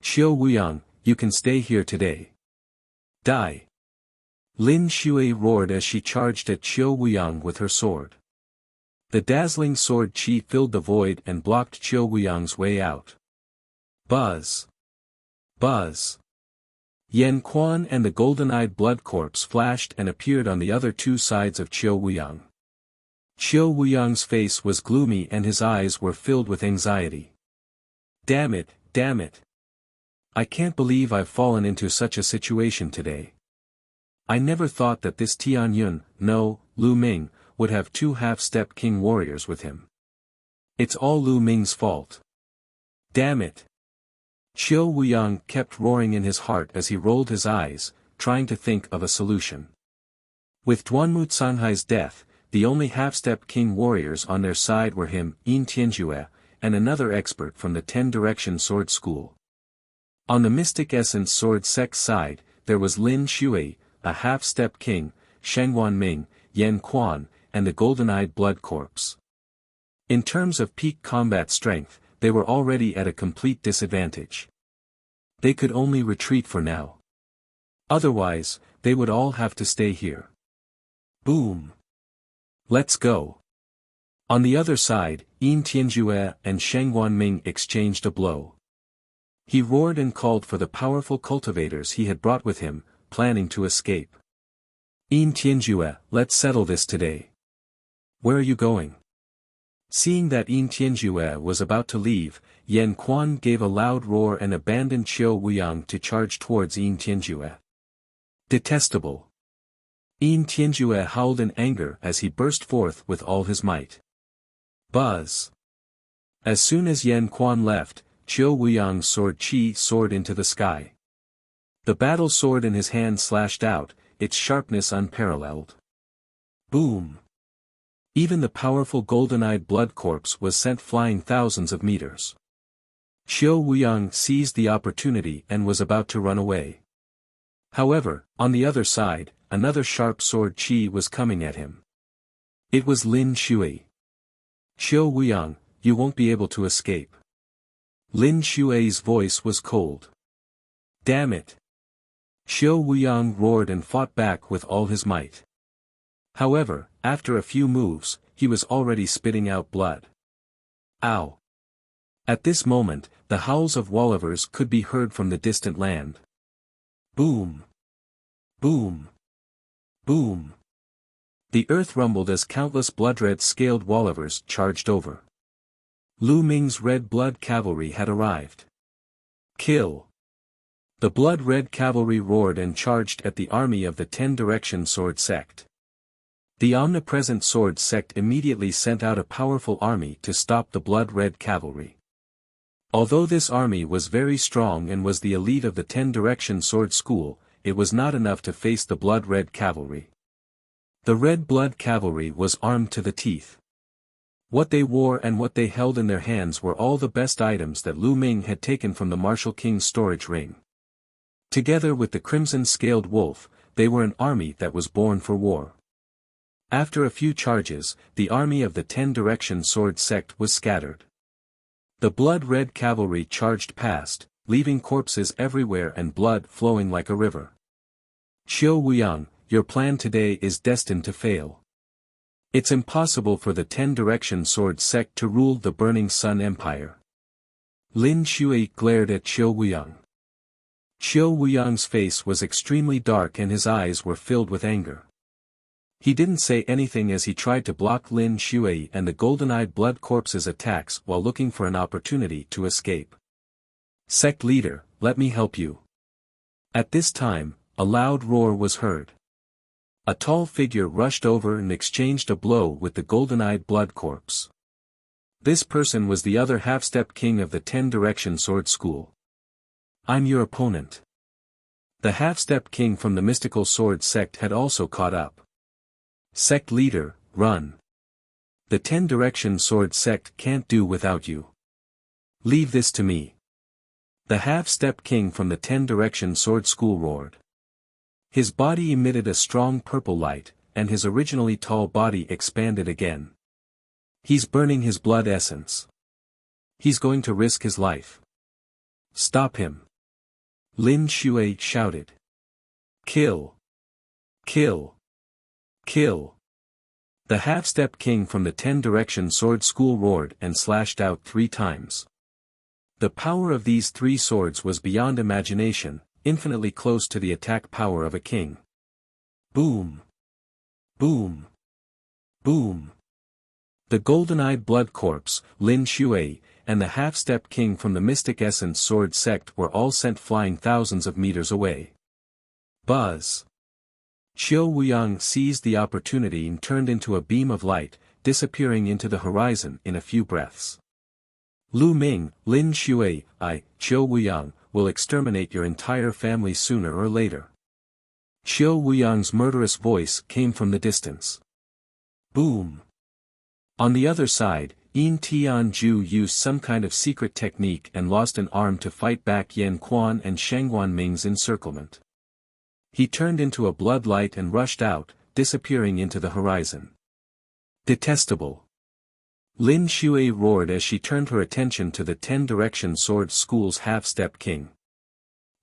Qiu Wuyang, you can stay here today. Die. Lin Shui roared as she charged at Qiu Wuyang with her sword. The dazzling sword chi filled the void and blocked Qiu Wuyang's way out. Buzz! Buzz! Yen Quan and the golden-eyed blood corpse flashed and appeared on the other two sides of Qiu Wuyang. Qiu Wuyang's face was gloomy and his eyes were filled with anxiety. Damn it, damn it. I can't believe I've fallen into such a situation today. I never thought that this Tianyun, no, Lu Ming, would have two half-step king warriors with him. It's all Lu Ming's fault. Damn it. Qiu Wuyang kept roaring in his heart as he rolled his eyes, trying to think of a solution. With Duanmu Songhai's death, the only half-step king warriors on their side were him, Yin Tianjue, and another expert from the 10-direction sword school. On the Mystic Essence sword sect side, there was Lin Shui, a half-step king, Shengwan Ming, Yen Quan, and the golden-eyed blood corpse. In terms of peak combat strength, they were already at a complete disadvantage. They could only retreat for now. Otherwise, they would all have to stay here. Boom! Let's go. On the other side, Yin Tianjue and Shengwan Ming exchanged a blow. He roared and called for the powerful cultivators he had brought with him, planning to escape. Yin Tianjue, let's settle this today. Where are you going? Seeing that Yin Tianjue was about to leave, Yen Quan gave a loud roar and abandoned Qiu Wuyang to charge towards Yin Tianjue. Detestable. Yin Tianjue howled in anger as he burst forth with all his might. Buzz! As soon as Yen Quan left, Qiu Wuyang's sword chi soared into the sky. The battle sword in his hand slashed out, its sharpness unparalleled. Boom! Even the powerful golden-eyed blood corpse was sent flying thousands of meters. Qiu Wuyang seized the opportunity and was about to run away. However, on the other side, another sharp sword chi was coming at him. It was Lin Shui. Qiu Wuyang, you won't be able to escape. Lin Shui's voice was cold. Damn it! Qiu Wuyang roared and fought back with all his might. However, after a few moves, he was already spitting out blood. Ow! At this moment, the howls of Wallivers could be heard from the distant land. Boom! Boom! Boom! The earth rumbled as countless blood-red scaled Wallivers charged over. Lu Ming's red blood cavalry had arrived. Kill! The blood-red cavalry roared and charged at the army of the 10-direction sword sect. The omnipresent sword sect immediately sent out a powerful army to stop the blood-red cavalry. Although this army was very strong and was the elite of the 10-direction sword school, it was not enough to face the blood-red cavalry. The red blood cavalry was armed to the teeth. What they wore and what they held in their hands were all the best items that Lu Ming had taken from the Martial King's storage ring. Together with the crimson-scaled wolf, they were an army that was born for war. After a few charges, the army of the 10-direction sword sect was scattered. The blood-red cavalry charged past, leaving corpses everywhere and blood flowing like a river. Qiu Wuyang, your plan today is destined to fail. It's impossible for the 10-direction sword sect to rule the Burning Sun Empire. Lin Shui glared at Qiu Wuyang. Qiu Wuyang's face was extremely dark and his eyes were filled with anger. He didn't say anything as he tried to block Lin Shui and the golden-eyed blood corpse's attacks while looking for an opportunity to escape. "Sect leader, let me help you." At this time, a loud roar was heard. A tall figure rushed over and exchanged a blow with the golden-eyed blood corpse. This person was the other half-step king of the 10-direction sword school. "I'm your opponent." The half-step king from the mystical sword sect had also caught up. "Sect leader, run. The 10-direction sword sect can't do without you. Leave this to me." The half-step king from the 10-direction sword school roared. His body emitted a strong purple light, and his originally tall body expanded again. "He's burning his blood essence. He's going to risk his life. Stop him." Lin Shui shouted. "Kill! Kill! Kill!" The half-step king from the 10-direction sword school roared and slashed out 3 times. The power of these 3 swords was beyond imagination, infinitely close to the attack power of a king. Boom! Boom! Boom! The golden-eyed blood corpse, Lin Shui, and the half-step king from the Mystic Essence Sword sect were all sent flying thousands of meters away. Buzz! Qiu Wuyang seized the opportunity and turned into a beam of light, disappearing into the horizon in a few breaths. "Lu Ming, Lin Shui, Qiu Wuyang, will exterminate your entire family sooner or later." Qiu Wuyang's murderous voice came from the distance. Boom! On the other side, Yin Tianju used some kind of secret technique and lost an arm to fight back Yan Quan and Shangguan Ming's encirclement. He turned into a blood light and rushed out, disappearing into the horizon. "Detestable!" Lin Shui roared as she turned her attention to the 10-direction sword school's half-step king.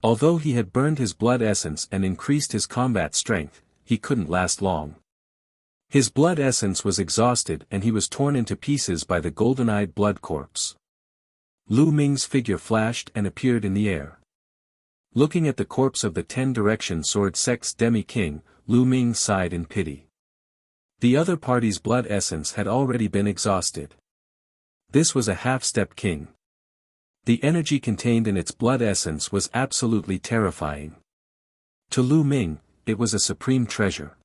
Although he had burned his blood essence and increased his combat strength, he couldn't last long. His blood essence was exhausted and he was torn into pieces by the golden-eyed blood corpse. Lu Ming's figure flashed and appeared in the air. Looking at the corpse of the 10-direction sword sect's demi-king, Lu Ming sighed in pity. The other party's blood essence had already been exhausted. This was a half-step king. The energy contained in its blood essence was absolutely terrifying. To Lu Ming, it was a supreme treasure.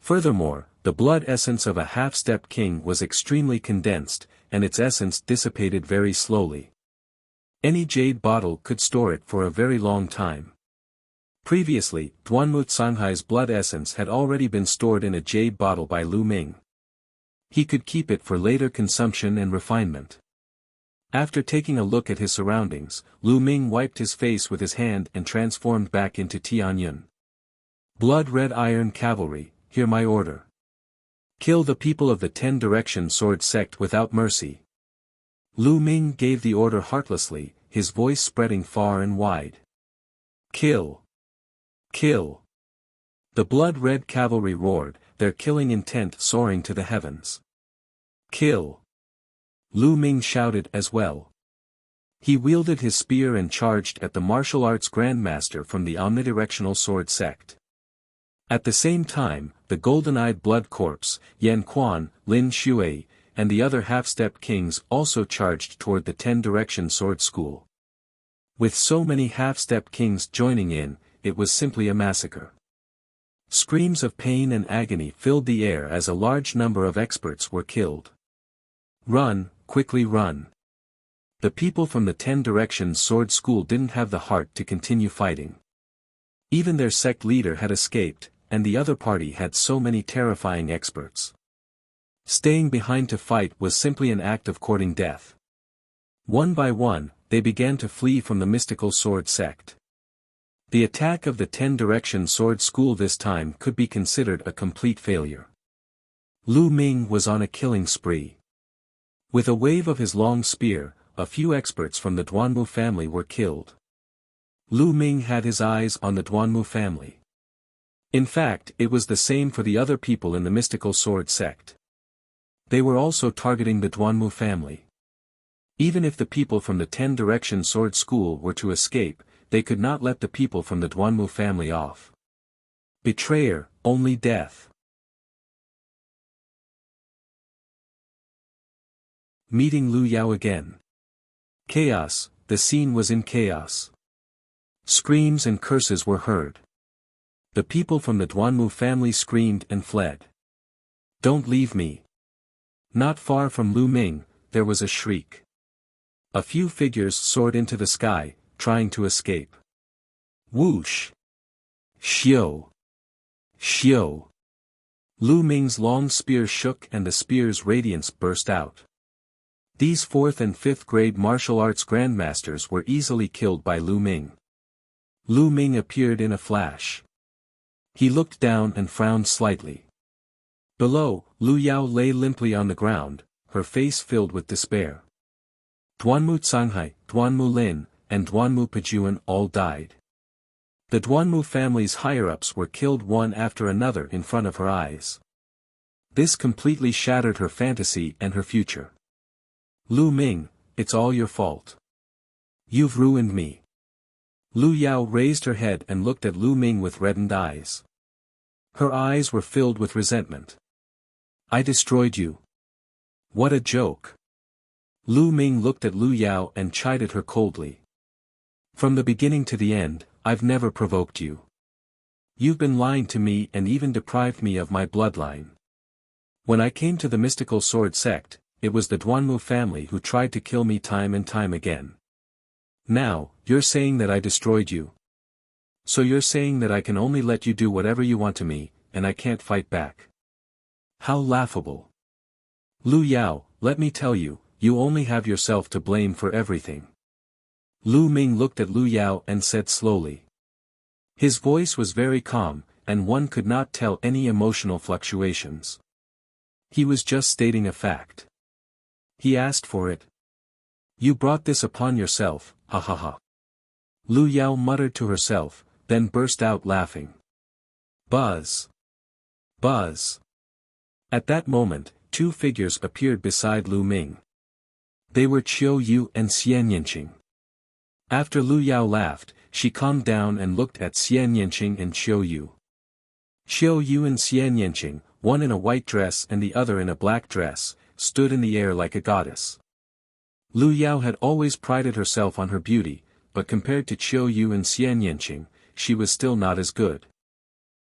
Furthermore, the blood essence of a half-step king was extremely condensed, and its essence dissipated very slowly. Any jade bottle could store it for a very long time. Previously, Duanmu Canghai's blood essence had already been stored in a jade bottle by Lu Ming. He could keep it for later consumption and refinement. After taking a look at his surroundings, Lu Ming wiped his face with his hand and transformed back into Tianyun. "Blood-red iron cavalry, hear my order. Kill the people of the 10-direction sword sect without mercy." Lu Ming gave the order heartlessly, his voice spreading far and wide. "Kill! Kill!" The blood-red cavalry roared, their killing intent soaring to the heavens. "Kill!" Lu Ming shouted as well. He wielded his spear and charged at the martial arts grandmaster from the omnidirectional sword sect. At the same time, the golden-eyed blood corpse, Yan Quan, Lin Shui, and the other half-step kings also charged toward the 10-direction sword school. With so many half-step kings joining in, it was simply a massacre. Screams of pain and agony filled the air as a large number of experts were killed. "Run, quickly run." The people from the 10-direction sword school didn't have the heart to continue fighting. Even their sect leader had escaped, and the other party had so many terrifying experts. Staying behind to fight was simply an act of courting death. One by one, they began to flee from the mystical sword sect. The attack of the 10-direction sword school this time could be considered a complete failure. Lu Ming was on a killing spree. With a wave of his long spear, a few experts from the Duanmu family were killed. Lu Ming had his eyes on the Duanmu family. In fact, it was the same for the other people in the mystical sword sect. They were also targeting the Duanmu family. Even if the people from the 10-direction sword school were to escape, they could not let the people from the Duanmu family off. Betrayer, only death. Meeting Lu Yao again. Chaos, the scene was in chaos. Screams and curses were heard. The people from the Duanmu family screamed and fled. Don't leave me. Not far from Lu Ming, there was a shriek. A few figures soared into the sky, trying to escape. Whoosh! Xiao! Xiao! Lu Ming's long spear shook and the spear's radiance burst out. These 4th and 5th grade martial arts grandmasters were easily killed by Lu Ming. Lu Ming appeared in a flash. He looked down and frowned slightly. Below, Lu Yao lay limply on the ground, her face filled with despair. Duanmu Canghai, Duanmu Lin, and Duanmu Pejuan all died. The Duanmu family's higher-ups were killed one after another in front of her eyes. This completely shattered her fantasy and her future. Lu Ming, it's all your fault. You've ruined me. Lu Yao raised her head and looked at Lu Ming with reddened eyes. Her eyes were filled with resentment. I destroyed you. What a joke. Lu Ming looked at Lu Yao and chided her coldly. From the beginning to the end, I've never provoked you. You've been lying to me and even deprived me of my bloodline. When I came to the mystical sword sect, it was the Duanmu family who tried to kill me time and time again. Now, you're saying that I destroyed you. So you're saying that I can only let you do whatever you want to me, and I can't fight back. How laughable. Lu Yao, let me tell you, you only have yourself to blame for everything. Lu Ming looked at Lu Yao and said slowly. His voice was very calm, and one could not tell any emotional fluctuations. He was just stating a fact. He asked for it. You brought this upon yourself, ha ha ha. Lu Yao muttered to herself, then burst out laughing. Buzz! Buzz! At that moment, 2 figures appeared beside Lu Ming. They were Qiu Yu and Xian Yanqing. After Lu Yao laughed, she calmed down and looked at Xian Yanqing and Qiu Yu. Qiu Yu and Xian Yanqing, one in a white dress and the other in a black dress, stood in the air like a goddess. Lu Yao had always prided herself on her beauty, but compared to Qiu Yu and Xian Yanqing, she was still not as good.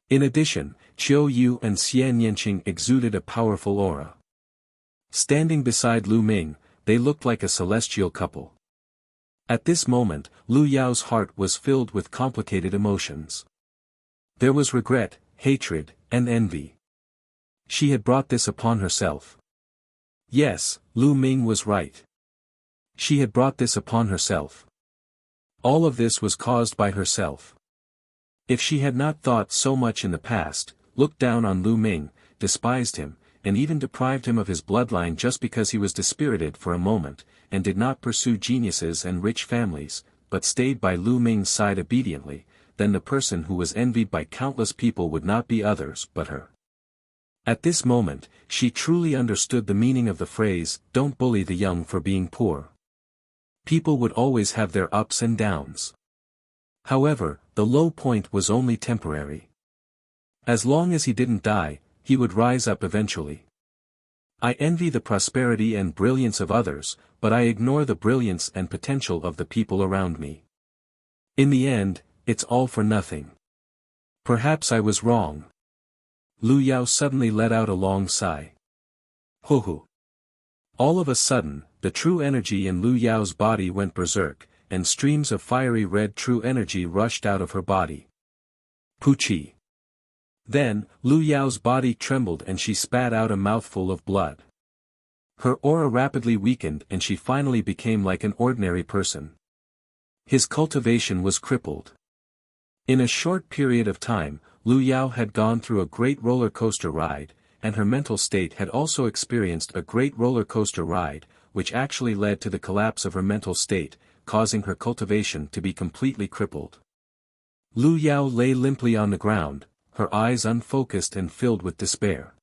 In addition, Qiu Yu and Xian Yanqing exuded a powerful aura. Standing beside Lu Ming, they looked like a celestial couple. At this moment, Lu Yao's heart was filled with complicated emotions. There was regret, hatred, and envy. She had brought this upon herself. Yes, Lu Ming was right. She had brought this upon herself. All of this was caused by herself. If she had not thought so much in the past, looked down on Lu Ming, despised him, and even deprived him of his bloodline just because he was dispirited for a moment, and did not pursue geniuses and rich families, but stayed by Lu Ming's side obediently, then the person who was envied by countless people would not be others but her. At this moment, she truly understood the meaning of the phrase, "Don't bully the young for being poor." People would always have their ups and downs. However, the low point was only temporary. As long as he didn't die, he would rise up eventually. I envy the prosperity and brilliance of others, but I ignore the brilliance and potential of the people around me. In the end, it's all for nothing. Perhaps I was wrong. Lu Yao suddenly let out a long sigh. Hoo hoo. All of a sudden, the true energy in Lu Yao's body went berserk, and streams of fiery red true energy rushed out of her body. Poochie. Then, Lu Yao's body trembled and she spat out a mouthful of blood. Her aura rapidly weakened and she finally became like an ordinary person. His cultivation was crippled. In a short period of time, Lu Yao had gone through a great roller coaster ride, and her mental state had also experienced a great roller coaster ride, which actually led to the collapse of her mental state, causing her cultivation to be completely crippled. Lu Yao lay limply on the ground, her eyes unfocused and filled with despair.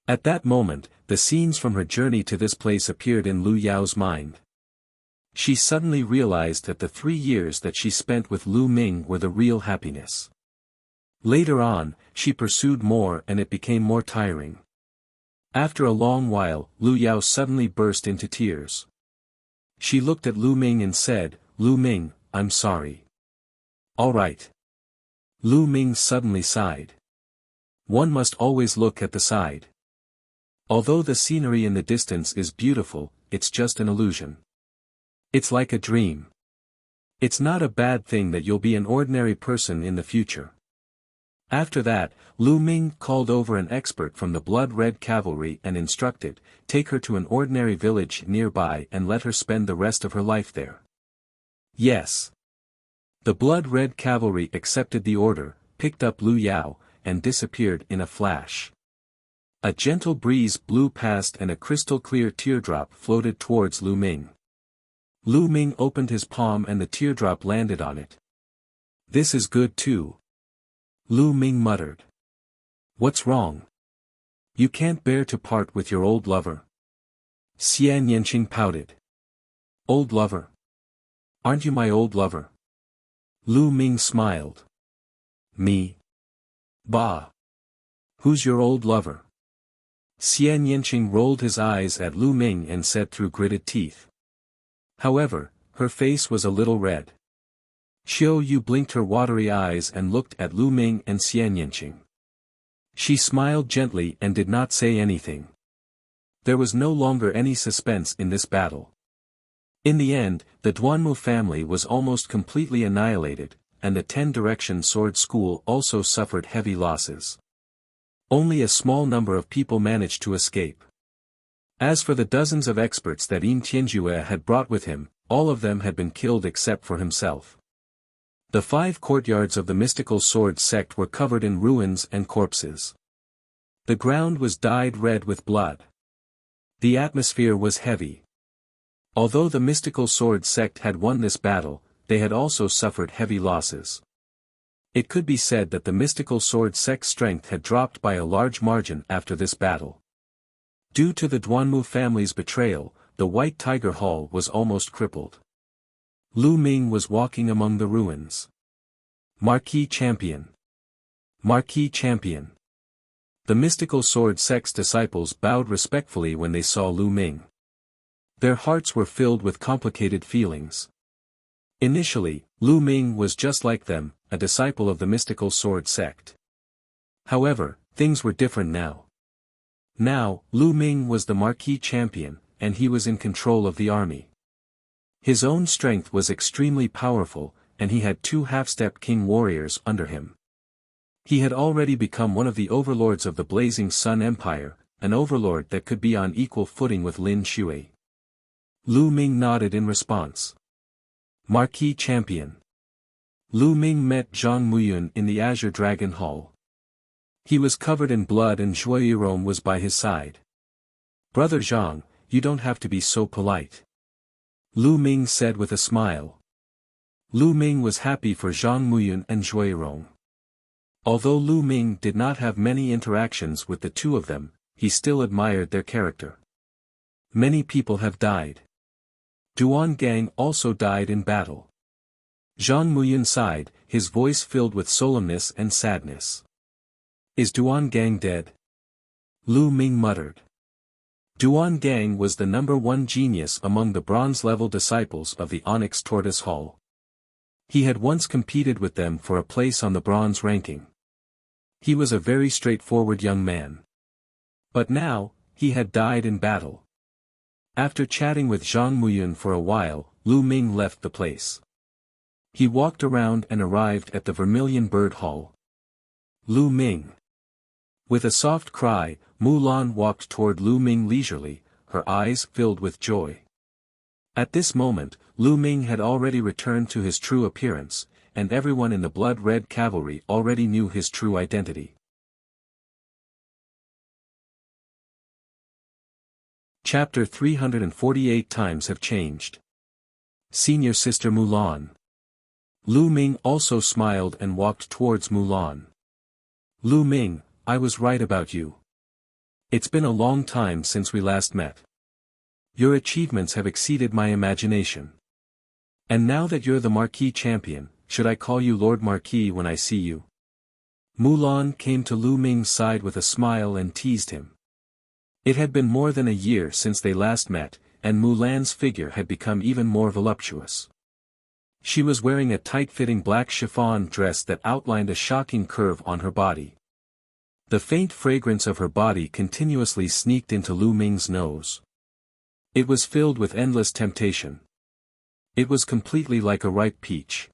At that moment, the scenes from her journey to this place appeared in Lu Yao's mind. She suddenly realized that the 3 years that she spent with Lu Ming were the real happiness. Later on, she pursued more and it became more tiring. After a long while, Lu Yao suddenly burst into tears. She looked at Lu Ming and said, "Lu Ming, I'm sorry." "All right." Lu Ming suddenly sighed. One must always look at the side. Although the scenery in the distance is beautiful, it's just an illusion. It's like a dream. It's not a bad thing that you'll be an ordinary person in the future. After that, Lu Ming called over an expert from the blood-red cavalry and instructed, take her to an ordinary village nearby and let her spend the rest of her life there. Yes. The blood-red cavalry accepted the order, picked up Lu Yao, and disappeared in a flash. A gentle breeze blew past and a crystal-clear teardrop floated towards Lu Ming. Lu Ming opened his palm and the teardrop landed on it. "This is good too." Lu Ming muttered. "What's wrong? You can't bear to part with your old lover?" Xian Yanqing pouted. "Old lover? Aren't you my old lover?" Lu Ming smiled. "Me? Bah! Who's your old lover?" Xian Yanqing rolled his eyes at Lu Ming and said through gritted teeth. However, her face was a little red. Xiao Yu blinked her watery eyes and looked at Lu Ming and Xian Yanqing. She smiled gently and did not say anything. There was no longer any suspense in this battle. In the end, the Duanmu family was almost completely annihilated, and the 10-direction sword school also suffered heavy losses. Only a small number of people managed to escape. As for the dozens of experts that Yin Tianjue had brought with him, all of them had been killed except for himself. The 5 courtyards of the mystical sword sect were covered in ruins and corpses. The ground was dyed red with blood. The atmosphere was heavy. Although the mystical sword sect had won this battle, they had also suffered heavy losses. It could be said that the mystical sword sect's strength had dropped by a large margin after this battle. Due to the Duanmu family's betrayal, the White Tiger Hall was almost crippled. Lu Ming was walking among the ruins. "Marquis Champion! Marquis Champion!" The mystical sword sect's disciples bowed respectfully when they saw Lu Ming. Their hearts were filled with complicated feelings. Initially, Lu Ming was just like them, a disciple of the mystical sword sect. However, things were different now. Now, Lu Ming was the Marquis Champion, and he was in control of the army. His own strength was extremely powerful, and he had 2 half-step king warriors under him. He had already become one of the overlords of the Blazing Sun Empire, an overlord that could be on equal footing with Lin Shui. Lu Ming nodded in response. "Marquis Champion." Lu Ming met Zhang Muyun in the Azure Dragon Hall. He was covered in blood and Zhuo Yirong was by his side. "Brother Zhang, you don't have to be so polite," Lu Ming said with a smile. Lu Ming was happy for Zhang Muyun and Zhuo Yirong. Although Lu Ming did not have many interactions with the two of them, he still admired their character. Many people have died. Duan Gang also died in battle. Zhang Muyun sighed, his voice filled with solemnness and sadness. "Is Duan Gang dead?" Lu Ming muttered. Duan Gang was the #1 genius among the bronze-level disciples of the Onyx Tortoise Hall. He had once competed with them for a place on the bronze ranking. He was a very straightforward young man. But now, he had died in battle. After chatting with Zhang Muyun for a while, Lu Ming left the place. He walked around and arrived at the Vermilion Bird Hall. Lu Ming. With a soft cry, Mulan walked toward Lu Ming leisurely, her eyes filled with joy. At this moment, Lu Ming had already returned to his true appearance, and everyone in the blood-red cavalry already knew his true identity. Chapter 348 Times have changed. Senior Sister Mulan. Lu Ming also smiled and walked towards Mulan. "Lu Ming, I was right about you. It's been a long time since we last met. Your achievements have exceeded my imagination." And now that you're the Marquis Champion, should I call you Lord Marquis when I see you? Mulan came to Lu Ming's side with a smile and teased him. It had been more than a year since they last met, and Mulan's figure had become even more voluptuous. She was wearing a tight-fitting black chiffon dress that outlined a shocking curve on her body. The faint fragrance of her body continuously sneaked into Lu Ming's nose. It was filled with endless temptation. It was completely like a ripe peach.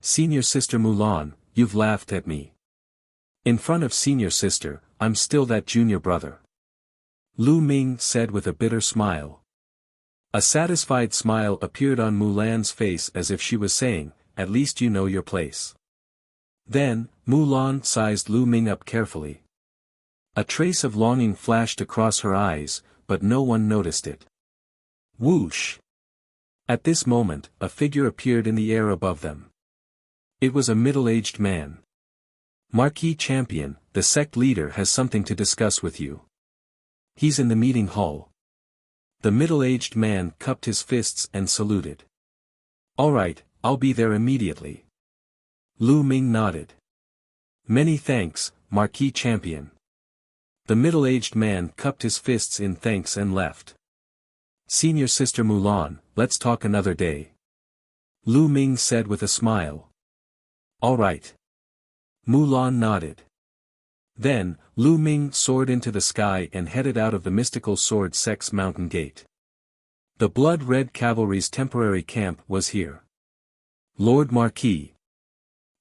Senior Sister Mulan, you've laughed at me. In front of Senior Sister, I'm still that junior brother. Lu Ming said with a bitter smile. A satisfied smile appeared on Mulan's face as if she was saying, at least you know your place. Then, Mulan sized Lu Ming up carefully. A trace of longing flashed across her eyes, but no one noticed it. Whoosh! At this moment, a figure appeared in the air above them. It was a middle-aged man. Marquis Champion, the sect leader has something to discuss with you. He's in the meeting hall. The middle-aged man cupped his fists and saluted. All right, I'll be there immediately. Lu Ming nodded. Many thanks, Marquis Champion. The middle-aged man cupped his fists in thanks and left. Senior Sister Mulan, let's talk another day. Lu Ming said with a smile. All right. Mulan nodded. Then, Lu Ming soared into the sky and headed out of the mystical sword sect's mountain gate. The Blood-Red Cavalry's temporary camp was here. Lord Marquis.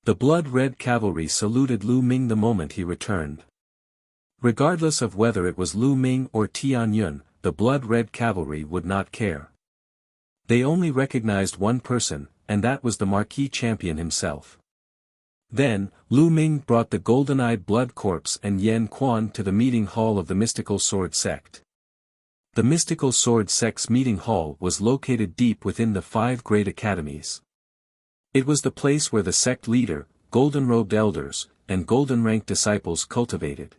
The Blood-Red Cavalry saluted Lu Ming the moment he returned. Regardless of whether it was Lu Ming or Tian Yun, the Blood-Red Cavalry would not care. They only recognized one person, and that was the Marquis Champion himself. Then, Lu Ming brought the golden-eyed Blood Corpse and Yan Quan to the meeting hall of the Mystical Sword Sect. The Mystical Sword Sect's meeting hall was located deep within the 5 great academies. It was the place where the sect leader, golden-robed elders, and golden-ranked disciples cultivated.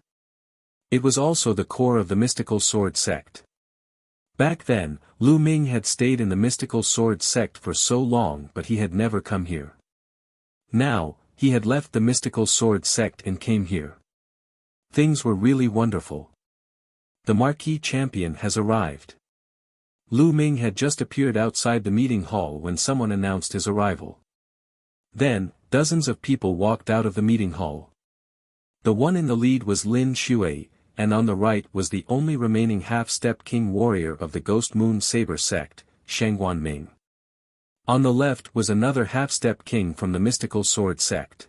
It was also the core of the Mystical Sword Sect. Back then, Lu Ming had stayed in the Mystical Sword Sect for so long but he had never come here. Now, he had left the Mystical Sword Sect and came here. Things were really wonderful. The Marquis Champion has arrived. Lu Ming had just appeared outside the meeting hall when someone announced his arrival. Then, dozens of people walked out of the meeting hall. The one in the lead was Lin Shui, and on the right was the only remaining half-step king warrior of the Ghost Moon Saber sect, Shangguan Ming. On the left was another half-step king from the Mystical Sword Sect.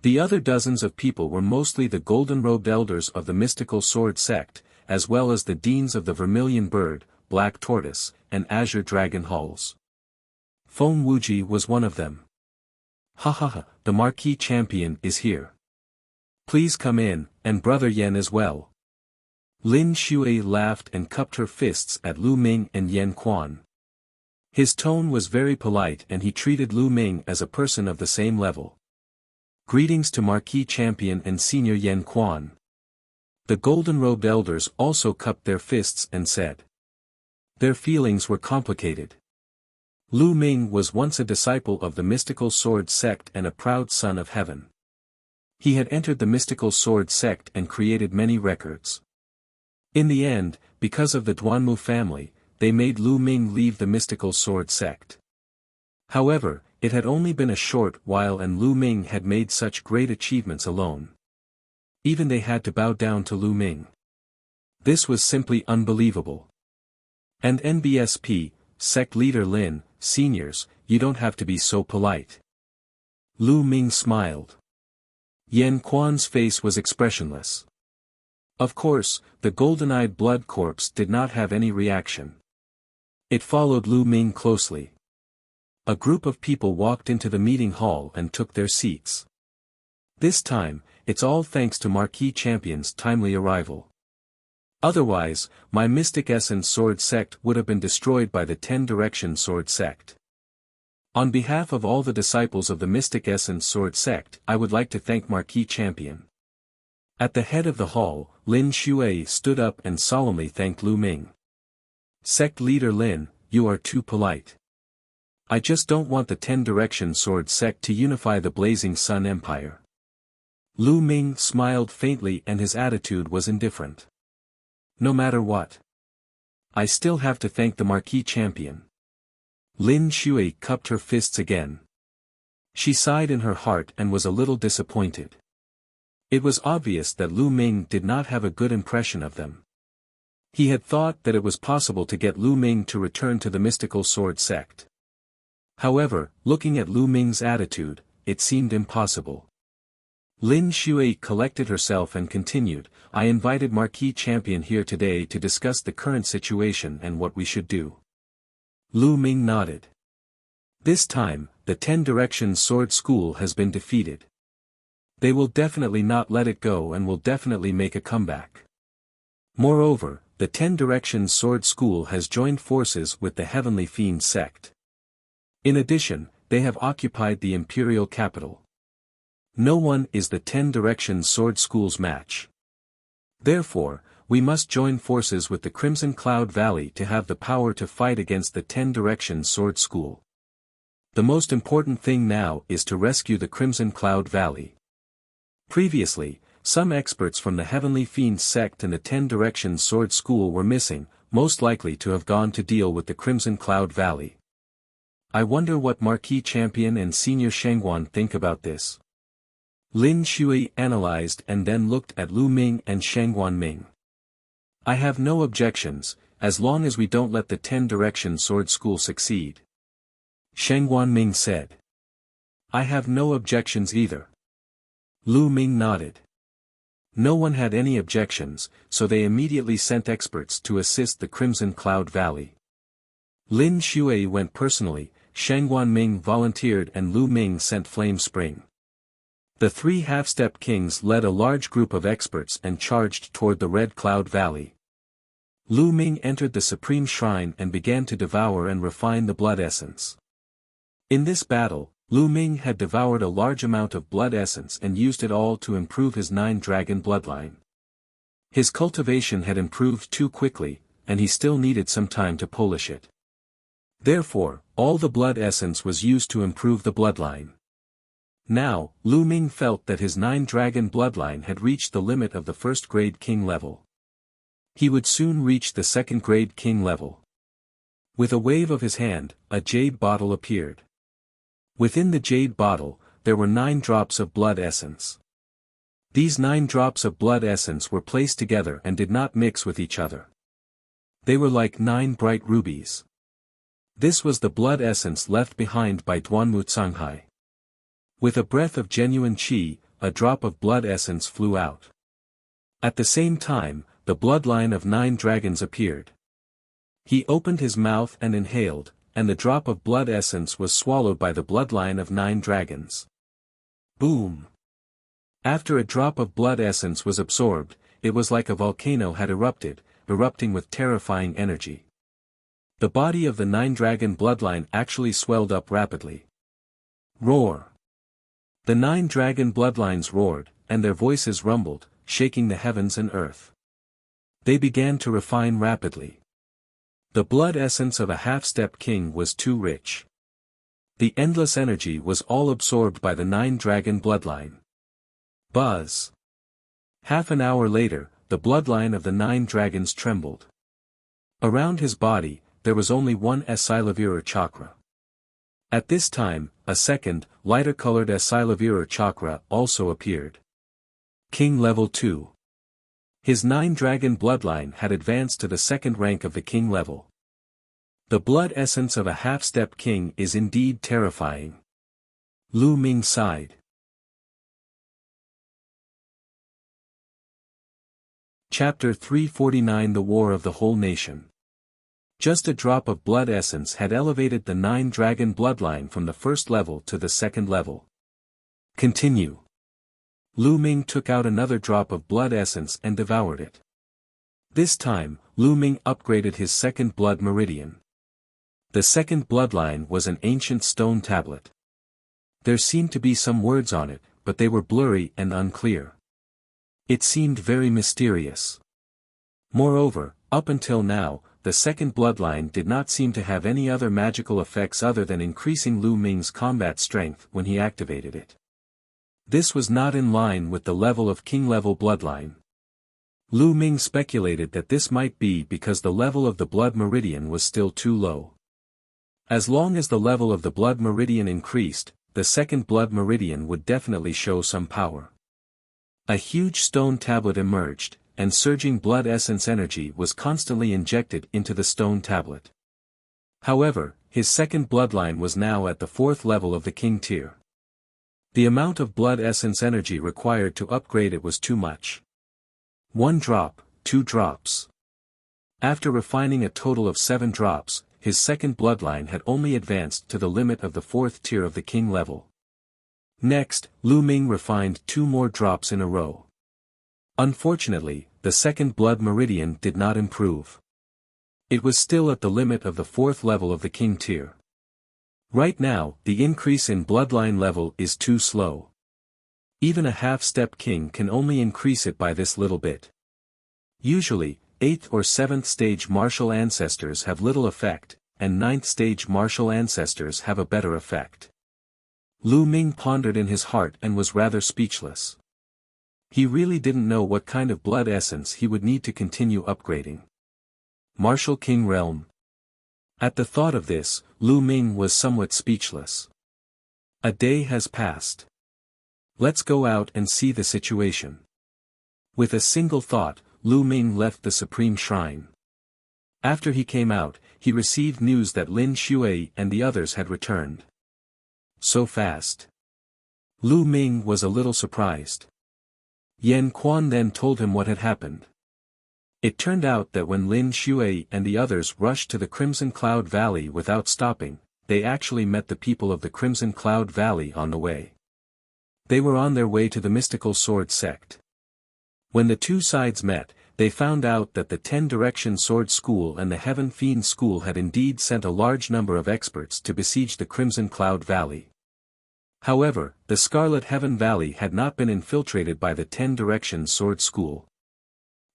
The other dozens of people were mostly the golden-robed elders of the Mystical Sword Sect, as well as the deans of the Vermilion Bird, Black Tortoise, and Azure Dragon halls. Feng Wuji was one of them. Ha ha ha, the Marquis Champion is here. Please come in, and Brother Yan as well. Lin Shui laughed and cupped her fists at Lu Ming and Yan Quan. His tone was very polite and he treated Lu Ming as a person of the same level. Greetings to Marquis Champion and Senior Yan Quan. The golden-robed elders also cupped their fists and said. Their feelings were complicated. Lu Ming was once a disciple of the Mystical Sword Sect and a proud son of heaven. He had entered the Mystical Sword Sect and created many records. In the end, because of the Duanmu family, they made Lu Ming leave the Mystical Sword Sect. However, it had only been a short while and Lu Ming had made such great achievements alone. Even they had to bow down to Lu Ming. This was simply unbelievable. And NBSP, sect leader Lin, seniors, you don't have to be so polite. Lu Ming smiled. Yan Quan's face was expressionless. Of course, the golden-eyed Blood Corpse did not have any reaction. It followed Lu Ming closely. A group of people walked into the meeting hall and took their seats. This time, it's all thanks to Marquis Champion's timely arrival. Otherwise, my Mystic Essence Sword Sect would have been destroyed by the 10-Direction Sword Sect. On behalf of all the disciples of the Mystic Essence Sword Sect, I would like to thank Marquis Champion. At the head of the hall, Lin Shui stood up and solemnly thanked Lu Ming. Sect leader Lin, you are too polite. I just don't want the Ten Direction Sword sect to unify the Blazing Sun Empire. Lu Ming smiled faintly and his attitude was indifferent. No matter what. I still have to thank the Marquis Champion. Lin Shui cupped her fists again. She sighed in her heart and was a little disappointed. It was obvious that Lu Ming did not have a good impression of them. He had thought that it was possible to get Lu Ming to return to the mystical sword sect. However, looking at Lu Ming's attitude, it seemed impossible. Lin Shui collected herself and continued, I invited Marquis Champion here today to discuss the current situation and what we should do. Lu Ming nodded. This time, the Ten Directions Sword School has been defeated. They will definitely not let it go and will definitely make a comeback. Moreover, the Ten Directions Sword School has joined forces with the Heavenly Fiend sect. In addition, they have occupied the imperial capital. No one is the Ten Directions Sword School's match. Therefore, we must join forces with the Crimson Cloud Valley to have the power to fight against the Ten Directions Sword School. The most important thing now is to rescue the Crimson Cloud Valley. Previously, some experts from the Heavenly Fiend sect and the Ten Directions Sword School were missing, most likely to have gone to deal with the Crimson Cloud Valley. I wonder what Marquis Champion and Senior Shangguan think about this. Lin Shui analyzed and then looked at Lu Ming and Shangguan Ming. I have no objections, as long as we don't let the Ten Directions Sword School succeed. Shangguan Ming said. I have no objections either. Lu Ming nodded. No one had any objections, so they immediately sent experts to assist the Crimson Cloud Valley. Lin Shui went personally, Shangguan Ming volunteered and Lu Ming sent Flame Spring. The three half-step kings led a large group of experts and charged toward the Red Cloud Valley. Lu Ming entered the Supreme Shrine and began to devour and refine the blood essence. In this battle, Lu Ming had devoured a large amount of blood essence and used it all to improve his 9-dragon bloodline. His cultivation had improved too quickly, and he still needed some time to polish it. Therefore, all the blood essence was used to improve the bloodline. Now, Lu Ming felt that his 9-dragon bloodline had reached the limit of the first-grade king level. He would soon reach the second-grade king level. With a wave of his hand, a jade bottle appeared. Within the jade bottle, there were 9 drops of blood essence. These 9 drops of blood essence were placed together and did not mix with each other. They were like 9 bright rubies. This was the blood essence left behind by Duanmu Canghai. With a breath of genuine qi, a drop of blood essence flew out. At the same time, the bloodline of 9 dragons appeared. He opened his mouth and inhaled, and the drop of blood essence was swallowed by the bloodline of 9 dragons. Boom! After a drop of blood essence was absorbed, it was like a volcano had erupted, erupting with terrifying energy. The body of the 9-dragon bloodline actually swelled up rapidly. Roar! The 9-dragon bloodlines roared, and their voices rumbled, shaking the heavens and earth. They began to refine rapidly. The blood essence of a half-step king was too rich. The endless energy was all absorbed by the 9-dragon bloodline. Buzz! Half an hour later, the bloodline of the 9 dragons trembled. Around his body, there was only one Asilavira chakra. At this time, a second, lighter-colored Asilavira chakra also appeared. King Level 2. His 9-dragon bloodline had advanced to the second rank of the king level. The blood essence of a half-step king is indeed terrifying. Lu Ming sighed. Chapter 349 The War of the Whole Nation. Just a drop of blood essence had elevated the 9-dragon bloodline from the first level to the second level. Continue. Lu Ming took out another drop of blood essence and devoured it. This time, Lu Ming upgraded his second blood meridian. The second bloodline was an ancient stone tablet. There seemed to be some words on it, but they were blurry and unclear. It seemed very mysterious. Moreover, up until now, the second bloodline did not seem to have any other magical effects other than increasing Lu Ming's combat strength when he activated it. This was not in line with the level of king-level bloodline. Lu Ming speculated that this might be because the level of the blood meridian was still too low. As long as the level of the blood meridian increased, the second blood meridian would definitely show some power. A huge stone tablet emerged, and surging blood essence energy was constantly injected into the stone tablet. However, his second bloodline was now at the fourth level of the king tier. The amount of blood essence energy required to upgrade it was too much. 1 drop, 2 drops. After refining a total of 7 drops, his second bloodline had only advanced to the limit of the fourth tier of the king level. Next, Lu Ming refined 2 more drops in a row. Unfortunately, the second blood meridian did not improve. It was still at the limit of the fourth level of the king tier. Right now, the increase in bloodline level is too slow. Even a half-step king can only increase it by this little bit. Usually, 8th or 7th stage martial ancestors have little effect, and 9th stage martial ancestors have a better effect. Lu Ming pondered in his heart and was rather speechless. He really didn't know what kind of blood essence he would need to continue upgrading. Martial King Realm. At the thought of this, Lu Ming was somewhat speechless. A day has passed. Let's go out and see the situation. With a single thought, Lu Ming left the Supreme Shrine. After he came out, he received news that Lin Shui and the others had returned. So fast. Lu Ming was a little surprised. Yan Quan then told him what had happened. It turned out that when Lin Shui and the others rushed to the Crimson Cloud Valley without stopping, they actually met the people of the Crimson Cloud Valley on the way. They were on their way to the Mystical Sword Sect. When the two sides met, they found out that the 10-Direction Sword School and the Heaven Fiend School had indeed sent a large number of experts to besiege the Crimson Cloud Valley. However, the Scarlet Heaven Valley had not been infiltrated by the 10-Direction Sword School.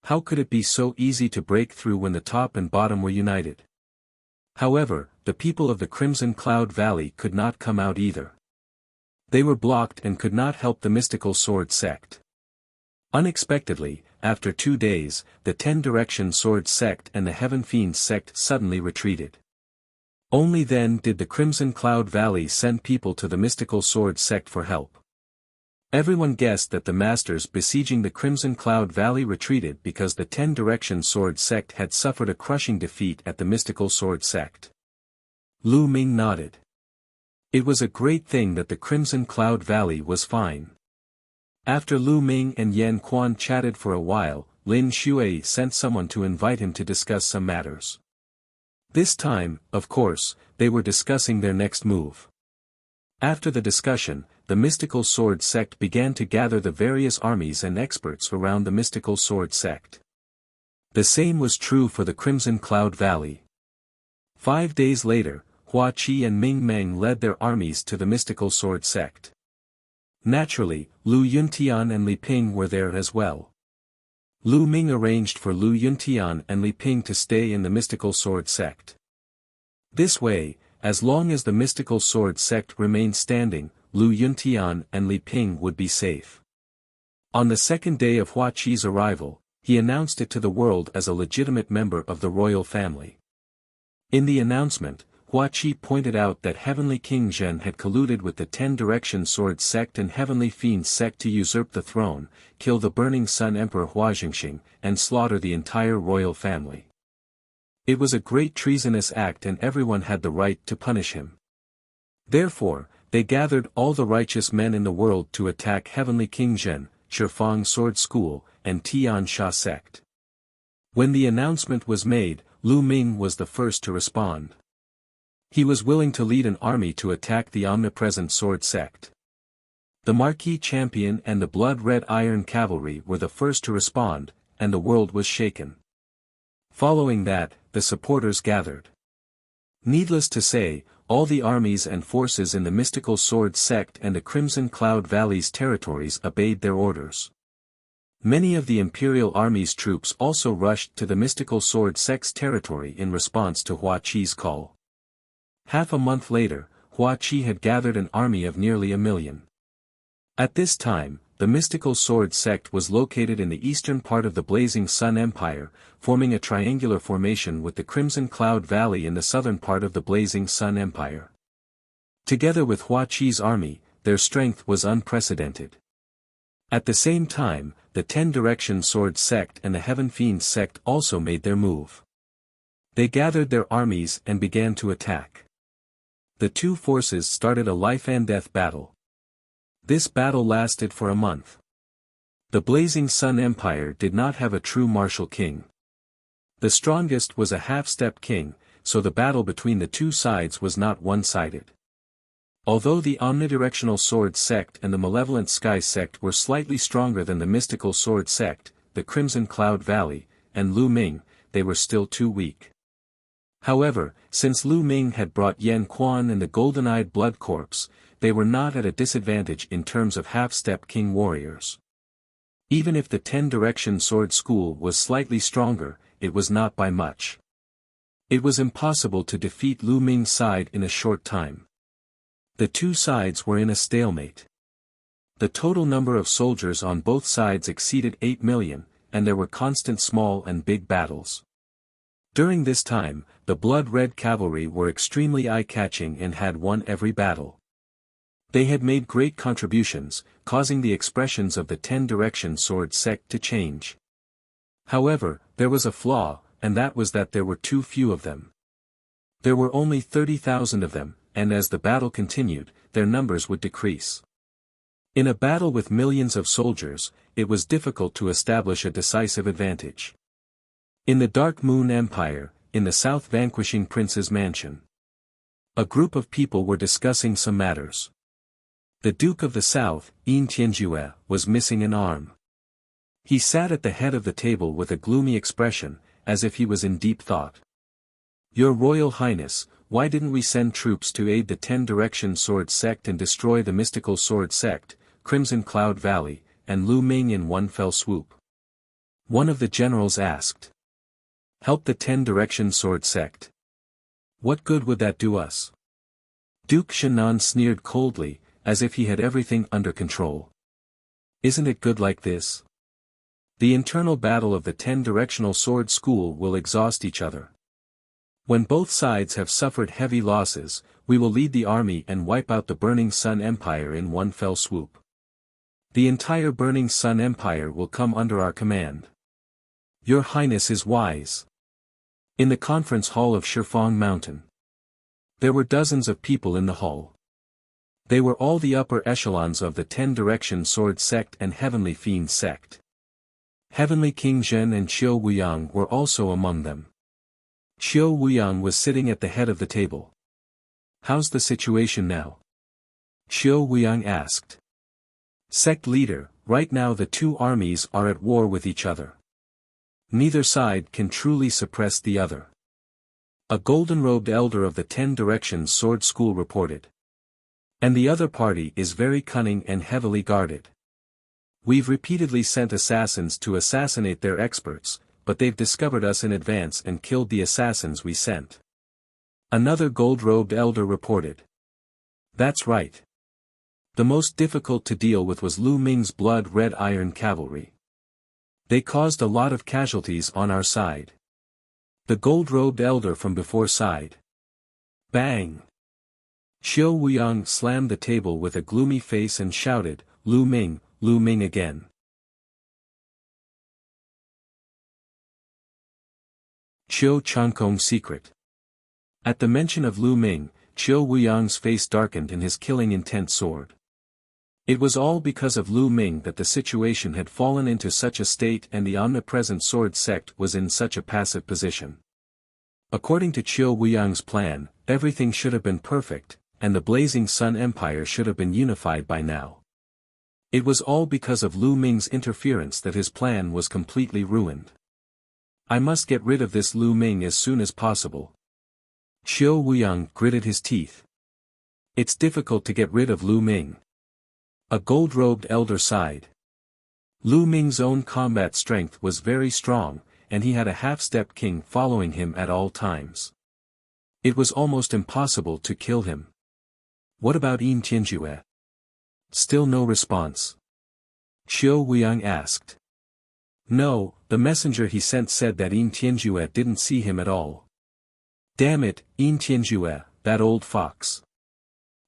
How could it be so easy to break through when the top and bottom were united? However, the people of the Crimson Cloud Valley could not come out either. They were blocked and could not help the Mystical Sword Sect. Unexpectedly, after 2 days, the 10-Direction Sword Sect and the Heaven Fiend Sect suddenly retreated. Only then did the Crimson Cloud Valley send people to the Mystical Sword Sect for help. Everyone guessed that the masters besieging the Crimson Cloud Valley retreated because the 10-Direction Sword Sect had suffered a crushing defeat at the Mystical Sword Sect. Lu Ming nodded. It was a great thing that the Crimson Cloud Valley was fine. After Lu Ming and Yan Quan chatted for a while, Lin Shui sent someone to invite him to discuss some matters. This time, of course, they were discussing their next move. After the discussion, the Mystical Sword Sect began to gather the various armies and experts around the Mystical Sword Sect. The same was true for the Crimson Cloud Valley. 5 days later, Hua Qi and Ming Meng led their armies to the Mystical Sword Sect. Naturally, Lu Yuntian and Li Ping were there as well. Lu Ming arranged for Lu Yuntian and Li Ping to stay in the Mystical Sword Sect. This way, as long as the Mystical Sword Sect remained standing, Lu Yuntian and Li Ping would be safe. On the second day of Hua Qi's arrival, he announced it to the world as a legitimate member of the royal family. In the announcement, Hua Qi pointed out that Heavenly King Zhen had colluded with the 10-Direction Sword Sect and Heavenly Fiend Sect to usurp the throne, kill the Burning Sun Emperor Hua Jingxing, and slaughter the entire royal family. It was a great treasonous act and everyone had the right to punish him. Therefore, they gathered all the righteous men in the world to attack Heavenly King Zhen, Shifang Sword School, and Tian Sha Sect. When the announcement was made, Lu Ming was the first to respond. He was willing to lead an army to attack the omnipresent Sword Sect. The Marquis Champion and the Blood-Red Iron Cavalry were the first to respond, and the world was shaken. Following that, the supporters gathered. Needless to say, all the armies and forces in the Mystical Sword Sect and the Crimson Cloud Valley's territories obeyed their orders. Many of the Imperial Army's troops also rushed to the mystical sword sect's territory in response to Hua Qi's call. Half a month later, Hua Qi had gathered an army of nearly 1 million. At this time, the mystical sword sect was located in the eastern part of the Blazing Sun Empire, forming a triangular formation with the Crimson Cloud Valley in the southern part of the Blazing Sun Empire. Together with Hua Qi's army, their strength was unprecedented. At the same time, the Ten Direction Sword sect and the Heaven Fiend sect also made their move. They gathered their armies and began to attack. The two forces started a life-and-death battle. This battle lasted for a month. The Blazing Sun Empire did not have a true martial king. The strongest was a half-step king, so the battle between the two sides was not one-sided. Although the Omnidirectional Sword sect and the Malevolent Sky sect were slightly stronger than the Mystical Sword sect, the Crimson Cloud Valley, and Lu Ming, they were still too weak. However, since Lu Ming had brought Yan Quan and the Golden-Eyed Blood Corps, they were not at a disadvantage in terms of half-step king warriors. Even if the Ten Direction Sword School was slightly stronger, it was not by much. It was impossible to defeat Lu Ming's side in a short time. The two sides were in a stalemate. The total number of soldiers on both sides exceeded 8 million, and there were constant small and big battles. During this time, the blood-red cavalry were extremely eye-catching and had won every battle. They had made great contributions, causing the expressions of the Ten Direction Sword sect to change. However, there was a flaw, and that was that there were too few of them. There were only 30,000 of them, and as the battle continued, their numbers would decrease. In a battle with millions of soldiers, it was difficult to establish a decisive advantage. In the Dark Moon Empire, in the South Vanquishing Prince's mansion, a group of people were discussing some matters. The Duke of the South, Yin Tianjue, was missing an arm. He sat at the head of the table with a gloomy expression, as if he was in deep thought. "Your Royal Highness, why didn't we send troops to aid the Ten Direction Sword sect and destroy the Mystical Sword sect, Crimson Cloud Valley, and Lu Ming in one fell swoop?" One of the generals asked. "Help the Ten Direction Sword sect? What good would that do us?" Duke Shinan sneered coldly, as if he had everything under control. "Isn't it good like this? The internal battle of the Ten-Directional Sword School will exhaust each other. When both sides have suffered heavy losses, we will lead the army and wipe out the Burning Sun Empire in one fell swoop. The entire Burning Sun Empire will come under our command. Your Highness is wise." In the conference hall of Shifang Mountain, there were dozens of people in the hall. They were all the upper echelons of the Ten Direction Sword sect and Heavenly Fiend sect. Heavenly King Zhen and Qiu Wuyang were also among them. Qiu Wuyang was sitting at the head of the table. "How's the situation now?" Qiu Wuyang asked. "Sect leader, right now the two armies are at war with each other. Neither side can truly suppress the other." A golden-robed elder of the Ten Directions Sword School reported. "And the other party is very cunning and heavily guarded. We've repeatedly sent assassins to assassinate their experts, but they've discovered us in advance and killed the assassins we sent." Another gold-robed elder reported. "That's right. The most difficult to deal with was Lu Ming's blood-red iron cavalry. They caused a lot of casualties on our side." The gold-robed elder from before sighed. Bang! Qiu Wuyang slammed the table with a gloomy face and shouted, Lu Ming again." Qiu Changkong's secret. At the mention of Lu Ming, Qiu Wuyang's face darkened in his killing intent sword. It was all because of Lu Ming that the situation had fallen into such a state and the omnipresent sword sect was in such a passive position. According to Qiu Wuyang's plan, everything should have been perfect, and the Blazing Sun Empire should have been unified by now. It was all because of Lu Ming's interference that his plan was completely ruined. "I must get rid of this Lu Ming as soon as possible." Qiu Wuyang gritted his teeth. "It's difficult to get rid of Lu Ming." A gold-robed elder sighed. Lu Ming's own combat strength was very strong, and he had a half-step king following him at all times. It was almost impossible to kill him. What about Yin Tianjue? Still no response. Qiu Wuyang asked. No, the messenger he sent said that Yin Tianjue didn't see him at all. Damn it, Yin Tianjue, that old fox.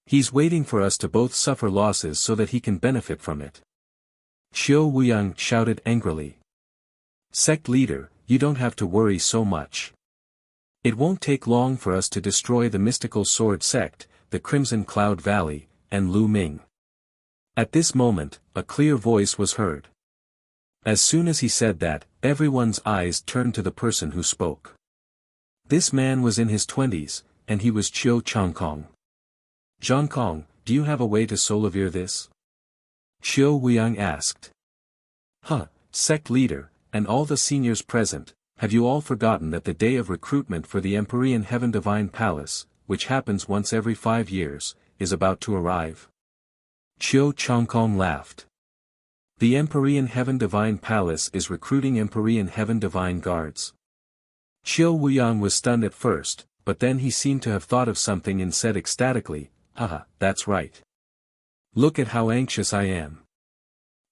He's waiting for us to both suffer losses so that he can benefit from it. Qiu Wuyang shouted angrily. Sect leader, you don't have to worry so much. It won't take long for us to destroy the mystical sword sect, the Crimson Cloud Valley, and Lu Ming. At this moment, a clear voice was heard. As soon as he said that, everyone's eyes turned to the person who spoke. This man was in his 20s, and he was Qiu Changkong. Zhangkong, do you have a way to solivere this? Qiu Wuyang asked. Sect leader, and all the seniors present, have you all forgotten that the day of recruitment for the Empyrean Heaven Divine Palace, which happens once every 5 years, is about to arrive? Qiu Changkong laughed. The Empyrean Heaven Divine Palace is recruiting Empyrean Heaven Divine Guards. Qiu Wuyang was stunned at first, but then he seemed to have thought of something and said ecstatically, that's right. Look at how anxious I am.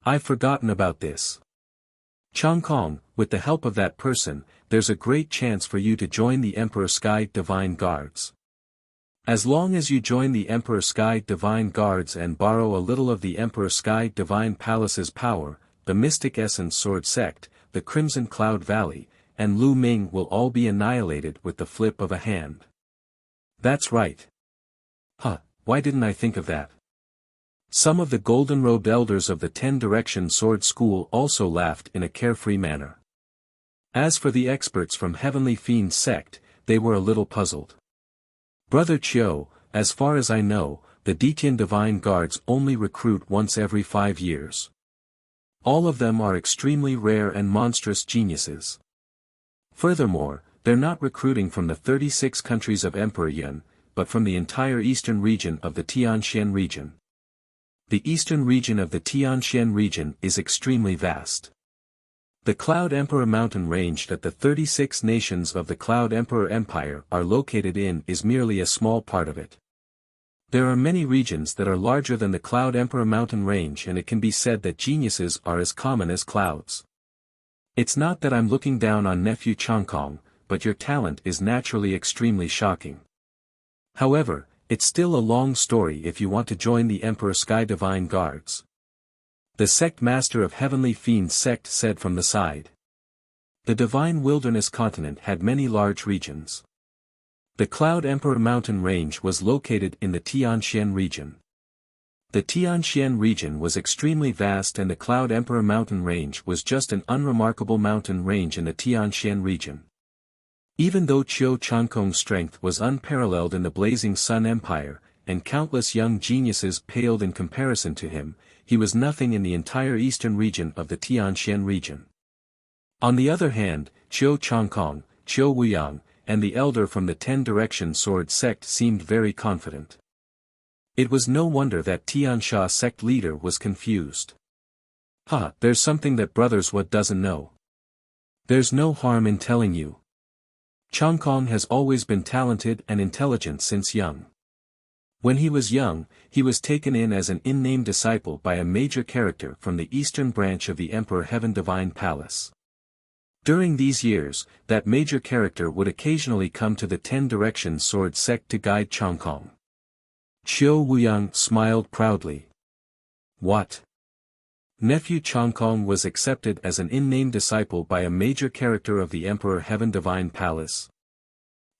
I've forgotten about this. Changkong, with the help of that person, there's a great chance for you to join the Emperor Sky Divine Guards. As long as you join the Emperor Sky Divine Guards and borrow a little of the Emperor Sky Divine Palace's power, the Mystic Essence Sword Sect, the Crimson Cloud Valley, and Lu Ming will all be annihilated with the flip of a hand. That's right. Why didn't I think of that? Some of the golden-robed elders of the 10-Direction Sword School also laughed in a carefree manner. As for the experts from Heavenly Fiend Sect, they were a little puzzled. Brother Qiu, as far as I know, the Detian Divine Guards only recruit once every 5 years. All of them are extremely rare and monstrous geniuses. Furthermore, they're not recruiting from the 36 countries of Emperor Yun, but from the entire eastern region of the Tianxian region. The eastern region of the Tianxian region is extremely vast. The Cloud Emperor mountain range that the 36 nations of the Cloud Emperor Empire are located in is merely a small part of it. There are many regions that are larger than the Cloud Emperor mountain range, and it can be said that geniuses are as common as clouds. It's not that I'm looking down on nephew Changkong, but your talent is naturally extremely shocking. However, it's still a long story if you want to join the Emperor Sky Divine Guards. The sect master of Heavenly Fiend Sect said from the side. The Divine Wilderness continent had many large regions. The Cloud Emperor mountain range was located in the Tianxian region. The Tianxian region was extremely vast, and the Cloud Emperor mountain range was just an unremarkable mountain range in the Tianxian region. Even though Qiu Changkong's strength was unparalleled in the Blazing Sun Empire, and countless young geniuses paled in comparison to him, he was nothing in the entire eastern region of the Tianxian region. On the other hand, Qiu Changkong, Qiu Wuyang, and the elder from the 10-Direction Sword Sect seemed very confident. It was no wonder that Tiansha sect leader was confused. There's something that Brothers What doesn't know. There's no harm in telling you. Changkong has always been talented and intelligent since young. When he was young, he was taken in as an in-name disciple by a major character from the eastern branch of the Emperor Heaven Divine Palace. During these years, that major character would occasionally come to the 10-Direction Sword Sect to guide Changkong. Qiu Wuyang smiled proudly. What? Nephew Changkong was accepted as an in-name disciple by a major character of the Emperor Heaven Divine Palace.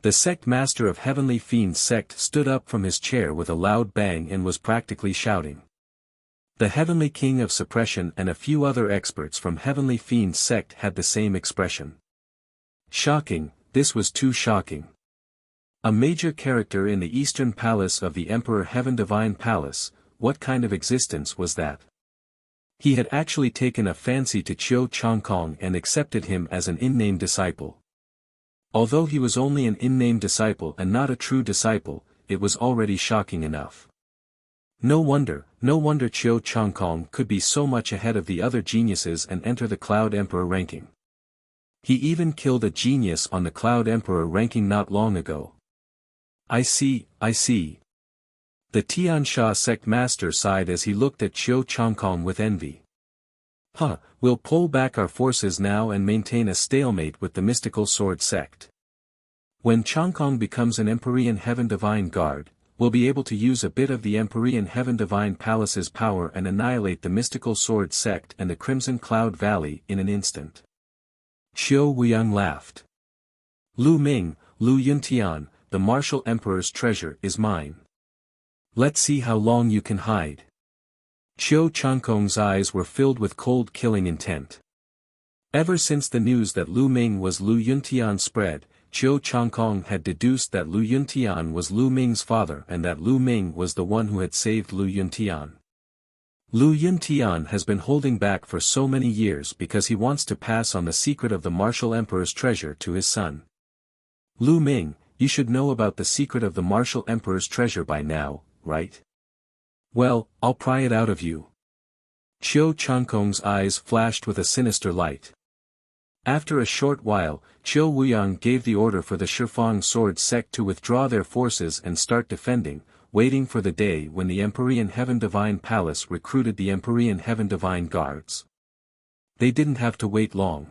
The sect master of Heavenly Fiend Sect stood up from his chair with a loud bang and was practically shouting. The Heavenly King of Suppression and a few other experts from Heavenly Fiend Sect had the same expression. Shocking, this was too shocking. A major character in the Eastern Palace of the Emperor Heaven Divine Palace, what kind of existence was that? He had actually taken a fancy to Qiu Changkong and accepted him as an in-name disciple. Although he was only an in-name disciple and not a true disciple, it was already shocking enough. No wonder Qiu Changkong could be so much ahead of the other geniuses and enter the Cloud Emperor ranking. He even killed a genius on the Cloud Emperor ranking not long ago. I see. The Tiansha sect master sighed as he looked at Qiu Changkong with envy. We'll pull back our forces now and maintain a stalemate with the mystical sword sect. When Changkong becomes an Empyrean Heaven Divine Guard, we'll be able to use a bit of the Empyrean Heaven Divine Palace's power and annihilate the mystical sword sect and the Crimson Cloud Valley in an instant. Qiu Wuyang laughed. Lu Ming, Lu Yuntian, the martial emperor's treasure is mine. Let's see how long you can hide. Qiu Changkong's eyes were filled with cold killing intent. Ever since the news that Lu Ming was Lu Yuntian spread, Qiu Changkong had deduced that Lu Yuntian was Lu Ming's father and that Lu Ming was the one who had saved Lu Yuntian. Lu Yuntian has been holding back for so many years because he wants to pass on the secret of the martial emperor's treasure to his son. Lu Ming, you should know about the secret of the martial emperor's treasure by now, right? Well, I'll pry it out of you. Qiu Changkong's eyes flashed with a sinister light. After a short while, Qiu Wuyang gave the order for the Shifang sword sect to withdraw their forces and start defending, waiting for the day when the Empyrean Heaven Divine Palace recruited the Empyrean Heaven Divine Guards. They didn't have to wait long.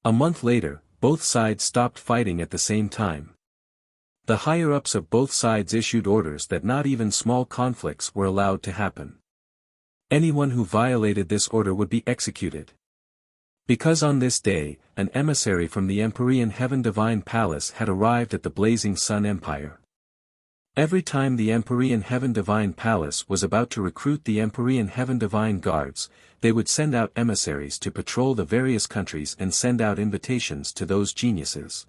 A month later, both sides stopped fighting at the same time. The higher-ups of both sides issued orders that not even small conflicts were allowed to happen. Anyone who violated this order would be executed. Because on this day, an emissary from the Empyrean Heaven Divine Palace had arrived at the Blazing Sun Empire. Every time the Empyrean Heaven Divine Palace was about to recruit the Empyrean Heaven Divine Guards, they would send out emissaries to patrol the various countries and send out invitations to those geniuses.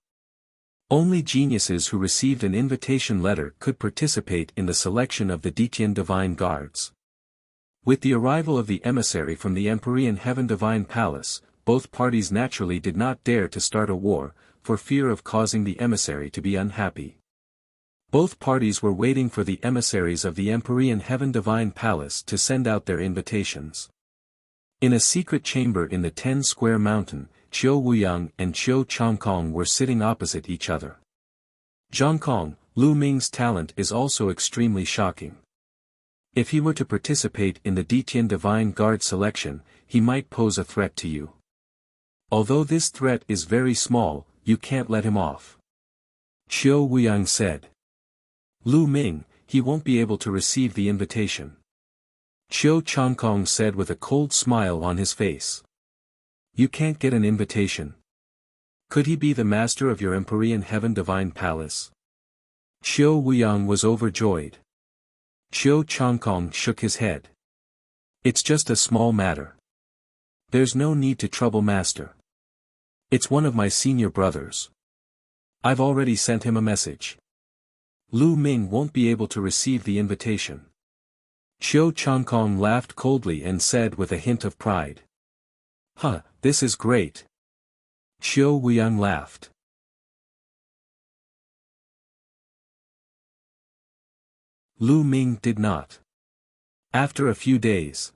Only geniuses who received an invitation letter could participate in the selection of the Detian Divine Guards. With the arrival of the emissary from the Empyrean Heaven Divine Palace, both parties naturally did not dare to start a war, for fear of causing the emissary to be unhappy. Both parties were waiting for the emissaries of the Empyrean Heaven Divine Palace to send out their invitations. In a secret chamber in the 10-square mountain, Qiu Wuyang and Qiu Changkong were sitting opposite each other. Zhangkong, Lu Ming's talent is also extremely shocking. If he were to participate in the Detian Divine Guard selection, he might pose a threat to you. Although this threat is very small, you can't let him off. Qiu Wuyang said. Lu Ming, he won't be able to receive the invitation. Qiu Changkong said with a cold smile on his face. You can't get an invitation. Could he be the master of your Empyrean Heaven Divine Palace? Qiu Wuyang was overjoyed. Qiu Changkong shook his head. It's just a small matter. There's no need to trouble master. It's one of my senior brothers. I've already sent him a message. Lu Ming won't be able to receive the invitation. Qiu Changkong laughed coldly and said with a hint of pride. This is great. Qiu Wuyang laughed. Lu Ming did not. After a few days.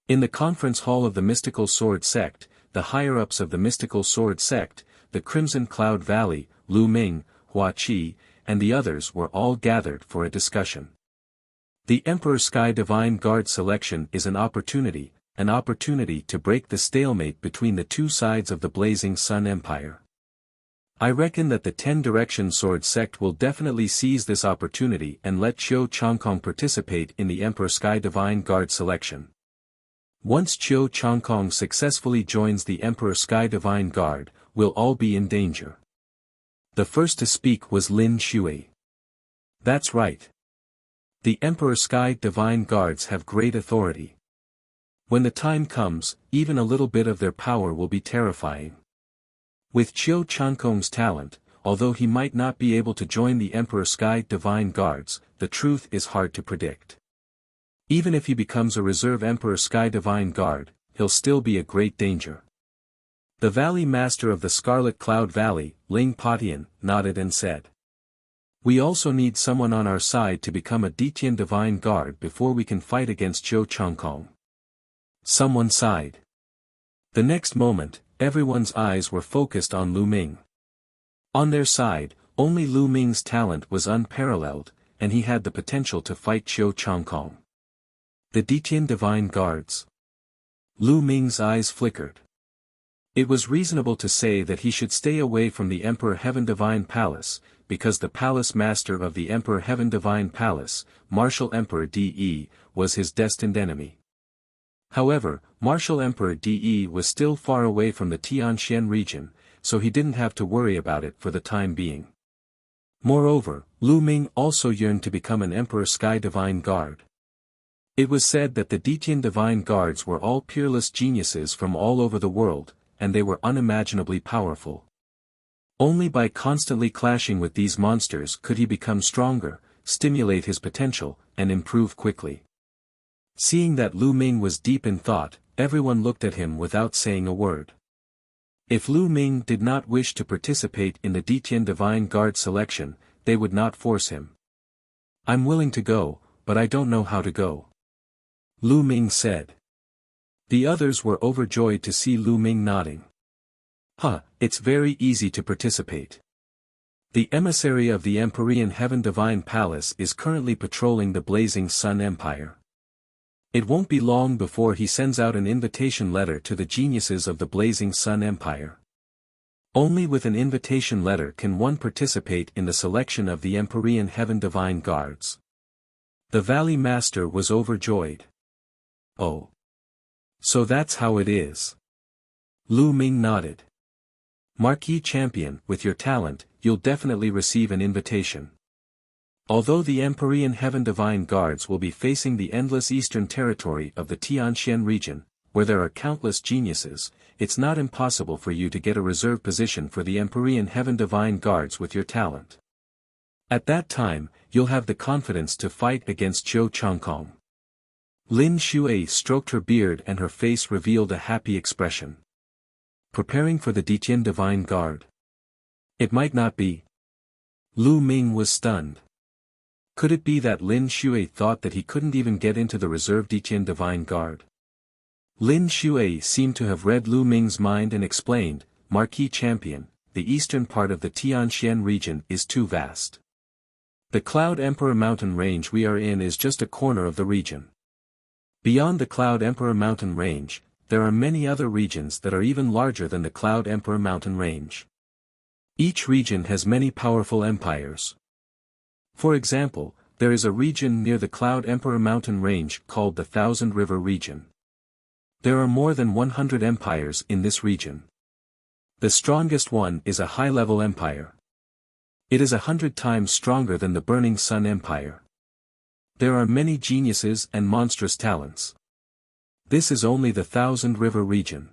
In the conference hall of the Mystical Sword Sect, the higher-ups of the Mystical Sword Sect, the Crimson Cloud Valley, Lu Ming, Hua Qi, and the others were all gathered for a discussion. The Emperor Sky Divine Guard selection is an opportunity to break the stalemate between the two sides of the Blazing Sun Empire. I reckon that the 10-Direction Sword Sect will definitely seize this opportunity and let Qiu Changkong participate in the Emperor Sky Divine Guard selection. Once Qiu Changkong successfully joins the Emperor Sky Divine Guard, we'll all be in danger. The first to speak was Lin Shui. That's right. The Emperor Sky Divine Guards have great authority. When the time comes, even a little bit of their power will be terrifying. With Qiu Changkong's talent, although he might not be able to join the Emperor Sky Divine Guards, the truth is hard to predict. Even if he becomes a reserve Emperor Sky Divine Guard, he'll still be a great danger. The Valley Master of the Scarlet Cloud Valley, Ling Patian, nodded and said. We also need someone on our side to become a Detian Divine Guard before we can fight against Zhou Changkong. Someone sighed. The next moment, everyone's eyes were focused on Lu Ming. On their side, only Lu Ming's talent was unparalleled, and he had the potential to fight Zhou Changkong. The Detian Divine Guards. Lu Ming's eyes flickered. It was reasonable to say that he should stay away from the Emperor Heaven Divine Palace, because the Palace Master of the Emperor Heaven Divine Palace, Martial Emperor De, was his destined enemy. However, Martial Emperor De was still far away from the Tianxian region, so he didn't have to worry about it for the time being. Moreover, Lu Ming also yearned to become an Emperor Sky Divine Guard. It was said that the Detian Divine Guards were all peerless geniuses from all over the world, and they were unimaginably powerful. Only by constantly clashing with these monsters could he become stronger, stimulate his potential, and improve quickly. Seeing that Lu Ming was deep in thought, everyone looked at him without saying a word. If Lu Ming did not wish to participate in the Detian Divine Guard selection, they would not force him. "I'm willing to go, but I don't know how to go," Lu Ming said. The others were overjoyed to see Lu Ming nodding. It's very easy to participate. The emissary of the Empyrean Heaven Divine Palace is currently patrolling the Blazing Sun Empire. It won't be long before he sends out an invitation letter to the geniuses of the Blazing Sun Empire. Only with an invitation letter can one participate in the selection of the Empyrean Heaven Divine Guards. The Valley Master was overjoyed. "Oh. So that's how it is." Lu Ming nodded. "Marquis Champion, with your talent, you'll definitely receive an invitation. Although the Empyrean Heaven Divine Guards will be facing the endless eastern territory of the Tianxian region, where there are countless geniuses, it's not impossible for you to get a reserve position for the Empyrean Heaven Divine Guards with your talent. At that time, you'll have the confidence to fight against Zhou Changkong." Lin Shui stroked her beard and her face revealed a happy expression. Preparing for the Detian Divine Guard? It might not be. Lu Ming was stunned. Could it be that Lin Shui thought that he couldn't even get into the reserve Detian Divine Guard? Lin Shui seemed to have read Lu Ming's mind and explained, "Marquis Champion, the eastern part of the Tianxian region is too vast. The Cloud Emperor mountain range we are in is just a corner of the region. Beyond the Cloud Emperor mountain range, there are many other regions that are even larger than the Cloud Emperor mountain range. Each region has many powerful empires. For example, there is a region near the Cloud Emperor mountain range called the Thousand River region. There are more than 100 empires in this region. The strongest one is a high-level empire. It is 100 times stronger than the Burning Sun Empire. There are many geniuses and monstrous talents. This is only the Thousand River region.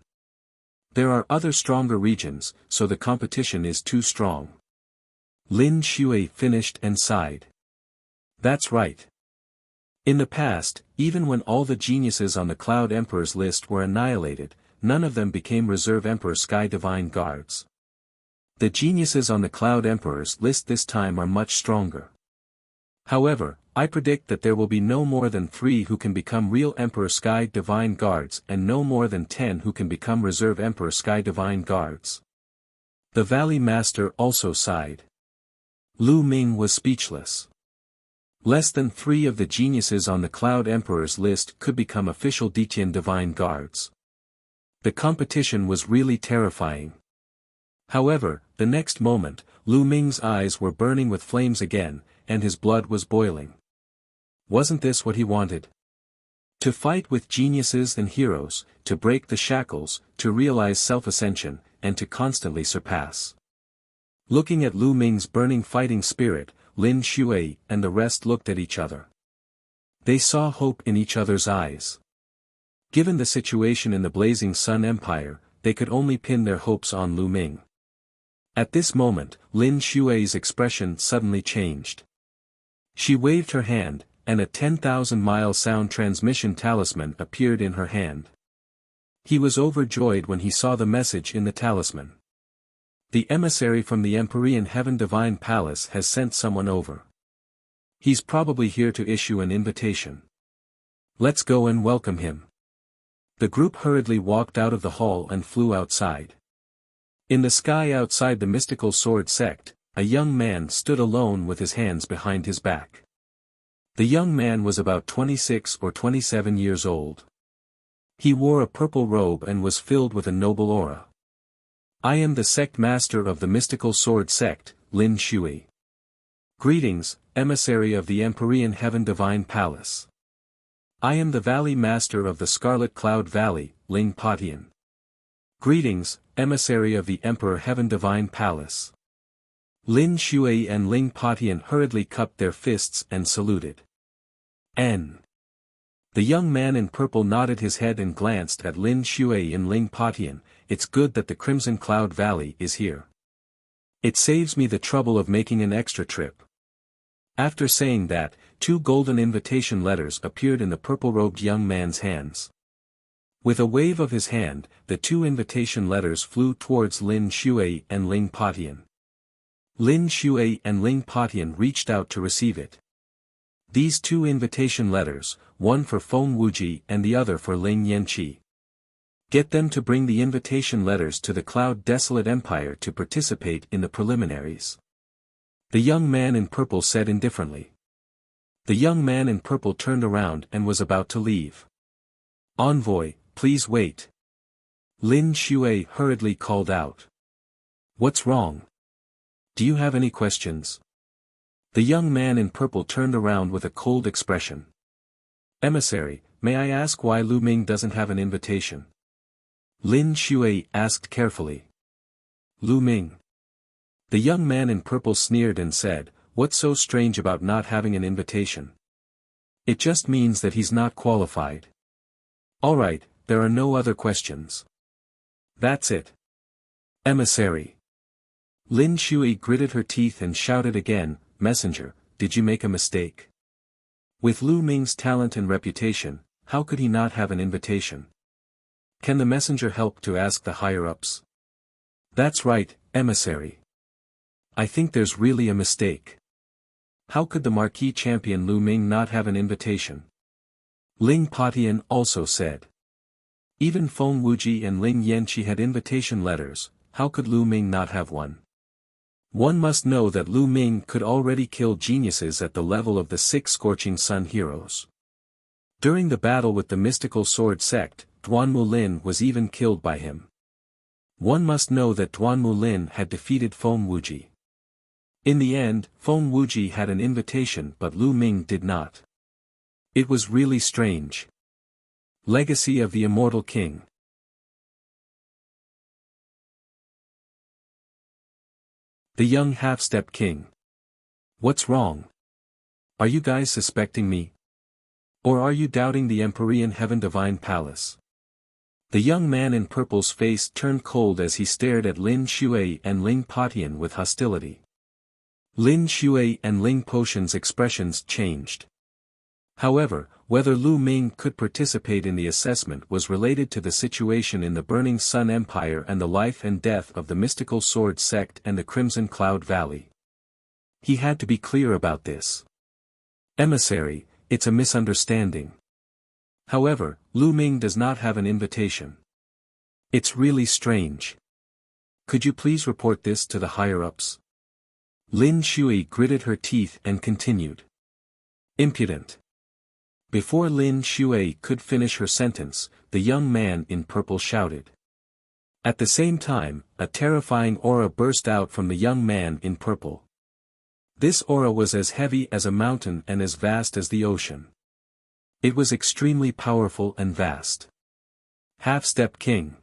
There are other stronger regions, so the competition is too strong." Lin Shui finished and sighed. That's right. In the past, even when all the geniuses on the Cloud Emperor's list were annihilated, none of them became Reserve Emperor Sky Divine Guards. The geniuses on the Cloud Emperor's list this time are much stronger. However, I predict that there will be no more than 3 who can become real Emperor Sky Divine Guards and no more than 10 who can become Reserve Emperor Sky Divine Guards. The Valley Master also sighed. Lu Ming was speechless. Less than 3 of the geniuses on the Cloud Emperor's list could become official Detian Divine Guards. The competition was really terrifying. However, the next moment, Lu Ming's eyes were burning with flames again, and his blood was boiling. Wasn't this what he wanted? To fight with geniuses and heroes, to break the shackles, to realize self-ascension, and to constantly surpass. Looking at Lu Ming's burning fighting spirit, Lin Shui and the rest looked at each other. They saw hope in each other's eyes. Given the situation in the Blazing Sun Empire, they could only pin their hopes on Lu Ming. At this moment, Lin Shui's expression suddenly changed. She waved her hand, and a 10,000-mile sound transmission talisman appeared in her hand. He was overjoyed when he saw the message in the talisman. The emissary from the Empyrean Heaven Divine Palace has sent someone over. He's probably here to issue an invitation. Let's go and welcome him. The group hurriedly walked out of the hall and flew outside. In the sky outside the mystical sword sect, a young man stood alone with his hands behind his back. The young man was about 26 or 27 years old. He wore a purple robe and was filled with a noble aura. I am the sect master of the mystical sword sect, Lin Shui. Greetings, emissary of the Empyrean Heaven Divine Palace. I am the Valley Master of the Scarlet Cloud Valley, Ling Patian. Greetings, emissary of the Emperor Heaven Divine Palace. Lin Shui and Ling Patian hurriedly cupped their fists and saluted. N. The young man in purple nodded his head and glanced at Lin Shui and Ling Patian. It's good that the Crimson Cloud Valley is here. It saves me the trouble of making an extra trip. After saying that, 2 golden invitation letters appeared in the purple-robed young man's hands. With a wave of his hand, the 2 invitation letters flew towards Lin Shui and Ling Patian. Lin Shui and Ling Patian reached out to receive it. These 2 invitation letters, one for Feng Wuji and the other for Ling Yanqi. Get them to bring the invitation letters to the Cloud Desolate Empire to participate in the preliminaries. The young man in purple said indifferently. The young man in purple turned around and was about to leave. Envoy, please wait. Lin Shui hurriedly called out. What's wrong? Do you have any questions? The young man in purple turned around with a cold expression. Emissary, may I ask why Lu Ming doesn't have an invitation? Lin Shui asked carefully. Lu Ming. The young man in purple sneered and said, what's so strange about not having an invitation? It just means that he's not qualified. Alright, there are no other questions. That's it. Emissary. Lin Shui gritted her teeth and shouted again, Messenger, did you make a mistake? With Lu Ming's talent and reputation, how could he not have an invitation? Can the messenger help to ask the higher-ups? That's right, emissary. I think there's really a mistake. How could the marquee champion Lu Ming not have an invitation? Ling Patian also said. Even Feng Wuji and Ling Yanqi had invitation letters, how could Lu Ming not have one? One must know that Lu Ming could already kill geniuses at the level of the 6 Scorching Sun heroes. During the battle with the mystical sword sect, Duan Mulin was even killed by him. One must know that Duan Mulin had defeated Feng Wuji. In the end, Feng Wuji had an invitation but Lu Ming did not. It was really strange. Legacy of the Immortal King. The young half-step king. What's wrong? Are you guys suspecting me? Or are you doubting the Empyrean Heaven Divine Palace? The young man in purple's face turned cold as he stared at Lin Shui and Ling Patian with hostility. Lin Shui and Ling Patian's expressions changed. However, whether Lu Ming could participate in the assessment was related to the situation in the Burning Sun Empire and the life and death of the mystical sword sect and the Crimson Cloud Valley. He had to be clear about this. Emissary, it's a misunderstanding. However, Lu Ming does not have an invitation. It's really strange. Could you please report this to the higher-ups? Lin Shui gritted her teeth and continued. Impudent. Before Lin Shui could finish her sentence, the young man in purple shouted. At the same time, a terrifying aura burst out from the young man in purple. This aura was as heavy as a mountain and as vast as the ocean. It was extremely powerful and vast. Half-step king.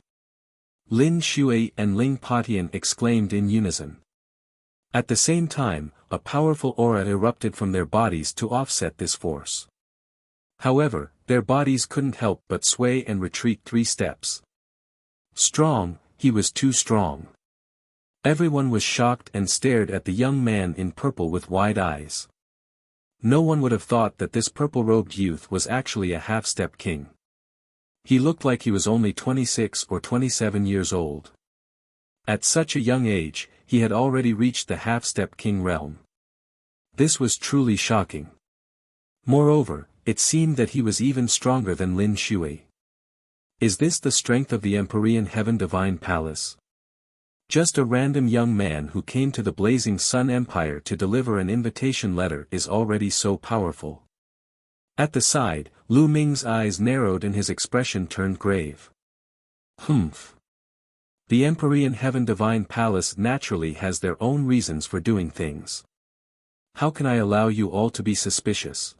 Lin Shui and Ling Patian exclaimed in unison. At the same time, a powerful aura erupted from their bodies to offset this force. However, their bodies couldn't help but sway and retreat 3 steps. Strong, he was too strong. Everyone was shocked and stared at the young man in purple with wide eyes. No one would have thought that this purple-robed youth was actually a half-step king. He looked like he was only 26 or 27 years old. At such a young age, he had already reached the half-step king realm. This was truly shocking. Moreover, it seemed that he was even stronger than Lin Shui. Is this the strength of the Empyrean Heaven Divine Palace? Just a random young man who came to the Blazing Sun Empire to deliver an invitation letter is already so powerful. At the side, Lu Ming's eyes narrowed and his expression turned grave. Humph. The Empyrean Heaven Divine Palace naturally has their own reasons for doing things. How can I allow you all to be suspicious?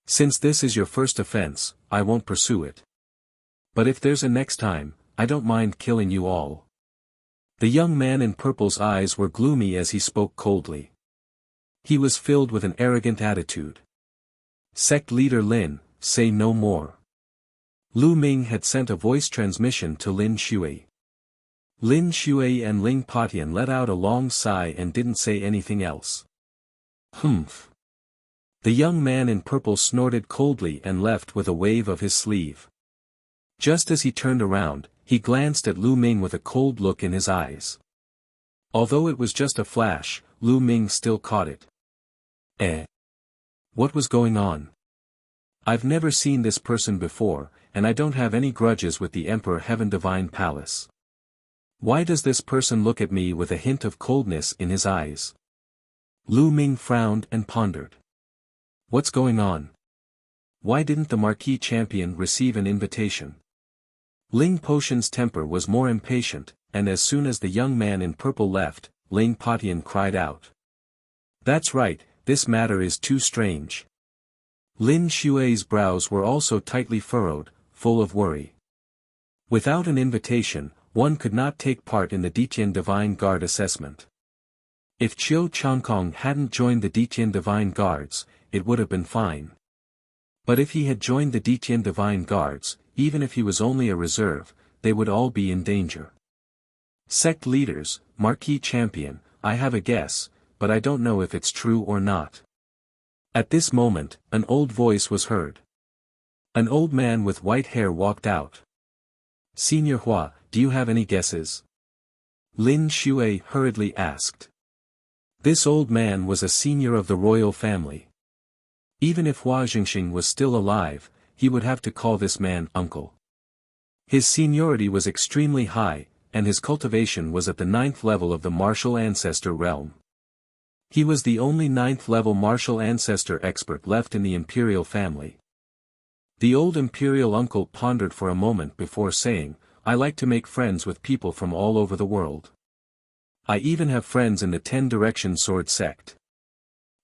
Since this is your first offense, I won't pursue it. But if there's a next time, I don't mind killing you all. The young man in purple's eyes were gloomy as he spoke coldly. He was filled with an arrogant attitude. Sect leader Lin, say no more. Lu Ming had sent a voice transmission to Lin Shui. Lin Shui and Ling Patian let out a long sigh and didn't say anything else. Humph. The young man in purple snorted coldly and left with a wave of his sleeve. Just as he turned around, he glanced at Lu Ming with a cold look in his eyes. Although it was just a flash, Lu Ming still caught it. What was going on? I've never seen this person before, and I don't have any grudges with the Emperor Heaven Divine Palace. Why does this person look at me with a hint of coldness in his eyes? Lu Ming frowned and pondered. What's going on? Why didn't the Marquis Champion receive an invitation? Ling Potion's temper was more impatient, and as soon as the young man in purple left, Ling Patian cried out. That's right, this matter is too strange. Lin Shui's brows were also tightly furrowed, full of worry. Without an invitation, one could not take part in the Ditian Divine Guard assessment. If Chiu Changkong hadn't joined the Ditian Divine Guards, it would have been fine. But if he had joined the Ditian Divine Guards, even if he was only a reserve, they would all be in danger. Sect leaders, Marquis Champion, I have a guess, but I don't know if it's true or not. At this moment, an old voice was heard. An old man with white hair walked out. Senior Hua, do you have any guesses? Lin Shui hurriedly asked. This old man was a senior of the royal family. Even if Hua Jingxing was still alive, he would have to call this man uncle. His seniority was extremely high, and his cultivation was at the 9th level of the martial ancestor realm. He was the only 9th level martial ancestor expert left in the imperial family. The old imperial uncle pondered for a moment before saying, I like to make friends with people from all over the world. I even have friends in the 10 Direction Sword sect.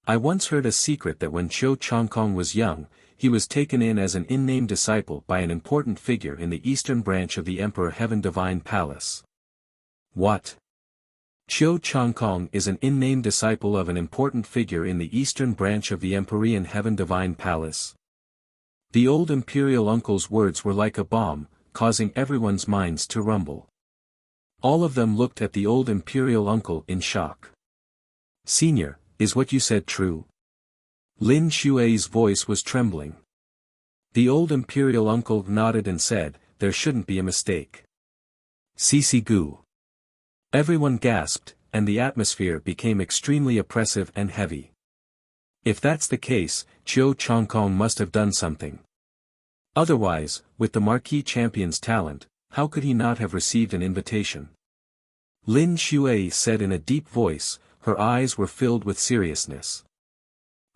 I once heard a secret that when Chiu Changkong was young, he was taken in as an in-name disciple by an important figure in the eastern branch of the Emperor Heaven Divine Palace. What? Chiu Changkong is an in-name disciple of an important figure in the eastern branch of the Empyrean Heaven Divine Palace. The old imperial uncle's words were like a bomb, causing everyone's minds to rumble. All of them looked at the old imperial uncle in shock. Senior, is what you said true? Lin Shui's voice was trembling. The old imperial uncle nodded and said, there shouldn't be a mistake. Cece Gu. Everyone gasped, and the atmosphere became extremely oppressive and heavy. If that's the case, Chiu Changkong must have done something. Otherwise, with the Marquis Champion's talent, how could he not have received an invitation? Lin Shui said in a deep voice, her eyes were filled with seriousness.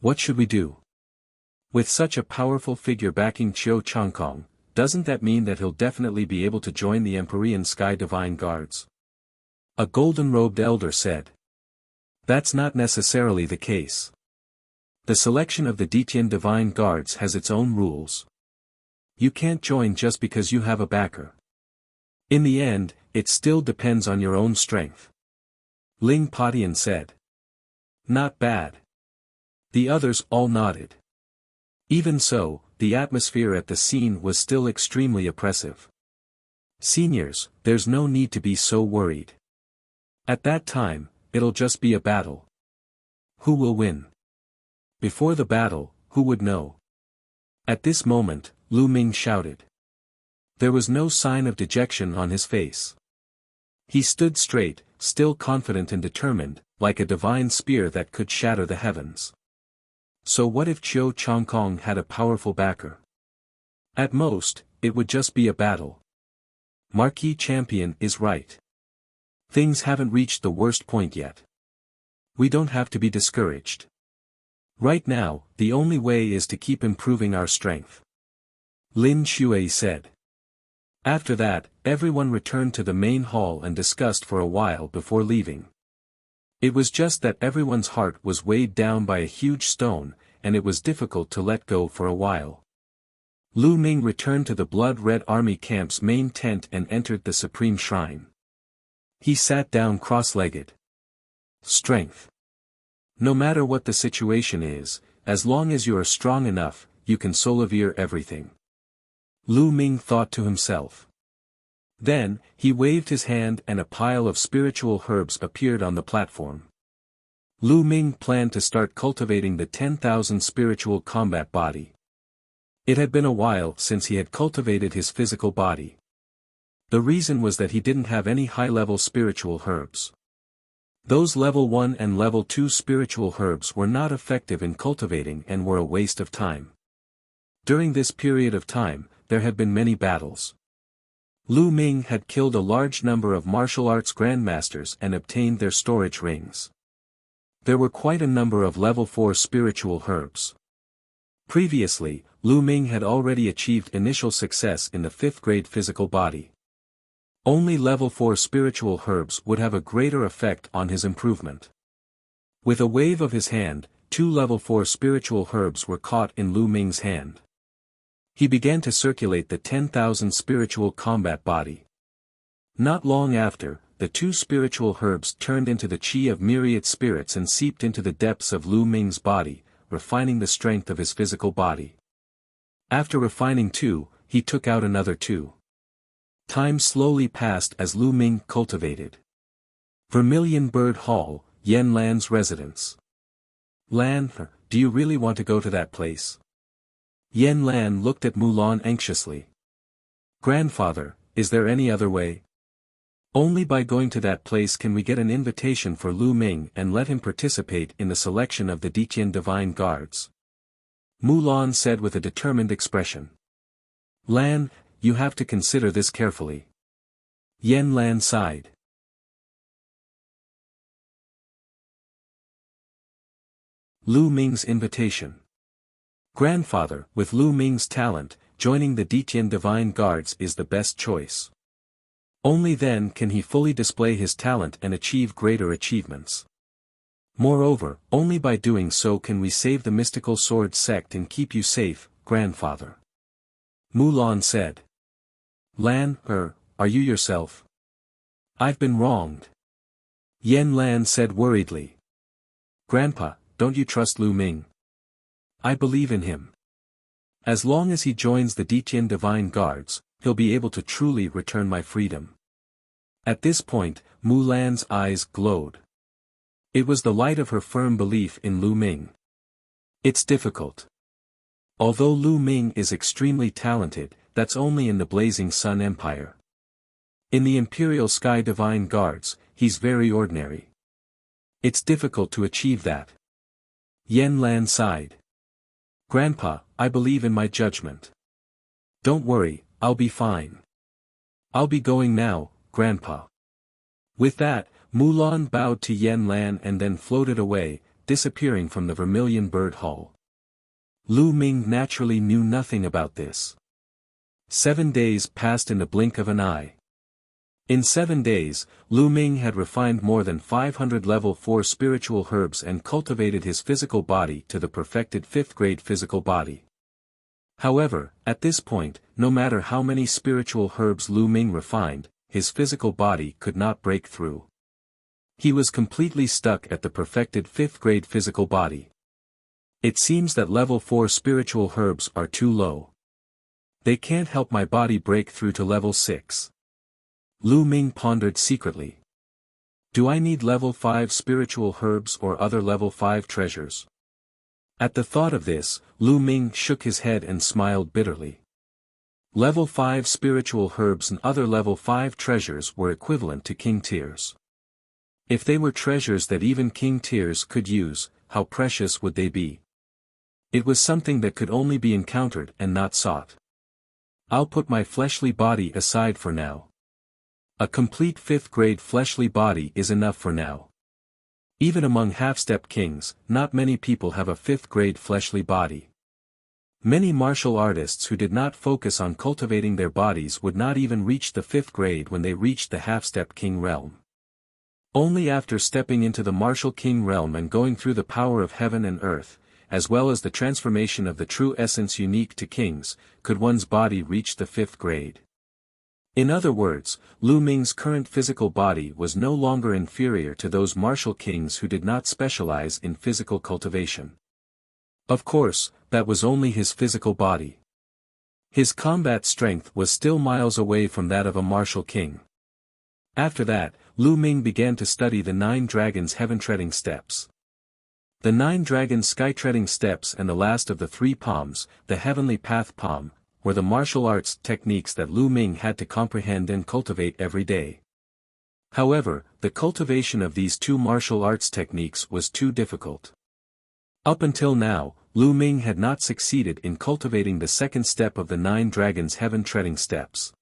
What should we do? With such a powerful figure backing Chiu Changkong, doesn't that mean that he'll definitely be able to join the Empyrean Sky Divine Guards? A golden-robed elder said. That's not necessarily the case. The selection of the Ditian Divine Guards has its own rules. You can't join just because you have a backer. In the end, it still depends on your own strength. Ling Patian said. Not bad. The others all nodded. Even so, the atmosphere at the scene was still extremely oppressive. Seniors, there's no need to be so worried. At that time, it'll just be a battle. Who will win? Before the battle, who would know? At this moment, Lu Ming shouted. There was no sign of dejection on his face. He stood straight, still confident and determined, like a divine spear that could shatter the heavens. So what if Chiu Changkong had a powerful backer? At most, it would just be a battle. Marquis Champion is right. Things haven't reached the worst point yet. We don't have to be discouraged. Right now, the only way is to keep improving our strength. Lin Shui said. After that, everyone returned to the main hall and discussed for a while before leaving. It was just that everyone's heart was weighed down by a huge stone, and it was difficult to let go for a while. Lu Ming returned to the Blood Red Army camp's main tent and entered the Supreme Shrine. He sat down cross-legged. Strength. No matter what the situation is, as long as you are strong enough, you can solver everything. Lu Ming thought to himself. Then, he waved his hand and a pile of spiritual herbs appeared on the platform. Lu Ming planned to start cultivating the 10,000 spiritual combat body. It had been a while since he had cultivated his physical body. The reason was that he didn't have any high-level spiritual herbs. Those level 1 and level 2 spiritual herbs were not effective in cultivating and were a waste of time. During this period of time, there had been many battles. Lu Ming had killed a large number of martial arts grandmasters and obtained their storage rings. There were quite a number of level 4 spiritual herbs. Previously, Lu Ming had already achieved initial success in the 5th grade physical body. Only level 4 spiritual herbs would have a greater effect on his improvement. With a wave of his hand, 2 level 4 spiritual herbs were caught in Lu Ming's hand. He began to circulate the 10,000 spiritual combat body. Not long after, the 2 spiritual herbs turned into the chi of myriad spirits and seeped into the depths of Lu Ming's body, refining the strength of his physical body. After refining 2, he took out another 2. Time slowly passed as Lu Ming cultivated. Vermilion Bird Hall, Yen Lan's residence. Lan, do you really want to go to that place? Yen Lan looked at Mulan anxiously. Grandfather, is there any other way? Only by going to that place can we get an invitation for Lu Ming and let him participate in the selection of the Diqian Divine Guards. Mulan said with a determined expression. Lan, you have to consider this carefully. Yen Lan sighed. Lu Ming's invitation. Grandfather, with Lu Ming's talent, joining the Diqian Divine Guards is the best choice. Only then can he fully display his talent and achieve greater achievements. Moreover, only by doing so can we save the mystical sword sect and keep you safe, grandfather. Mulan said. Lan, are you yourself? I've been wronged. Yen Lan said worriedly. Grandpa, don't you trust Lu Ming? I believe in him. As long as he joins the Diqian Divine Guards, he'll be able to truly return my freedom. At this point, Mulan's eyes glowed. It was the light of her firm belief in Lu Ming. It's difficult. Although Lu Ming is extremely talented, that's only in the Blazing Sun Empire. In the Imperial Sky Divine Guards, he's very ordinary. It's difficult to achieve that. Yen Lan sighed. Grandpa, I believe in my judgment. Don't worry, I'll be fine. I'll be going now, Grandpa. With that, Mulan bowed to Yen Lan and then floated away, disappearing from the Vermilion Bird Hall. Lu Ming naturally knew nothing about this. 7 days passed in the blink of an eye. In 7 days, Lu Ming had refined more than 500 level 4 spiritual herbs and cultivated his physical body to the perfected 5th grade physical body. However, at this point, no matter how many spiritual herbs Lu Ming refined, his physical body could not break through. He was completely stuck at the perfected 5th grade physical body. It seems that level 4 spiritual herbs are too low. They can't help my body break through to level 6. Lu Ming pondered secretly. Do I need level 5 spiritual herbs or other level 5 treasures? At the thought of this, Lu Ming shook his head and smiled bitterly. Level 5 spiritual herbs and other level 5 treasures were equivalent to king tiers. If they were treasures that even king tiers could use, how precious would they be? It was something that could only be encountered and not sought. I'll put my fleshly body aside for now. A complete 5th grade fleshly body is enough for now. Even among half-step kings, not many people have a 5th grade fleshly body. Many martial artists who did not focus on cultivating their bodies would not even reach the 5th grade when they reached the half-step king realm. Only after stepping into the martial king realm and going through the power of heaven and earth, as well as the transformation of the true essence unique to kings, could one's body reach the 5th grade. In other words, Lu Ming's current physical body was no longer inferior to those martial kings who did not specialize in physical cultivation. Of course, that was only his physical body. His combat strength was still miles away from that of a martial king. After that, Lu Ming began to study the 9 dragons' heaven-treading steps. The 9 dragons' sky-treading steps and the last of the 3 palms, the heavenly path palm, were the martial arts techniques that Lu Ming had to comprehend and cultivate every day. However, the cultivation of these 2 martial arts techniques was too difficult. Up until now, Lu Ming had not succeeded in cultivating the 2nd step of the 9 dragons' heaven-treading steps.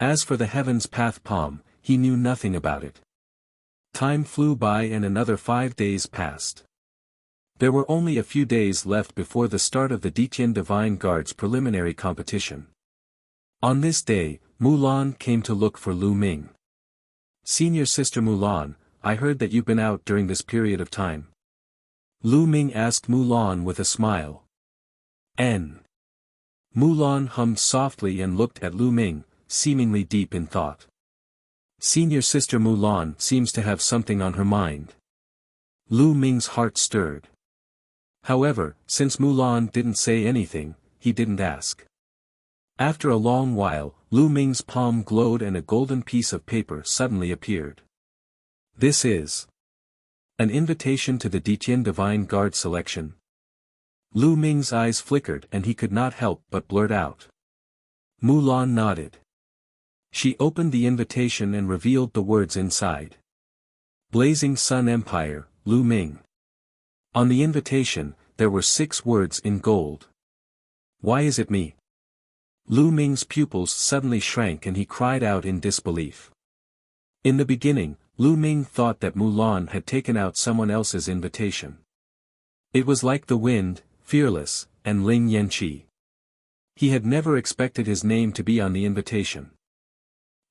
As for the heaven's path palm, he knew nothing about it. Time flew by and another 5 days passed. There were only a few days left before the start of the Diqian Divine Guard's preliminary competition. On this day, Mulan came to look for Lu Ming. "Senior sister Mulan, I heard that you've been out during this period of time." Lu Ming asked Mulan with a smile. Mulan hummed softly and looked at Lu Ming, seemingly deep in thought. Senior sister Mulan seems to have something on her mind. Lu Ming's heart stirred. However, since Mulan didn't say anything, he didn't ask. After a long while, Lu Ming's palm glowed and a golden piece of paper suddenly appeared. "This is an invitation to the Diqian Divine Guard selection." Lu Ming's eyes flickered and he could not help but blurt out. Mulan nodded. She opened the invitation and revealed the words inside. Blazing Sun Empire, Lu Ming. On the invitation, there were 6 words in gold. "Why is it me?" Lu Ming's pupils suddenly shrank and he cried out in disbelief. In the beginning, Lu Ming thought that Mulan had taken out someone else's invitation. It was like the wind, fearless, and Ling Yanqi. He had never expected his name to be on the invitation.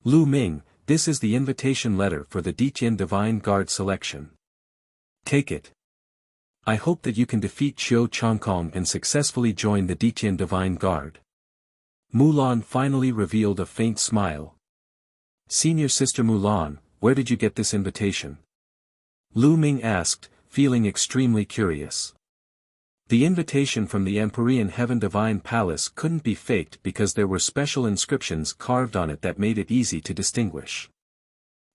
"Lu Ming, this is the invitation letter for the Diqian Divine Guard selection. Take it. I hope that you can defeat Xiao Changkong and successfully join the Diqian Divine Guard." Mulan finally revealed a faint smile. "Senior sister Mulan, where did you get this invitation?" Lu Ming asked, feeling extremely curious. The invitation from the Empyrean Heaven Divine Palace couldn't be faked because there were special inscriptions carved on it that made it easy to distinguish.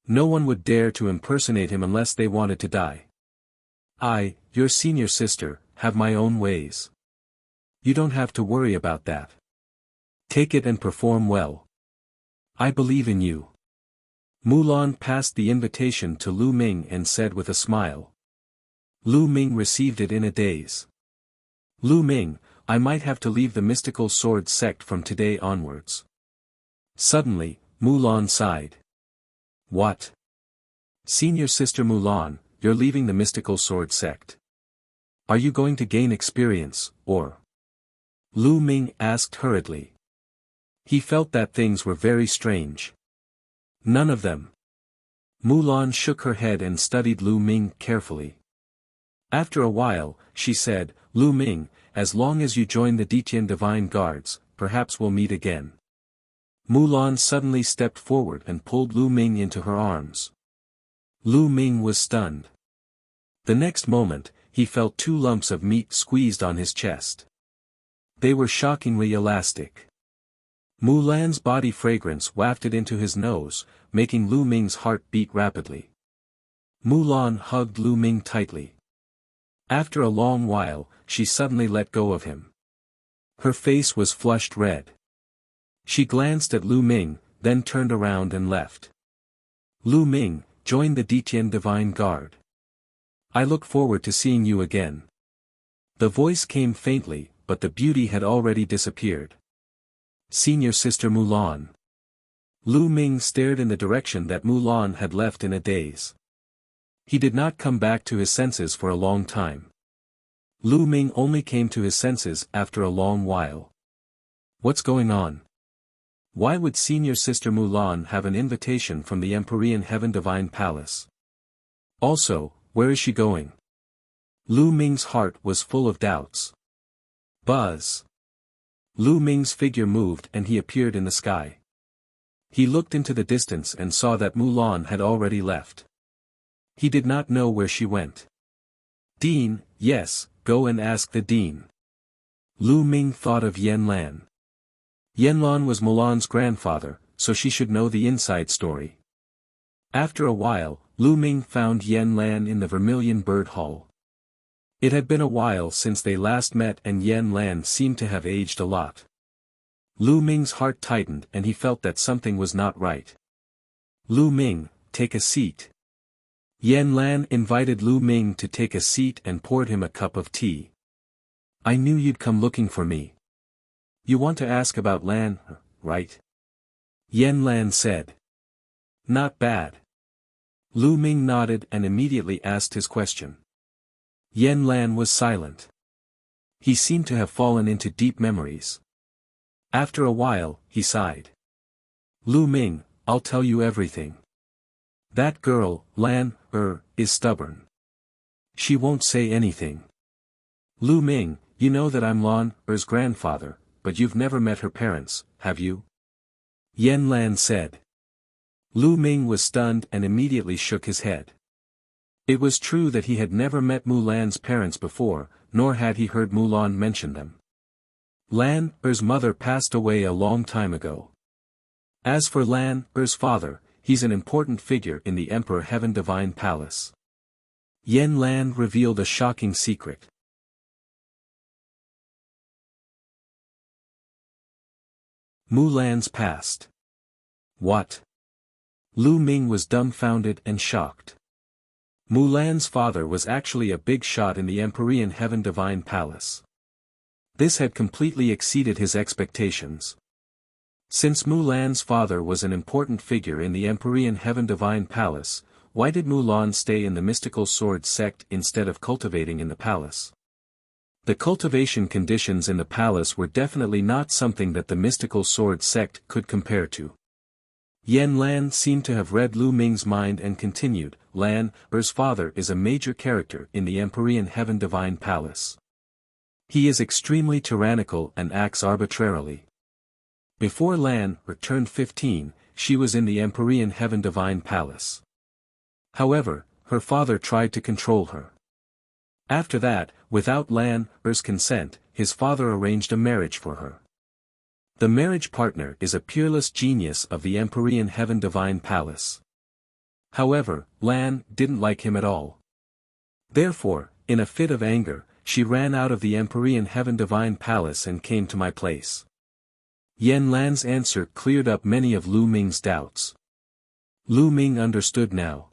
No one would dare to impersonate him unless they wanted to die. "I, your senior sister, have my own ways. You don't have to worry about that. Take it and perform well. I believe in you." Mulan passed the invitation to Lu Ming and said with a smile. Lu Ming received it in a daze. "Lu Ming, I might have to leave the mystical sword sect from today onwards." Suddenly, Mulan sighed. "What? Senior sister Mulan, you're leaving the mystical sword sect? Are you going to gain experience, or?" Lu Ming asked hurriedly. He felt that things were very strange. "None of them." Mulan shook her head and studied Lu Ming carefully. After a while, she said, "Lu Ming, as long as you join the Diqian Divine Guards, perhaps we'll meet again." Mulan suddenly stepped forward and pulled Lu Ming into her arms. Lu Ming was stunned. The next moment, he felt 2 lumps of meat squeezed on his chest. They were shockingly elastic. Mulan's body fragrance wafted into his nose, making Lu Ming's heart beat rapidly. Mulan hugged Lu Ming tightly. After a long while, she suddenly let go of him. Her face was flushed red. She glanced at Lu Ming, then turned around and left. Lu Ming, join the Detian Divine Guard. I look forward to seeing you again. The voice came faintly, but the beauty had already disappeared. Senior Sister Mulan. Lu Ming stared in the direction that Mulan had left in a daze. He did not come back to his senses for a long time. Lu Ming only came to his senses after a long while. What's going on? Why would Senior Sister Mulan have an invitation from the Empyrean Heaven Divine Palace? Also, where is she going? Lu Ming's heart was full of doubts. Buzz. Lu Ming's figure moved and he appeared in the sky. He looked into the distance and saw that Mulan had already left. He did not know where she went. Dean, yes, go and ask the Dean. Lu Ming thought of Yan Lan. Yan Lan was Mulan's grandfather, so she should know the inside story. After a while, Lu Ming found Yan Lan in the Vermilion Bird Hall. It had been a while since they last met and Yan Lan seemed to have aged a lot. Lu Ming's heart tightened and he felt that something was not right. Lu Ming, take a seat. Yan Lan invited Lu Ming to take a seat and poured him a cup of tea. I knew you'd come looking for me. You want to ask about Lan, right? Yan Lan said. Not bad. Lu Ming nodded and immediately asked his question. Yan Lan was silent. He seemed to have fallen into deep memories. After a while, he sighed. Lu Ming, I'll tell you everything. That girl, Lan, is stubborn. She won't say anything. Lu Ming, you know that I'm Lan's grandfather, but you've never met her parents, have you? Yan Lan said. Lu Ming was stunned and immediately shook his head. It was true that he had never met Mulan's parents before, nor had he heard Mulan mention them. Lan's mother passed away a long time ago. As for Lan's father, he's an important figure in the Emperor Heaven Divine Palace. Yan Lan revealed a shocking secret. Mulan's past. What? Lu Ming was dumbfounded and shocked. Mulan's father was actually a big shot in the Empyrean Heaven Divine Palace. This had completely exceeded his expectations. Since Mulan's father was an important figure in the Empyrean Heaven Divine Palace, why did Mulan stay in the mystical sword sect instead of cultivating in the palace? The cultivation conditions in the palace were definitely not something that the mystical sword sect could compare to. Yan Lan seemed to have read Lu Ming's mind and continued, Lan's father is a major character in the Empyrean Heaven Divine Palace. He is extremely tyrannical and acts arbitrarily. Before Lan turned 15, she was in the Empyrean Heaven Divine Palace. However, her father tried to control her. After that, without Lan's consent, his father arranged a marriage for her. The marriage partner is a peerless genius of the Empyrean Heaven Divine Palace. However, Lan didn't like him at all. Therefore, in a fit of anger, she ran out of the Empyrean Heaven Divine Palace and came to my place. Yan Lan's answer cleared up many of Lu Ming's doubts. Lu Ming understood now.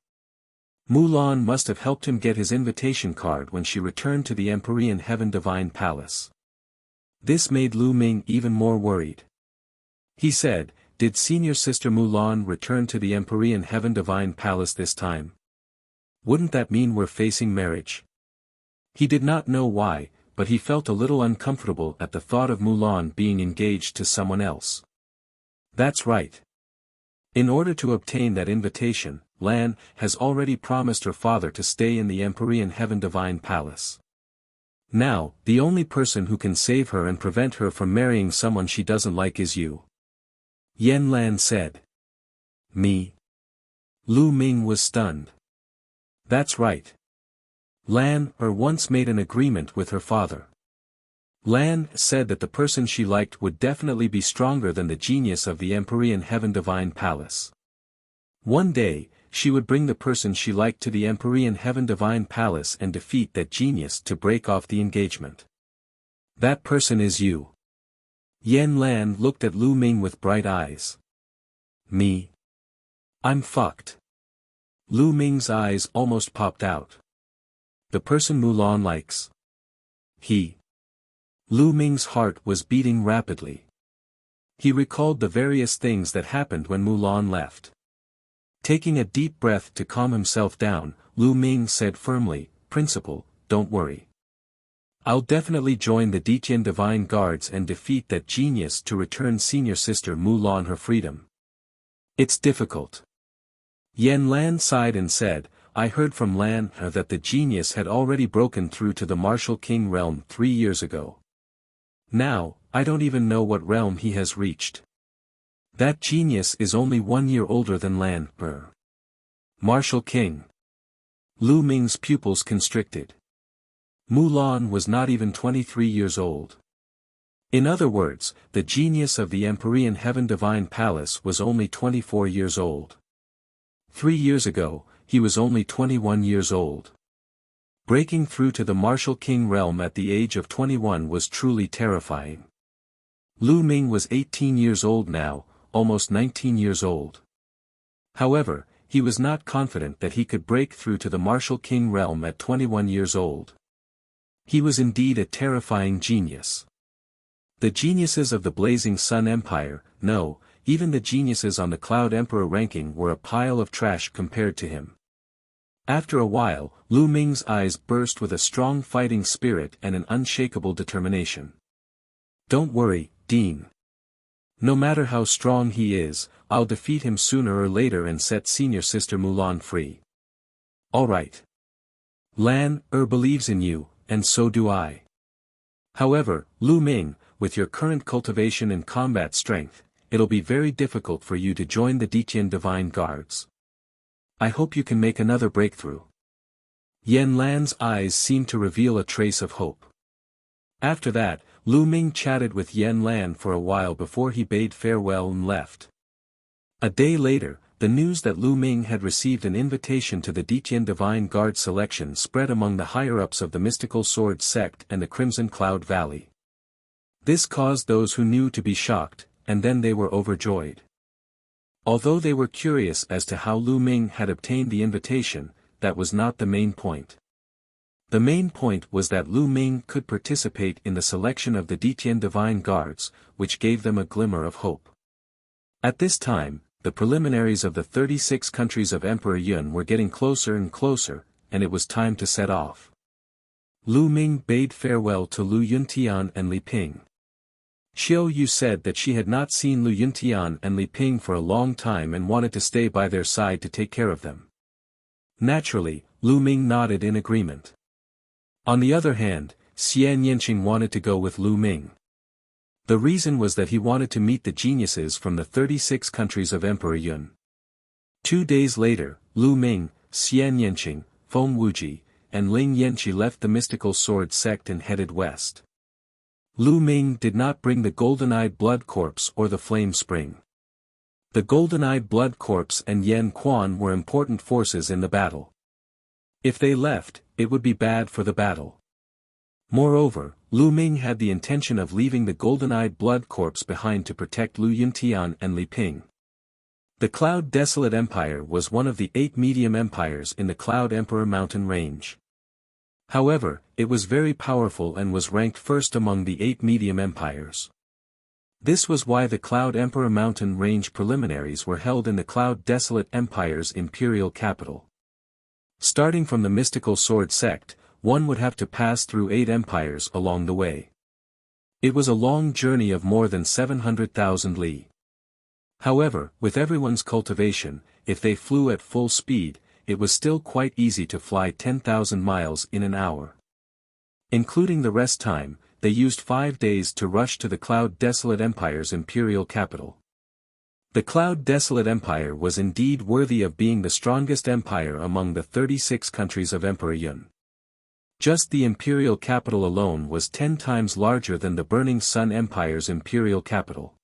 Mulan must have helped him get his invitation card when she returned to the Empyrean Heaven Divine Palace. This made Lu Ming even more worried. He said, did Senior Sister Mulan return to the Empyrean Heaven Divine Palace this time? Wouldn't that mean we're facing marriage? He did not know why, but he felt a little uncomfortable at the thought of Mulan being engaged to someone else. That's right. In order to obtain that invitation, Lan has already promised her father to stay in the Empyrean Heaven Divine Palace. Now, the only person who can save her and prevent her from marrying someone she doesn't like is you. Yan Lan said. Me? Lu Ming was stunned. That's right. Lan once made an agreement with her father. Lan said that the person she liked would definitely be stronger than the genius of the Empyrean Heaven Divine Palace. One day, she would bring the person she liked to the Empyrean Heaven Divine Palace and defeat that genius to break off the engagement. That person is you. Yan Lan looked at Lu Ming with bright eyes. Me? I'm fucked. Lu Ming's eyes almost popped out. The person Mulan likes. He. Lu Ming's heart was beating rapidly. He recalled the various things that happened when Mulan left. Taking a deep breath to calm himself down, Lu Ming said firmly, "Principal, don't worry. I'll definitely join the Diqian Divine Guards and defeat that genius to return senior sister Mulan her freedom." It's difficult. Yan Lan sighed and said, "I heard from Lan that the genius had already broken through to the Martial King realm 3 years ago. Now, I don't even know what realm he has reached. That genius is only 1 year older than Lan. Martial King." Lu Ming's pupils constricted. Mulan was not even 23 years old. In other words, the genius of the Empyrean Heaven Divine Palace was only 24 years old. 3 years ago, he was only 21 years old. Breaking through to the Martial King realm at the age of 21 was truly terrifying. Lu Ming was 18 years old now, almost 19 years old. However, he was not confident that he could break through to the Martial King realm at 21 years old. He was indeed a terrifying genius. The geniuses of the Blazing Sun Empire, no, even the geniuses on the Cloud Emperor ranking were a pile of trash compared to him. After a while, Lu Ming's eyes burst with a strong fighting spirit and an unshakable determination. "Don't worry, Dean. No matter how strong he is, I'll defeat him sooner or later and set senior sister Mulan free." "All right. Lan believes in you, and so do I. However, Lu Ming, with your current cultivation and combat strength, it'll be very difficult for you to join the Diqian Divine Guards. I hope you can make another breakthrough." Yan Lan's eyes seemed to reveal a trace of hope. After that, Lu Ming chatted with Yan Lan for a while before he bade farewell and left. A day later, the news that Lu Ming had received an invitation to the Diqian Divine Guard selection spread among the higher-ups of the Mystical Sword sect and the Crimson Cloud Valley. This caused those who knew to be shocked, and then they were overjoyed. Although they were curious as to how Lu Ming had obtained the invitation, that was not the main point. The main point was that Lu Ming could participate in the selection of the Diqian Divine Guards, which gave them a glimmer of hope. At this time, the preliminaries of the 36 countries of Emperor Yun were getting closer and closer, and it was time to set off. Lu Ming bade farewell to Lu Yuntian and Li Ping. Xiao Yu said that she had not seen Lu Yuntian and Li Ping for a long time and wanted to stay by their side to take care of them. Naturally, Lu Ming nodded in agreement. On the other hand, Xian Yanqing wanted to go with Lu Ming. The reason was that he wanted to meet the geniuses from the 36 countries of Emperor Yun. 2 days later, Lu Ming, Xian Yanqing, Feng Wuji, and Ling Yanqi left the Mystical Sword sect and headed west. Lu Ming did not bring the Golden-Eyed Blood Corpse or the Flame Spring. The Golden-Eyed Blood Corpse and Yan Quan were important forces in the battle. If they left, it would be bad for the battle. Moreover, Lu Ming had the intention of leaving the Golden-Eyed Blood Corpse behind to protect Lu Yuntian and Li Ping. The Cloud Desolate Empire was one of the 8 medium empires in the Cloud Emperor mountain range. However, it was very powerful and was ranked first among the 8 medium empires. This was why the Cloud Emperor mountain range preliminaries were held in the Cloud Desolate Empire's imperial capital. Starting from the Mystical Sword sect, one would have to pass through 8 empires along the way. It was a long journey of more than 700,000 li. However, with everyone's cultivation, if they flew at full speed, it was still quite easy to fly 10,000 miles in an hour. Including the rest time, they used 5 days to rush to the Cloud Desolate Empire's imperial capital. The Cloud Desolate Empire was indeed worthy of being the strongest empire among the 36 countries of Emperor Yun. Just the imperial capital alone was 10 times larger than the Burning Sun Empire's imperial capital.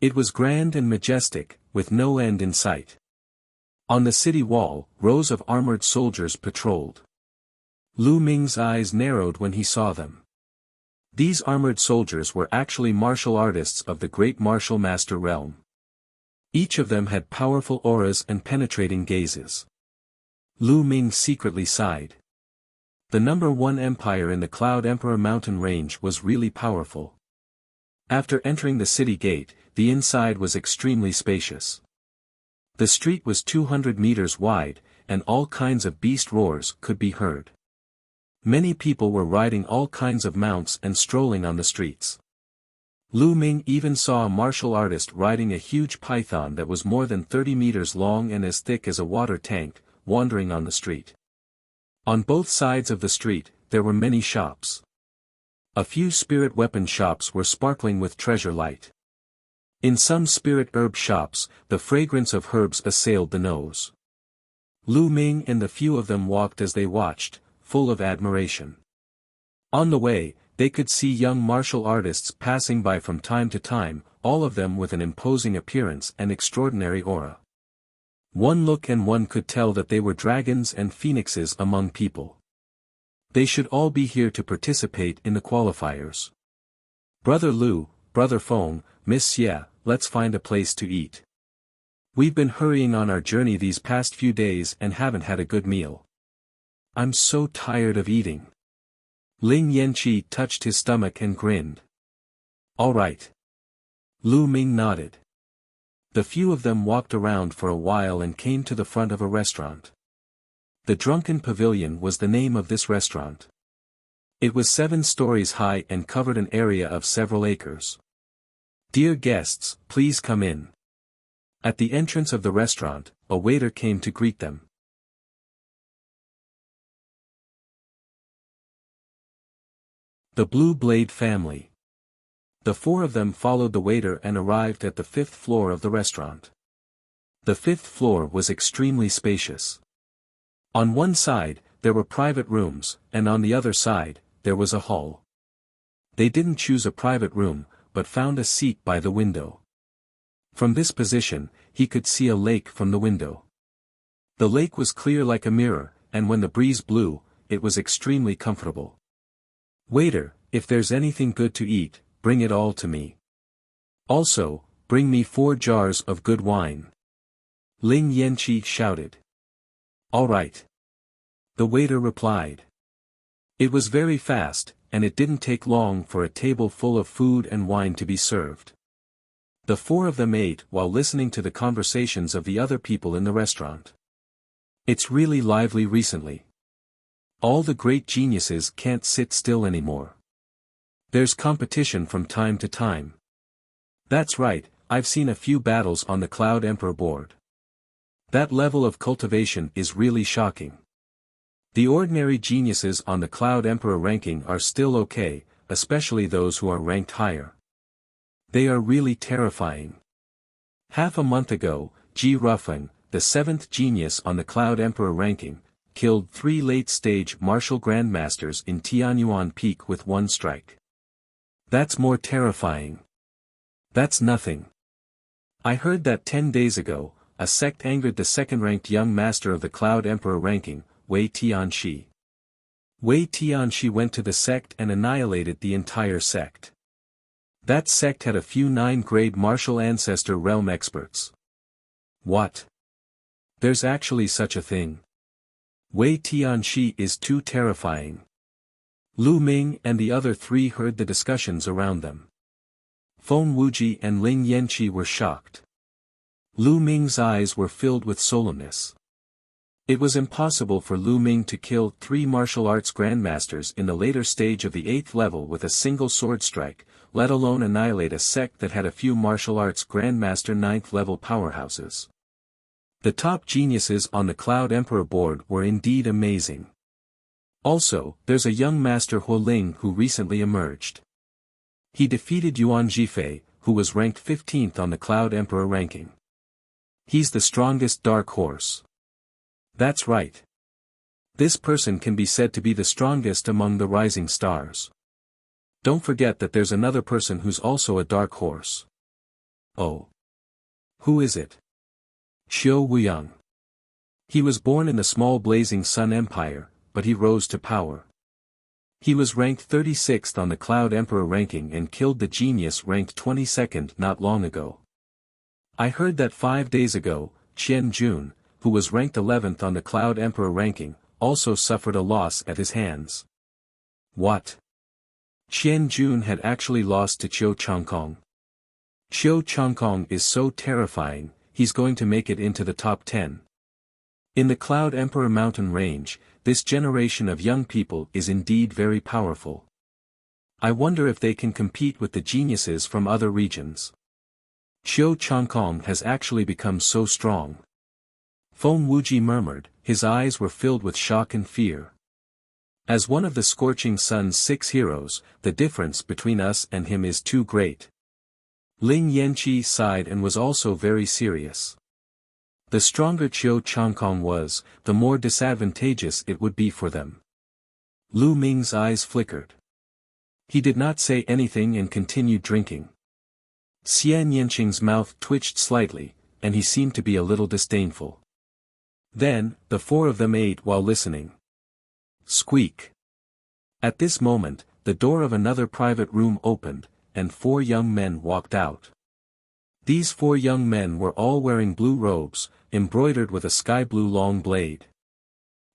It was grand and majestic, with no end in sight. On the city wall, rows of armored soldiers patrolled. Lu Ming's eyes narrowed when he saw them. These armored soldiers were actually martial artists of the great martial master realm. Each of them had powerful auras and penetrating gazes. Lu Ming secretly sighed. The #1 empire in the Cloud Emperor mountain range was really powerful. After entering the city gate, the inside was extremely spacious. The street was 200 meters wide, and all kinds of beast roars could be heard. Many people were riding all kinds of mounts and strolling on the streets. Lu Ming even saw a martial artist riding a huge python that was more than 30 meters long and as thick as a water tank, wandering on the street. On both sides of the street, there were many shops. A few spirit weapon shops were sparkling with treasure light. In some spirit herb shops, the fragrance of herbs assailed the nose. Lu Ming and the few of them walked as they watched, full of admiration. On the way, they could see young martial artists passing by from time to time, all of them with an imposing appearance and extraordinary aura. One look and one could tell that they were dragons and phoenixes among people. They should all be here to participate in the qualifiers. Brother Lu, Brother Feng, Miss Xie, let's find a place to eat. We've been hurrying on our journey these past few days and haven't had a good meal. I'm so tired of eating. Ling Yanqi touched his stomach and grinned. All right. Lu Ming nodded. The few of them walked around for a while and came to the front of a restaurant. The Drunken Pavilion was the name of this restaurant. It was 7 stories high and covered an area of several acres. Dear guests, please come in. At the entrance of the restaurant, a waiter came to greet them. The Blue Blade family. The 4 of them followed the waiter and arrived at the 5th floor of the restaurant. The 5th floor was extremely spacious. On one side, there were private rooms, and on the other side, there was a hall. They didn't choose a private room, but found a seat by the window. From this position, he could see a lake from the window. The lake was clear like a mirror, and when the breeze blew, it was extremely comfortable. Waiter, if there's anything good to eat, bring it all to me. Also, bring me 4 jars of good wine. Ling Yanqi shouted. All right. The waiter replied. It was very fast, and it didn't take long for a table full of food and wine to be served. The 4 of them ate while listening to the conversations of the other people in the restaurant. It's really lively recently. All the great geniuses can't sit still anymore. There's competition from time to time. That's right, I've seen a few battles on the Cloud Emperor board. That level of cultivation is really shocking. The ordinary geniuses on the Cloud Emperor ranking are still okay, especially those who are ranked higher. They are really terrifying. Half a month ago, Ji Rufeng, the 7th genius on the Cloud Emperor ranking, killed 3 late-stage martial grandmasters in Tianyuan Peak with 1 strike. That's more terrifying. That's nothing. I heard that 10 days ago, a sect angered the 2nd-ranked young master of the Cloud Emperor ranking, Wei Tianxi. Wei Tianxi went to the sect and annihilated the entire sect. That sect had a few 9th-grade martial ancestor realm experts. What? There's actually such a thing. Wei Tianxi is too terrifying. Lu Ming and the other 3 heard the discussions around them. Feng Wuji and Ling Yanqi were shocked. Lu Ming's eyes were filled with solemnness. It was impossible for Lu Ming to kill 3 martial arts grandmasters in the later stage of the 8th level with a single sword strike, let alone annihilate a sect that had a few martial arts grandmaster 9th level powerhouses. The top geniuses on the Cloud Emperor board were indeed amazing. Also, there's a young master Huo Ling who recently emerged. He defeated Yuan Jifei, who was ranked 15th on the Cloud Emperor ranking. He's the strongest dark horse. That's right. This person can be said to be the strongest among the rising stars. Don't forget that there's another person who's also a dark horse. Oh. Who is it? Xiao Wuyang. He was born in the small blazing sun empire, but he rose to power. He was ranked 36th on the Cloud Emperor ranking and killed the genius ranked 22nd not long ago. I heard that 5 days ago, Qian Jun, who was ranked 11th on the Cloud Emperor ranking, also suffered a loss at his hands. What? Qian Jun had actually lost to Qiu Changkong. Qiu Changkong is so terrifying, he's going to make it into the top 10. In the Cloud Emperor mountain range, this generation of young people is indeed very powerful. I wonder if they can compete with the geniuses from other regions. Qiu Changkong has actually become so strong. Feng Wuji murmured, his eyes were filled with shock and fear. As one of the Scorching Sun's 6 heroes, the difference between us and him is too great. Ling Yanqi sighed and was also very serious. The stronger Qiu Changkong was, the more disadvantageous it would be for them. Lu Ming's eyes flickered. He did not say anything and continued drinking. Xian Yanqing's mouth twitched slightly, and he seemed to be a little disdainful. Then, the 4 of them ate while listening. Squeak. At this moment, the door of another private room opened, and 4 young men walked out. These 4 young men were all wearing blue robes, embroidered with a sky blue long blade.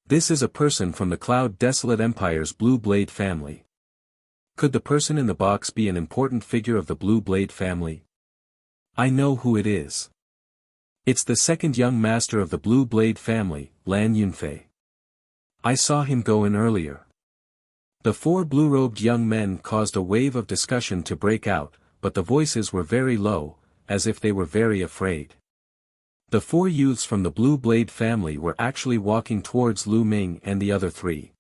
This is a person from the Cloud Desolate Empire's Blue Blade family. Could the person in the box be an important figure of the Blue Blade family? I know who it is. It's the second young master of the Blue Blade family, Lan Yunfei. I saw him go in earlier. The 4 blue-robed young men caused a wave of discussion to break out, but the voices were very low, as if they were very afraid. The 4 youths from the Blue Blade family were actually walking towards Lu Ming and the other 3.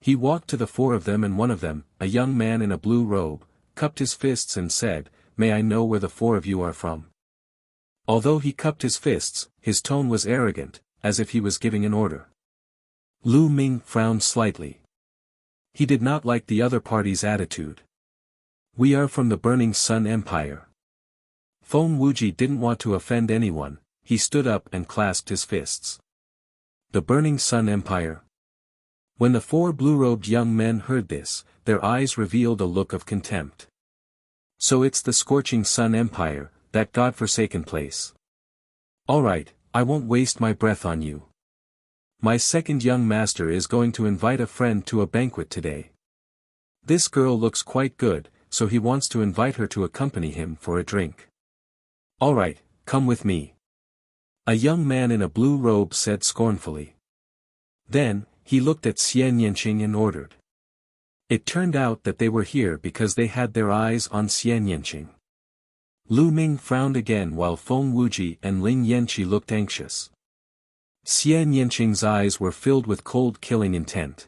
He walked to the 4 of them and one of them, a young man in a blue robe, cupped his fists and said, "May I know where the 4 of you are from?" Although he cupped his fists, his tone was arrogant, as if he was giving an order. Lu Ming frowned slightly. He did not like the other party's attitude. "We are from the Burning Sun Empire." Feng Wuji didn't want to offend anyone, he stood up and clasped his fists. The Burning Sun Empire. When the 4 blue-robed young men heard this, their eyes revealed a look of contempt. So it's the Scorching Sun Empire, that godforsaken place. Alright, I won't waste my breath on you. My second young master is going to invite a friend to a banquet today. This girl looks quite good, so he wants to invite her to accompany him for a drink. Alright, come with me. A young man in a blue robe said scornfully. Then, he looked at Xian Yanqing and ordered. It turned out that they were here because they had their eyes on Xian Yanqing. Lu Ming frowned again while Feng Wuji and Ling Yanqi looked anxious. Xian Yanqing's eyes were filled with cold killing intent.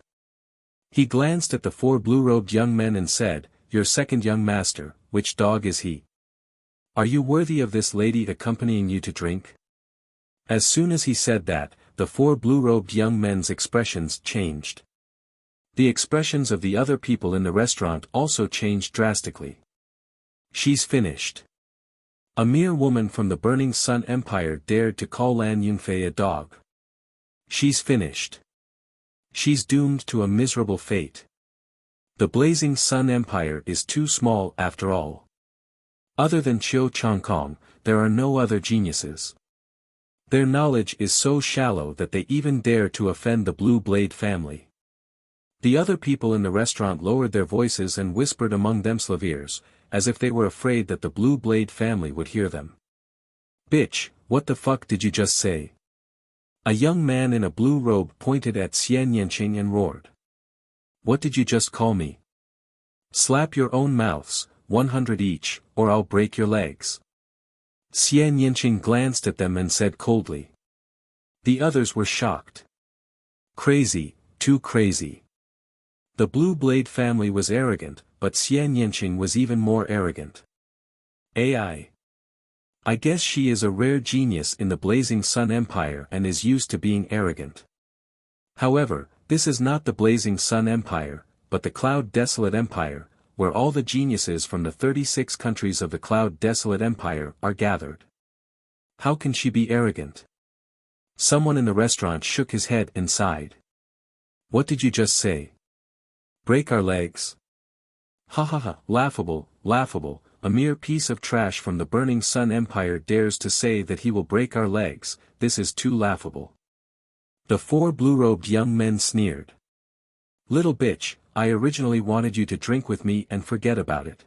He glanced at the 4 blue-robed young men and said, "Your second young master, which dog is he? Are you worthy of this lady accompanying you to drink?" As soon as he said that, the 4 blue-robed young men's expressions changed. The expressions of the other people in the restaurant also changed drastically. She's finished. A mere woman from the Burning Sun Empire dared to call Lan Yunfei a dog. She's finished. She's doomed to a miserable fate. The Blazing Sun Empire is too small after all. Other than Qiu Changkong, there are no other geniuses. Their knowledge is so shallow that they even dare to offend the Blue Blade family. The other people in the restaurant lowered their voices and whispered among themselves ears, as if they were afraid that the Blue Blade family would hear them. "Bitch, what the fuck did you just say?" A young man in a blue robe pointed at Xian Yanqing and roared. "What did you just call me? Slap your own mouths, 100 each, or I'll break your legs." Xian Yanqing glanced at them and said coldly. The others were shocked. Crazy, too crazy. The Blue Blade family was arrogant, but Xian Yanqing was even more arrogant. I guess she is a rare genius in the Blazing Sun Empire and is used to being arrogant. However, this is not the Blazing Sun Empire, but the Cloud Desolate Empire, where all the geniuses from the 36 countries of the Cloud Desolate Empire are gathered. How can she be arrogant? Someone in the restaurant shook his head and sighed. "What did you just say?" Break our legs? Ha ha ha, laughable, laughable, a mere piece of trash from the burning Sun Empire dares to say that he will break our legs, this is too laughable. The four blue-robed young men sneered. Little bitch, I originally wanted you to drink with me and forget about it.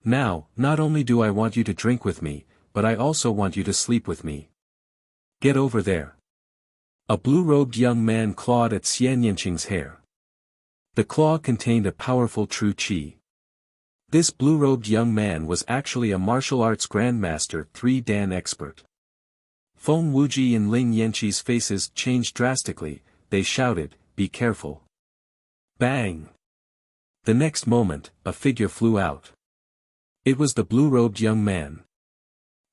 Now, not only do I want you to drink with me, but I also want you to sleep with me. Get over there. A blue-robed young man clawed at Xian Yanqing's hair. The claw contained a powerful true qi. This blue-robed young man was actually a martial arts grandmaster 3-dan expert. Feng Wuji and Ling Yanqi's faces changed drastically, they shouted, "Be careful." Bang! The next moment, a figure flew out. It was the blue-robed young man.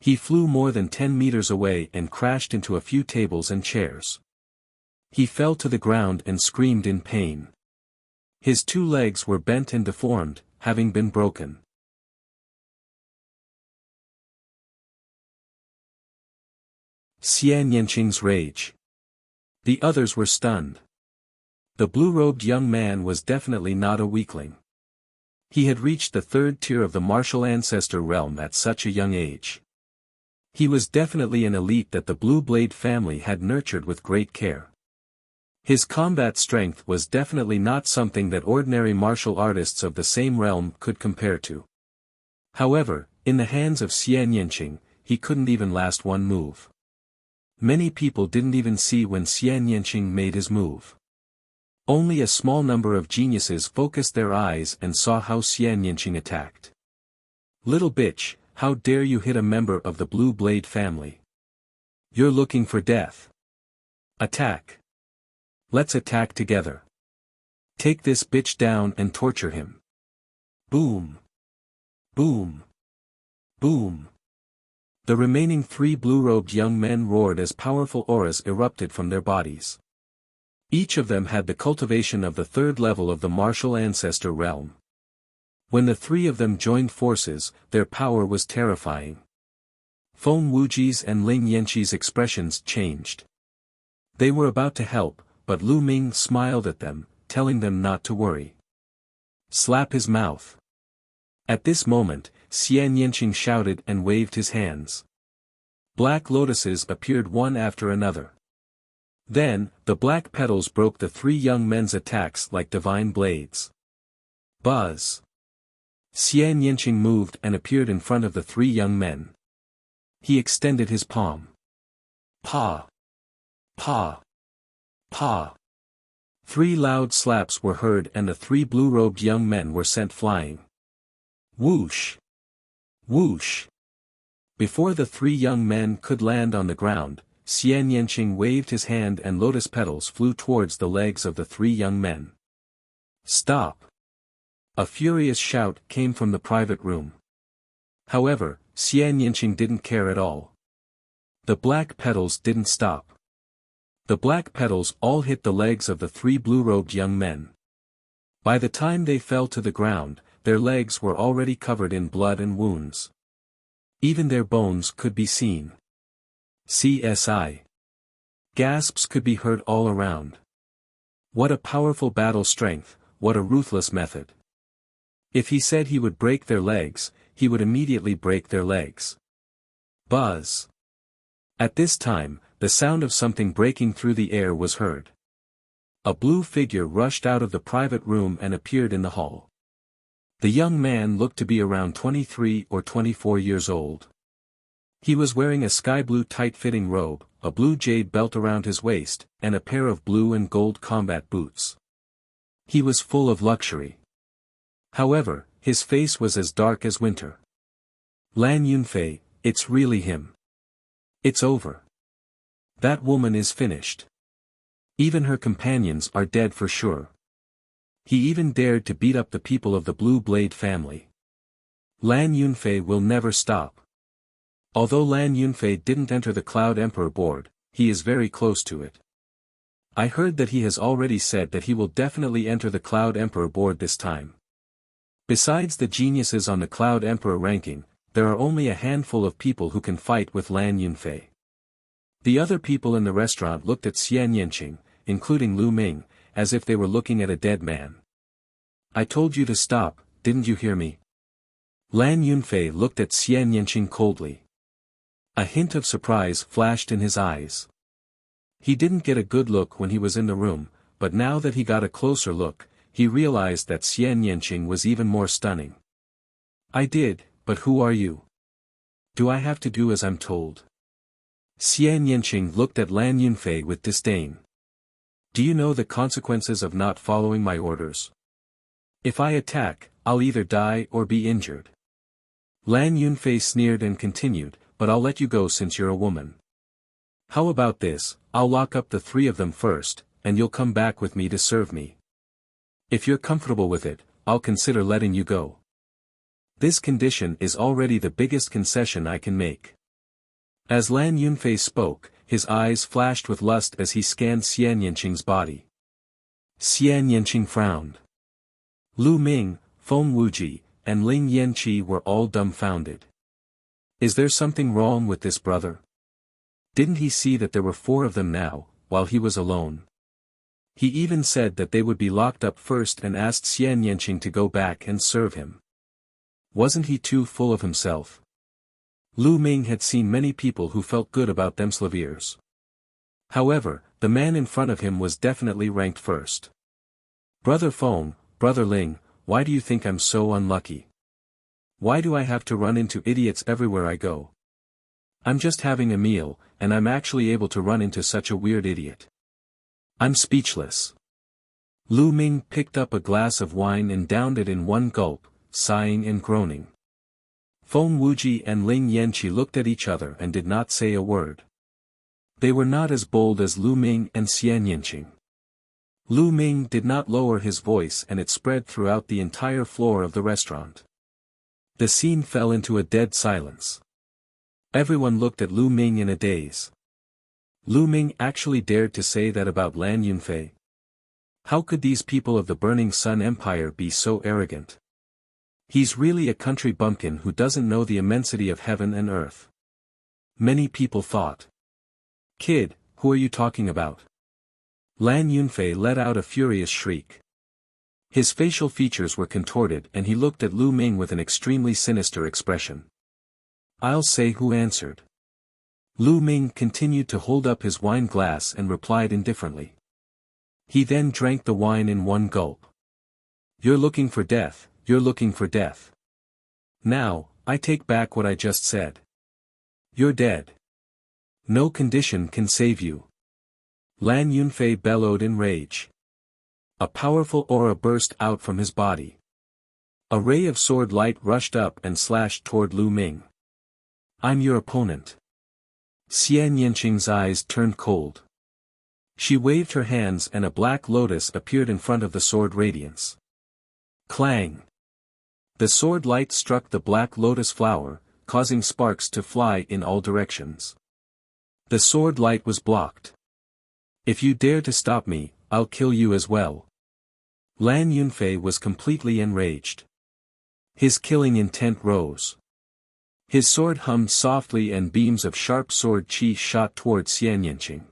He flew more than 10 meters away and crashed into a few tables and chairs. He fell to the ground and screamed in pain. His 2 legs were bent and deformed, having been broken. Xian Yanqing's rage. The others were stunned. The blue-robed young man was definitely not a weakling. He had reached the 3rd tier of the martial ancestor realm at such a young age. He was definitely an elite that the Blue Blade family had nurtured with great care. His combat strength was definitely not something that ordinary martial artists of the same realm could compare to. However, in the hands of Xian Yanqing, he couldn't even last one move. Many people didn't even see when Xian Yanqing made his move. Only a small number of geniuses focused their eyes and saw how Xian Yanqing attacked. Little bitch, how dare you hit a member of the Blue Blade family? You're looking for death. Attack. Let's attack together. Take this bitch down and torture him. Boom. Boom. Boom. The remaining 3 blue-robed young men roared as powerful auras erupted from their bodies. Each of them had the cultivation of the 3rd level of the martial ancestor realm. When the 3 of them joined forces, their power was terrifying. Feng Wuji's and Ling Yanqi's expressions changed. They were about to help, but Lu Ming smiled at them, telling them not to worry. Slap his mouth. At this moment, Xian Yanqing shouted and waved his hands. Black lotuses appeared one after another. Then, the black petals broke the 3 young men's attacks like divine blades. Buzz! Xian Yanqing moved and appeared in front of the 3 young men. He extended his palm. Pa! Pa! Pa! 3 loud slaps were heard and the 3 blue-robed young men were sent flying. Whoosh! Whoosh! Before the 3 young men could land on the ground, Xian Yanqing waved his hand and lotus petals flew towards the legs of the 3 young men. Stop! A furious shout came from the private room. However, Xian Yanqing didn't care at all. The black petals didn't stop. The black petals all hit the legs of the 3 blue-robed young men. By the time they fell to the ground, their legs were already covered in blood and wounds. Even their bones could be seen. CSI. Gasps could be heard all around. What a powerful battle strength, what a ruthless method. If he said he would break their legs, he would immediately break their legs. Buzz. At this time, the sound of something breaking through the air was heard. A blue figure rushed out of the private room and appeared in the hall. The young man looked to be around 23 or 24 years old. He was wearing a sky-blue tight-fitting robe, a blue jade belt around his waist, and a pair of blue and gold combat boots. He was full of luxury. However, his face was as dark as winter. Lan Yunfei, it's really him. It's over. That woman is finished. Even her companions are dead for sure. He even dared to beat up the people of the Blue Blade family. Lan Yunfei will never stop. Although Lan Yunfei didn't enter the Cloud Emperor board, he is very close to it. I heard that he has already said that he will definitely enter the Cloud Emperor board this time. Besides the geniuses on the Cloud Emperor ranking, there are only a handful of people who can fight with Lan Yunfei. The other people in the restaurant looked at Xian Yanqing, including Lu Ming, as if they were looking at a dead man. I told you to stop, didn't you hear me? Lan Yunfei looked at Xian Yanqing coldly. A hint of surprise flashed in his eyes. He didn't get a good look when he was in the room, but now that he got a closer look, he realized that Xian Yanqing was even more stunning. I did, but who are you? Do I have to do as I'm told? Xian Yanqing looked at Lan Yunfei with disdain. Do you know the consequences of not following my orders? If I attack, I'll either die or be injured. Lan Yunfei sneered and continued, but I'll let you go since you're a woman. How about this, I'll lock up the three of them first, and you'll come back with me to serve me. If you're comfortable with it, I'll consider letting you go. This condition is already the biggest concession I can make. As Lan Yunfei spoke, his eyes flashed with lust as he scanned Xian Yanqing's body. Xian Yanqing frowned. Lu Ming, Feng Wuji, and Ling Yanqi were all dumbfounded. Is there something wrong with this brother? Didn't he see that there were four of them now, while he was alone? He even said that they would be locked up first and asked Xian Yanqing to go back and serve him. Wasn't he too full of himself? Lu Ming had seen many people who felt good about themselves. However, the man in front of him was definitely ranked first. Brother Feng, Brother Ling, why do you think I'm so unlucky? Why do I have to run into idiots everywhere I go? I'm just having a meal, and I'm actually able to run into such a weird idiot. I'm speechless. Lu Ming picked up a glass of wine and downed it in one gulp, sighing and groaning. Feng Wuji and Ling Yanqi looked at each other and did not say a word. They were not as bold as Lu Ming and Xian Yanqing. Lu Ming did not lower his voice and it spread throughout the entire floor of the restaurant. The scene fell into a dead silence. Everyone looked at Lu Ming in a daze. Lu Ming actually dared to say that about Lan Yunfei. How could these people of the Burning Sun Empire be so arrogant? He's really a country bumpkin who doesn't know the immensity of heaven and earth. Many people thought. Kid, who are you talking about? Lan Yunfei let out a furious shriek. His facial features were contorted and he looked at Lu Ming with an extremely sinister expression. I'll say who answered. Lu Ming continued to hold up his wine glass and replied indifferently. He then drank the wine in one gulp. You're looking for death, you're looking for death. Now, I take back what I just said. You're dead. No condition can save you. Lan Yunfei bellowed in rage. A powerful aura burst out from his body. A ray of sword light rushed up and slashed toward Lu Ming. I'm your opponent. Xian Yanqing's eyes turned cold. She waved her hands and a black lotus appeared in front of the sword radiance. Clang! The sword light struck the black lotus flower, causing sparks to fly in all directions. The sword light was blocked. If you dare to stop me, I'll kill you as well. Lan Yunfei was completely enraged. His killing intent rose. His sword hummed softly and beams of sharp sword chi shot toward Xian Yanqing.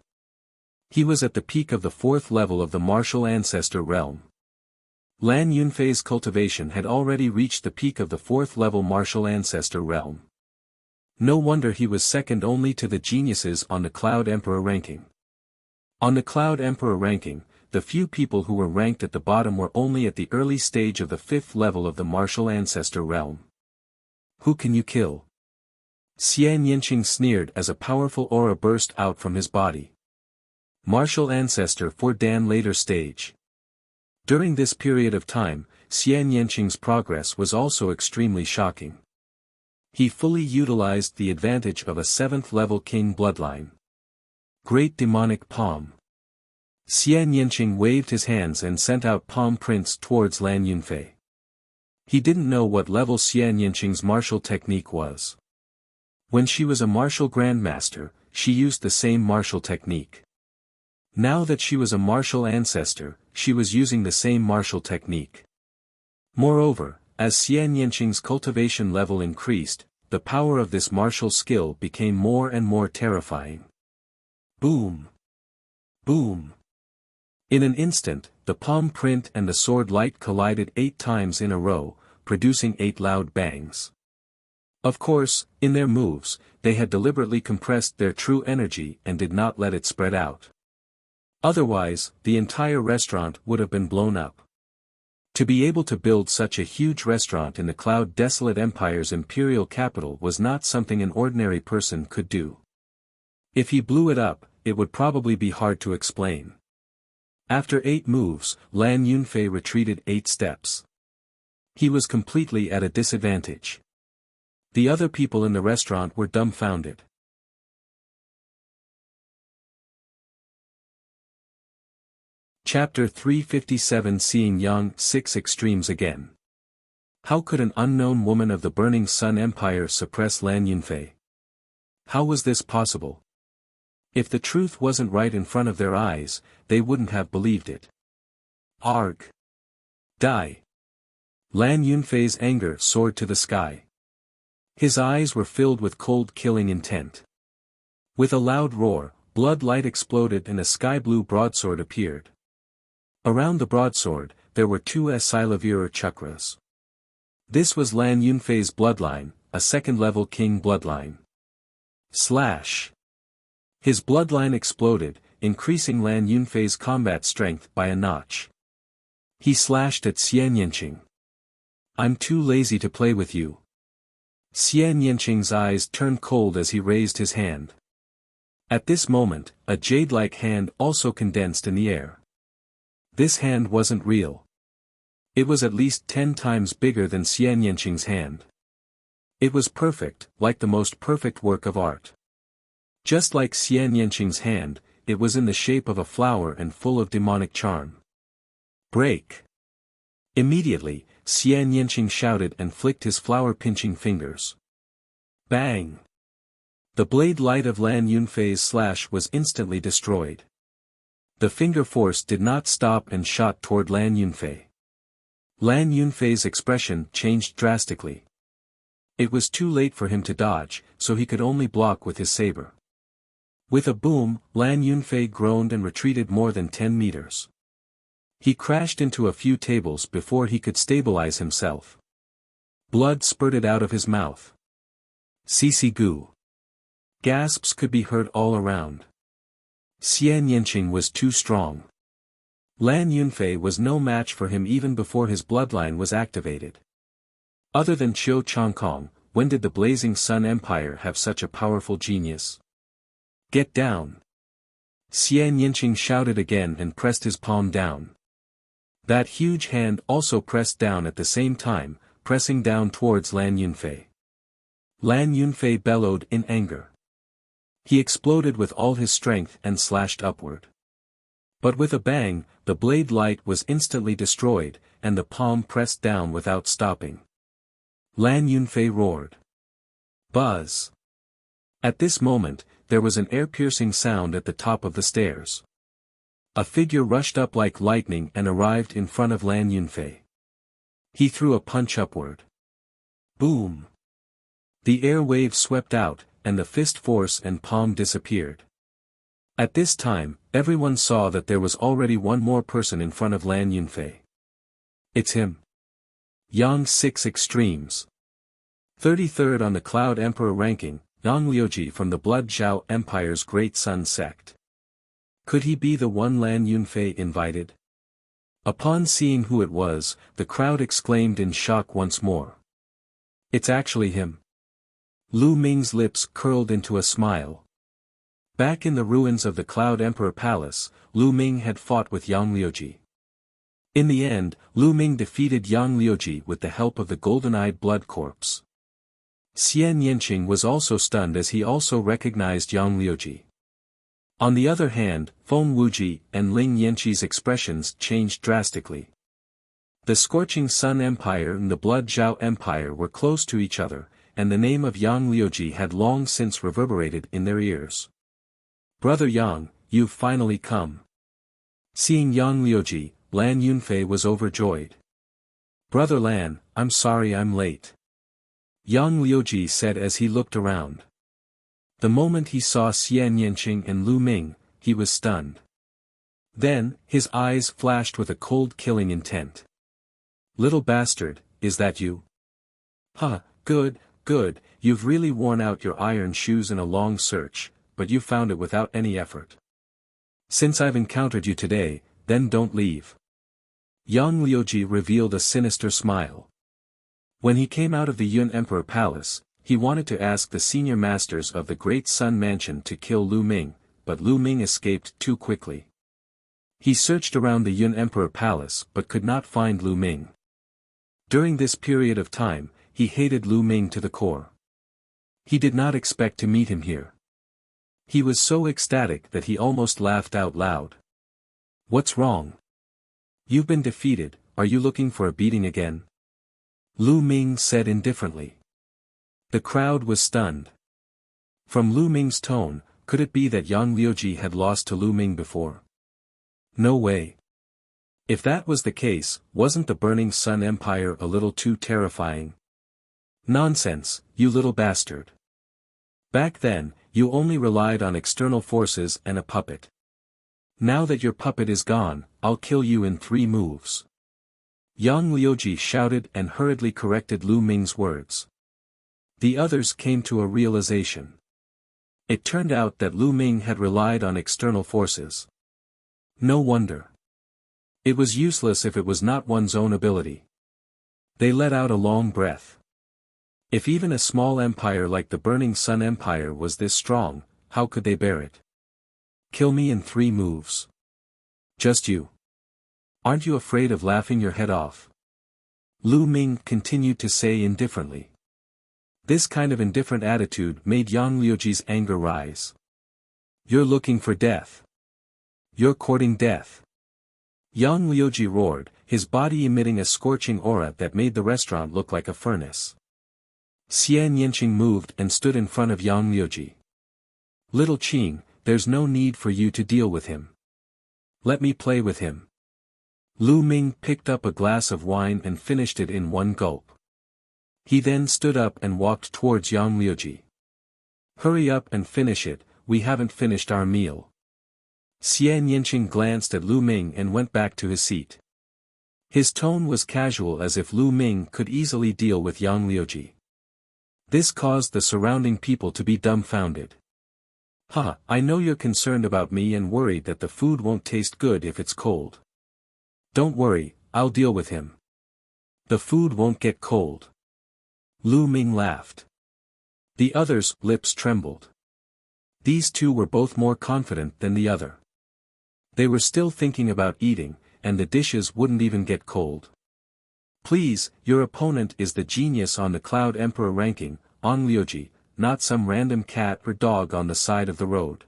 He was at the peak of the fourth level of the martial ancestor realm. Lan Yunfei's cultivation had already reached the peak of the fourth level martial ancestor realm. No wonder he was second only to the geniuses on the Cloud Emperor ranking. On the Cloud Emperor ranking, the few people who were ranked at the bottom were only at the early stage of the fifth level of the martial ancestor realm. Who can you kill? Xian Yanqing sneered as a powerful aura burst out from his body. Martial ancestor for Dan later stage. During this period of time, Xian Yanqing's progress was also extremely shocking. He fully utilized the advantage of a 7th level king bloodline. Great demonic palm. Xian Yanqing waved his hands and sent out palm prints towards Lan Yunfei. He didn't know what level Xian Yanqing's martial technique was. When she was a martial grandmaster, she used the same martial technique. Now that she was a martial ancestor, she was using the same martial technique. Moreover, as Xian Yanqing's cultivation level increased, the power of this martial skill became more and more terrifying. Boom! Boom! In an instant, the palm print and the sword light collided 8 times in a row, producing 8 loud bangs. Of course, in their moves, they had deliberately compressed their true energy and did not let it spread out. Otherwise, the entire restaurant would have been blown up. To be able to build such a huge restaurant in the Cloud Desolate Empire's imperial capital was not something an ordinary person could do. If he blew it up, it would probably be hard to explain. After 8 moves, Lan Yunfei retreated 8 steps. He was completely at a disadvantage. The other people in the restaurant were dumbfounded. Chapter 357 Seeing Yang 6 Extremes Again. How could an unknown woman of the Burning Sun Empire suppress Lan Yunfei? How was this possible? If the truth wasn't right in front of their eyes, they wouldn't have believed it. Arg! Die! Lan Yunfei's anger soared to the sky. His eyes were filled with cold killing intent. With a loud roar, blood light exploded and a sky-blue broadsword appeared. Around the broadsword, there were 2 Asilavira chakras. This was Lan Yunfei's bloodline, a second-level king bloodline. Slash! His bloodline exploded, increasing Lan Yunfei's combat strength by a notch. He slashed at Xian Yanqing. I'm too lazy to play with you. Xian Yanqing's eyes turned cold as he raised his hand. At this moment, a jade-like hand also condensed in the air. This hand wasn't real. It was at least 10 times bigger than Xian Yanqing's hand. It was perfect, like the most perfect work of art. Just like Xian Yanqing's hand, it was in the shape of a flower and full of demonic charm. Break! Immediately, Xian Yanqing shouted and flicked his flower-pinching fingers. Bang! The blade light of Lan Yunfei's slash was instantly destroyed. The finger force did not stop and shot toward Lan Yunfei. Lan Yunfei's expression changed drastically. It was too late for him to dodge, so he could only block with his saber. With a boom, Lan Yunfei groaned and retreated more than 10 meters. He crashed into a few tables before he could stabilize himself. Blood spurted out of his mouth. Sisi gu. Gasps could be heard all around. Xian Yanqing was too strong. Lan Yunfei was no match for him even before his bloodline was activated. Other than Qiu Changkong, when did the Blazing Sun Empire have such a powerful genius? Get down! Xian Yanqing shouted again and pressed his palm down. That huge hand also pressed down at the same time, pressing down towards Lan Yunfei. Lan Yunfei bellowed in anger. He exploded with all his strength and slashed upward. But with a bang, the blade light was instantly destroyed, and the palm pressed down without stopping. Lan Yunfei roared. Buzz! At this moment, there was an ear-piercing sound at the top of the stairs. A figure rushed up like lightning and arrived in front of Lan Yunfei. He threw a punch upward. Boom! The air wave swept out, and the fist force and palm disappeared. At this time, everyone saw that there was already one more person in front of Lan Yunfei. It's him. Yang 6 Extremes. 33rd on the Cloud Emperor ranking, Yang Liuji from the Blood Zhao Empire's Great Sun Sect. Could he be the one Lan Yunfei invited? Upon seeing who it was, the crowd exclaimed in shock once more. It's actually him. Lu Ming's lips curled into a smile. Back in the ruins of the Cloud Emperor Palace, Lu Ming had fought with Yang Liuji. In the end, Lu Ming defeated Yang Liuji with the help of the golden-eyed blood corpse. Xian Yanqing was also stunned as he also recognized Yang Liuji. On the other hand, Feng Wuji and Ling Yanqi's expressions changed drastically. The Scorching Sun Empire and the Blood Zhao Empire were close to each other, and the name of Yang Liuji had long since reverberated in their ears. Brother Yang, you've finally come. Seeing Yang Liuji, Lan Yunfei was overjoyed. Brother Lan, I'm sorry I'm late. Yang Liuji said as he looked around. The moment he saw Xian Yanqing and Lu Ming, he was stunned. Then, his eyes flashed with a cold killing intent. "Little bastard, is that you? Huh, good, good, you've really worn out your iron shoes in a long search, but you found it without any effort. Since I've encountered you today, then don't leave." Yang Liuji revealed a sinister smile. When he came out of the Yun Emperor Palace, he wanted to ask the senior masters of the Great Sun Mansion to kill Lu Ming, but Lu Ming escaped too quickly. He searched around the Yun Emperor Palace but could not find Lu Ming. During this period of time, he hated Lu Ming to the core. He did not expect to meet him here. He was so ecstatic that he almost laughed out loud. "What's wrong? You've been defeated, are you looking for a beating again?" Lu Ming said indifferently. The crowd was stunned. From Lu Ming's tone, could it be that Yang Liuji had lost to Lu Ming before? No way. If that was the case, wasn't the Burning Sun Empire a little too terrifying? Nonsense, you little bastard. Back then, you only relied on external forces and a puppet. Now that your puppet is gone, I'll kill you in 3 moves. Yang Liuji shouted and hurriedly corrected Lu Ming's words. The others came to a realization. It turned out that Lu Ming had relied on external forces. No wonder. It was useless if it was not one's own ability. They let out a long breath. If even a small empire like the Burning Sun Empire was this strong, how could they bear it? Kill me in 3 moves. Just you. Aren't you afraid of laughing your head off? Lu Ming continued to say indifferently. This kind of indifferent attitude made Yang Liuji's anger rise. You're looking for death. You're courting death. Yang Liuji roared, his body emitting a scorching aura that made the restaurant look like a furnace. Xian Yanqing moved and stood in front of Yang Liuji. Little Qing, there's no need for you to deal with him. Let me play with him. Lu Ming picked up a glass of wine and finished it in 1 gulp. He then stood up and walked towards Yang Liuji. Hurry up and finish it, we haven't finished our meal. Xian Yanqing glanced at Lu Ming and went back to his seat. His tone was casual as if Lu Ming could easily deal with Yang Liuji. This caused the surrounding people to be dumbfounded. "Ha, I know you're concerned about me and worried that the food won't taste good if it's cold. Don't worry, I'll deal with him. The food won't get cold." Lu Ming laughed. The others' lips trembled. These two were both more confident than the other. They were still thinking about eating, and the dishes wouldn't even get cold. "Please, your opponent is the genius on the Cloud Emperor ranking, Ang Liuji, not some random cat or dog on the side of the road."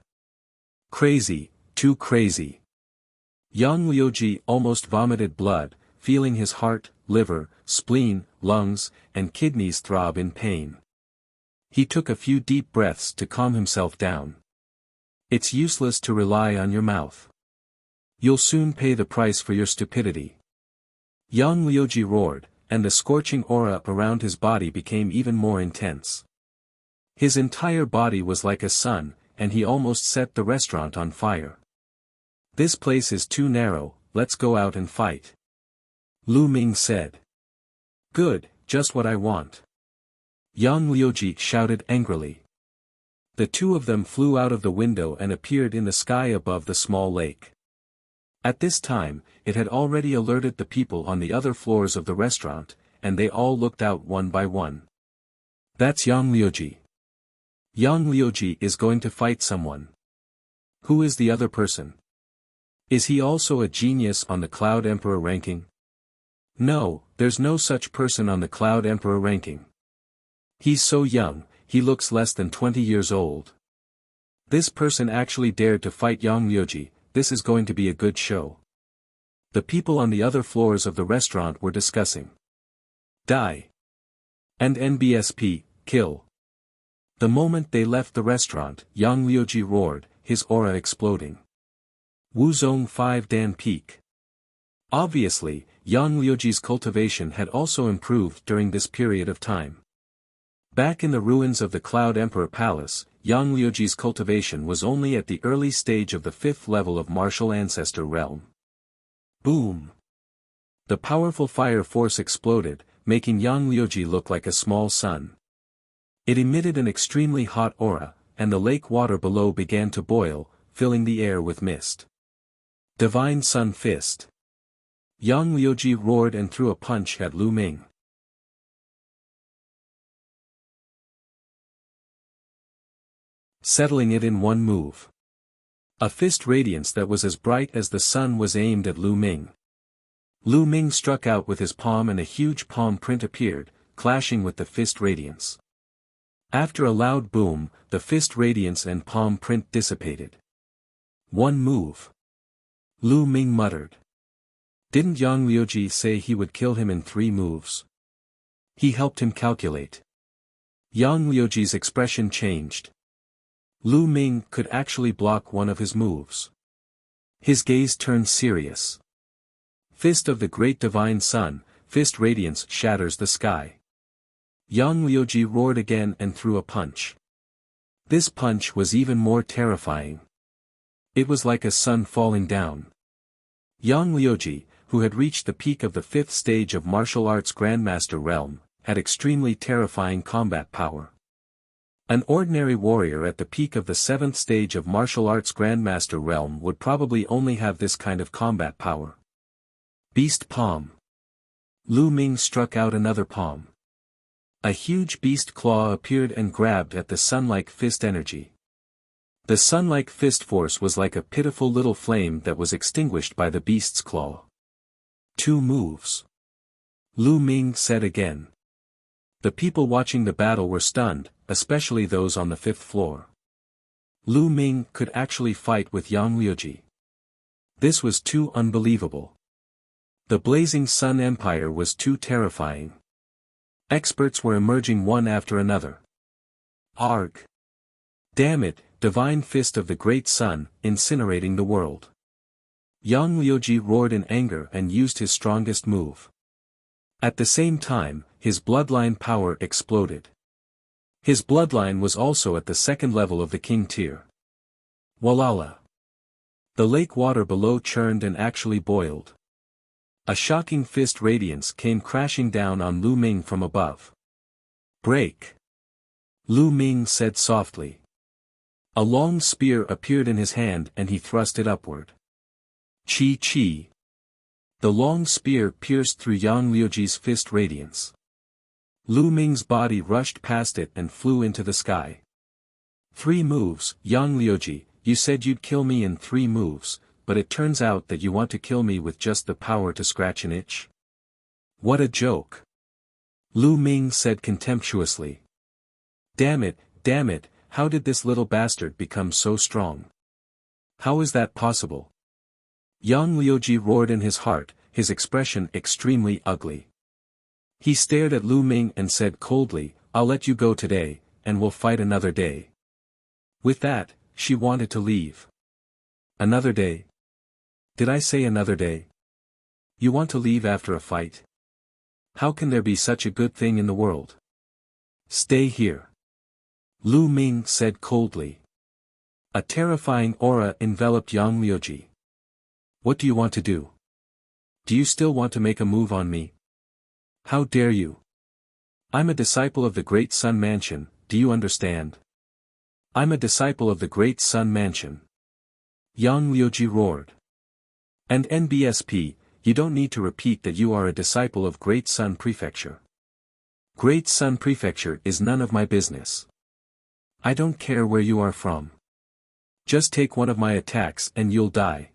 Crazy, too crazy. Yang Liuji almost vomited blood, feeling his heart, liver, spleen, lungs, and kidneys throb in pain. He took a few deep breaths to calm himself down. It's useless to rely on your mouth. You'll soon pay the price for your stupidity. Yang Liuji roared, and the scorching aura around his body became even more intense. His entire body was like a sun, and he almost set the restaurant on fire. "This place is too narrow, let's go out and fight," Lu Ming said. "Good, just what I want." Yang Liuji shouted angrily. The two of them flew out of the window and appeared in the sky above the small lake. At this time, it had already alerted the people on the other floors of the restaurant, and they all looked out one by one. "That's Yang Liuji. Yang Liuji is going to fight someone. Who is the other person? Is he also a genius on the Cloud Emperor ranking?" "No, there's no such person on the Cloud Emperor ranking. He's so young, he looks less than 20 years old. This person actually dared to fight Yang Liuji, this is going to be a good show." The people on the other floors of the restaurant were discussing. "Die. And NBSP, kill." The moment they left the restaurant, Yang Liuji roared, his aura exploding. Wuzong 5 Dan Peak. Obviously, Yang Liuji's cultivation had also improved during this period of time. Back in the ruins of the Cloud Emperor Palace, Yang Liuji's cultivation was only at the early stage of the 5th level of martial ancestor realm. Boom! The powerful fire force exploded, making Yang Liuji look like a small sun. It emitted an extremely hot aura, and the lake water below began to boil, filling the air with mist. Divine Sun Fist. Yang Liuji roared and threw a punch at Lu Ming. Settling it in one move. A fist radiance that was as bright as the sun was aimed at Lu Ming. Lu Ming struck out with his palm and a huge palm print appeared, clashing with the fist radiance. After a loud boom, the fist radiance and palm print dissipated. One move. Lu Ming muttered. Didn't Yang Liuji say he would kill him in 3 moves? He helped him calculate. Yang Liuji's expression changed. Lu Ming could actually block one of his moves. His gaze turned serious. Fist of the Great Divine Sun, fist radiance shatters the sky. Yang Liuji roared again and threw a punch. This punch was even more terrifying. It was like a sun falling down. Yang Liuji, who had reached the peak of the 5th stage of martial arts Grandmaster realm, had extremely terrifying combat power. An ordinary warrior at the peak of the 7th stage of martial arts Grandmaster realm would probably only have this kind of combat power. Beast Palm. Lu Ming struck out another palm. A huge beast claw appeared and grabbed at the sun-like fist energy. The sun-like fist force was like a pitiful little flame that was extinguished by the beast's claw. 2 moves. Lu Ming said again. The people watching the battle were stunned, especially those on the 5th floor. Lu Ming could actually fight with Yang Liuji. This was too unbelievable. The Blazing Sun Empire was too terrifying. Experts were emerging one after another. Arg! Damn it, Divine Fist of the Great Sun, incinerating the world. Yang Liuji roared in anger and used his strongest move. At the same time, his bloodline power exploded. His bloodline was also at the 2nd level of the king tier. Walala! The lake water below churned and actually boiled. A shocking fist radiance came crashing down on Lu Ming from above. Break! Lu Ming said softly. A long spear appeared in his hand and he thrust it upward. Chi. The long spear pierced through Yang Liuji's fist radiance. Lu Ming's body rushed past it and flew into the sky. 3 moves, Yang Liuji, you said you'd kill me in 3 moves, but it turns out that you want to kill me with just the power to scratch an itch? What a joke! Lu Ming said contemptuously. Damn it, how did this little bastard become so strong? How is that possible? Yang Liuji roared in his heart, his expression extremely ugly. He stared at Lu Ming and said coldly, I'll let you go today, and we'll fight another day. With that, she wanted to leave. Another day? Did I say another day? You want to leave after a fight? How can there be such a good thing in the world? Stay here. Lu Ming said coldly. A terrifying aura enveloped Yang Liuji. What do you want to do? Do you still want to make a move on me? How dare you? I'm a disciple of the Great Sun Mansion, do you understand? I'm a disciple of the Great Sun Mansion. Yang Liuji roared. And NBSP, you don't need to repeat that you are a disciple of Great Sun Prefecture. Great Sun Prefecture is none of my business. I don't care where you are from. Just take one of my attacks and you'll die.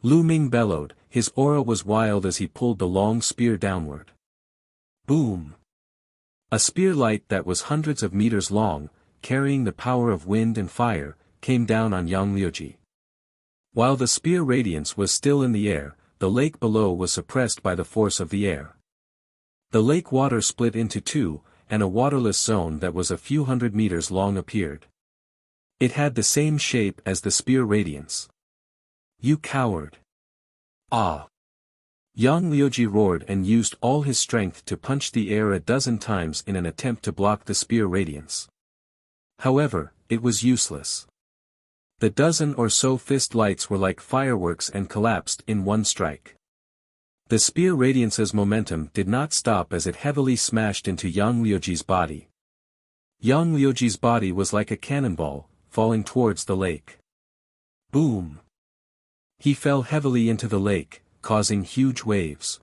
Lu Ming bellowed, his aura was wild as he pulled the long spear downward. Boom! A spear light that was hundreds of meters long, carrying the power of wind and fire, came down on Yang Liuji. While the spear radiance was still in the air, the lake below was suppressed by the force of the air. The lake water split into 2, and a waterless zone that was a few hundred meters long appeared. It had the same shape as the spear radiance. You coward! Ah! Yang Liuji roared and used all his strength to punch the air a dozen times in an attempt to block the spear radiance. However, it was useless. The dozen or so fist lights were like fireworks and collapsed in one strike. The spear radiance's momentum did not stop as it heavily smashed into Yang Liuji's body. Yang Liuji's body was like a cannonball, falling towards the lake. Boom! He fell heavily into the lake, causing huge waves.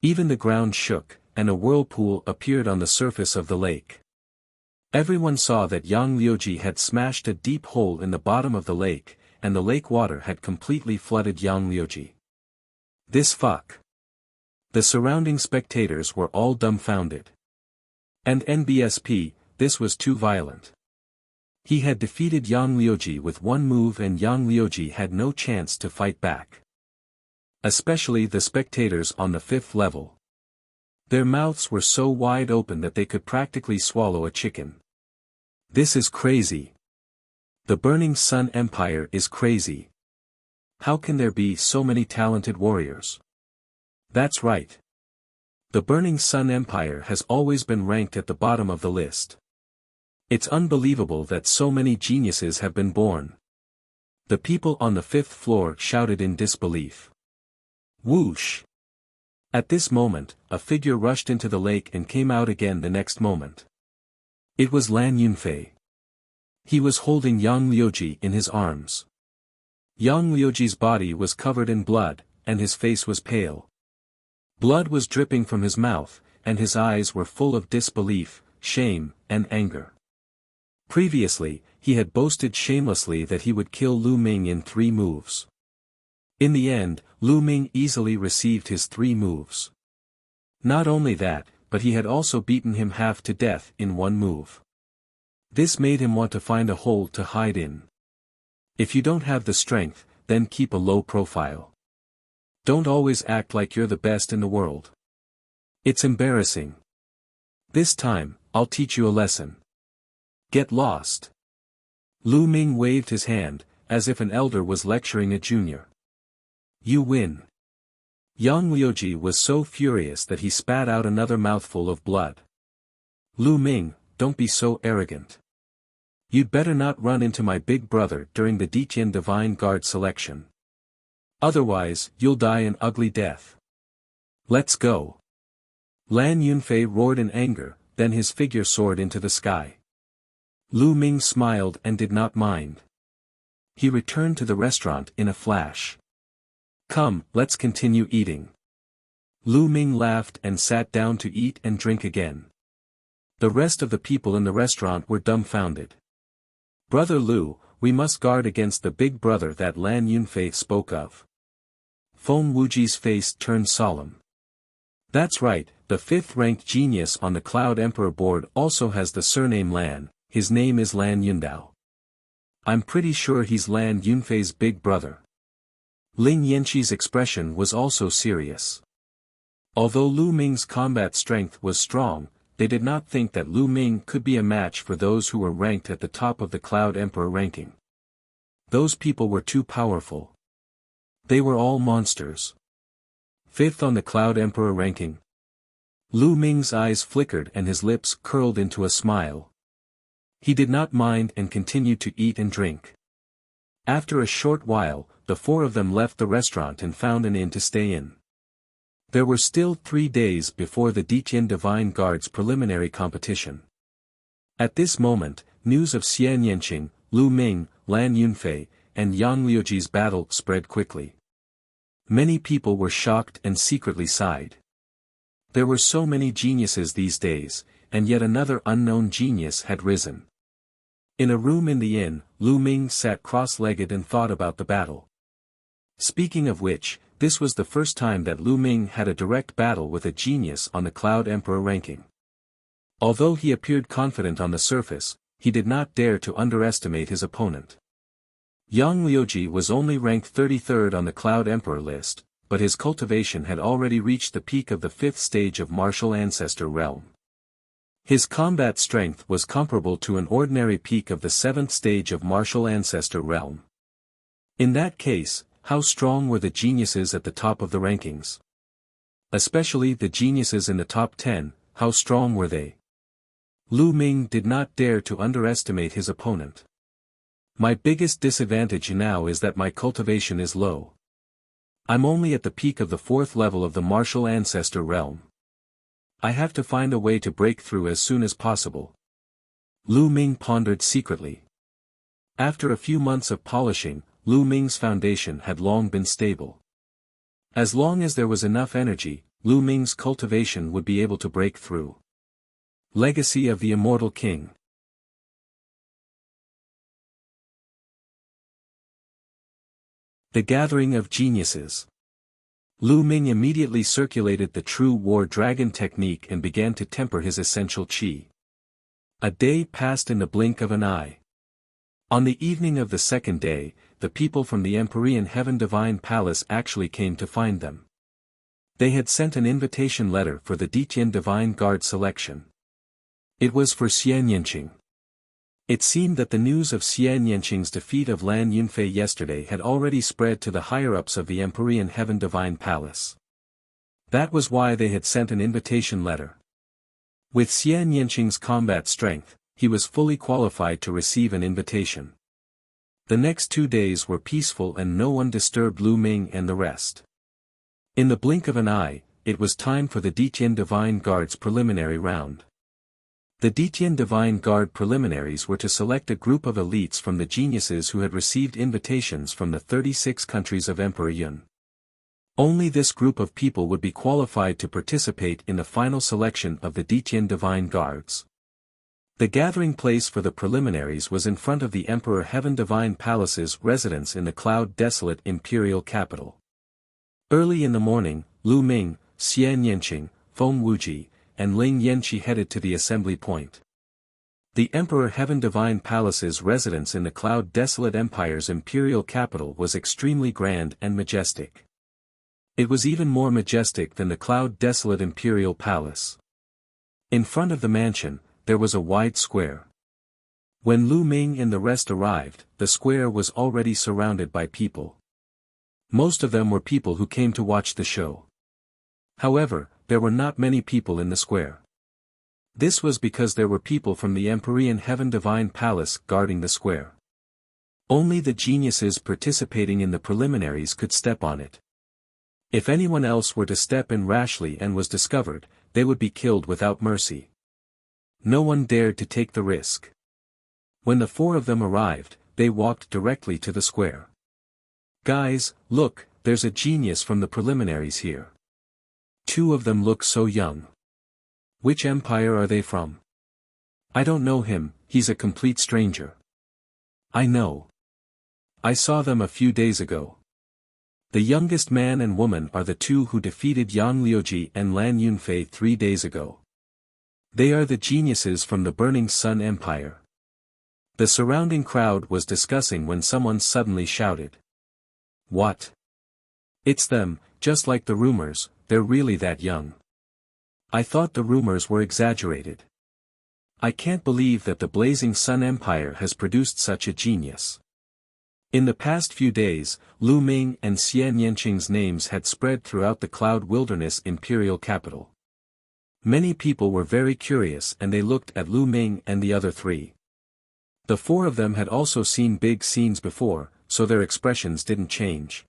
Even the ground shook, and a whirlpool appeared on the surface of the lake. Everyone saw that Yang Liuji had smashed a deep hole in the bottom of the lake, and the lake water had completely flooded Yang Liuji. This fuck. The surrounding spectators were all dumbfounded. And NBSP, this was too violent. He had defeated Yang Liuji with one move and Yang Liuji had no chance to fight back. Especially the spectators on the 5th level. Their mouths were so wide open that they could practically swallow a chicken. This is crazy. The Burning Sun Empire is crazy. How can there be so many talented warriors? That's right. The Burning Sun Empire has always been ranked at the bottom of the list. It's unbelievable that so many geniuses have been born. The people on the 5th floor shouted in disbelief. Whoosh! At this moment, a figure rushed into the lake and came out again the next moment. It was Lan Yunfei. He was holding Yang Liuji in his arms. Yang Liuji's body was covered in blood, and his face was pale. Blood was dripping from his mouth, and his eyes were full of disbelief, shame, and anger. Previously, he had boasted shamelessly that he would kill Lu Ming in 3 moves. In the end, Lu Ming easily received his 3 moves. Not only that, but he had also beaten him half to death in 1 move. This made him want to find a hole to hide in. If you don't have the strength, then keep a low profile. Don't always act like you're the best in the world. It's embarrassing. This time, I'll teach you a lesson. Get lost. Lu Ming waved his hand, as if an elder was lecturing a junior. You win. Yang Liuji was so furious that he spat out another mouthful of blood. Lu Ming, don't be so arrogant. You'd better not run into my big brother during the Diqian Divine Guard selection. Otherwise, you'll die an ugly death. Let's go. Lan Yunfei roared in anger, then his figure soared into the sky. Lu Ming smiled and did not mind. He returned to the restaurant in a flash. Come, let's continue eating. Lu Ming laughed and sat down to eat and drink again. The rest of the people in the restaurant were dumbfounded. Brother Lu, we must guard against the big brother that Lan Yunfei spoke of. Feng Wuji's face turned solemn. That's right, the 5th-ranked genius on the Cloud Emperor board also has the surname Lan, his name is Lan Yundao. I'm pretty sure he's Lan Yunfei's big brother. Ling Yanqi's expression was also serious. Although Lu Ming's combat strength was strong, they did not think that Lu Ming could be a match for those who were ranked at the top of the Cloud Emperor ranking. Those people were too powerful. They were all monsters. 5th on the Cloud Emperor ranking. Lu Ming's eyes flickered and his lips curled into a smile. He did not mind and continued to eat and drink. After a short while, the 4 of them left the restaurant and found an inn to stay in. There were still 3 days before the Diqian Divine Guard's preliminary competition. At this moment, news of Xian Yanqing, Lu Ming, Lan Yunfei, and Yang Liuji's battle spread quickly. Many people were shocked and secretly sighed. There were so many geniuses these days, and yet another unknown genius had risen. In a room in the inn, Lu Ming sat cross-legged and thought about the battle. Speaking of which, this was the first time that Lu Ming had a direct battle with a genius on the Cloud Emperor ranking. Although he appeared confident on the surface, he did not dare to underestimate his opponent. Yang Liuji was only ranked 33rd on the Cloud Emperor list, but his cultivation had already reached the peak of the 5th stage of Martial Ancestor realm. His combat strength was comparable to an ordinary peak of the 7th stage of Martial Ancestor realm. In that case, how strong were the geniuses at the top of the rankings? Especially the geniuses in the top 10, how strong were they? Lu Ming did not dare to underestimate his opponent. My biggest disadvantage now is that my cultivation is low. I'm only at the peak of the 4th level of the martial ancestor realm. I have to find a way to break through as soon as possible. Lu Ming pondered secretly. After a few months of polishing, Lu Ming's foundation had long been stable. As long as there was enough energy, Lu Ming's cultivation would be able to break through. Legacy of the Immortal King. The Gathering of Geniuses. Lu Ming immediately circulated the true war dragon technique and began to temper his essential qi. A day passed in the blink of an eye. On the evening of the 2nd day, the people from the Empyrean Heaven Divine Palace actually came to find them. They had sent an invitation letter for the Ditian Divine Guard selection. It was for Xian Yanqing. It seemed that the news of Xian Yanqing's defeat of Lan Yunfei yesterday had already spread to the higher-ups of the Empyrean Heaven Divine Palace. That was why they had sent an invitation letter. With Xian Yanqing's combat strength, he was fully qualified to receive an invitation. The next 2 days were peaceful and no one disturbed Lu Ming and the rest. In the blink of an eye, it was time for the Ditian Divine Guard's preliminary round. The Ditian Divine Guard preliminaries were to select a group of elites from the geniuses who had received invitations from the 36 countries of Emperor Yun. Only this group of people would be qualified to participate in the final selection of the Ditian Divine Guards. The gathering place for the preliminaries was in front of the Emperor Heaven Divine Palace's residence in the cloud-desolate imperial capital. Early in the morning, Lu Ming, Xian Yanqing, Feng Wuji, and Ling Yanqi headed to the assembly point. The Emperor Heaven Divine Palace's residence in the cloud-desolate empire's imperial capital was extremely grand and majestic. It was even more majestic than the cloud-desolate imperial palace. In front of the mansion, there was a wide square. When Lu Ming and the rest arrived, the square was already surrounded by people. Most of them were people who came to watch the show. However, there were not many people in the square. This was because there were people from the Empyrean Heaven Divine Palace guarding the square. Only the geniuses participating in the preliminaries could step on it. If anyone else were to step in rashly and was discovered, they would be killed without mercy. No one dared to take the risk. When the 4 of them arrived, they walked directly to the square. "Guys, look, there's a genius from the preliminaries here. 2 of them look so young. Which empire are they from?" "I don't know him, he's a complete stranger." "I know. I saw them a few days ago. The youngest man and woman are the 2 who defeated Yang Liuji and Lan Yunfei 3 days ago. They are the geniuses from the Burning Sun Empire." The surrounding crowd was discussing when someone suddenly shouted. "What? It's them, just like the rumors, they're really that young. I thought the rumors were exaggerated. I can't believe that the Blazing Sun Empire has produced such a genius." In the past few days, Lu Ming and Xian Yanqing's names had spread throughout the Cloud Wilderness imperial capital. Many people were very curious and they looked at Lu Ming and the other 3. The 4 of them had also seen big scenes before, so their expressions didn't change.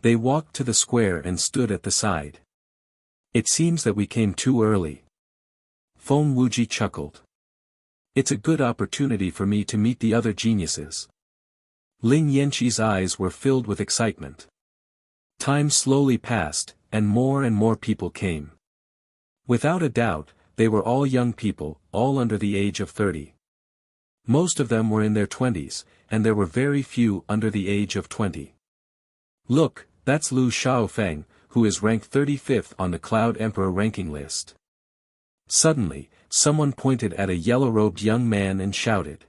They walked to the square and stood at the side. "It seems that we came too early." Feng Wuji chuckled. "It's a good opportunity for me to meet the other geniuses." Ling Yanqi's eyes were filled with excitement. Time slowly passed, and more people came. Without a doubt, they were all young people, all under the age of 30. Most of them were in their 20s, and there were very few under the age of 20. "Look, that's Liu Xiaofeng, who is ranked 35th on the Cloud Emperor ranking list." Suddenly, someone pointed at a yellow-robed young man and shouted.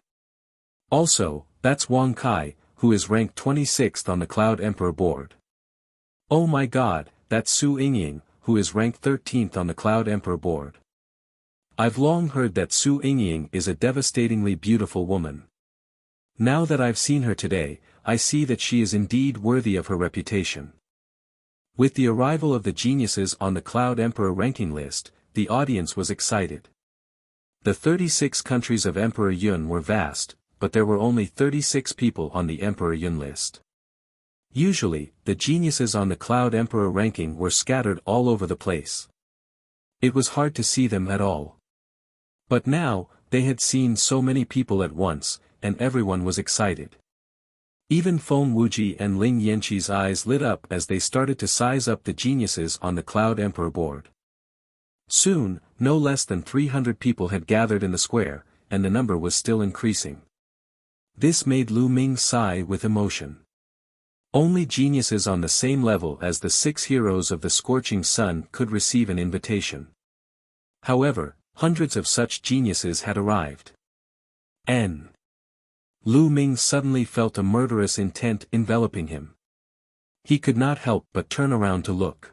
"Also, that's Wang Kai, who is ranked 26th on the Cloud Emperor board." "Oh my god, that's Su Yingying, who is ranked 13th on the Cloud Emperor board. I've long heard that Su Yingying is a devastatingly beautiful woman. Now that I've seen her today, I see that she is indeed worthy of her reputation." With the arrival of the geniuses on the Cloud Emperor ranking list, the audience was excited. The 36 countries of Emperor Yun were vast, but there were only 36 people on the Emperor Yun list. Usually, the geniuses on the Cloud Emperor ranking were scattered all over the place. It was hard to see them at all. But now, they had seen so many people at once, and everyone was excited. Even Feng Wuji and Ling Yanqi's eyes lit up as they started to size up the geniuses on the Cloud Emperor board. Soon, no less than 300 people had gathered in the square, and the number was still increasing. This made Lu Ming sigh with emotion. Only geniuses on the same level as the 6 heroes of the Scorching Sun could receive an invitation. However, hundreds of such geniuses had arrived. Lu Ming suddenly felt a murderous intent enveloping him. He could not help but turn around to look.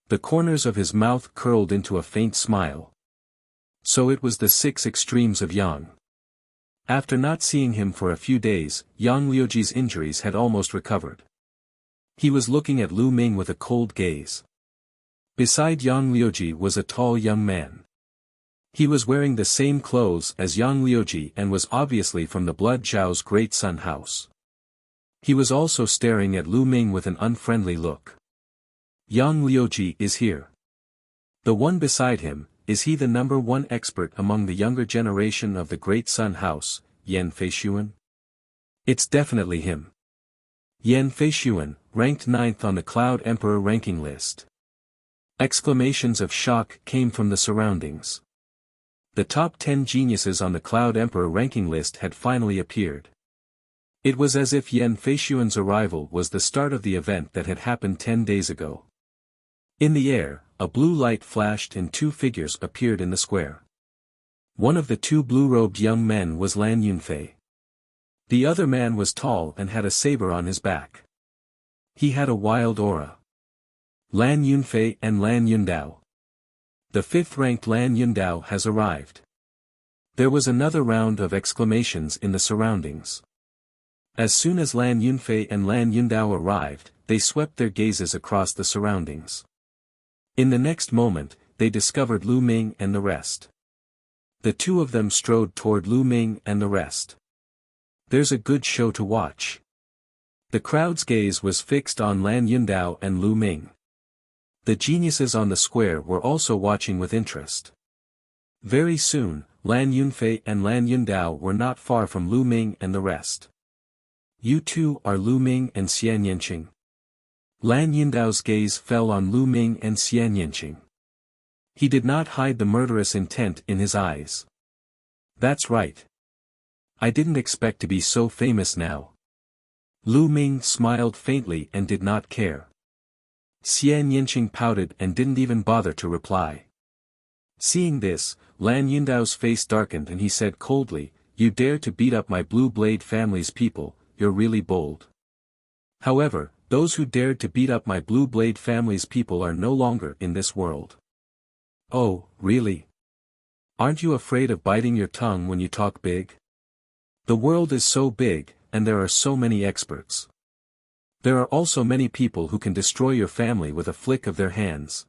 The corners of his mouth curled into a faint smile. So it was the 6 extremes of Yang. After not seeing him for a few days, Yang Liuji's injuries had almost recovered. He was looking at Lu Ming with a cold gaze. Beside Yang Liuji was a tall young man. He was wearing the same clothes as Yang Liuji and was obviously from the Blood Zhao's Great Sun House. He was also staring at Lu Ming with an unfriendly look. Yang Liuji is here. The one beside him, is he the number 1 expert among the younger generation of the Great Sun House, Yan Feishuan? It's definitely him. Yan Feishuan, ranked 9th on the Cloud Emperor ranking list. Exclamations of shock came from the surroundings. The top 10 geniuses on the Cloud Emperor ranking list had finally appeared. It was as if Yan Feishuan's arrival was the start of the event that had happened 10 days ago. In the air, a blue light flashed and 2 figures appeared in the square. One of the 2 blue-robed young men was Lan Yunfei. The other man was tall and had a saber on his back. He had a wild aura. Lan Yunfei and Lan Yundao. The 5th-ranked Lan Yundao has arrived. There was another round of exclamations in the surroundings. As soon as Lan Yunfei and Lan Yundao arrived, they swept their gazes across the surroundings. In the next moment, they discovered Lu Ming and the rest. The 2 of them strode toward Lu Ming and the rest. There's a good show to watch. The crowd's gaze was fixed on Lan Yundao and Lu Ming. The geniuses on the square were also watching with interest. Very soon, Lan Yunfei and Lan Yundao were not far from Lu Ming and the rest. You 2 are Lu Ming and Xian Yanqing. Lan Yundao's gaze fell on Lu Ming and Xian Yanqing. He did not hide the murderous intent in his eyes. That's right. I didn't expect to be so famous now. Lu Ming smiled faintly and did not care. Xian Yanqing pouted and didn't even bother to reply. Seeing this, Lan Yundao's face darkened and he said coldly, "You dare to beat up my Blue Blade family's people, you're really bold. However, those who dared to beat up my Blue Blade family's people are no longer in this world." "Oh, really? Aren't you afraid of biting your tongue when you talk big? The world is so big, and there are so many experts. There are also many people who can destroy your family with a flick of their hands.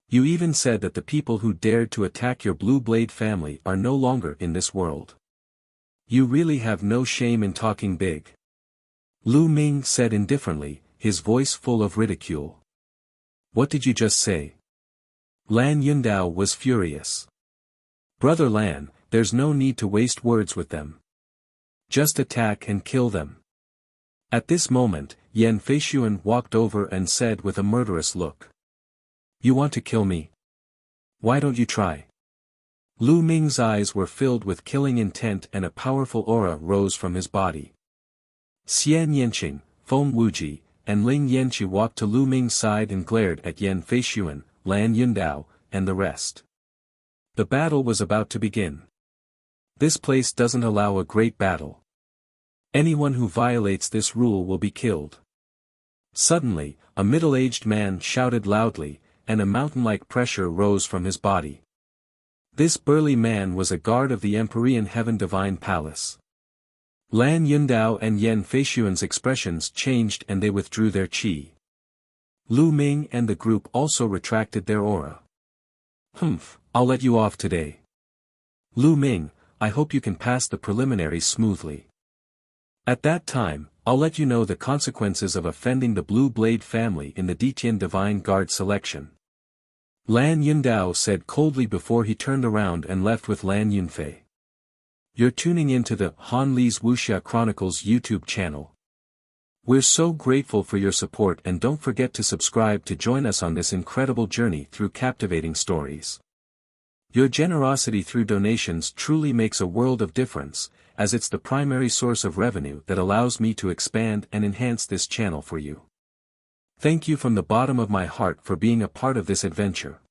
You even said that the people who dared to attack your Blue Blade family are no longer in this world. You really have no shame in talking big." Lu Ming said indifferently, his voice full of ridicule. "What did you just say?" Lan Yundao was furious. "Brother Lan, there's no need to waste words with them. Just attack and kill them." At this moment, Yan Feishuan walked over and said with a murderous look. "You want to kill me? Why don't you try?" Lu Ming's eyes were filled with killing intent and a powerful aura rose from his body. Xian Yanqing, Feng Wuji, and Ling Yanqi walked to Lu Ming's side and glared at Yan Feishuan, Lan Yundao, and the rest. The battle was about to begin. This place doesn't allow a great battle. Anyone who violates this rule will be killed. Suddenly, a middle-aged man shouted loudly, and a mountain-like pressure rose from his body. This burly man was a guard of the Empyrean Heaven Divine Palace. Lan Yundao and Yan Feishuan's expressions changed and they withdrew their qi. Lu Ming and the group also retracted their aura. "Humph, I'll let you off today. Lu Ming, I hope you can pass the preliminaries smoothly. At that time, I'll let you know the consequences of offending the Blue Blade family in the Detian Divine Guard selection. Lan Yundao said coldly before he turned around and left with Lan Yunfei. You're tuning in to the Han Li's Wuxia Chronicles YouTube channel. We're so grateful for your support, and don't forget to subscribe to join us on this incredible journey through captivating stories. Your generosity through donations truly makes a world of difference, as it's the primary source of revenue that allows me to expand and enhance this channel for you. Thank you from the bottom of my heart for being a part of this adventure.